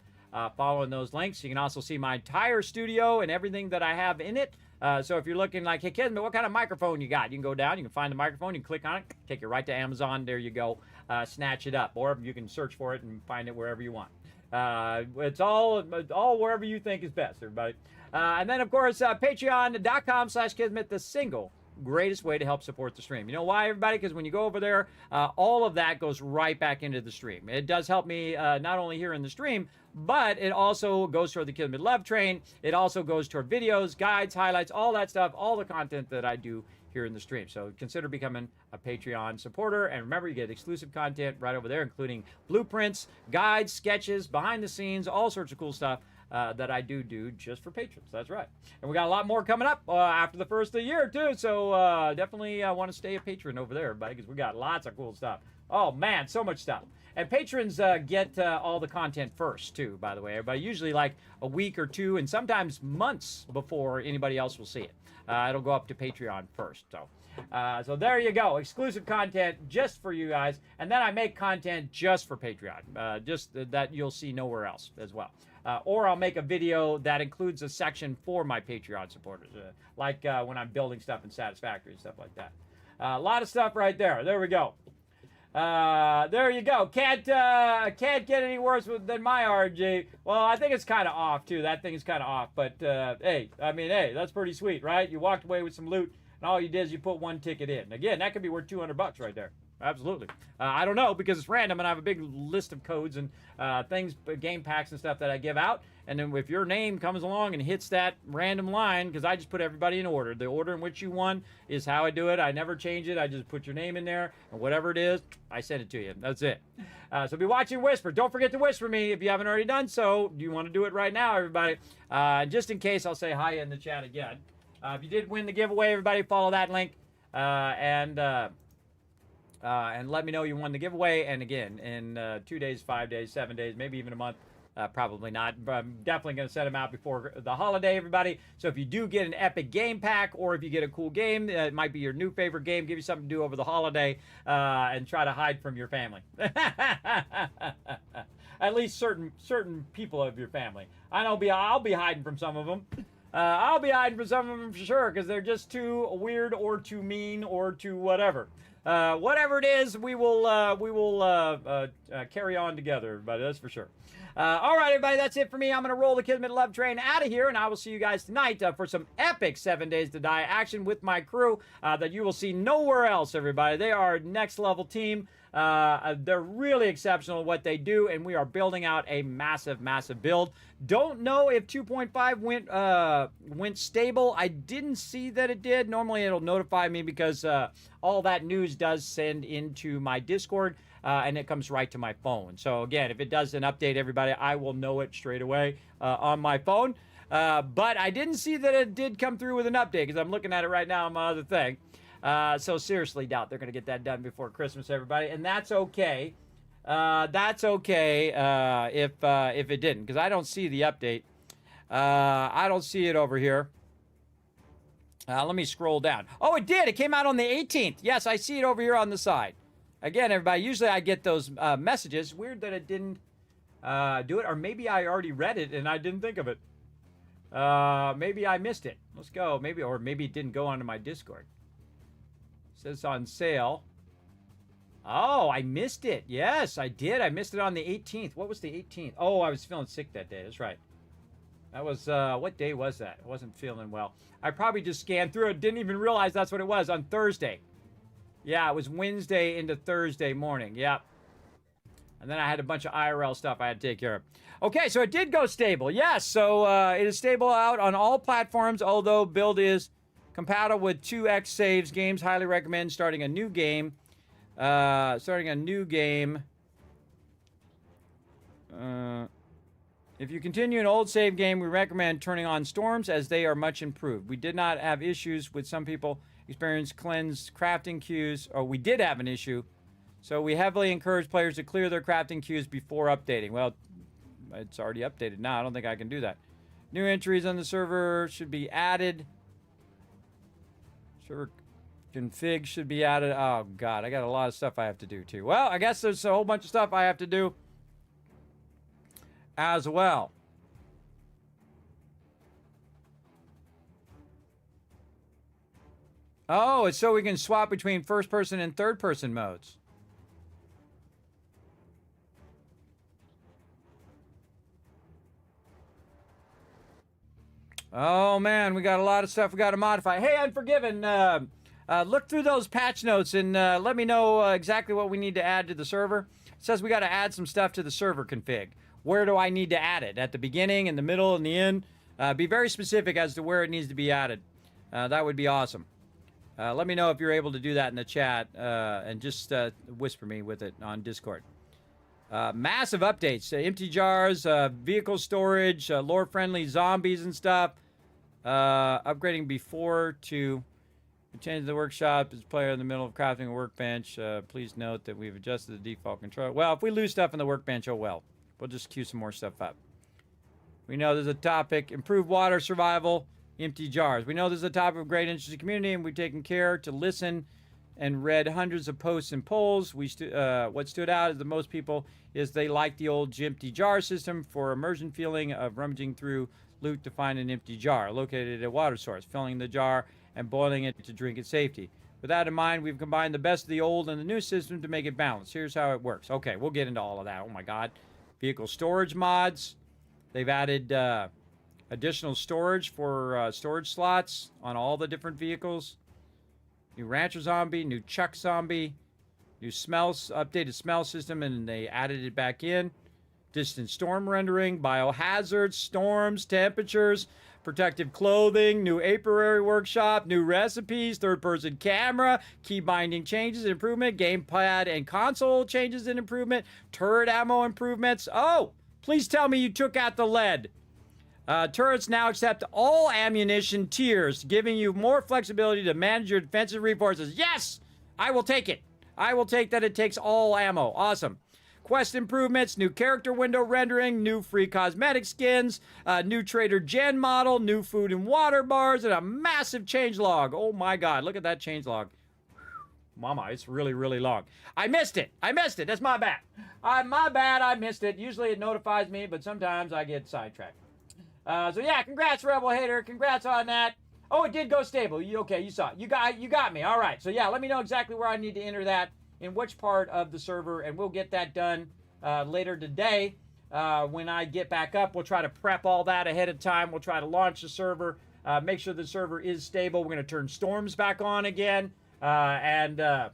following those links. You can also see my entire studio and everything that I have in it. So if you're looking like, hey, Kismet, what kind of microphone you got? You can go down, you can find the microphone, you can click on it, take you right to Amazon. There you go. Snatch it up. Or you can search for it and find it wherever you want. It's all wherever you think is best, everybody. And then, of course, patreon.com/Kismet, the single greatest way to help support the stream. You know why, everybody? Because when you go over there, all of that goes right back into the stream. It does help me not only here in the stream, but it also goes toward the Kismet Love Train. It also goes toward videos, guides, highlights, all that stuff, all the content that I do here in the stream. So consider becoming a Patreon supporter. And remember, you get exclusive content right over there, including blueprints, guides, sketches, behind the scenes, all sorts of cool stuff that I do just for patrons. That's right. And we got a lot more coming up after the first of the year, too. So definitely want to stay a patron over there, everybody, because we got lots of cool stuff. Oh, man, so much stuff. And patrons get all the content first, too, by the way. Everybody, usually like a week or two and sometimes months before anybody else will see it. It'll go up to Patreon first. So there you go. Exclusive content just for you guys. And then I make content just for Patreon, just that you'll see nowhere else as well. Or I'll make a video that includes a section for my Patreon supporters, like when I'm building stuff in Satisfactory and stuff like that. A lot of stuff right there. There we go. There you go. Can't get any worse than my RG. Well, I think it's kind of off too. That thing is kind of off. But hey, I mean, hey, that's pretty sweet, right? You walked away with some loot, and all you did is you put one ticket in. Again, that could be worth $200 right there. Absolutely. I don't know because it's random, and I have a big list of codes and things, game packs and stuff that I give out. And then if your name comes along and hits that random line, because I just put everybody in order. The order in which you won is how I do it. I never change it. I just put your name in there, and whatever it is, I send it to you. That's it. So be watching Whisper. Don't forget to whisper me if you haven't already done so. Do you want to do it right now, everybody? Just in case, I'll say hi in the chat again. If you did win the giveaway, everybody follow that link. And let me know you won the giveaway. And again, in 2 days, 5 days, 7 days, maybe even a month, probably not, but I'm definitely going to set them out before the holiday, everybody. So if you do get an epic game pack, or if you get a cool game, it might be your new favorite game, give you something to do over the holiday, and try to hide from your family. At least certain people of your family. I'll be hiding from some of them. I'll be hiding from some of them for sure, because they're just too weird or too mean or too whatever. Whatever it is, we will carry on together, everybody. That's for sure. All right, everybody, that's it for me. I'm going to roll the Kismet Love Train out of here, and I will see you guys tonight for some epic 7 Days to Die action with my crew that you will see nowhere else, everybody. They are next level team. They're really exceptional at what they do, and we are building out a massive, massive build. Don't know if 2.5 went stable. I didn't see that it did. Normally, it'll notify me because all that news does send into my Discord, and it comes right to my phone. So again, if it does an update, everybody, I will know it straight away on my phone. But I didn't see that it did come through with an update because I'm looking at it right now on my other thing. So seriously doubt they're going to get that done before Christmas, everybody. And that's okay. That's okay if it didn't, because I don't see the update. I don't see it over here. Let me scroll down. Oh, it did. It came out on the 18th. Yes, I see it over here on the side. Again, everybody, usually I get those messages. Weird that it didn't do it. Or maybe I already read it and I didn't think of it. Maybe I missed it. Let's go. Maybe it didn't go onto my Discord. Says on sale. Oh, I missed it. Yes, I did. I missed it on the 18th. What was the 18th? Oh, I was feeling sick that day. That's right. That was, what day was that? I wasn't feeling well. I probably just scanned through it. Didn't even realize that's what it was on Thursday. Yeah, it was Wednesday into Thursday morning. Yep. And then I had a bunch of IRL stuff I had to take care of. Okay, so it did go stable. Yes, so it is stable out on all platforms, although build is compatible with 2x saves. Games highly recommend starting a new game. If you continue an old save game, we recommend turning on storms as they are much improved. We did not have issues with some people experience cleansed crafting queues, or we did have an issue. So we heavily encourage players to clear their crafting queues before updating. Well, it's already updated now. I don't think I can do that. New entries on the server should be added. Server config should be added. Oh, God. I got a lot of stuff I have to do, too. Well, I guess there's a whole bunch of stuff I have to do as well. Oh, it's so we can swap between first-person and third-person modes. Oh, man, we got a lot of stuff we got to modify. Hey, Unforgiven, look through those patch notes and let me know exactly what we need to add to the server. It says we got to add some stuff to the server config. Where do I need to add it? At the beginning, in the middle, in the end? Be very specific as to where it needs to be added. That would be awesome. Let me know if you're able to do that in the chat and just whisper me with it on Discord. Massive updates. Empty jars, vehicle storage, lore-friendly zombies and stuff. Upgrading before to change the workshop as player in the middle of crafting a workbench. Please note that we've adjusted the default control. Well, if we lose stuff in the workbench, oh well. We'll just queue some more stuff up. We know there's a topic, improved water survival, empty jars. We know there's a topic of great interest in the community, and we've taken care to listen and read hundreds of posts and polls. What stood out is the most people is they like the old empty jar system for immersion feeling of rummaging through loot to find an empty jar located at a water source, filling the jar and boiling it to drink at safety. With that in mind, we've combined the best of the old and the new system to make it balanced. Here's how it works. Okay, we'll get into all of that. Oh my God. Vehicle storage mods. They've added additional storage for storage slots on all the different vehicles. New Rancher Zombie, new Chuck Zombie, new smells, updated smell system, and they added it back in. Distant storm rendering, biohazards, storms, temperatures, protective clothing, new apiary workshop, new recipes, third-person camera, key binding changes and improvement, gamepad and console changes and improvement, turret ammo improvements. Oh, please tell me you took out the lead. Turrets now accept all ammunition tiers, giving you more flexibility to manage your defensive resources. Yes! I will take it. I will take that it takes all ammo. Awesome. Quest improvements, new character window rendering, new free cosmetic skins, new Trader Gen model, new food and water bars, and a massive changelog. Oh my God, look at that changelog. Mama, it's really, really long. I missed it. I missed it. That's my bad. My bad, I missed it. Usually it notifies me, but sometimes I get sidetracked. So yeah, congrats, Rebel Hater. Congrats on that. Oh, it did go stable. Okay, you saw it. You got me. All right. So yeah, let me know exactly where I need to enter that in which part of the server, and we'll get that done later today. When I get back up, we'll try to prep all that ahead of time. We'll try to launch the server, make sure the server is stable. We're going to turn storms back on again, and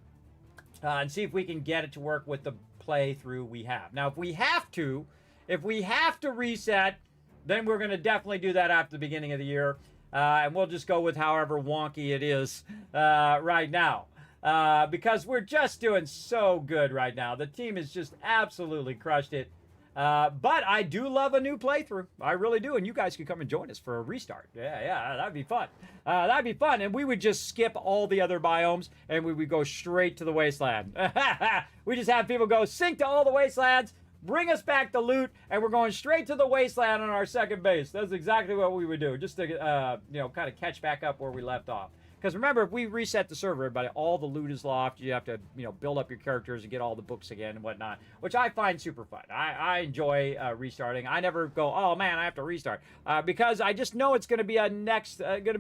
see if we can get it to work with the playthrough we have. Now, if we have to reset, then we're going to definitely do that after the beginning of the year. And we'll just go with however wonky it is right now. Because we're just doing so good right now. The team has just absolutely crushed it. But I do love a new playthrough. I really do. And you guys can come and join us for a restart. Yeah, that'd be fun. That'd be fun. And we would just skip all the other biomes and we would go straight to the wasteland. We just have people go sync to all the wastelands, bring us back the loot, and we're going straight to the wasteland on our second base. That's exactly what we would do, just to, kind of catch back up where we left off. Because remember, if we reset the server, everybody, all the loot is lost. You have to, build up your characters and get all the books again and whatnot, which I find super fun. I enjoy restarting. I never go, oh man, I have to restart, because I just know it's going to be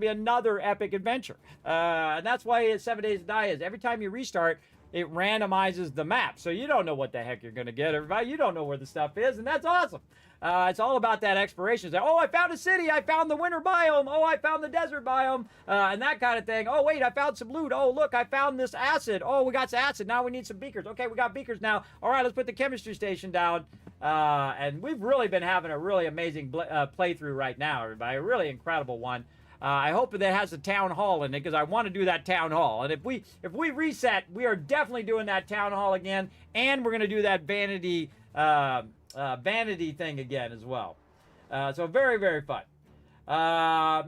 another epic adventure. And that's why 7 Days to Die is. Every time you restart, it randomizes the map. So you don't know what the heck you're going to get, everybody. You don't know where the stuff is, and that's awesome. It's all about that exploration. It's like, oh, I found a city. I found the winter biome. Oh, I found the desert biome, and that kind of thing. Oh, wait, I found some loot. Oh, look, I found this acid. Oh, we got some acid. Now we need some beakers. Okay, we got beakers now. All right, let's put the chemistry station down. And we've really been having a really amazing playthrough right now, everybody. A really incredible one. I hope that has a town hall in it, because I want to do that town hall. And if we reset, we are definitely doing that town hall again, and we're going to do that vanity thing again as well. So very, very fun.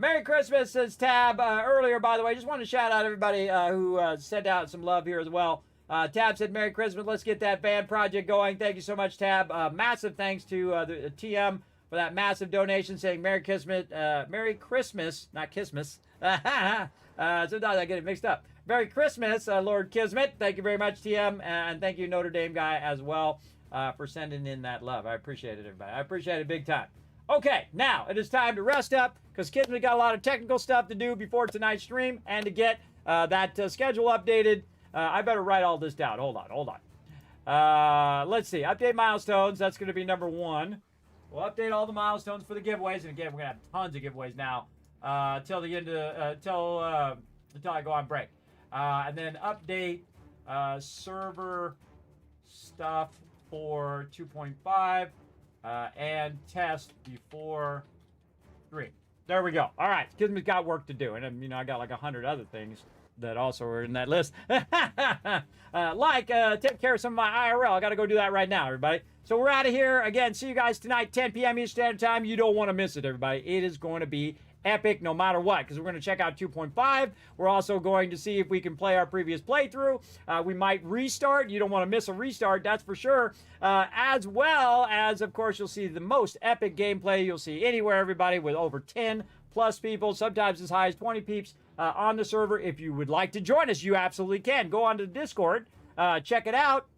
Merry Christmas, says Tab earlier, by the way. Just want to shout out everybody who sent out some love here as well. Tab said, Merry Christmas. Let's get that band project going. Thank you so much, Tab. Massive thanks to the TM for that massive donation, saying Merry Christmas, not Kismet. Sometimes I get it mixed up. Merry Christmas, Lord Kismet. Thank you very much, TM, and thank you, Notre Dame guy, as well, for sending in that love. I appreciate it, everybody. I appreciate it big time. Okay, now it is time to rest up, because Kismet got a lot of technical stuff to do before tonight's stream, and to get that schedule updated. I better write all this down. Hold on. Let's see. Update milestones. That's going to be number 1. We'll update all the milestones for the giveaways, and again, we're gonna have tons of giveaways now till the end of until I go on break, and then update server stuff for 2.5 and test before 3. There we go. All right, Kismet's got work to do, and I got like 100 other things that also are in that list. Take care of some of my IRL. I got to go do that right now, everybody. So we're out of here. Again, see you guys tonight, 10 p.m. Eastern Standard Time. You don't want to miss it, everybody. It is going to be epic no matter what, because we're going to check out 2.5. We're also going to see if we can play our previous playthrough. We might restart. You don't want to miss a restart, that's for sure. As well as, of course, you'll see the most epic gameplay you'll see anywhere, everybody, with over 10 plus people, sometimes as high as 20 peeps on the server. If you would like to join us, you absolutely can. Go on to the Discord, check it out.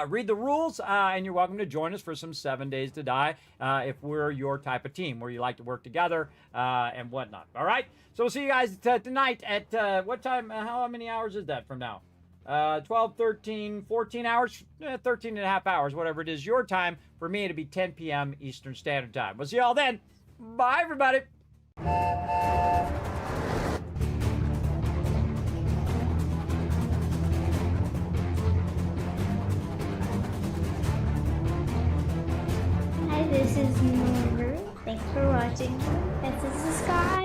Read the rules, and you're welcome to join us for some 7 Days to Die if we're your type of team, where you like to work together and whatnot. All right? So we'll see you guys tonight at what time? How many hours is that from now? 12, 13, 14 hours? 13 and a half hours, whatever it is your time. For me, it'll be 10 p.m. Eastern Standard Time. We'll see you all then. Bye, everybody. Hi, this is Norbert. Thanks for watching. This is the Sky.